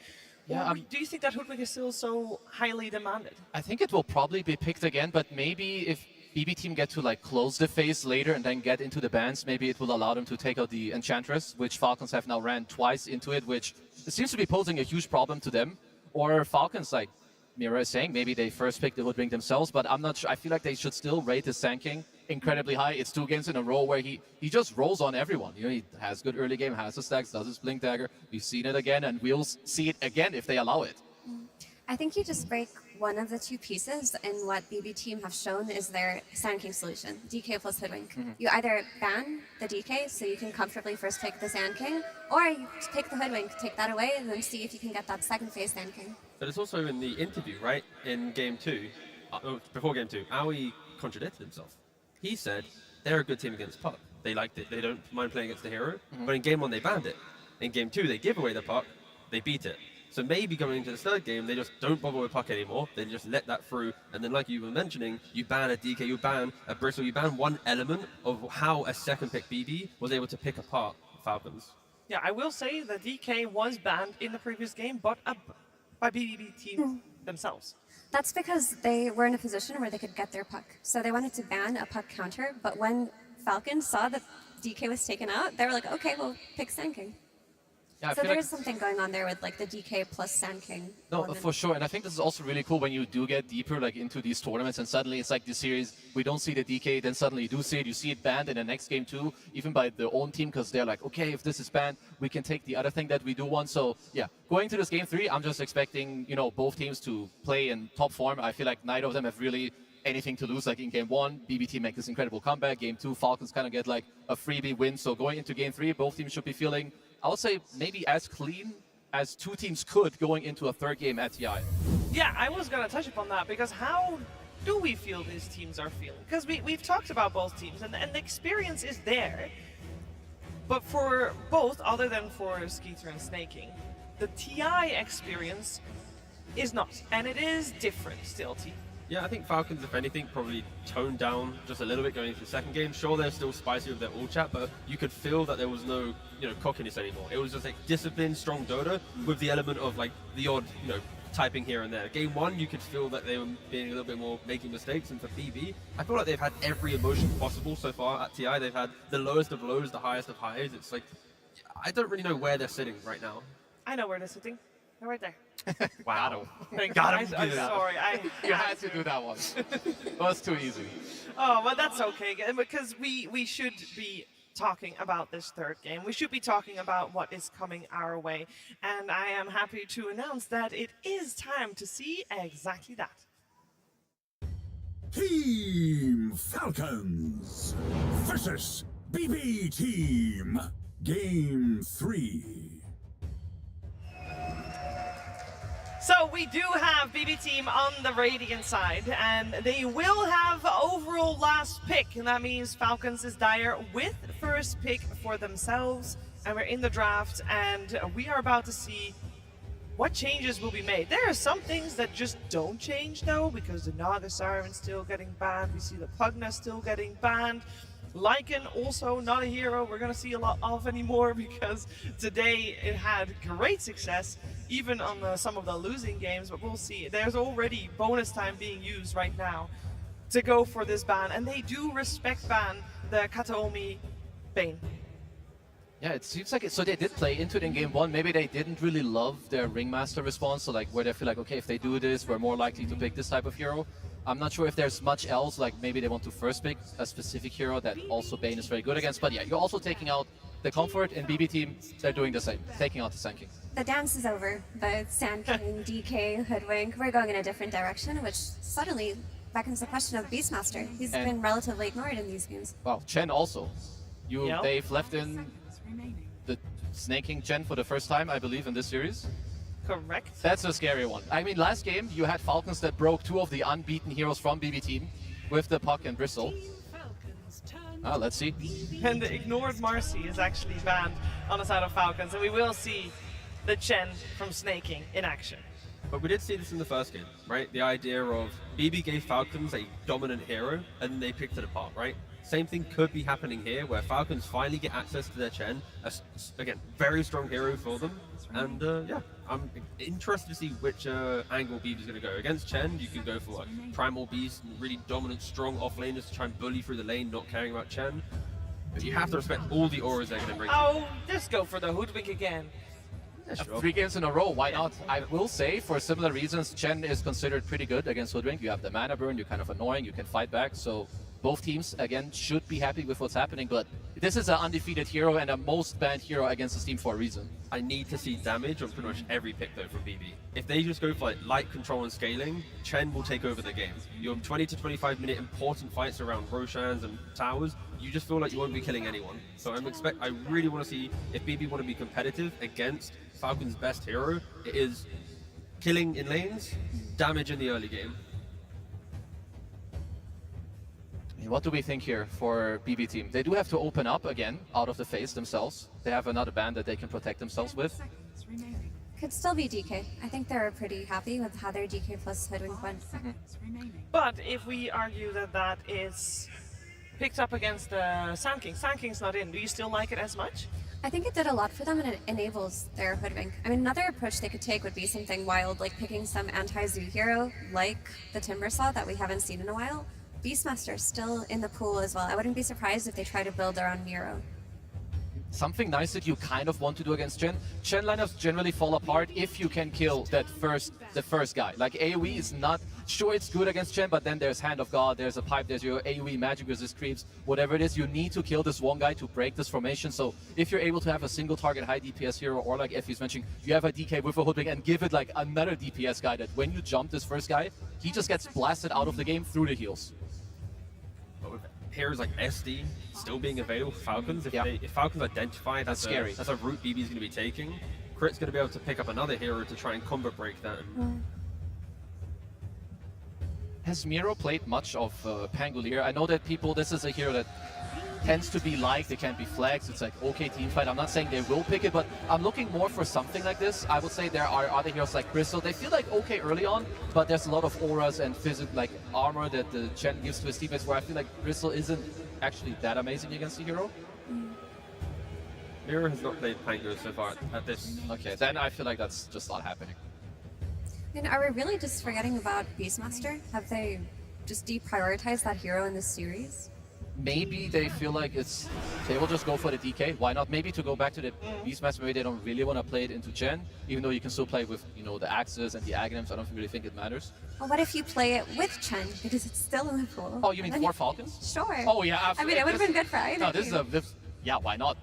Speaker 8: Yeah,
Speaker 5: or do you think that Hoodwink is still so highly demanded?
Speaker 8: I think it will probably be picked again, but maybe if BB Team get to like close the phase later and then get into the bans, maybe it will allow them to take out the Enchantress, which Falcons have now ran twice into it, which seems to be posing a huge problem to them. Or Falcons, like Mira is saying, maybe they first pick the Hoodwink themselves, but I'm not sure. I feel like they should still rate the Sand King incredibly high. It's 2 games in a row where he just rolls on everyone. He has good early game, has the stacks, does his Blink Dagger. We've seen it again, and we'll see it again if they allow it.
Speaker 6: I think you just break one of the 2 pieces in what BB Team have shown is their Sand King solution, DK plus Hoodwink. You either ban the DK so you can comfortably first pick the Sand King, or you pick the Hoodwink, take that away, and then see if you can get that second phase Sand King.
Speaker 7: But it's also in the interview, right? In game 2, before game 2, E.O.E contradicted himself. He said they're a good team against puck. They liked it. They don't mind playing against the hero. But in game 1, they banned it. In game 2, they give away the puck. They beat it. So maybe going into the third game, they just don't bother with puck anymore. They just let that through. And then like you were mentioning, you ban a DK, you ban a Bristle, you ban one element of how a second pick BB was able to pick apart Falcons.
Speaker 5: Yeah, I will say that DK was banned in the previous game, but by BB Team themselves.
Speaker 6: That's because they were in a position where they could get their puck. So they wanted to ban a puck counter, but when Falcons saw that DK was taken out, they were like, okay, we'll pick Sand King.
Speaker 8: Yeah,
Speaker 6: so there's something going on there with like the DK plus Sand King.
Speaker 8: No,
Speaker 6: element.
Speaker 8: for sure. And I think this is also really cool when you do get deeper like into these tournaments and suddenly it's like this series, we don't see the DK, then suddenly you do see it banned in the next game too, even by their own team, because they're like, okay, if this is banned, we can take the other thing that we do want. So yeah, going to this game 3, I'm just expecting, both teams to play in top form. I feel like neither of them have really anything to lose. Like in game 1, BBT make this incredible comeback. Game 2, Falcons kind of get like a freebie win. So going into game 3, both teams should be feeling, I would say, maybe as clean as two teams could going into a third game at TI.
Speaker 5: Yeah, I was going to touch upon that, because how do we feel these teams are feeling? Because we've talked about both teams, and the experience is there. But for both, other than for Skeeter and Snaking, the TI experience is not. And it is different still, T.
Speaker 7: Yeah, I think Falcons, if anything, probably toned down just a little bit going into the second game. Sure, they're still spicy with their all chat, but you could feel that there was no, cockiness anymore. It was just like disciplined, strong Dota with the element of like the odd, typing here and there. Game 1, you could feel that they were being a little bit more making mistakes, and for PV, I feel like they've had every emotion possible so far at TI. They've had the lowest of lows, the highest of highs. It's like, I don't really know where they're sitting right now.
Speaker 5: I know where they're sitting. They're right there.
Speaker 7: Wow.
Speaker 5: Got him. I'm sorry.
Speaker 8: You had to do that one. It was too easy.
Speaker 5: Oh, but that's okay, because we should be talking about this third game. We should be talking about what is coming our way. And I am happy to announce that it is time to see exactly that.
Speaker 14: Team Falcons versus BB Team. Game 3.
Speaker 5: So we do have BB Team on the Radiant side, and they will have overall last pick, and that means Falcons is dire with first pick for themselves, and we're in the draft, and we are about to see what changes will be made. There are some things that just don't change though, because the Naga Siren's still getting banned, we see the Pugna still getting banned. Lycan, also not a hero we're going to see a lot of anymore, because today it had great success, even on some of the losing games, but we'll see. There's already bonus time being used right now to go for this ban, and they do respect ban the Kataomi Bane.
Speaker 8: Yeah, it seems like it. So they did play into it in game 1. Maybe they didn't really love their Ringmaster response, so like where they feel like, okay, if they do this, we're more likely to pick this type of hero. I'm not sure if there's much else, like maybe they want to first pick a specific hero that also Bane is very good against. But yeah, you're also taking out the comfort, in BB Team, they're doing the same, taking out the Sand King.
Speaker 6: The dance is over. The Sand King, DK, Hoodwink, we're going in a different direction, which suddenly beckons the question of Beastmaster. He's been relatively ignored in these games.
Speaker 8: Wow, Chen also. They've left in the Snake King Chen for the first time, I believe, in this series.
Speaker 5: Correct.
Speaker 8: That's a scary one. I mean, last game you had Falcons that broke 2 of the unbeaten heroes from BB Team with the Puck and Bristle. Let's see.
Speaker 5: And the ignored Marcy is actually banned on the side of Falcons, and we will see the Chen from Snaking in action.
Speaker 7: But we did see this in the first game, right? The idea of BB gave Falcons a dominant hero, and they picked it apart, right? Same thing could be happening here, where Falcons finally get access to their Chen. Again, very strong hero for them. And yeah, I'm interested to see which angle BB's going to go. Against Chen, you can go for like Primal Beast and really dominant, strong offlaners to try and bully through the lane, not caring about Chen. But you have to respect all the auras they're going to bring.
Speaker 5: Oh, just go for the Hoodwink again.
Speaker 8: Yeah, sure. 3 games in a row, why not? I will say, for similar reasons, Chen is considered pretty good against Hoodwink. You have the mana burn, you're kind of annoying, you can fight back, so both teams, again, should be happy with what's happening, but this is an undefeated hero and a most banned hero against this team for a reason.
Speaker 7: I need to see damage on pretty much every pick, though, from BB. If they just go for like light control and scaling, Chen will take over the game. Your 20 to 25 minute important fights around Roshans and towers, you just feel like you won't be killing anyone. So I really want to see if BB want to be competitive against Falcon's best hero. It is killing in lanes, damage in the early game.
Speaker 8: What do we think here for BB Team? They do have to open up again out of the phase themselves. They have another band that they can protect themselves with.
Speaker 6: Could still be DK. I think they're pretty happy with how their DK plus Hoodwink went.
Speaker 5: But if we argue that that is picked up against the Sand King, Sand King's not in, do you still like it as much?
Speaker 6: I think it did a lot for them, and it enables their Hoodwink. I mean, another approach they could take would be something wild, like picking some anti-Zoo hero, like the Timbersaw that we haven't seen in a while. Beastmaster still in the pool as well. I wouldn't be surprised if they try to build their own Nero.
Speaker 8: something nice that you kind of want to do against Chen. Chen lineups generally fall apart if you can kill the first guy. Like AoE is not, sure it's good against Chen, but then there's Hand of God, there's a pipe, there's your AoE magic resist creeps, whatever it is, you need to kill this one guy to break this formation. So if you're able to have a single target high DPS hero, or like Effie's mentioning, you have a DK with a hoodwink and give it like another DPS guy that when you jump this first guy, he just gets blasted out of the game through the heals.
Speaker 7: But with heroes like SD still being available for Falcons, if Falcons identify that's
Speaker 8: scary.
Speaker 7: That's a route BB's going to be taking, Crit's going to be able to pick up another hero to try and combo break that.
Speaker 8: Has Miro played much of Pangolier? I know that people, this is a hero that tends to be liked, it can be flags, it's like okay team fight. I'm not saying they will pick it, but I'm looking more for something like this. I would say there are other heroes like Crystal, they feel like okay early on, but there's a lot of auras and physical like armor that the Chen gives to his teammates where I feel like Crystal isn't actually that amazing against the hero.
Speaker 7: Miro has not played Pango so far at this.
Speaker 8: Okay, then I feel like that's just not happening.
Speaker 6: And are we really just forgetting about Beastmaster? Have they just deprioritized that hero in this series?
Speaker 8: Maybe they feel like they will just go for the DK. Why not? Maybe to go back to the Beastmaster, maybe they don't really want to play it into Chen, even though you can still play with, you know, the axes and the Aghanims. I don't really think it matters.
Speaker 6: Well, what if you play it with Chen, because it's still in the pool?
Speaker 8: Oh, you mean 4 Falcons?
Speaker 6: Sure.
Speaker 8: Oh, yeah.
Speaker 6: I mean, it would have been good for either.
Speaker 8: No, yeah, why not?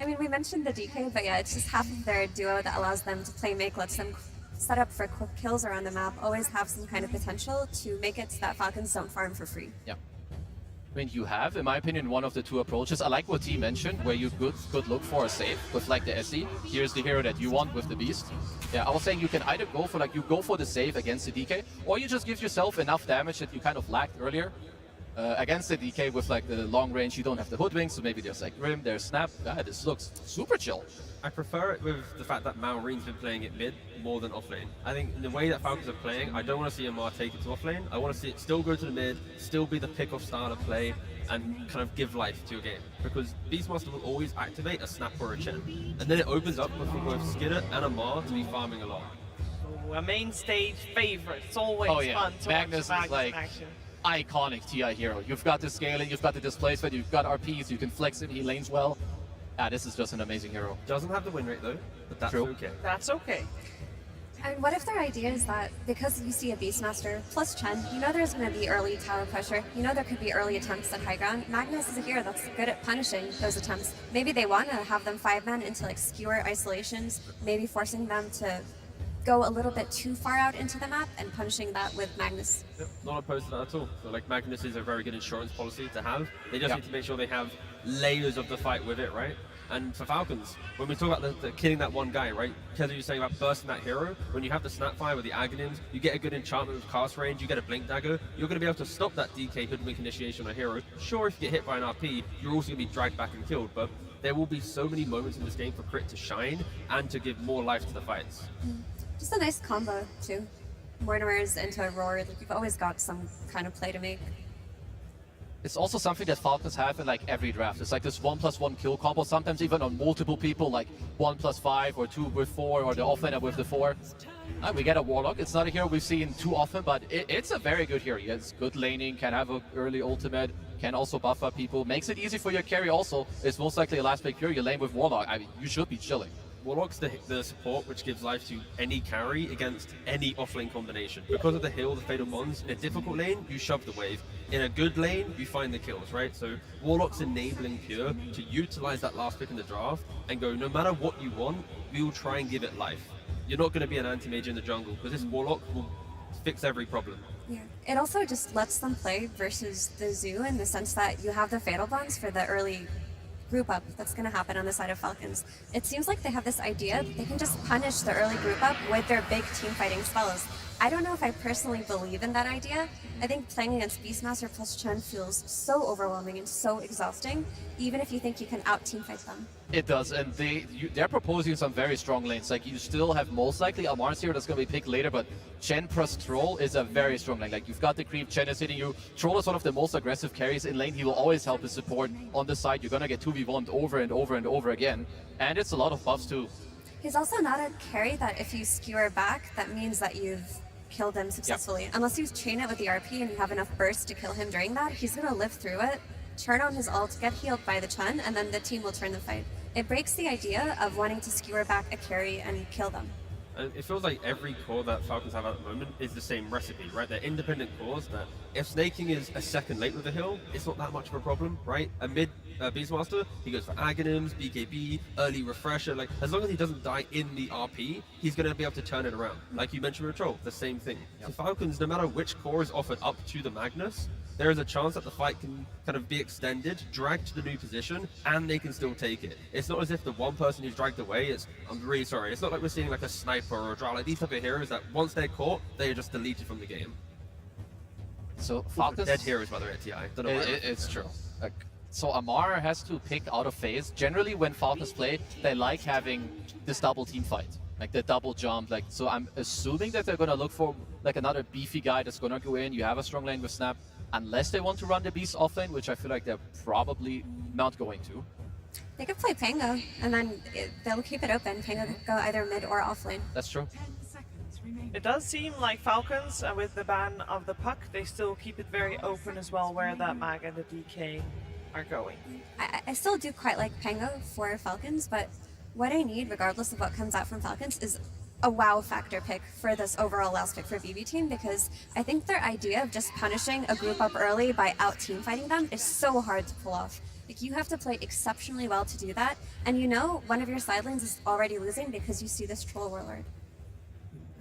Speaker 6: I mean, we mentioned the DK, but yeah, it's just half of their duo that allows them to play make, lets them set up for quick kills around the map, always have some kind of potential to make it so that Falcons don't farm for free.
Speaker 8: Yeah. I mean, you have, in my opinion, one of the two approaches. I like what T mentioned, where you could look for a save with like the SD. Here's the hero that you want with the Beast. Yeah, I was saying you can either go for like, you go for the save against the DK, or you just give yourself enough damage that you kind of lacked earlier. Against the DK with like the long range, you don't have the hoodwink, so maybe there's like Grim, there's Snap. Yeah, this looks super chill.
Speaker 7: I prefer it with the fact that Malreen's been playing it mid more than offlane. I think in the way that Falcons are playing, I don't want to see Amar take it to offlane. I want to see it still go to the mid, still be the pick-off style of play, and kind of give life to a game. Because Beastmaster will always activate a Snap or a Chen. And then it opens up for both Skinner and Amar to be farming a lot.
Speaker 5: A main stage favorite. It's always fun to
Speaker 8: Magnus
Speaker 5: watch
Speaker 8: is like
Speaker 5: in action.
Speaker 8: iconic TI hero. You've got the scaling, you've got the displacement, you've got RPs, you can flex him, he lanes well. This is just an amazing hero.
Speaker 7: Doesn't have the win rate though, but that's okay.
Speaker 5: That's okay.
Speaker 6: And what if their idea is that because you see a Beastmaster plus Chen, you know there's going to be early tower pressure, you know there could be early attempts at high ground. Magnus is a hero that's good at punishing those attempts. Maybe they want to have them 5-man into like skewer isolations, maybe forcing them to go a little bit too far out into the map and punishing that with Magnus.
Speaker 7: Yep, not opposed to that at all. So like Magnus is a very good insurance policy to have. They just need to make sure they have layers of the fight with it, right? And for Falcons, when we talk about the killing that one guy, right? Because you're saying about bursting that hero, when you have the Snapfire with the Aghanims, you get a good enchantment with cast range, you get a Blink Dagger, you're going to be able to stop that DK hoodwink initiation on a hero. Sure, if you get hit by an RP, you're also going to be dragged back and killed, but there will be so many moments in this game for Crit to shine and to give more life to the fights.
Speaker 6: Just a nice combo too. Mortimer's into a roar, like you've always got some kind of play to make.
Speaker 8: It's also something that Falcons have in like every draft. It's like this 1+1 kill combo, sometimes even on multiple people, like 1+5 or 2 with 4 or the offlaner with the 4. We get a Warlock. It's not a hero we've seen too often, but it's a very good hero. He has good laning, can have an early ultimate, can also buff up people. Makes it easy for your carry also. It's most likely a last pick hero. You lane with Warlock. I mean, you should be chilling.
Speaker 7: Warlock's the support which gives life to any carry against any offlane combination. Because of the heal, the Fatal Bonds, in a difficult lane, you shove the wave. In a good lane, you find the kills, right? So Warlock's enabling Pure to utilize that last pick in the draft and go, no matter what you want, we will try and give it life. You're not going to be an anti-mage in the jungle, because this Warlock will fix every problem.
Speaker 6: Yeah. It also just lets them play versus the Zoo in the sense that you have the Fatal Bonds for the early group up that's going to happen on the side of Falcons. It seems like they have this idea that they can just punish the early group up with their big team fighting spells. I don't know if I personally believe in that idea. I think playing against Beastmaster plus Chen feels so overwhelming and so exhausting, even if you think you can out-team fight them.
Speaker 8: It does, and they're proposing some very strong lanes. Like, you still have most likely Amar's here that's going to be picked later, but Chen plus Troll is a very strong lane. Like, you've got the creep, Chen is hitting you. Troll is one of the most aggressive carries in lane. He will always help his support on the side. You're going to get 2v1'd over and over and over again, and it's a lot of buffs too.
Speaker 6: He's also not a carry that if you skewer back, that means that you've killed him successfully. Yep. Unless you chain it with the RP and you have enough burst to kill him during that, he's going to live through it, turn on his ult, get healed by the Chen, and then the team will turn the fight. it breaks the idea of wanting to skewer back a carry and kill them.
Speaker 7: It feels like every core that Falcons have at the moment is the same recipe, right? They're independent cores that if snaking is a second late with a heal, it's not that much of a problem, right? A mid Beastmaster, he goes for Aghanims, BKB, early refresher, like as long as he doesn't die in the RP, he's going to be able to turn it around. Like you mentioned with Troll, the same thing. So Falcons, no matter which core is offered up to the Magnus, there is a chance that the fight can kind of be extended, dragged to the new position, and they can still take it. It's not as if the one person who's dragged away is, I'm really sorry, it's not like we're seeing like a sniper or a drow, like these type of heroes that once they're caught, they are just deleted from the game.
Speaker 8: So Falcons...
Speaker 7: Dead heroes, by the way, at TI. Don't know why
Speaker 8: it's true. So Amar has to pick out of phase. Generally, when Falcons play, they like having this double team fight. Like the double jump, like so I'm assuming that they're gonna look for like another beefy guy that's gonna go in. You have a strong lane with Snap. Unless they want to run the Beast offlane, which I feel like they're probably not going to.
Speaker 6: They could play Pango, and then they'll keep it open. Pango could go either mid or offlane.
Speaker 8: That's true.
Speaker 5: It does seem like Falcons, with the ban of the puck, they still keep it very open as well, where that Mag and the DK are going.
Speaker 6: I still do quite like Pango for Falcons, but what I need, regardless of what comes out from Falcons, is a wow factor pick for this overall last pick for BB team, because I think their idea of just punishing a group up early by out team fighting them is so hard to pull off. Like, you have to play exceptionally well to do that, and you know one of your side lanes is already losing because you see this Troll Warlord.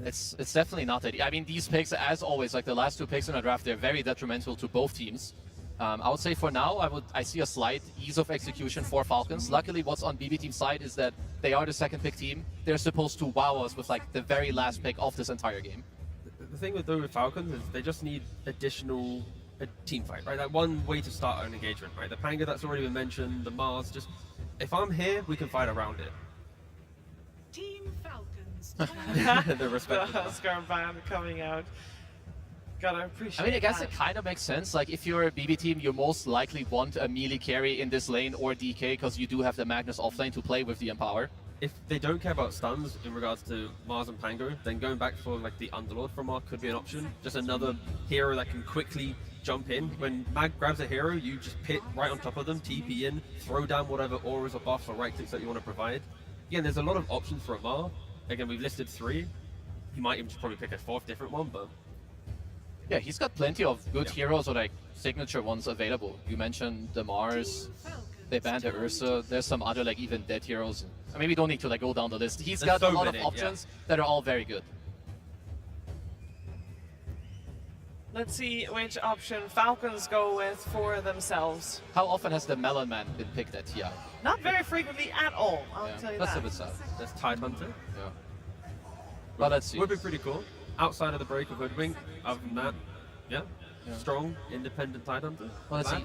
Speaker 8: It's definitely not that. I mean, these picks, as always, like the last two picks in the draft, they're very detrimental to both teams. I would say for now, I see a slight ease of execution for Falcons. Luckily, what's on BB team's side is that they are the second pick team. They're supposed to wow us with like the very last pick of this entire game.
Speaker 7: The thing with Falcons is they just need additional team fight, right? That one way to start an engagement, right? The Panga that's already been mentioned, the Mars, just if I'm here, we can fight around it.
Speaker 5: Team Falcons.
Speaker 7: The respect.
Speaker 5: The Oscar ban coming out. Gotta appreciate
Speaker 8: I mean, I guess
Speaker 5: that.
Speaker 8: it kind of makes sense. Like, if you're a BB team, you most likely want a melee carry in this lane or DK, because you do have the Magnus offlane to play with the Empower.
Speaker 7: If they don't care about stuns in regards to Mars and Pango, then going back for like the Underlord from Mars could be an option. Just another hero that can quickly jump in. When Mag grabs a hero, you just pit right on top of them, TP in, throw down whatever auras or buffs or right clicks that you want to provide. Again, there's a lot of options for Amar. Again, we've listed 3. You might even just probably pick a 4th different one, but...
Speaker 8: Yeah, he's got plenty of good heroes or like signature ones available. You mentioned the Mars, they banned the Ursa, there's some other like even dead heroes. I mean, we don't need to like go down the list. He's got a lot of options that are all very good.
Speaker 5: Let's see which option Falcons go with for themselves.
Speaker 8: How often has the Melon Man been picked at TI?
Speaker 5: Not very frequently at all, I'll tell you
Speaker 8: That's
Speaker 5: that.
Speaker 8: a bit sad.
Speaker 7: That's Tide Hunter.
Speaker 8: Yeah. Well, let's see.
Speaker 7: Would be pretty cool. Outside of the break of Hoodwink, other than that, yeah. Strong, independent Tide Hunter.
Speaker 8: Well, let's see.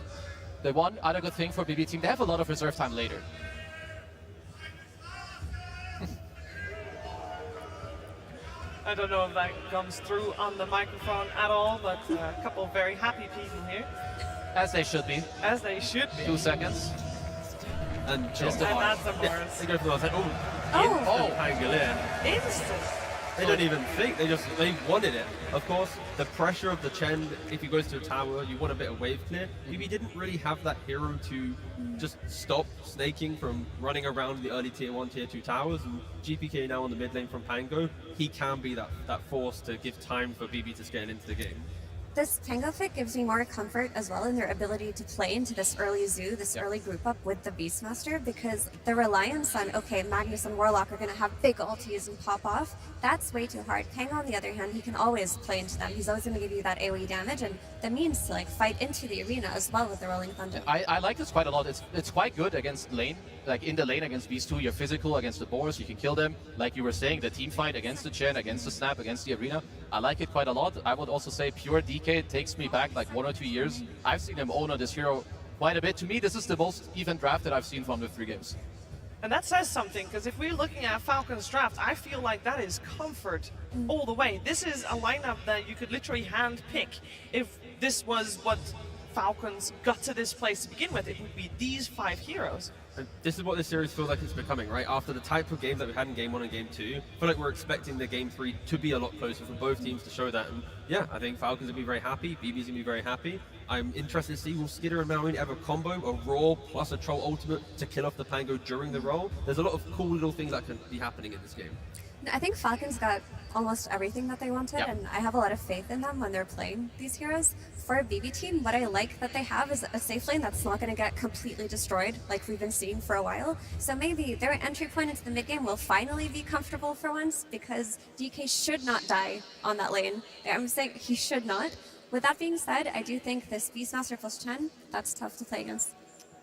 Speaker 8: The one other good thing for BB team, they have a lot of reserve time later.
Speaker 5: I don't know if that comes through on the microphone at all, but a couple of very happy people here.
Speaker 8: As they should be.
Speaker 5: As they should be.
Speaker 8: 2 seconds.
Speaker 7: And
Speaker 8: just the
Speaker 5: that's a
Speaker 7: yeah,
Speaker 5: Mars.
Speaker 7: they go for the Mars, like,
Speaker 5: Oh.
Speaker 7: Pangolier.
Speaker 5: Instant.
Speaker 7: They don't even think, they wanted it. Of course, the pressure of the Chen, if he goes to a tower, you want a bit of wave clear. Maybe didn't really have that hero to just stop snaking from running around the early tier 1, tier 2 towers, and GPK now on the mid lane from Pango, he can be that force to give time for BB to scale into the game.
Speaker 6: This Pango pick gives me more comfort as well in their ability to play into this early zoo, this early group up with the Beastmaster, because the reliance on, okay, Magnus and Warlock are going to have big ultis and pop off, that's way too hard. Pango, on the other hand, he can always play into them. He's always going to give you that AoE damage and the means to like fight into the arena as well with the Rolling Thunder.
Speaker 8: I like this quite a lot. It's quite good against lane. Like in the lane against these two, you're physical against the boars, you can kill them. Like you were saying, the team fight against the Chen, against the Snap, against the arena. I like it quite a lot. I would also say pure DK takes me back like 1 or 2 years. I've seen him own this hero quite a bit. To me, this is the most even draft that I've seen from the 3 games.
Speaker 5: And that says something, because if we're looking at Falcons draft, I feel like that is comfort all the way. This is a lineup that you could literally hand pick. If this was what Falcons got to this place to begin with, it would be these 5 heroes.
Speaker 7: And this is what this series feels like it's becoming, right? After the type of games that we had in Game 1 and Game 2, I feel like we're expecting the Game 3 to be a lot closer for both teams to show that. And yeah, I think Falcons will be very happy, BB's going to be very happy. I'm interested to see, will Skidder and Malwin have a combo, a Raw plus a Troll ultimate to kill off the Pango during the roll? There's a lot of cool little things that can be happening in this game.
Speaker 6: I think Falcons got almost everything that they wanted, and I have a lot of faith in them when they're playing these heroes. For a BB team, what I like that they have is a safe lane that's not going to get completely destroyed like we've been seeing for a while. So maybe their entry point into the mid game will finally be comfortable for once, because DK should not die on that lane. I'm saying he should not. With that being said, I do think this Beastmaster plus Chen, that's tough to play against.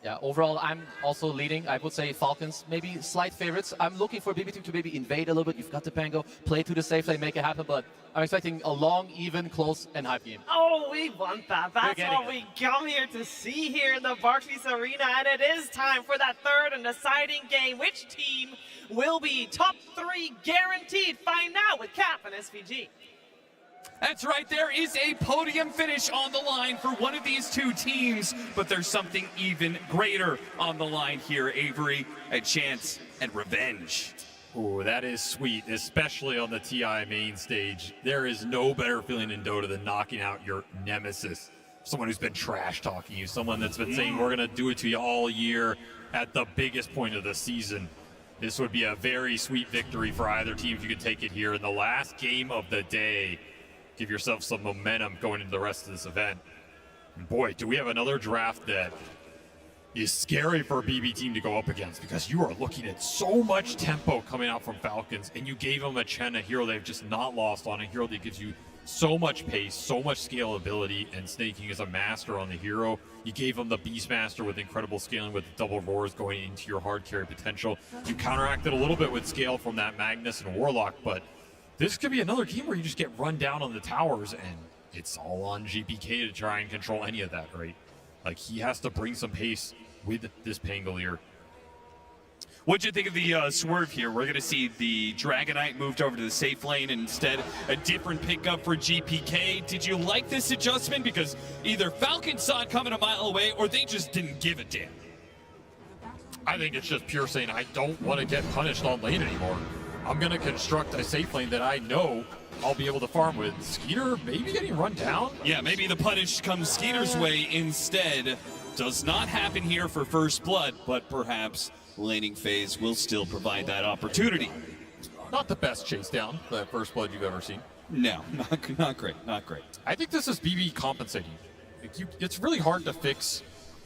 Speaker 8: Yeah, overall, I'm also leading. I would say Falcons, maybe slight favorites. I'm looking for BB team to maybe invade a little bit. You've got the Pango, play to the safe lane, make it happen, but I'm expecting a long, even, close, and hype game.
Speaker 5: Oh, we want that. That's what we come here to see here in the Barclays Arena, and it is time for that third and deciding game. Which team will be top 3 guaranteed? Find out with Cap and SVG.
Speaker 20: That's right, there is a podium finish on the line for one of these two teams, but there's something even greater on the line here, Avery, a chance at revenge.
Speaker 19: Ooh, that is sweet, especially on the TI main stage. There is no better feeling in Dota than knocking out your nemesis. Someone who's been trash talking you, someone that's been saying we're gonna do it to you all year at the biggest point of the season. This would be a very sweet victory for either team if you could take it here in the last game of the day. Give yourself some momentum going into the rest of this event. And boy, do we have another draft that is scary for a BB team to go up against, because you are looking at so much tempo coming out from Falcons, and you gave them a Chen, a hero they've just not lost on, a hero that gives you so much pace, so much scalability, and Snaking is a master on the hero. You gave them the Beastmaster with incredible scaling with double roars going into your hard carry potential. You counteracted a little bit with scale from that Magnus and Warlock, but this could be another game where you just get run down on the towers, and it's all on GPK to try and control any of that, right? Like, he has to bring some pace with this Pangolier.
Speaker 20: What'd you think of the swerve here? We're going to see the Dragonite moved over to the safe lane, and instead a different pickup for GPK. Did you like this adjustment? Because either Falcon saw it coming a mile away, or they just didn't give a damn.
Speaker 19: I think it's just pure saying, I don't want to get punished on lane anymore. I'm going to construct a safe lane that I know I'll be able to farm with. Skeeter maybe getting run down?
Speaker 20: Yeah, maybe the punish comes Skeeter's way instead. Does not happen here for First Blood, but perhaps laning phase will still provide that opportunity.
Speaker 19: Not the best chase down, the First Blood you've ever seen.
Speaker 20: No, not great, not great.
Speaker 19: I think this is BB compensating. It's really hard to fix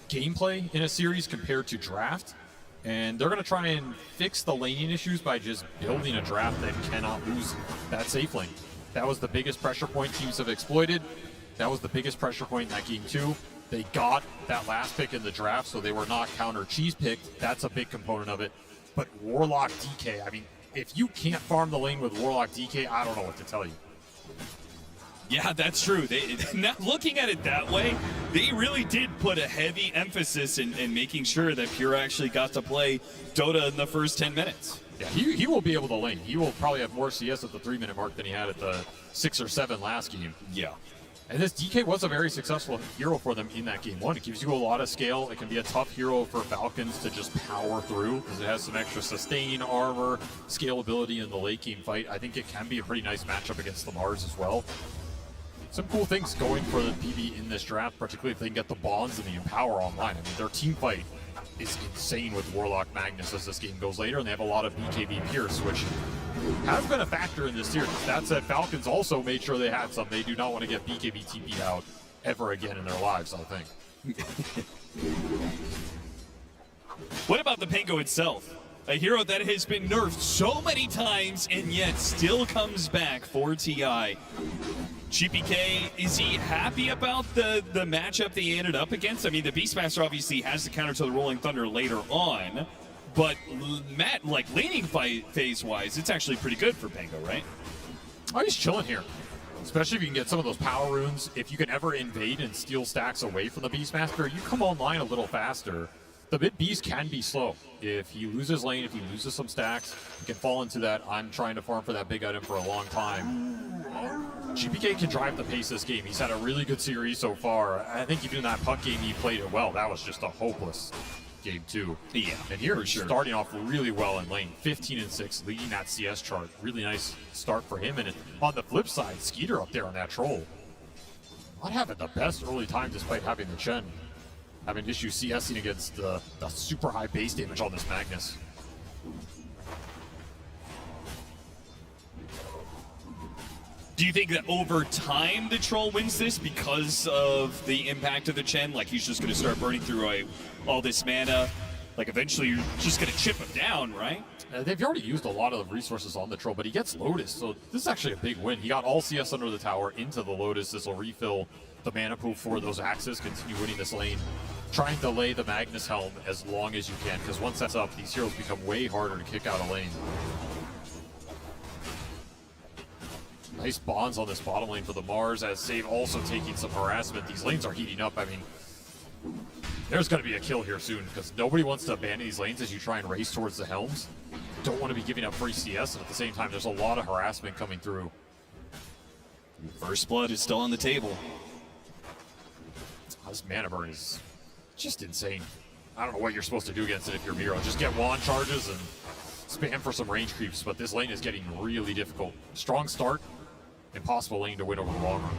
Speaker 19: gameplay in a series compared to draft. And they're going to try and fix the laning issues by just building a draft that cannot lose that safe lane. That was the biggest pressure point teams have exploited. That was the biggest pressure point in that game too. They got that last pick in the draft, so they were not counter cheese picked. That's a big component of it. But Warlock DK, I mean, if you can't farm the lane with Warlock DK, I don't know what to tell you.
Speaker 20: Yeah, that's true. Now looking at it that way, they really did put a heavy emphasis in making sure that Pure actually got to play Dota in the first 10 minutes.
Speaker 19: Yeah, he will be able to lane. He will probably have more CS at the 3-minute mark than he had at the 6 or 7 last game.
Speaker 20: Yeah.
Speaker 19: And this DK was a very successful hero for them in that game 1. It gives you a lot of scale. It can be a tough hero for Falcons to just power through, because it has some extra sustain, armor, scalability in the late game fight. I think it can be a pretty nice matchup against the Mars as well. Some cool things going for the PB in this draft, particularly if they can get the bonds and the Empower online. I mean, their team fight is insane with Warlock Magnus as this game goes later, and they have a lot of BKB Pierce, which has been a factor in this series. That said, Falcons also made sure they had some. They do not want to get BKB TP out ever again in their lives, I think.
Speaker 20: What about the Pango itself? A hero that has been nerfed so many times and yet still comes back for TI. GPK, is he happy about the matchup that he ended up against? I mean, the Beastmaster obviously has the counter to the Rolling Thunder later on, but Matt, like laning phase-wise, it's actually pretty good for Pango, right?
Speaker 19: Oh, he's chilling here. Especially if you can get some of those power runes. If you can ever invade and steal stacks away from the Beastmaster, you come online a little faster. The mid beast can be slow. If he loses lane, if he loses some stacks, he can fall into that I'm trying to farm for that big item for a long time. GPK can drive the pace this game. He's had a really good series so far. I think even in that puck game he played it well. That was just a hopeless game 2.
Speaker 20: Yeah,
Speaker 19: and here
Speaker 20: for
Speaker 19: he's
Speaker 20: sure.
Speaker 19: starting off really well in lane, 15-6, leading that CS chart. Really nice start for him. And on the flip side, Skeeter up there on that troll, not having the best early time despite having the Chen. Having issues CSing against the super high base damage on this Magnus.
Speaker 20: Do you think that over time the Troll wins this because of the impact of the Chen? Like he's just going to start burning through all this mana? Like eventually you're just going to chip him down, right?
Speaker 19: They've already used a lot of the resources on the Troll, but he gets Lotus, so this is actually a big win. He got all CS under the tower into the Lotus. This will refill the mana pool for those axes, continue winning this lane. Try and delay the Magnus Helm as long as you can, because once that's up, these heroes become way harder to kick out a lane. Nice bonds on this bottom lane for the Mars, as Save also taking some harassment. These lanes are heating up. I mean, there's going to be a kill here soon, because nobody wants to abandon these lanes as you try and race towards the Helms. Don't want to be giving up free CS, and at the same time, there's a lot of harassment coming through.
Speaker 20: First blood is still on the table.
Speaker 19: This mana burn is just insane. I don't know what you're supposed to do against it if you're Miro. Just get wand charges and spam for some range creeps, but this lane is getting really difficult. Strong start, impossible lane to win over the long run.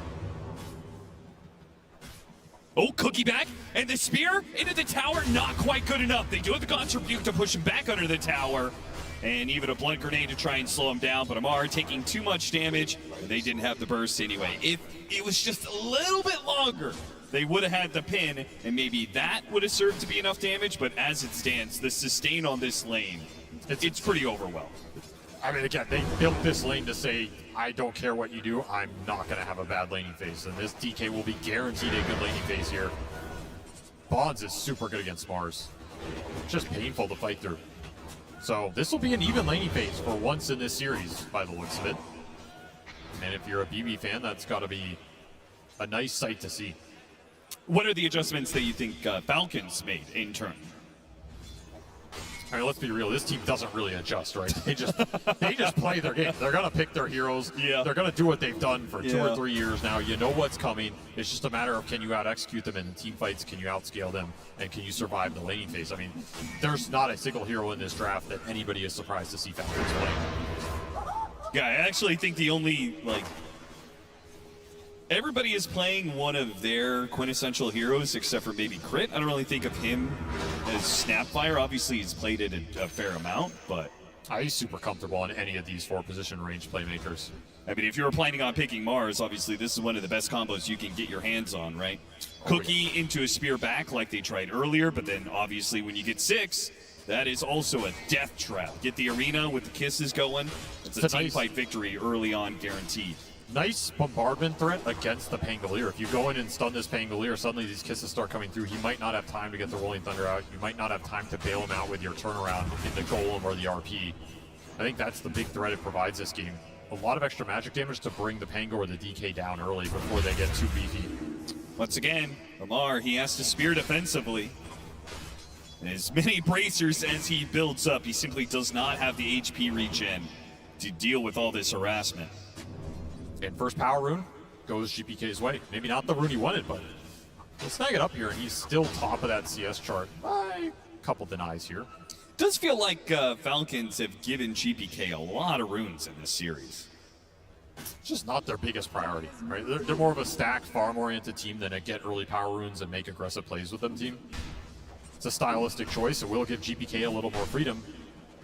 Speaker 20: Oh, Cookie back, and the spear into the tower, not quite good enough. They do have the contribute to push him back under the tower, and even a blunt grenade to try and slow him down, but Amar taking too much damage, and they didn't have the burst anyway. If it was just a little bit longer, they would have had the pin, and maybe that would have served to be enough damage, but as it stands, the sustain on this lane, it's pretty overwhelmed.
Speaker 19: I mean, again, they built this lane to say, I don't care what you do, I'm not going to have a bad laning phase, and this DK will be guaranteed a good laning phase here. Bonds is super good against Mars. Just painful to fight through. So this will be an even laning phase for once in this series, by the looks of it. And if you're a BB fan, that's got to be a nice sight to see.
Speaker 20: What are the adjustments that you think Falcons made in turn?
Speaker 19: I mean, let's be real. This team doesn't really adjust, right? They just play their game. They're gonna pick their heroes.
Speaker 20: Yeah.
Speaker 19: They're gonna do what they've done for 2 or 3 years now. You know what's coming. It's just a matter of can you out execute them in the team fights, can you outscale them, and can you survive the laning phase. I mean, there's not a single hero in this draft that anybody is surprised to see Falcons play.
Speaker 20: Yeah, I actually think the only everybody is playing one of their quintessential heroes except for maybe Crit. I don't really think of him as Snapfire. Obviously, he's played it a fair amount, but
Speaker 19: he's super comfortable on any of these 4-position range playmakers.
Speaker 20: I mean, if you were planning on picking Mars, obviously this is one of the best combos you can get your hands on, right? Cookie into a spear back like they tried earlier, but then obviously when you get 6, that is also a death trap. Get the arena with the kisses going. It's a team fight victory early on, guaranteed.
Speaker 19: Nice bombardment threat against the Pangolier. If you go in and stun this Pangolier, suddenly these kisses start coming through. He might not have time to get the Rolling Thunder out. You might not have time to bail him out with your turnaround in the Golem or the RP. I think that's the big threat it provides this game. A lot of extra magic damage to bring the Pango or the DK down early before they get too beefy.
Speaker 20: Once again, Amar, he has to spear defensively. As many bracers as he builds up, he simply does not have the HP regen to deal with all this harassment.
Speaker 19: And first power rune goes GPK's way. Maybe not the rune he wanted, but he'll snag it up here, and he's still top of that CS chart by a couple denies here.
Speaker 20: Does feel like Falcons have given GPK a lot of runes in this series.
Speaker 19: Just not their biggest priority, right? They're more of a stack, farm-oriented team than a get early power runes and make aggressive plays with them team. It's a stylistic choice. It will give GPK a little more freedom,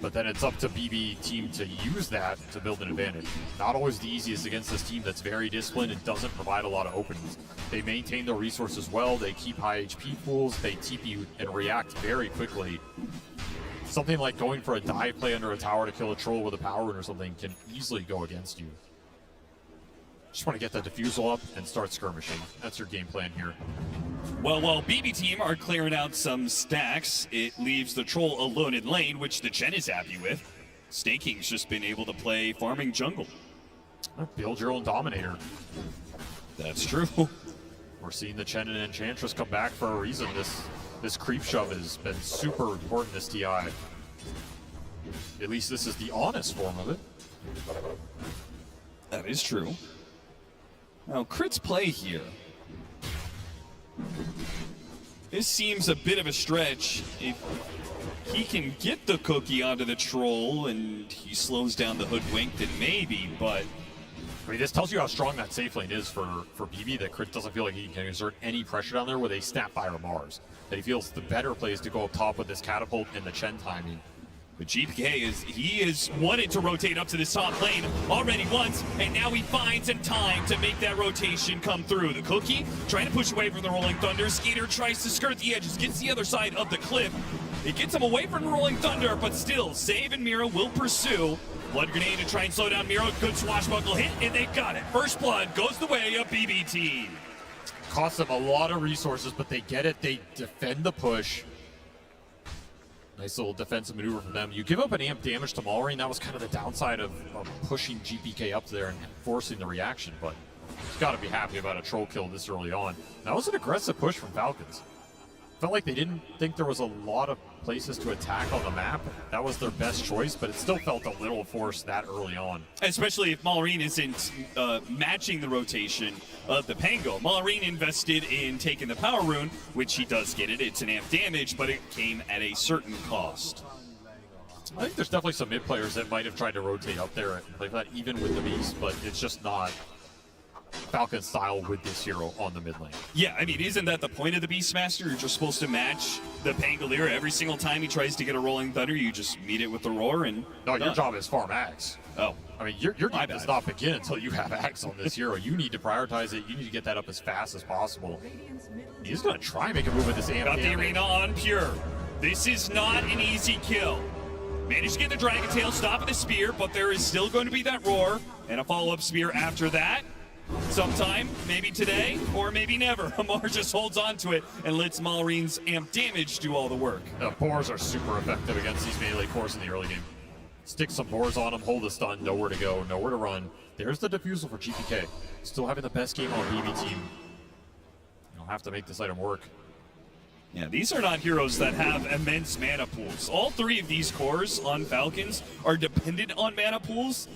Speaker 19: but then it's up to BB team to use that to build an advantage. Not always the easiest against this team that's very disciplined and doesn't provide a lot of openings. They maintain their resources well, they keep high HP pools, they TP and react very quickly. Something like going for a dive play under a tower to kill a troll with a power rune or something can easily go against you. Just want to get that diffusal up and start skirmishing. That's your game plan here.
Speaker 20: Well, while BB team are clearing out some stacks, it leaves the troll alone in lane, which the Chen is happy with. Snaking's just been able to play farming jungle.
Speaker 19: Build your own Dominator.
Speaker 20: That's true.
Speaker 19: We're seeing the Chen and Enchantress come back for a reason. This creep shove has been super important this TI. At least this is the honest form of it.
Speaker 20: That is true. Now, Crit's play here This seems a bit of a stretch. If he can get the cookie onto the troll and he slows down the hoodwink, then maybe, but...
Speaker 19: I mean, this tells you how strong that safe lane is for BB, that Crit doesn't feel like he can exert any pressure down there with a Snapfire Mars. That he feels the better play is to go up top with this catapult and the Chen timing.
Speaker 20: But GPK he has wanted to rotate up to this top lane already once, and now he finds some time to make that rotation come through. The cookie trying to push away from the Rolling Thunder. Skeeter tries to skirt the edges, gets the other side of the cliff. It gets him away from the Rolling Thunder, but still, Save and Mira will pursue. Blood Grenade to try and slow down Mira. Good swashbuckle hit, and they got it. First blood goes the way of BB team.
Speaker 19: Costs them a lot of resources, but they get it. They defend the push. Nice little defensive maneuver from them. You give up an amp damage to Malrine. That was kind of the downside of pushing GPK up there and forcing the reaction, but he's got to be happy about a troll kill this early on. That was an aggressive push from Falcons. Felt like they didn't think there was a lot of places to attack on the map. That was their best choice, but it still felt a little forced that early on.
Speaker 20: Especially if Malrine isn't matching the rotation of the Pango. Malrine invested in taking the power rune, which he does get it. It's an amp damage, but it came at a certain cost.
Speaker 19: I think there's definitely some mid players that might have tried to rotate up there like that, even with the Beast, but it's just not Falcon style with this hero on the mid lane.
Speaker 20: Yeah, I mean, isn't that the point of the Beastmaster? You're just supposed to match the Pangolier every single time he tries to get a Rolling Thunder. You just meet it with the roar and...
Speaker 19: No, your job is farm Axe.
Speaker 20: Oh.
Speaker 19: I mean, your game does not begin until you have Axe on this hero. You need to prioritize it. You need to get that up as fast as possible. He's going to try and make a move with this amp.
Speaker 20: Got the arena on Pure. This is not an easy kill. Managed to get the Dragon Tail, stopping the spear, but there is still going to be that roar and a follow-up spear after that. Sometime, maybe today, or maybe never. Amar just holds on to it and lets Malrine's amp damage do all the work.
Speaker 19: The boars are super effective against these melee cores in the early game. Stick some boars on them, hold a stun, nowhere to go, nowhere to run. There's the defusal for GPK. Still having the best game on BB team. You'll have to make this item work.
Speaker 20: Yeah, these are not heroes that have immense mana pools. All three of these cores on Falcons are dependent on mana pools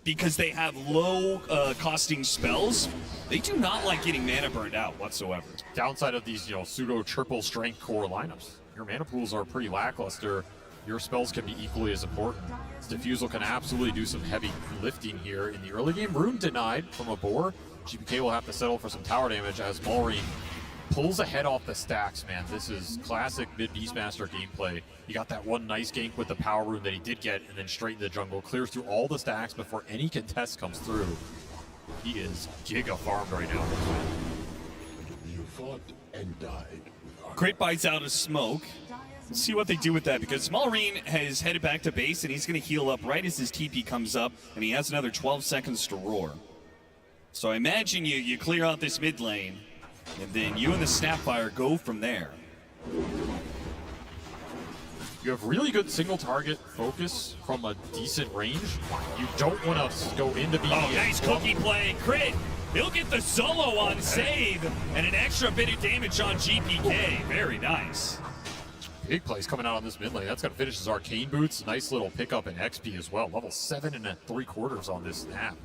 Speaker 20: because they have low costing spells. They do not like getting mana burned out whatsoever.
Speaker 19: Downside of these, pseudo triple strength core lineups. Your mana pools are pretty lackluster. Your spells can be equally as important. This Diffusal can absolutely do some heavy lifting here in the early game. Rune denied from a boar. GPK will have to settle for some tower damage as Malrine pulls ahead off the stacks, man. This is classic mid-Beastmaster gameplay. You got that one nice gank with the power rune that he did get, and then straight in the jungle, clears through all the stacks before any contest comes through. He is giga farmed right now.
Speaker 14: You fought and died.
Speaker 20: Crit bites out of smoke. Let's see what they do with that, because Malrine has headed back to base, and he's going to heal up right as his TP comes up, and he has another 12 seconds to roar. So I imagine you clear out this mid lane, and then you and the Snapfire go from there.
Speaker 19: You have really good single target focus from a decent range. You don't want to go into BB.
Speaker 20: Oh, nice cookie play. Crit. He'll get the solo on save and an extra bit of damage on GPK. Very nice.
Speaker 19: Big plays coming out on this mid lane. That's going to finish his arcane boots. Nice little pickup in XP as well. Level 7 3/4 on this snap.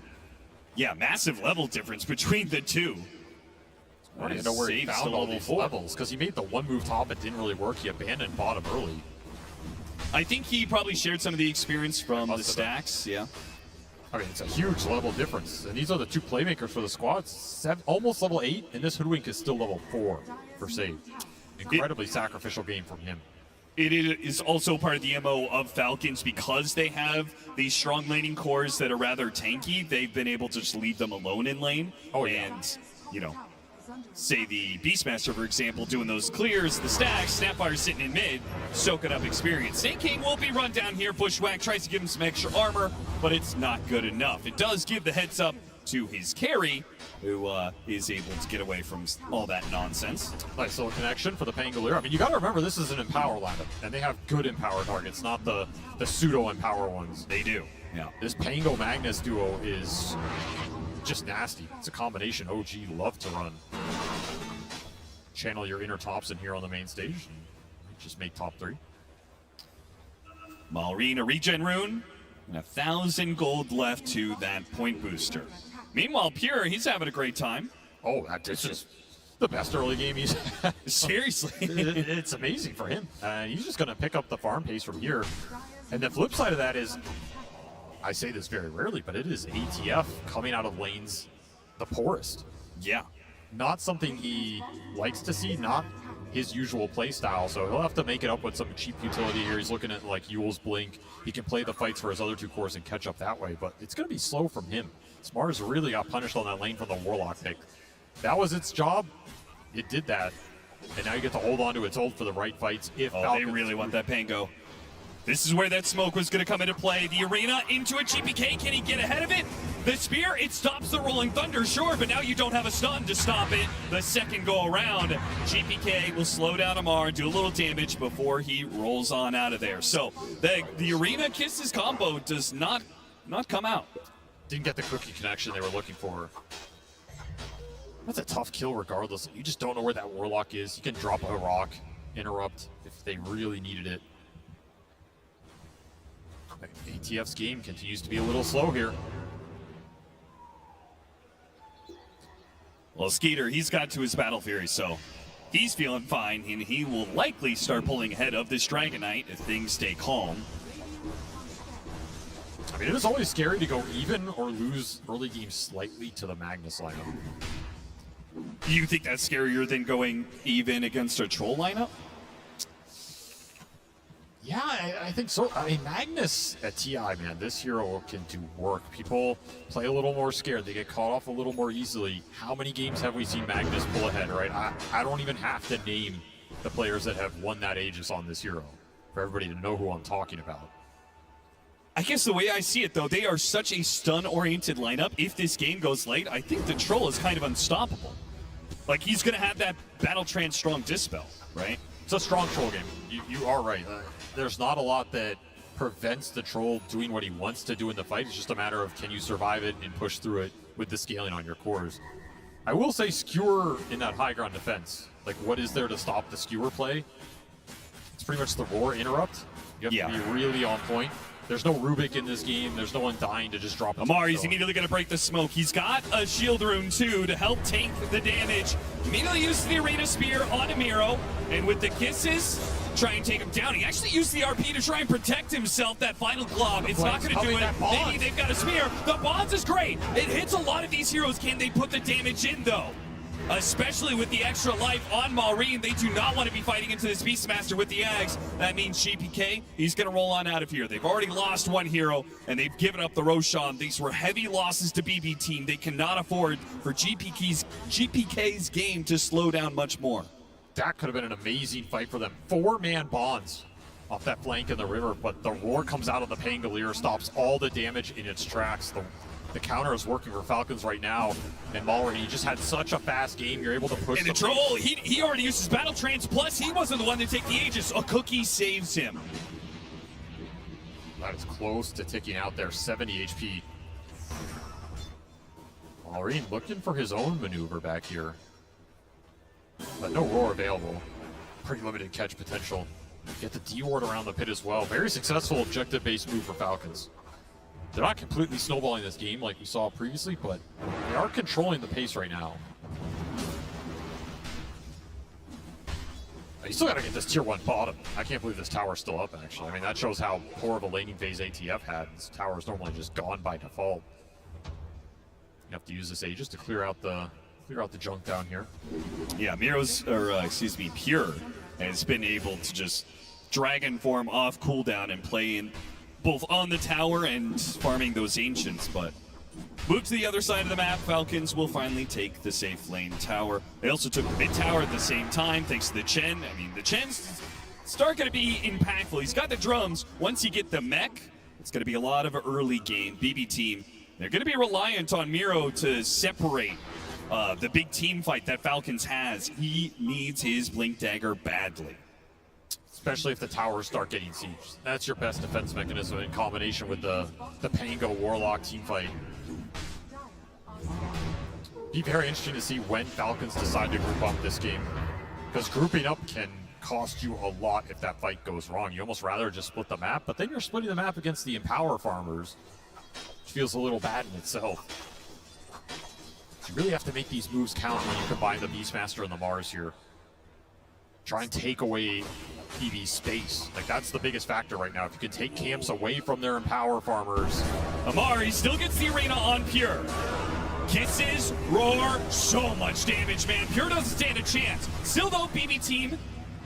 Speaker 20: Yeah, massive level difference between the two.
Speaker 19: I don't even know where he found all these levels, because he made the one move top, it didn't really work. He abandoned bottom early.
Speaker 20: I think he probably shared some of the experience from the stacks, yeah.
Speaker 19: I mean, it's a huge level difference. And these are the two playmakers for the squad. Almost level 8, and this Hoodwink is still level 4 for save. Incredibly sacrificial game from him.
Speaker 20: It is also part of the MO of Falcons because they have these strong laning cores that are rather tanky. They've been able to just leave them alone in lane.
Speaker 19: Oh, yeah.
Speaker 20: And, say the Beastmaster, for example, doing those clears, the stacks, Snapfire sitting in mid, soaking up experience. Snake King will be run down here. Bushwhack tries to give him some extra armor, but it's not good enough. It does give the heads up to his carry, who is able to get away from all that nonsense.
Speaker 19: Nice little connection for the Pangolier. I mean, you got to remember this is an Empower lineup, and they have good Empower targets, not the pseudo-Empower ones.
Speaker 20: They do, yeah.
Speaker 19: This Pango Magnus duo is just nasty. It's a combination OG love to run. Channel your inner tops in here on the main stage and just make top 3.
Speaker 20: Malrine, a regen rune, and 1,000 gold left to that point booster. Meanwhile, Pure, he's having a great time.
Speaker 19: Oh, this is the best early game he's had.
Speaker 20: Seriously.
Speaker 19: It's amazing for him. He's just going to pick up the farm pace from here. And the flip side of that is, I say this very rarely, but it is ATF coming out of lanes the poorest.
Speaker 20: Yeah.
Speaker 19: Not something he likes to see, not his usual play style, so he'll have to make it up with some cheap utility here. He's looking at like E.O.E's Blink. He can play the fights for his other two cores and catch up that way, but it's going to be slow from him. Smart's really got punished on that lane from the Warlock pick. That was its job. It did that. And now you get to hold on to its ult for the right fights. If
Speaker 20: they really want that Pango. This is where that smoke was going to come into play. The arena into a GPK. Can he get ahead of it? The spear, it stops the Rolling Thunder, sure, but now you don't have a stun to stop it. The second go around, GPK will slow down Amar, do a little damage before he rolls on out of there. So the arena kisses combo does not come out.
Speaker 19: Didn't get the cookie connection they were looking for. That's a tough kill regardless. You just don't know where that Warlock is. You can drop a rock, interrupt if they really needed it. ATF's game continues to be a little slow here.
Speaker 20: Well, Skeeter, he's got to his Battle Fury, so he's feeling fine, and he will likely start pulling ahead of this Dragon Knight if things stay calm.
Speaker 19: I mean, it is always scary to go even or lose early game slightly to the Magnus lineup.
Speaker 20: You think that's scarier than going even against a Troll lineup?
Speaker 19: Yeah, I think so. I mean, Magnus at TI, man, this hero can do work. People play a little more scared. They get caught off a little more easily. How many games have we seen Magnus pull ahead, right? I don't even have to name the players that have won that Aegis on this hero for everybody to know who I'm talking about.
Speaker 20: I guess the way I see it, though, they are such a stun-oriented lineup. If this game goes late, I think the Troll is kind of unstoppable. Like, he's going to have that Battle Trance strong Dispel, right?
Speaker 19: It's a strong Troll game. You are right. There's not a lot that prevents the Troll doing what he wants to do in the fight. It's just a matter of can you survive it and push through it with the scaling on your cores. I will say Skewer in that high ground defense. Like, what is there to stop the Skewer play? It's pretty much the Roar interrupt. You have to be really on point. There's no Rubik in this game. There's no one dying to just drop it.
Speaker 20: Amar, he's immediately going to break the smoke. He's got a shield rune, too, to help tank the damage. Immediately uses the Arena Spear on Miro, and with the kisses, try and take him down. He actually used the RP to try and protect himself. That final glob, it's not going to do it. Maybe they've got a spear. The bonds is great. It hits a lot of these heroes. Can they put the damage in, though? Especially with the extra life on Maureen. They do not want to be fighting into this Beastmaster with the Ags. That means GPK, he's going to roll on out of here. They've already lost one hero, and they've given up the Roshan. These were heavy losses to BB Team. They cannot afford for GPK's game to slow down much more.
Speaker 19: That could have been an amazing fight for them. 4-man bonds off that flank in the river, but the Roar comes out of the Pangolier, stops all the damage in its tracks. The counter is working for Falcons right now, and Maulry, he just had such a fast game. You're able to push.
Speaker 20: And the Troll, he already used his Battle Trance, plus he wasn't the one to take the Aegis. A cookie saves him.
Speaker 19: That is close to ticking out there, 70 HP. Maureen looking for his own maneuver back here, but no Roar available. Pretty limited catch potential. Get the D-ward around the pit as well. Very successful objective-based move for Falcons. They're not completely snowballing this game like we saw previously, but they are controlling the pace right now. You still got to get this tier 1 bottom. I can't believe this tower's still up, actually. I mean, that shows how poor of a laning phase ATF had. This tower is normally just gone by default. You have to use this Aegis to clear out the junk down here.
Speaker 20: Yeah, Pure has been able to just Dragon form off cooldown and play in both on the tower and farming those Ancients, but move to the other side of the map. Falcons will finally take the safe lane tower. They also took the mid tower at the same time, thanks to the Chen. I mean, the Chen's start going to be impactful. He's got the drums. Once you get the mech, it's going to be a lot of early game. BB Team, they're going to be reliant on Miro to separate the big team fight that Falcons has. He needs his Blink Dagger badly.
Speaker 19: Especially if the towers start getting sieged. That's your best defense mechanism in combination with the Pango Warlock team fight. Be very interesting to see when Falcons decide to group up this game, because grouping up can cost you a lot if that fight goes wrong. You almost rather just split the map, but then you're splitting the map against the Empower farmers, which feels a little bad in itself. You really have to make these moves count when you combine the Beastmaster and the Mars here. Try and take away PV's space. Like, that's the biggest factor right now. If you can take camps away from their Empower farmers.
Speaker 20: Amari still gets the arena on Pure. Kisses, roar, so much damage, man. Pure doesn't stand a chance. Still though, BB team,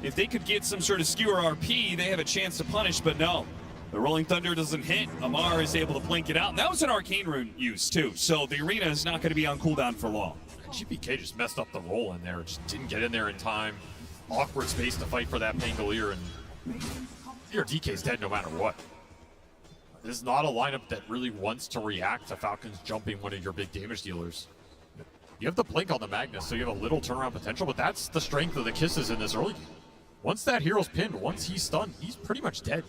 Speaker 20: if they could get some sort of skewer RP, they have a chance to punish, but no. The Rolling Thunder doesn't hit. Amar is able to blink it out. And that was an Arcane Rune use, too. So the arena is not going to be on cooldown for long.
Speaker 19: GPK just messed up the roll in there. Just didn't get in there in time. Awkward space to fight for that Pangolier, and your DK's dead no matter what. This is not a lineup that really wants to react to Falcons jumping one of your big damage dealers. You have the blink on the Magnus, so you have a little turnaround potential, but that's the strength of the Kisses in this early game. Once that hero's pinned, once he's stunned, he's pretty much dead.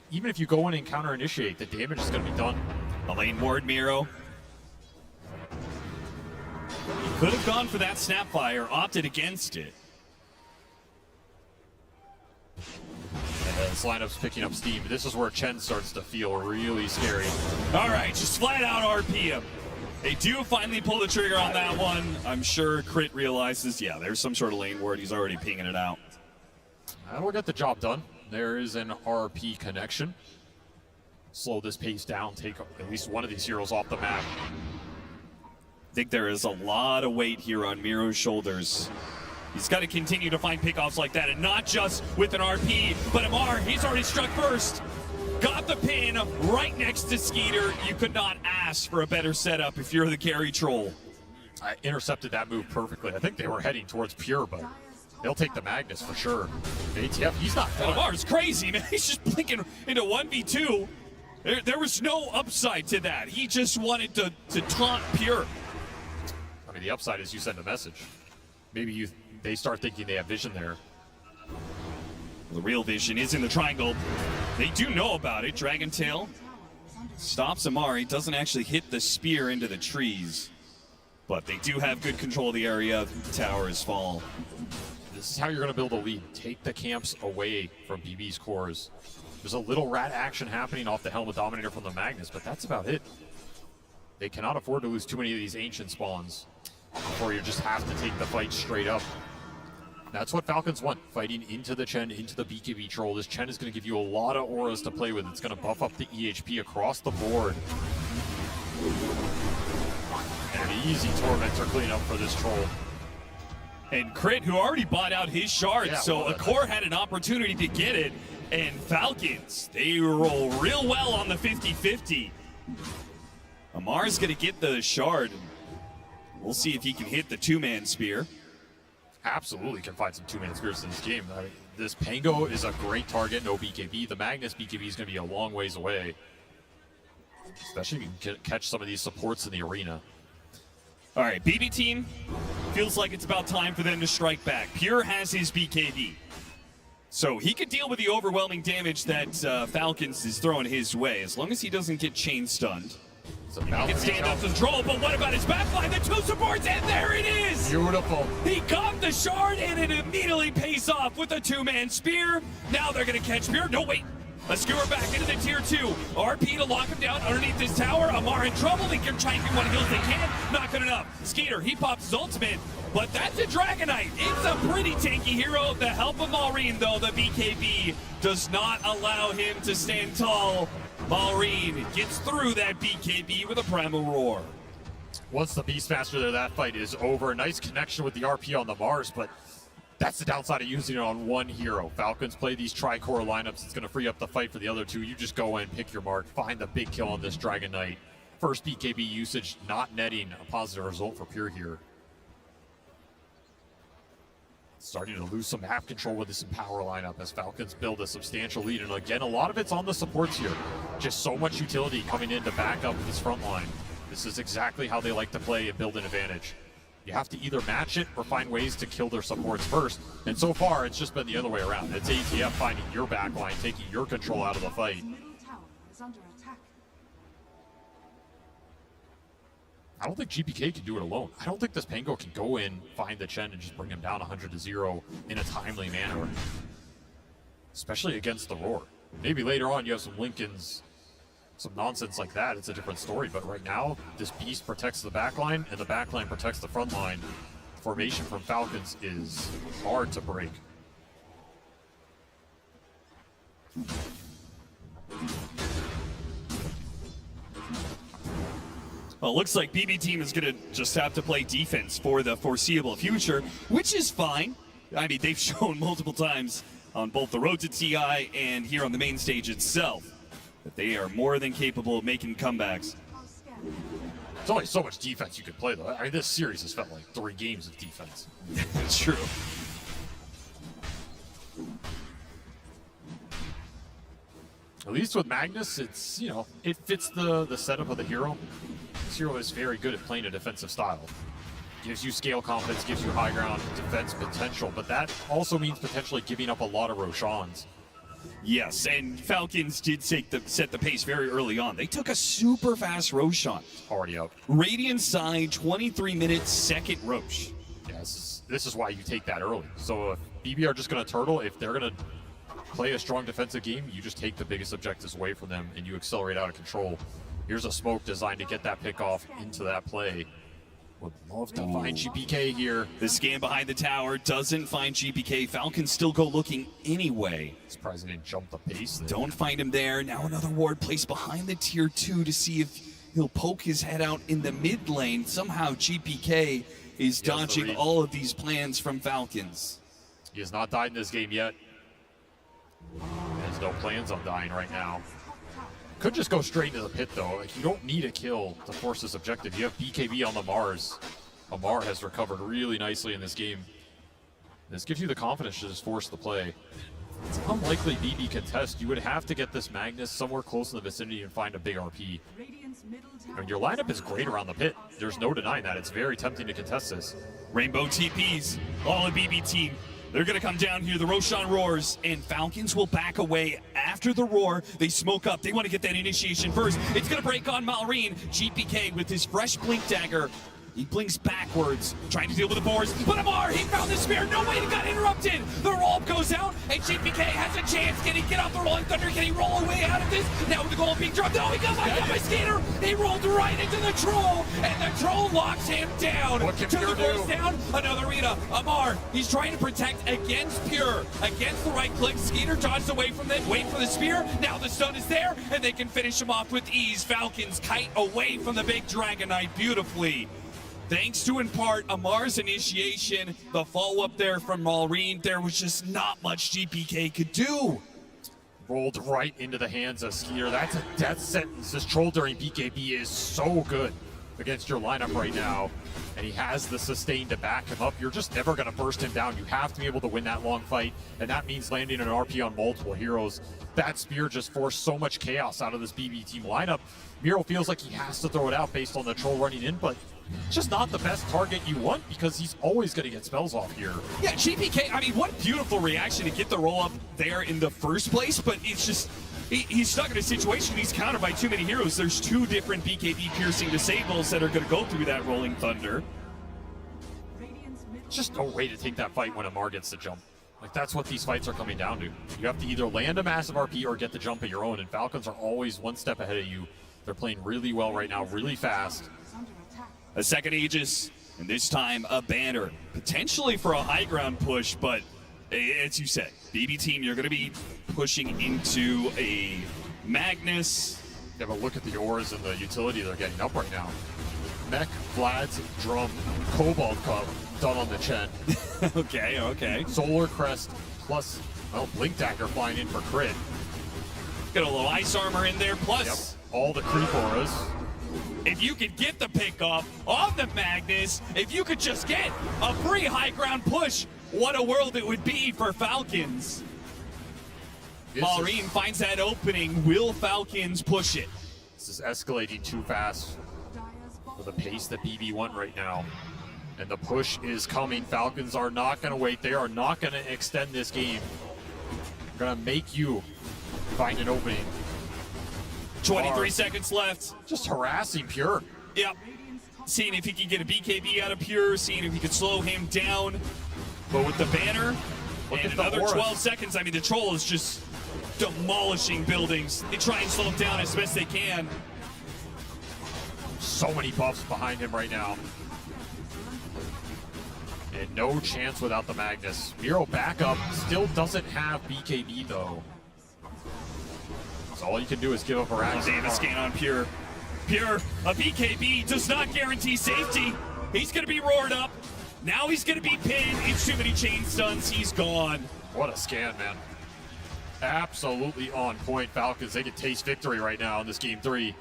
Speaker 19: Even if you go in and counter initiate, the damage is going to be done.
Speaker 20: A lane ward, Miro. He could have gone for that Snapfire, opted against it.
Speaker 19: This lineup's picking up steam. This is where Chen starts to feel really scary.
Speaker 20: All right, just flat out RP him. They do finally pull the trigger on that one. I'm sure Crit realizes, yeah, there's some sort of lane ward. He's already pinging it out.
Speaker 19: That'll get the job done. There is an RP connection. Slow this pace down, take at least one of these heroes off the map.
Speaker 20: I think there is a lot of weight here on Miro's shoulders. He's got to continue to find pickoffs like that, and not just with an RP, but Amar, he's already struck first. Got the pin right next to Skeeter. You could not ask for a better setup if you're the carry troll.
Speaker 19: I intercepted that move perfectly. I think they were heading towards Pure, but they'll take the Magnus for sure. ATF, he's not done.
Speaker 20: Amar's crazy, man. He's just blinking into 1v2. There was no upside to that. He just wanted to taunt Pure.
Speaker 19: I mean, the upside is you send a message. Maybe they start thinking they have vision there.
Speaker 20: The real vision is in the triangle. They do know about it. Dragon Tail stops Amari, doesn't actually hit the spear into the trees. But they do have good control of the area. The towers fall.
Speaker 19: This is how you're going to build a lead. Take the camps away from BB's cores. There's a little rat action happening off the Helmet Dominator from the Magnus, but that's about it. They cannot afford to lose too many of these ancient spawns before you just have to take the fight straight up. That's what Falcons want, fighting into the Chen, into the BKB troll. This Chen is going to give you a lot of auras to play with. It's going to buff up the EHP across the board. And an easy Tormentor cleanup for this troll.
Speaker 20: And Crit, who already bought out his shard,
Speaker 19: Yeah,
Speaker 20: so
Speaker 19: well,
Speaker 20: Akor had an opportunity to get it. And Falcons, they roll real well on the 50-50. Amar's going to get the shard. We'll see if he can hit the two-man spear.
Speaker 19: Absolutely can find some two-man spears in this game. This Pango is a great target, no BKB. The Magnus BKB is going to be a long ways away. Especially if you can catch some of these supports in the arena.
Speaker 20: All right, BB team, feels like it's about time for them to strike back. Pure has his BKB. So he could deal with the overwhelming damage that Falcons is throwing his way, as long as he doesn't get chain stunned.
Speaker 19: He
Speaker 20: can stand up to the troll, but what about his backline? The two supports, and there it is!
Speaker 19: Beautiful.
Speaker 20: He got the shard, and it immediately pays off with a two-man spear. Now they're going to catch Pure. No, wait. Let's skewer back into the tier 2. RP to lock him down underneath this tower. Amar in trouble. They can try and get what heals they can. Not good enough. Skeeter, he pops his ultimate, but that's a Dragonite. It's a pretty tanky hero. The help of Maureen, though, the BKB does not allow him to stand tall. Maureen gets through that BKB with a Primal Roar.
Speaker 19: Once the Beastmaster there, that fight is over. Nice connection with the RP on the Mars, but that's the downside of using it on one hero. Falcons play these tri-core lineups. It's going to free up the fight for the other two. You just go in, pick your mark, find the big kill on this Dragon Knight. First BKB usage, not netting a positive result for Pure here. Starting to lose some map control with this Empower lineup as Falcons build a substantial lead. And again, a lot of it's on the supports here. Just so much utility coming in to back up this front line. This is exactly how they like to play and build an advantage. You have to either match it or find ways to kill their supports first. And so far, it's just been the other way around. It's ATF finding your backline, taking your control out of the fight. I don't think GPK can do it alone. I don't think this Pango can go in, find the Chen, and just bring him down 100-0 in a timely manner. Especially against the Roar. Maybe later on you have some Lincolns some nonsense like that, it's a different story. But right now, this beast protects the backline, and the backline protects the front line. Formation from Falcons is hard to break.
Speaker 20: Well, it looks like BB Team is going to just have to play defense for the foreseeable future, which is fine. I mean, they've shown multiple times on both the road to TI and here on the main stage itself that they are more than capable of making comebacks.
Speaker 19: There's only so much defense you can play, though. I mean, this series has felt like 3 games of defense.
Speaker 20: It's true.
Speaker 19: At least with Magnus, it's, you know, it fits the setup of the hero. This hero is very good at playing a defensive style. Gives you scale confidence, gives you high ground defense potential, but that also means potentially giving up a lot of Roshans.
Speaker 20: Yes, and Falcons did set the pace very early on. They took a super fast Roshan.
Speaker 19: Already up.
Speaker 20: Radiant side, 23 minutes, second Rosh.
Speaker 19: Yeah, this is why you take that early. So if BB are just going to turtle, if they're going to play a strong defensive game, you just take the biggest objectives away from them and you accelerate out of control. Here's a smoke designed to get that pick off into that play. Would love to find GPK here.
Speaker 20: The scan behind the tower doesn't find GPK. Falcons still go looking anyway.
Speaker 19: Surprised he didn't jump the pace there.
Speaker 20: Don't find him there. Now another ward placed behind the tier 2 to see if he'll poke his head out in the mid lane. Somehow GPK is dodging all of these plans from Falcons.
Speaker 19: He has not died in this game yet. He has no plans on dying right now. Could just go straight into the pit, though. Like, you don't need a kill to force this objective. You have BKB on the Mars. Amar has recovered really nicely in this game. This gives you the confidence to just force the play. It's unlikely BB can test. You would have to get this Magnus somewhere close in the vicinity and find a big RP. I mean, your lineup is great around the pit. There's no denying that. It's very tempting to contest this.
Speaker 20: Rainbow TPs, all a BB team. They're going to come down here. The Roshan roars, and Falcons will back away after the roar. They smoke up. They want to get that initiation first. It's going to break on Malrine. GPK with his fresh blink dagger. He blinks backwards, trying to deal with the boars. But Amar, he found the spear. No way, he got interrupted. The roll goes out, and GPK has a chance. Can he get off the Rolling Thunder? Can he roll away out of this? Now with the goal being dropped. No, he got by Skater. He rolled right into the troll, and the troll locks him down.
Speaker 19: What can Pure do?
Speaker 20: Down, another arena. Amar, he's trying to protect against Pure. Against the right click. Skater dodges away from them, wait for the spear. Now the stun is there, and they can finish him off with ease. Falcons kite away from the big Dragon Knight beautifully. Thanks to, in part, Amar's initiation, the follow-up there from Malrine, there was just not much GPK could do.
Speaker 19: Rolled right into the hands of Skeeter. That's a death sentence. This troll during BKB is so good against your lineup right now. And he has the sustain to back him up. You're just never going to burst him down. You have to be able to win that long fight. And that means landing an RP on multiple heroes. That spear just forced so much chaos out of this BB team lineup. Miro feels like he has to throw it out based on the troll running in, but it's just not the best target you want because he's always going to get spells off here.
Speaker 20: Yeah, GPK, I mean, what beautiful reaction to get the roll up there in the first place, but it's just, he's stuck in a situation, he's countered by too many heroes. There's 2 different BKB piercing disables that are going to go through that Rolling Thunder.
Speaker 19: Just no way to take that fight when Amar gets the jump. Like, that's what these fights are coming down to. You have to either land a massive RP or get the jump of your own, and Falcons are always one step ahead of you. They're playing really well right now, really fast.
Speaker 20: A second Aegis, and this time a banner. Potentially for a high ground push, but as you said, BB team, you're going to be pushing into a Magnus.
Speaker 19: You have a look at the ores and the utility they're getting up right now. Mech, Vlad's, Drum, Cobalt Cup, done on the Chen.
Speaker 20: Okay.
Speaker 19: Solar Crest, plus, well, Blink Dagger flying in for crit.
Speaker 20: Got a little ice armor in there, plus
Speaker 19: all the creep auras.
Speaker 20: If you could get the pick off the Magnus, if you could just get a free high ground push, what a world it would be for Falcons. Malrine finds that opening. Will Falcons push it?
Speaker 19: This is escalating too fast for the pace that BB want right now. And the push is coming. Falcons are not going to wait. They are not going to extend this game. They're going to make you find an opening.
Speaker 20: 23 seconds left.
Speaker 19: Just harassing Pure.
Speaker 20: Yep. Seeing if he can get a BKB out of Pure, seeing if he could slow him down. But with the banner, And another 12 seconds. I mean, the troll is just demolishing buildings. They try and slow him down as best they can.
Speaker 19: So many buffs behind him right now. And no chance without the Magnus. Miro backup still doesn't have BKB though. So all you can do is give up a rack.
Speaker 20: Davis scan on Pure. Pure, a BKB does not guarantee safety. He's gonna be roared up. Now he's gonna be pinned. It's too many chain stuns. He's gone.
Speaker 19: What a scan, man. Absolutely on point, Falcons. They can taste victory right now in this game 3.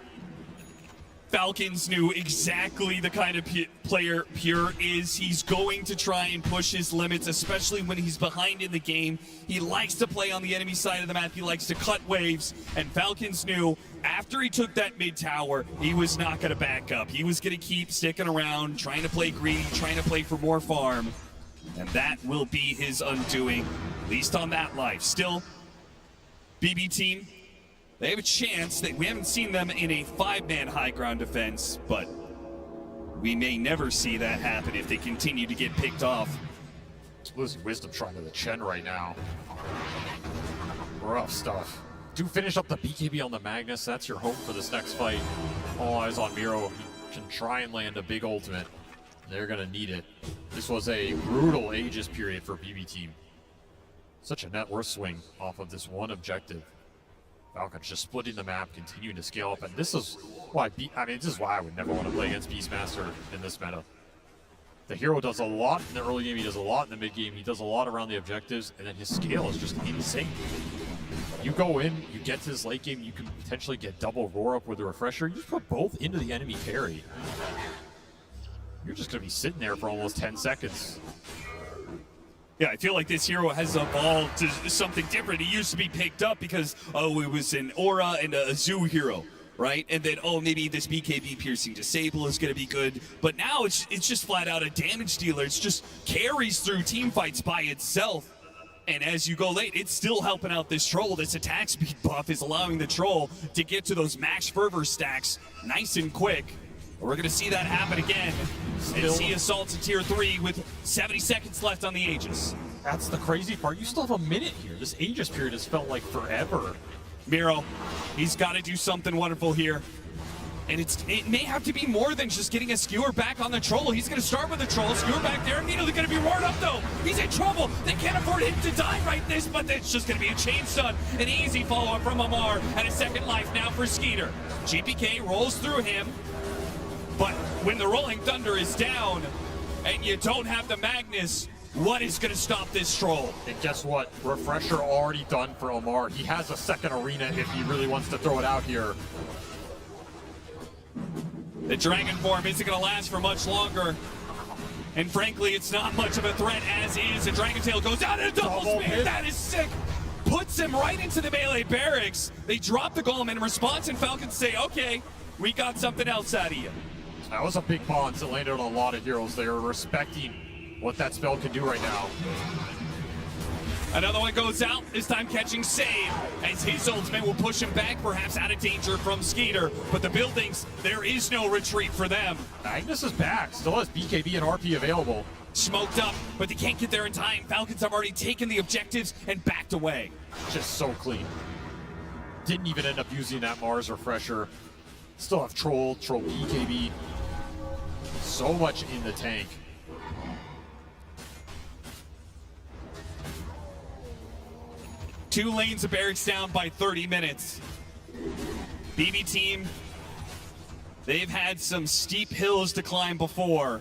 Speaker 20: Falcons knew exactly the kind of player Pure is. He's going to try and push his limits, especially when he's behind in the game. He likes to play on the enemy side of the map. He likes to cut waves. And Falcons knew after he took that mid tower, he was not going to back up. He was going to keep sticking around, trying to play greedy, trying to play for more farm. And that will be his undoing, at least on that life. Still, BB team, they have a chance. That we haven't seen them in a 5-man high ground defense, but we may never see that happen if they continue to get picked off.
Speaker 19: Losing Wisdom trying to the Chen right now. Rough stuff. Do finish up the BKB on the Magnus. That's your hope for this next fight. All eyes on Miro. He can try and land a big ultimate. They're gonna need it. This was a brutal Aegis period for BB team. Such a net worth swing off of this one objective. Falcons just splitting the map, continuing to scale up, and this is why this is why I would never want to play against Beastmaster in this meta. The hero does a lot in the early game, he does a lot in the mid game, he does a lot around the objectives, and then his scale is just insane. You go in, you get to this late game, you can potentially get double roar up with a refresher. You just put both into the enemy carry. You're just going to be sitting there for almost 10 seconds.
Speaker 20: Yeah, I feel like this hero has evolved to something different. He used to be picked up because, oh, it was an Aura and a Zoo hero, right? And then, oh, maybe this BKB piercing disable is going to be good. But now it's just flat out a damage dealer. It's just carries through team fights by itself. And as you go late, it's still helping out this troll. This attack speed buff is allowing the troll to get to those max fervor stacks nice and quick. We're going to see that happen again. And see Assault to tier 3 with 70 seconds left on the Aegis.
Speaker 19: That's the crazy part. You still have a minute here. This Aegis period has felt like forever.
Speaker 20: Miro, he's got to do something wonderful here. And it may have to be more than just getting a skewer back on the troll. He's going to start with the troll, skewer back there, immediately going to be roared up though. He's in trouble. They can't afford him to die right this, but it's just going to be a chain stun. An easy follow-up from Amar and a second life now for Skeeter. GPK rolls through him. But when the Rolling Thunder is down and you don't have the Magnus, what is going to stop this troll?
Speaker 19: And guess what? Refresher already done for Omar. He has a second arena if he really wants to throw it out here.
Speaker 20: The Dragon form isn't going to last for much longer. And frankly, it's not much of a threat as is. A Dragon Tail goes out and a double spear. That is sick. Puts him right into the melee barracks. They drop the golem in response, and Falcons say, okay, we got something else out of you.
Speaker 19: That was a big pause that landed on a lot of heroes. They are respecting what that spell can do right now.
Speaker 20: Another one goes out, this time catching Save, as his ultimate will push him back, perhaps out of danger from Skeeter. But the buildings, there is no retreat for them.
Speaker 19: Magnus is back, still has BKB and RP available.
Speaker 20: Smoked up, but they can't get there in time. Falcons have already taken the objectives and backed away.
Speaker 19: Just so clean. Didn't even end up using that Mars refresher. Still have Troll BKB. So much in the tank.
Speaker 20: Two lanes of barracks down by 30 minutes. BB team, they've had some steep hills to climb before.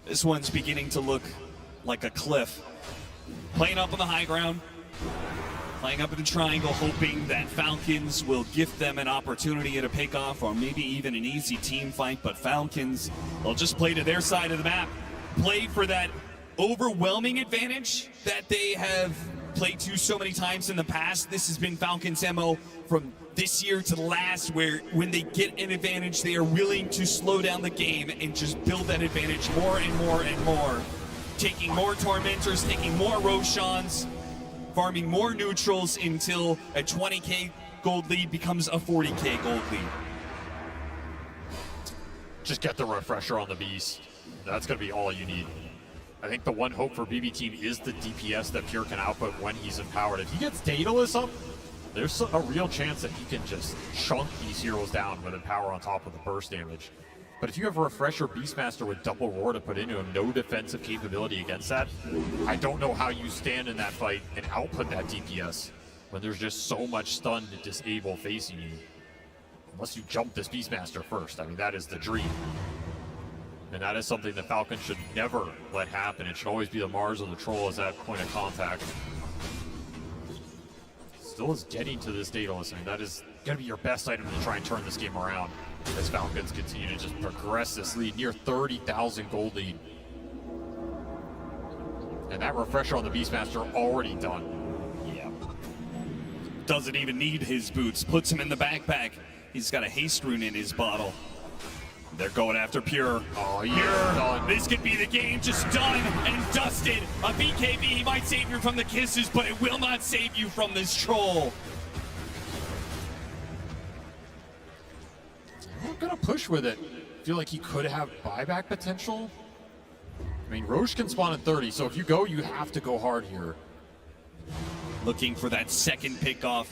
Speaker 20: This one's beginning to look like a cliff. Playing up on the high ground, playing up in the triangle, hoping that Falcons will gift them an opportunity at a pickoff or maybe even an easy team fight, but Falcons, they'll just play to their side of the map, play for that overwhelming advantage that they have played to so many times in the past. This has been Falcons' MO from this year to the last, where when they get an advantage, they are willing to slow down the game and just build that advantage more and more and more. Taking more Tormentors, taking more Roshans, farming more neutrals until a 20k gold lead becomes a 40k gold lead.
Speaker 19: Just get the refresher on the beast. That's going to be all you need. I think the one hope for BB Team is the DPS that Pure can output when he's empowered. If he gets Daedalus up, there's a real chance that he can just chunk these heroes down with Empower on top of the burst damage. But if you have a Refresher Beastmaster with double roar to put into him, no defensive capability against that, I don't know how you stand in that fight and output that DPS when there's just so much stun to disable facing you. Unless you jump this Beastmaster first. I mean, that is the dream. And that is something that Falcon should never let happen. It should always be the Mars or the Troll as that point of contact. Still is getting to this Daedalus. I mean, that is going to be your best item to try and turn this game around as Falcons continue to just progress this lead, near 30,000 gold lead. And that Refresher on the Beastmaster already done.
Speaker 20: Yeah. Doesn't even need his boots. Puts him in the backpack. He's got a haste rune in his bottle. They're going after Pure.
Speaker 19: Oh, you're done.
Speaker 20: This could be the game, just done and dusted. A BKB might save you from the kisses, but it will not save you from this troll.
Speaker 19: I'm gonna push with it. Feel like he could have buyback potential. I mean, Roche can spawn at 30, so if you go, you have to go hard here.
Speaker 20: Looking for that second pick off.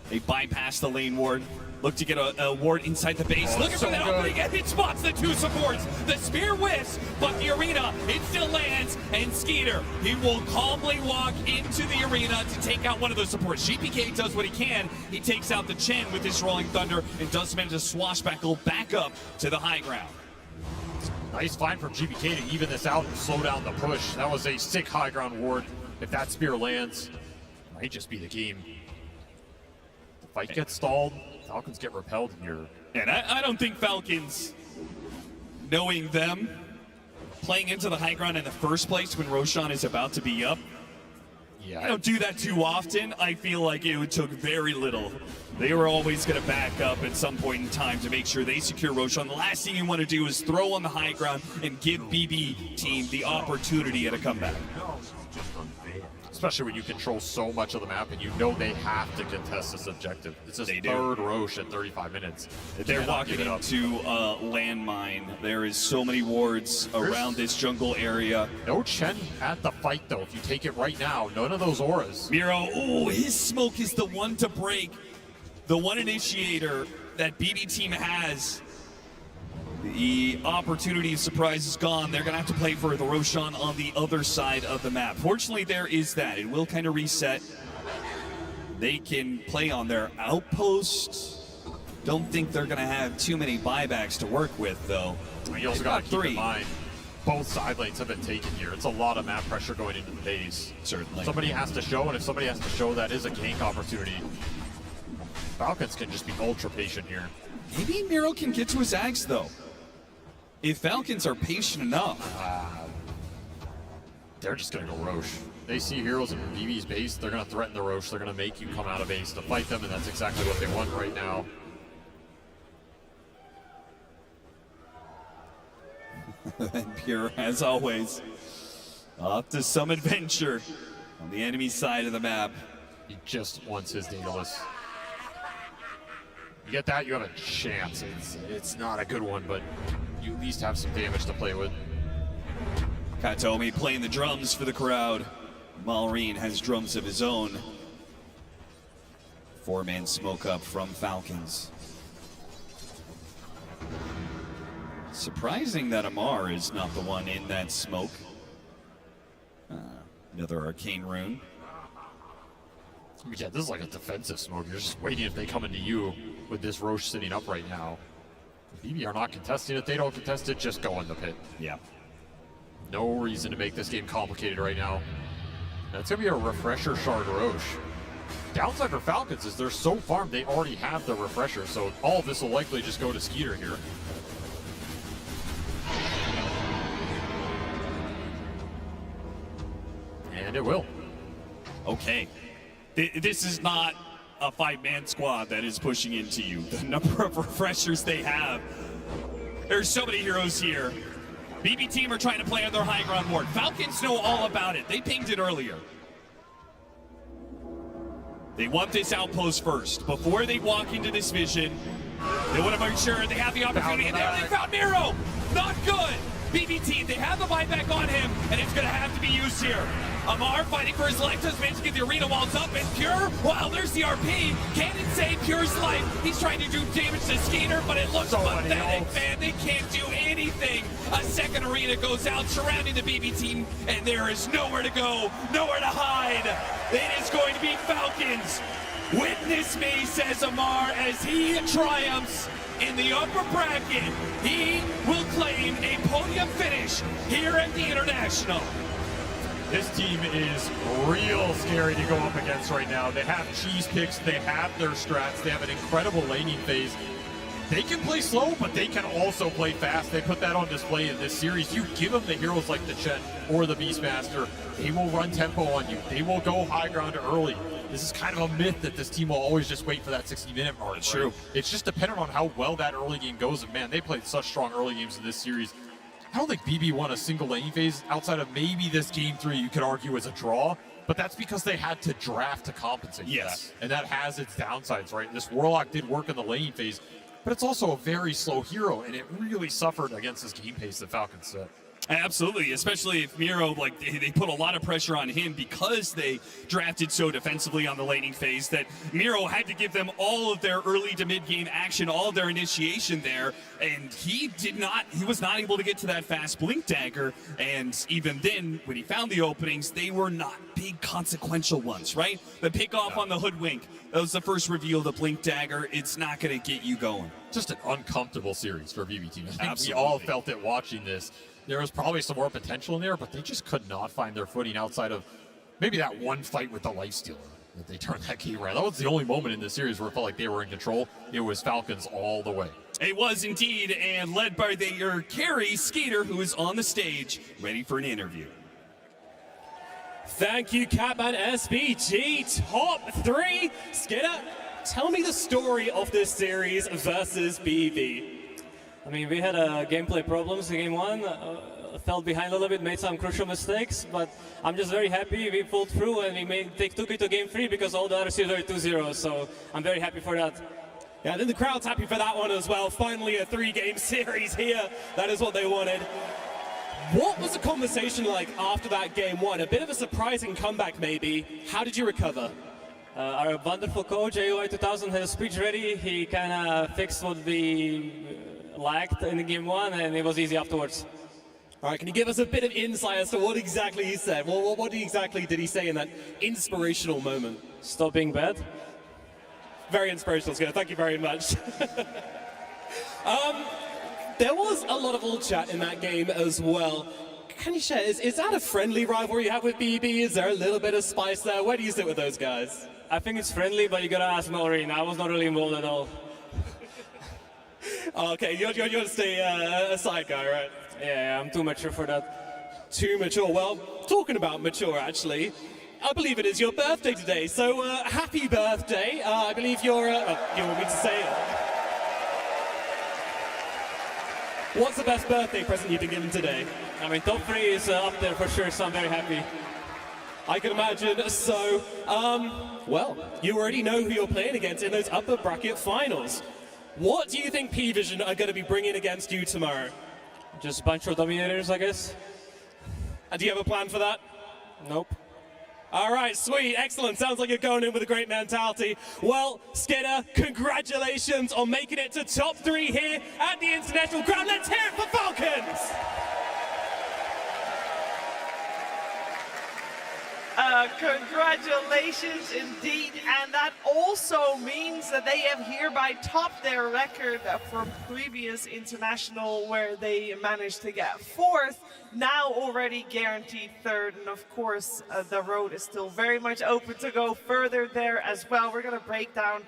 Speaker 20: They bypass the lane ward. Look to get a ward inside the base.
Speaker 19: Oh,
Speaker 20: Looking for that opening, and it spots the two supports. The spear whiffs, but the arena, it still lands. And Skeeter, he will calmly walk into the arena to take out one of those supports. GPK does what he can. He takes out the Chen with his Rolling Thunder and does manage to swashbuckle back up to the high ground.
Speaker 19: Nice find from GPK to even this out and slow down the push. That was a sick high ground ward. If that spear lands, might just be the game. The fight gets stalled. Falcons get repelled here.
Speaker 20: And I don't think Falcons, knowing them, playing into the high ground in the first place when Roshan is about to be up,
Speaker 19: yeah,
Speaker 20: I don't do that too often. I feel like it took very little. They were always going to back up at some point in time to make sure they secure Roshan. The last thing you want to do is throw on the high ground and give BB Team the opportunity at a comeback.
Speaker 19: Especially when you control so much of the map and you know they have to contest this objective. It's his third Roche at 35 minutes.
Speaker 20: They're walking into a landmine. There is so many wards around this jungle area.
Speaker 19: No Chen at the fight though. If you take it right now, none of those auras.
Speaker 20: Miro, oh, his smoke is the one to break. The one initiator that BB Team has. The opportunity of surprise is gone. They're going to have to play for the Roshan on the other side of the map. Fortunately, there is that. It will kind of reset. They can play on their outpost. Don't think they're going to have too many buybacks to work with, though.
Speaker 19: You also got to keep in mind, both side lanes have been taken here. It's a lot of map pressure going into the base.
Speaker 20: Certainly.
Speaker 19: Somebody has to show, and if somebody has to show, that is a gank opportunity. Falcons can just be ultra patient here.
Speaker 20: Maybe Miro can get to his Ags, though. If Falcons are patient enough.
Speaker 19: They're just going to go Roche. They see heroes in BB's base, they're going to threaten the Roche, they're going to make you come out of base to fight them, and that's exactly what they want right now.
Speaker 20: And Pure, as always, off to some adventure on the enemy side of the map.
Speaker 19: He just wants his Daedalus. You get that, you have a chance. It's not a good one, but you at least have some damage to play with.
Speaker 20: Katomi playing the drums for the crowd. Malrine has drums of his own. Four-man smoke up from Falcons. Surprising that Amar is not the one in that smoke. Another arcane rune.
Speaker 19: Yeah, this is like a defensive smoke. You're just waiting if they come into you with this Roche sitting up right now. BB are not contesting it. They don't contest it, just go in the pit.
Speaker 20: Yeah.
Speaker 19: No reason to make this game complicated right now. That's going to be a Refresher Shard Roche. Downside for Falcons is they're so farmed, they already have the Refresher, so all of this will likely just go to Skeeter here. And it will.
Speaker 20: Okay. This is not a five-man squad that is pushing into you. The number of refreshers they have. There's so many heroes here. BB Team are trying to play on their high ground ward. Falcons know all about it. They pinged it earlier. They want this outpost first. Before they walk into this vision, they want to make sure they have the opportunity. And there they found Miro! Not good! BBT, they have the buyback on him, and it's going to have to be used here. Amar fighting for his life, does manage to get the arena walls up, and Pure, well, there's the RP. Can't it save Pure's life? He's trying to do damage to Skater, but it looks pathetic, man. They can't do anything. A second arena goes out, surrounding the BB team, and there is nowhere to go, nowhere to hide. It is going to be Falcons. Witness me, says Amar, as he triumphs in the upper bracket. He will claim a podium finish here at the International.
Speaker 19: This team is real scary to go up against right now. They have cheese picks, they have their strats, they have an incredible laning phase. They can play slow, but they can also play fast. They put that on display in this series. You give them the heroes like the Chet or the Beastmaster, they will run tempo on you. They will go high ground early. This is kind of a myth that this team will always just wait for that 60-minute mark. It's true. It's just dependent on how well that early game goes. And man, they played such strong early games in this series. I don't think BB won a single lane phase outside of maybe this game 3 you could argue is a draw, but that's because they had to draft to compensate for that. And that has its downsides, right? This Warlock did work in the lane phase, but it's also a very slow hero, and it really suffered against this game pace that Falcons set.
Speaker 20: Absolutely, especially if Miro, like, they put a lot of pressure on him because they drafted so defensively on the laning phase that Miro had to give them all of their early to mid-game action, all of their initiation there, and he was not able to get to that fast blink dagger, and even then, when he found the openings, they were not big consequential ones, right? The pick off on the hoodwink, that was the first reveal of the blink dagger. It's not going to get you going.
Speaker 19: Just an uncomfortable series for BB team. I think we all felt it watching this. There was probably some more potential in there, but they just could not find their footing outside of maybe that one fight with the Lifestealer that they turned that game around. That was the only moment in the series where it felt like they were in control. It was Falcons all the way.
Speaker 20: It was indeed, and led by their carry, Skater, who is on the stage, ready for an interview.
Speaker 13: Thank you, Capman SBG. Top 3. Skater, tell me the story of this series versus BB.
Speaker 16: I mean, we had gameplay problems in game 1, fell behind a little bit, made some crucial mistakes, but I'm just very happy we pulled through and we took it to game 3 because all the other series were 2-0, so I'm very happy for that.
Speaker 13: Yeah, and then the crowd's happy for that one as well. Finally a 3-game series here. That is what they wanted. What was the conversation like after that game 1? A bit of a surprising comeback maybe. How did you recover?
Speaker 16: Our wonderful coach, E.O.E 2000, had a speech ready. He kind of fixed what we lacked in the game 1, and it was easy afterwards.
Speaker 13: All right, can you give us a bit of insight as to what exactly he said? What exactly did he say in that inspirational moment?
Speaker 16: Stop being bad.
Speaker 13: Very inspirational, Skater. Thank you very much. There was a lot of old chat in that game as well. Can you share, is that a friendly rivalry you have with BB? Is there a little bit of spice there? Where do you sit with those guys?
Speaker 16: I think it's friendly, but you gotta ask Maureen. I was not really involved at all.
Speaker 13: Okay, you're going to stay a side guy, right?
Speaker 16: Yeah, I'm too mature for that.
Speaker 13: Too mature? Well, talking about mature, actually, I believe it is your birthday today, so happy birthday. I believe you're, you want me to say it? What's the best birthday present you've been given today?
Speaker 16: I mean, top 3 is up there for sure, so I'm very happy.
Speaker 13: I can imagine. So, well, you already know who you're playing against in those upper bracket finals. What do you think Pvision are going to be bringing against you tomorrow?
Speaker 16: Just a bunch of dominators, I guess.
Speaker 13: And do you have a plan for that?
Speaker 16: Nope.
Speaker 13: All right, sweet, excellent. Sounds like you're going in with a great mentality. Well, Skater, congratulations on making it to top 3 here at the International Ground. Let's hear it for Falcons!
Speaker 5: Congratulations indeed, and that also means that they have hereby topped their record from previous international where they managed to get 4th, now already guaranteed 3rd, and of course the road is still very much open to go further there as well. We're going to break down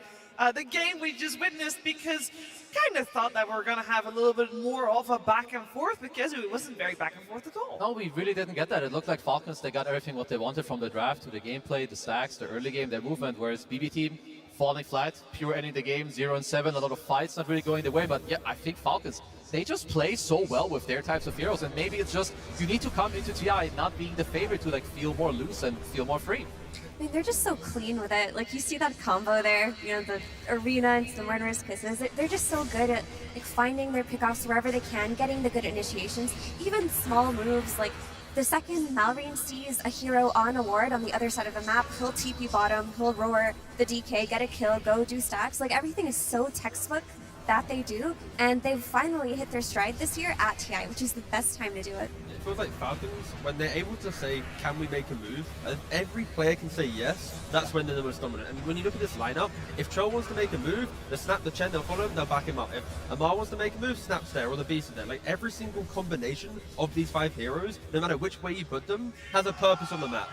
Speaker 5: the game we just witnessed because kind of thought that we were going to have a little bit more of a back and forth because it wasn't very back and forth at all.
Speaker 8: No, we really didn't get that. It looked like Falcons, they got everything what they wanted from the draft to the gameplay, the stacks, the early game, their movement, whereas BB team falling flat, Pure ending the game 0-7, a lot of fights not really going their way, but yeah, I think Falcons they just play so well with their types of heroes, and maybe it's just you need to come into TI not being the favorite to like feel more loose and feel more free.
Speaker 6: I mean, they're just so clean with it. Like, you see that combo there, you know, the arena and the murderous kisses. They're just so good at like finding their pickoffs wherever they can, getting the good initiations, even small moves. Like, the second Malrine sees a hero on a ward on the other side of the map, he'll TP bottom, he'll roar the DK, get a kill, go do stacks. Like, everything is so textbook that they do, and they've finally hit their stride this year at TI, which is the best time to do it.
Speaker 7: It feels like Falcons, when they're able to say, can we make a move? And every player can say yes, that's when they're the most dominant. And when you look at this lineup, if Cho wants to make a move, they'll snap the Chen, they'll follow him, they'll back him up. If Amar wants to make a move, Snap's there, or the Beast is there. Like, every single combination of these 5 heroes, no matter which way you put them, has a purpose on the map.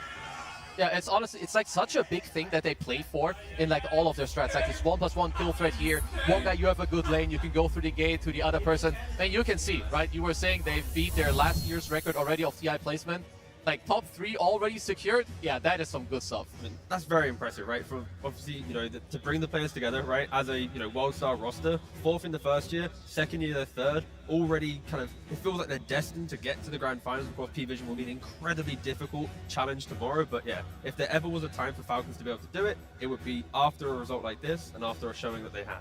Speaker 8: Yeah, it's honestly, it's like such a big thing that they play for in like all of their strats. Like this 1+1 kill threat here. One guy, you have a good lane, you can go through the gate to the other person. And you can see, right? You were saying they beat their last year's record already of TI placement. Like top 3 already secured. Yeah, that is some good stuff.
Speaker 7: I mean, that's very impressive, right? From obviously, you know, to bring the players together, right? As a, you know, world-star roster, 4th in the first year, 2nd year they're 3rd. Already kind of, it feels like they're destined to get to the grand finals. Of course, Pvision will be an incredibly difficult challenge tomorrow. But yeah, if there ever was a time for Falcons to be able to do it, it would be after a result like this and after a showing that they had.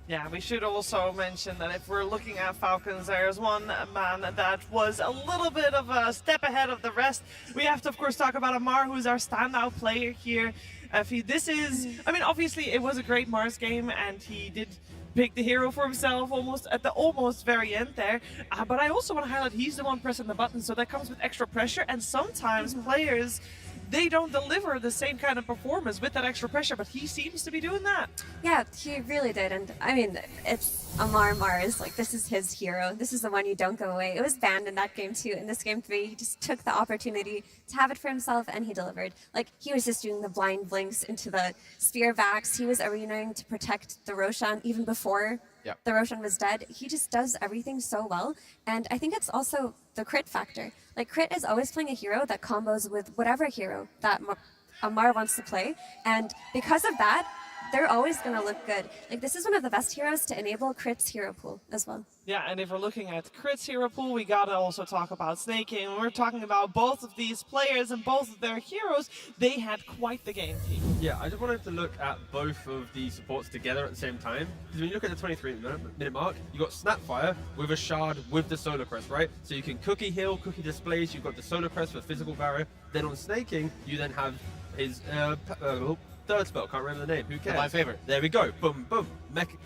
Speaker 5: Yeah, we should also mention that if we're looking at Falcons, there's one man that was a little bit of a step ahead of the rest. We have to, of course, talk about Amar, who's our standout player here. This is, I mean, obviously it was a great Mars game, and he did pick the hero for himself almost at the very end there. But I also want to highlight he's the one pressing the button, so that comes with extra pressure, and sometimes players, they don't deliver the same kind of performance with that extra pressure, but he seems to be doing that.
Speaker 6: Yeah, he really did. And I mean, it's Amar Mars. Like, this is his hero. This is the one you don't go away. It was banned in that game too. In this game 3, he just took the opportunity to have it for himself, and he delivered. Like, he was just doing the blind blinks into the spear backs. He was arenaing to protect the Roshan even before the Roshan was dead. He just does everything so well. And I think it's also the crit factor. Like, crit is always playing a hero that combos with whatever hero that Amar wants to play. And because of that, they're always going to look good. Like, this is one of the best heroes to enable Crit's hero pool as well.
Speaker 5: Yeah, and if we're looking at Crit's hero pool, we gotta also talk about Snaking. When we're talking about both of these players and both of their heroes, they had quite the game team.
Speaker 7: Yeah, I just wanted to look at both of the supports together at the same time. Because when you look at the 23-minute mark, you got Snapfire with a shard with the Solar Crest, right? So you can cookie heal, cookie displace, you've got the Solar Crest for physical barrier. Then on Snaking, you then have his third spell, can't remember the name, who cares?
Speaker 8: My favorite.
Speaker 7: There we go, boom, boom.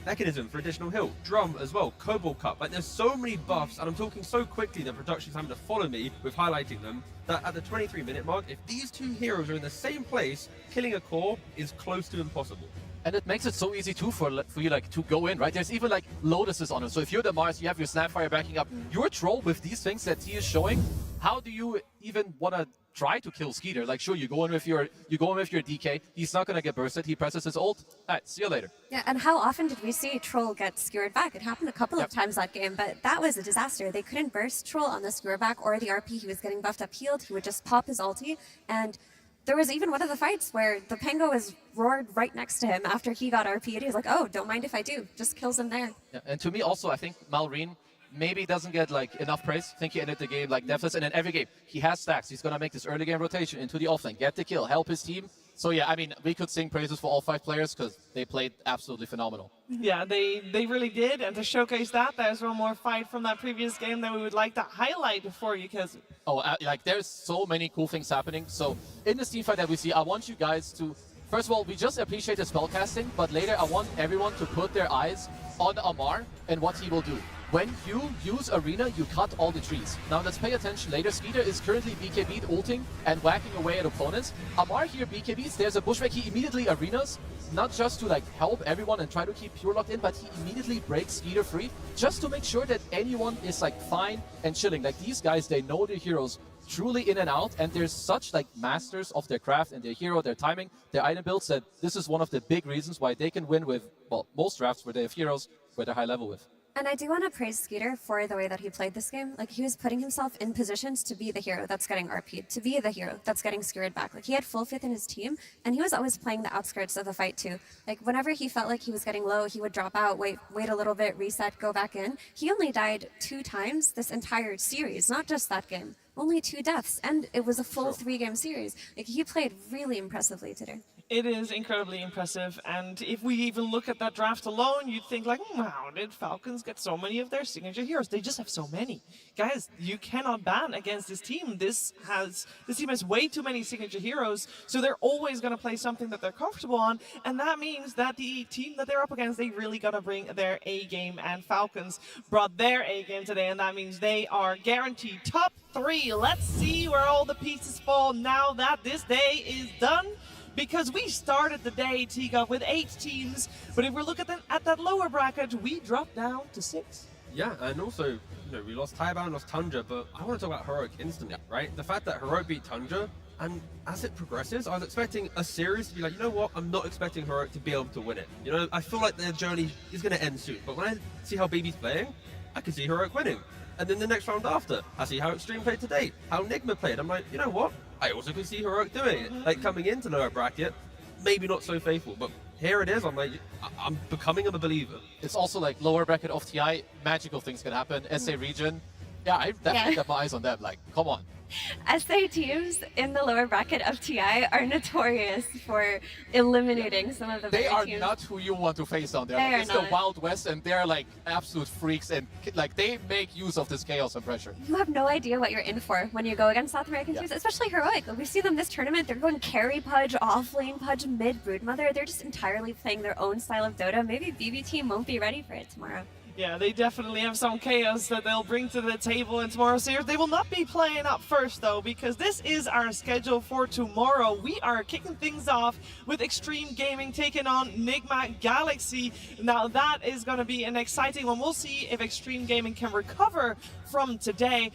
Speaker 7: Mechanism for additional heal, drum as well, Cobalt Cup. Like, there's so many buffs, and I'm talking so quickly that production's having to follow me with highlighting them, that at the 23-minute mark, if these 2 heroes are in the same place, killing a core is close to impossible.
Speaker 8: And it makes it so easy too for you like to go in, right? There's even like Lotuses on it. So if you're the Mars, you have your Snapfire backing up. Your troll with these things that he is showing, how do you even want to try to kill Skeeter? Like, sure, you go in with your DK. He's not gonna get bursted. He presses his ult. All right, see you later.
Speaker 6: Yeah, and how often did we see Troll get skewered back? It happened a couple of times that game, but that was a disaster. They couldn't burst Troll on the skewer back or the RP. He was getting buffed up healed. He would just pop his ulti, and there was even one of the fights where the Pengo was roared right next to him after he got RP'd. He was like, oh, don't mind if I do. Just kills him there.
Speaker 8: Yeah, and to me also, I think Malrine maybe doesn't get like enough praise. I think he ended the game like deathless, and in every game he has stacks. He's gonna make this early game rotation into the offlane, get the kill, help his team. So yeah, I mean, we could sing praises for all 5 players because they played absolutely phenomenal.
Speaker 5: Yeah, they really did, and to showcase that, there's one more fight from that previous game that we would like to highlight for you, because
Speaker 8: like there's so many cool things happening. So in this team fight that we see, I want you guys to, first of all, we just appreciate the spellcasting, but later I want everyone to put their eyes on Amar and what he will do. When you use Arena, you cut all the trees. Now let's pay attention later. Skeeter is currently BKB'd, ulting and whacking away at opponents. Amar here BKBs, there's a bushwhack, he immediately arenas, not just to like help everyone and try to keep Pure locked in, but he immediately breaks Skeeter free, just to make sure that anyone is like fine and chilling. Like these guys, they know their heroes truly in and out, and they're such like masters of their craft and their hero, their timing, their item builds, that this is one of the big reasons why they can win with, well, most drafts where they have heroes where they're high level with.
Speaker 6: And I do want to praise Skeeter for the way that he played this game. Like, he was putting himself in positions to be the hero that's getting RP'd, to be the hero that's getting skewered back. Like, he had full faith in his team, and he was always playing the outskirts of the fight, too. Like, whenever he felt like he was getting low, he would drop out, wait a little bit, reset, go back in. He only died 2 times this entire series, not just that game. Only 2 deaths, and it was a full 3-game series. Like, he played really impressively today.
Speaker 5: It is incredibly impressive, and if we even look at that draft alone, you'd think like, wow, did Falcons get so many of their signature heroes? They just have so many. Guys, you cannot ban against this team. This team has way too many signature heroes, so they're always going to play something that they're comfortable on, and that means that the team that they're up against, they really got to bring their A game, and Falcons brought their A game today, and that means they are guaranteed top 3. Let's see where all the pieces fall now that this day is done. Because we started the day, Tiga, with 8 teams, but if we're looking at that lower bracket, we dropped down to 6.
Speaker 7: Yeah, and also, we lost Taiwan, lost Tundra, but I want to talk about Heroic instantly, right? The fact that Heroic beat Tundra, and as it progresses, I was expecting a series to be like, you know what, I'm not expecting Heroic to be able to win it. I feel like their journey is going to end soon, but when I see how BB's playing, I can see Heroic winning. And then the next round after, I see how Extreme played today, how Nigma played. I'm like, you know what? I also can see Heroic doing it. Like, coming into lower bracket, maybe not so faithful, but here it is. I'm like, I'm becoming a believer.
Speaker 8: It's also like lower bracket of TI, magical things can happen. SA region, yeah, I definitely got my eyes on them. Like, come on.
Speaker 6: SA teams in the lower bracket of TI are notorious for eliminating some of the
Speaker 8: They are
Speaker 6: teams.
Speaker 8: not who you want to face down there.
Speaker 6: They
Speaker 8: Like,
Speaker 6: are
Speaker 8: it's
Speaker 6: not.
Speaker 8: the Wild West, and they're like absolute freaks, and like they make use of this chaos and pressure.
Speaker 6: You have no idea what you're in for when you go against South American teams, especially Heroic. Like, we see them this tournament, they're going carry Pudge, off-lane Pudge, mid Broodmother. They're just entirely playing their own style of Dota. Maybe BB team won't be ready for it tomorrow.
Speaker 5: Yeah, they definitely have some chaos that they'll bring to the table in tomorrow's series. They will not be playing up first, though, because this is our schedule for tomorrow. We are kicking things off with Extreme Gaming taking on Nigma Galaxy. Now, that is going to be an exciting one. We'll see if Extreme Gaming can recover from today,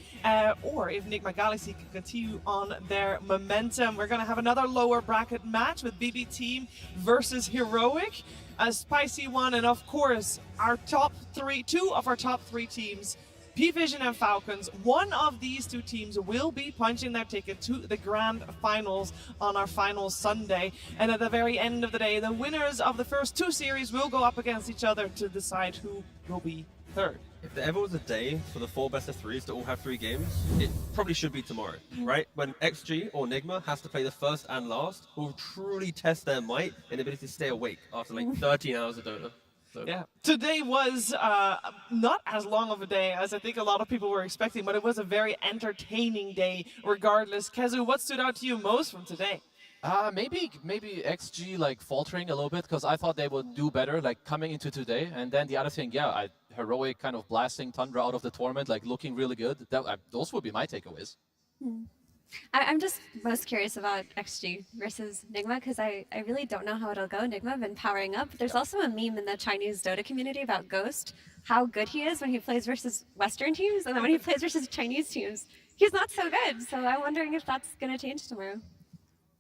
Speaker 5: or if Nigma Galaxy can continue on their momentum. We're going to have another lower bracket match with BB Team versus Heroic. A spicy one, and of course, our top 3, 2 of our top 3 teams, Pvision and Falcons. One of these 2 teams will be punching their ticket to the grand finals on our final Sunday. And at the very end of the day, the winners of the first 2 series will go up against each other to decide who will be third.
Speaker 7: If there ever was a day for the 4 best-of-3s to all have 3 games, it probably should be tomorrow, right? When XG or Nigma has to play the first and last, will truly test their might and ability to stay awake after like 13 hours of Dota. So.
Speaker 5: Yeah, today was not as long of a day as I think a lot of people were expecting, but it was a very entertaining day regardless. Kezu, what stood out to you most from today?
Speaker 8: Maybe XG like faltering a little bit, because I thought they would do better like coming into today. And then the other thing, yeah, Heroic kind of blasting Tundra out of the tournament, like looking really good. Those would be my takeaways.
Speaker 6: I'm just most curious about XG versus Nigma, because I really don't know how it'll go. Nigma have been powering up. There's also a meme in the Chinese Dota community about Ghost, how good he is when he plays versus Western teams, and then when he plays versus Chinese teams, he's not so good. So I'm wondering if that's going to change tomorrow.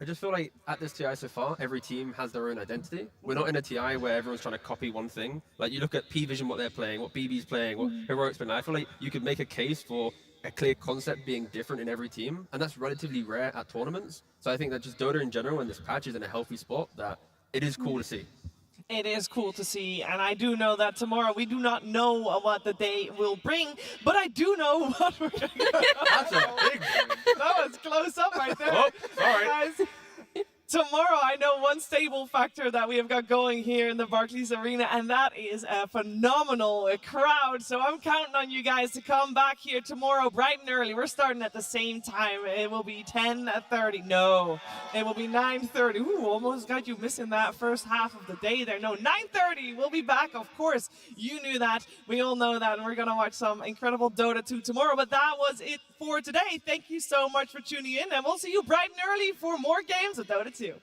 Speaker 7: I just feel like at this TI so far, every team has their own identity. We're not in a TI where everyone's trying to copy one thing. Like, you look at Pvision, what they're playing, what BB's playing, what Heroic's playing. I feel like you could make a case for a clear concept being different in every team, and that's relatively rare at tournaments. So I think that just Dota in general, and this patch is in a healthy spot, that it is cool to see.
Speaker 5: It is cool to see, and I do know that tomorrow we do not know what the day will bring, but I do know what we're going to do.
Speaker 7: That's a big
Speaker 5: That was close up right there.
Speaker 7: Oh, sorry.
Speaker 5: Guys, tomorrow, I know one stable factor that we have got going here in the Barclays Arena, and that is a phenomenal crowd. So I'm counting on you guys to come back here tomorrow bright and early. We're starting at the same time. It will be 10:30. No, it will be 9:30. Ooh, almost got you missing that first half of the day there. No, 9:30. We'll be back, of course. You knew that. We all know that, and we're going to watch some incredible Dota 2 tomorrow. But that was it for today. Thank you so much for tuning in, and we'll see you bright and early for more games of Dota 2.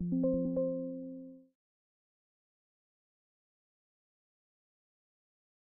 Speaker 17: you.